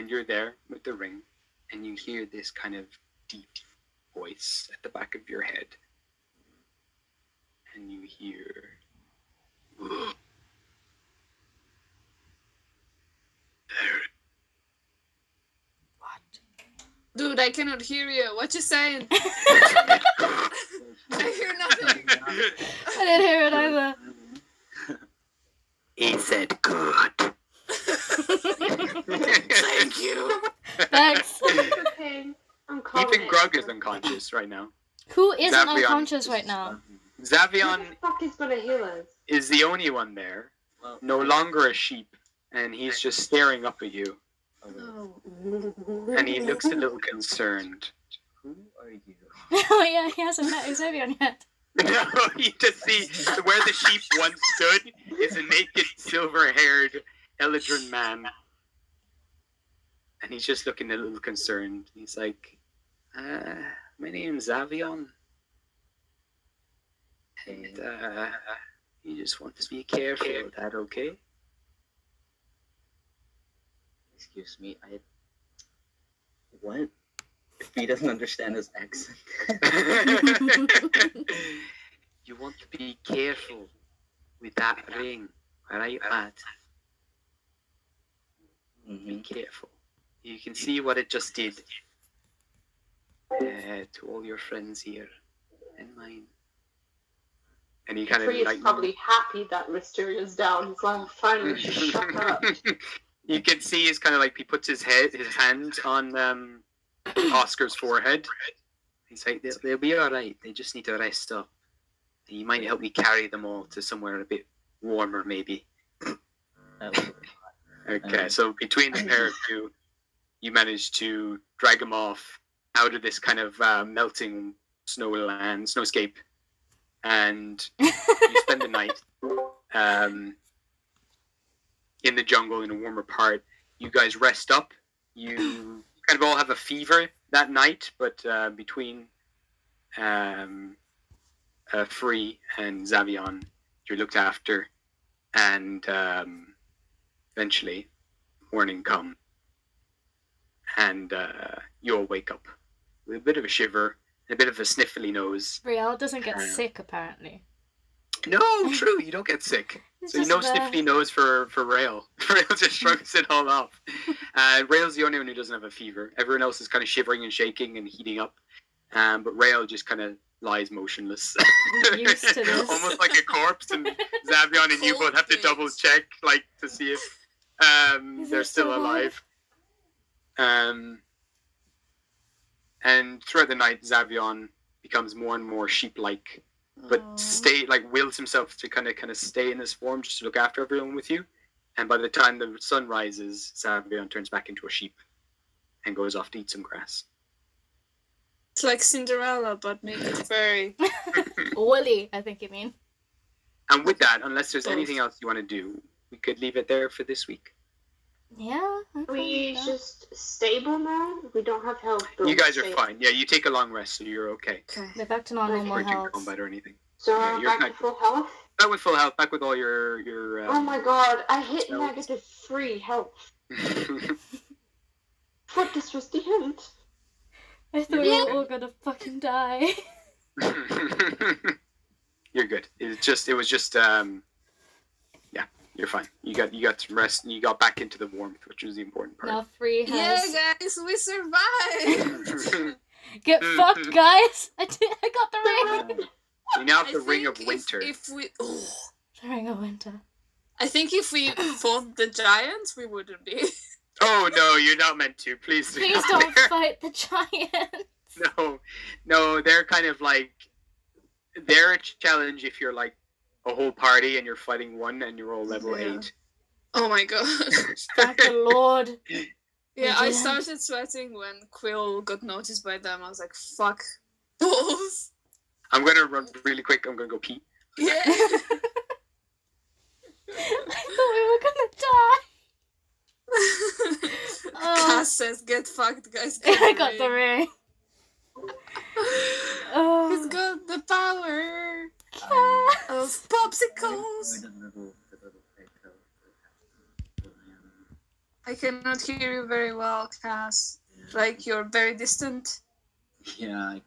you're there with the ring, and you hear this kind of deep voice at the back of your head. And you hear...
Dude, I cannot hear you. What you saying? I hear nothing.
I didn't hear it either.
He said good.
Thank you.
Thanks.
Okay, I'm calling
Even
it.
Grug is unconscious right now.
Who isn't
Zavion
unconscious right now?
Who
Zavion
the fuck is gonna heal us?
is the only one there. no longer a sheep, and he's just staring up at you, and he looks a little concerned.
Who are you?
Oh yeah, he hasn't met Xavier yet.
No, you just see where the sheep once stood is a naked, silver-haired Eladrin man. And he's just looking a little concerned. He's like, my name's Avion. And you just want to be careful. Is that okay?
Excuse me, what? If he doesn't understand his accent.
You want to be careful with that ring, alright, Matt? Be careful. You can see what it just did to all your friends here and mine. And he kind of
Tree is
like
probably happy that Mysteria's down. He's like, finally, shut up.
You can see he's kind of like he puts his hand on Oscar's forehead. He's like, they'll be all right. They just need to rest up. And you might help me carry them all to somewhere a bit warmer, maybe. Okay, so between the pair of you, you manage to drag him off out of this kind of melting snowscape, and you spend the night in the jungle in a warmer part. You guys rest up. You kind of all have a fever that night, but between Free and Xavion, you're looked after, and eventually morning come, and you all wake up with a bit of a shiver and a bit of a sniffly nose.
Riel doesn't get sick, apparently.
No, true, you don't get sick.
It's
So you
just
know sniffly nose for Rail. Rail just shrugs it all off. Rail's the only one who doesn't have a fever. Everyone else is kind of shivering and shaking and heating up. But Rail just kind of lies motionless.
Used to this.
Almost like a corpse, and Xavion and you both have to double check, like, to see if they're still alive. And throughout the night, Xavion becomes more and more sheep-like, but wills himself to kind of stay in this form just to look after everyone with you. And by the time the sun rises, Xavion turns back into a sheep and goes off to eat some grass.
It's like Cinderella, but make it furry.
Woolly, I think you mean.
And with that, unless there's anything else you want to do, we could leave it there for this week.
Yeah.
We just stable now? We don't have health.
You guys are fine. Yeah, you take a long rest, so you're okay.
Okay.
We're back to normal
Or
health.
combat or anything.
So
Yeah,
I'm
you're
back to full health?
Back with full health, back with all your
Oh my god, I hit
spells.
-3 health. What, this was the end?
I thought we were all gonna fucking die.
You're good. It was just yeah, you're fine. You got some rest and you got back into the warmth, which was the important part.
Now Free has...
Yeah, guys, we survived.
Get fucked, guys! I got the ring!
You now have
I
the ring of
think
winter.
If we,
The ring of winter.
I think if we fought the giants, we wouldn't be.
Oh no, you're not meant to. Please do
Please
not.
don't fight the giant!
No, they're kind of like they're a challenge if you're like a whole party and you're fighting one and you're all level 8.
Oh my god.
Thank the Lord.
Yeah, I
Yeah.
started sweating when Quill got noticed by them. I was like, fuck. Balls.
I'm gonna run really quick. I'm gonna go pee.
Yeah.
I thought we were gonna die.
Cass says, get fucked, guys.
I got the ring.
He's got the power of popsicles. I cannot hear you very well, Cass. Like, you're very distant.
Yeah, I can't.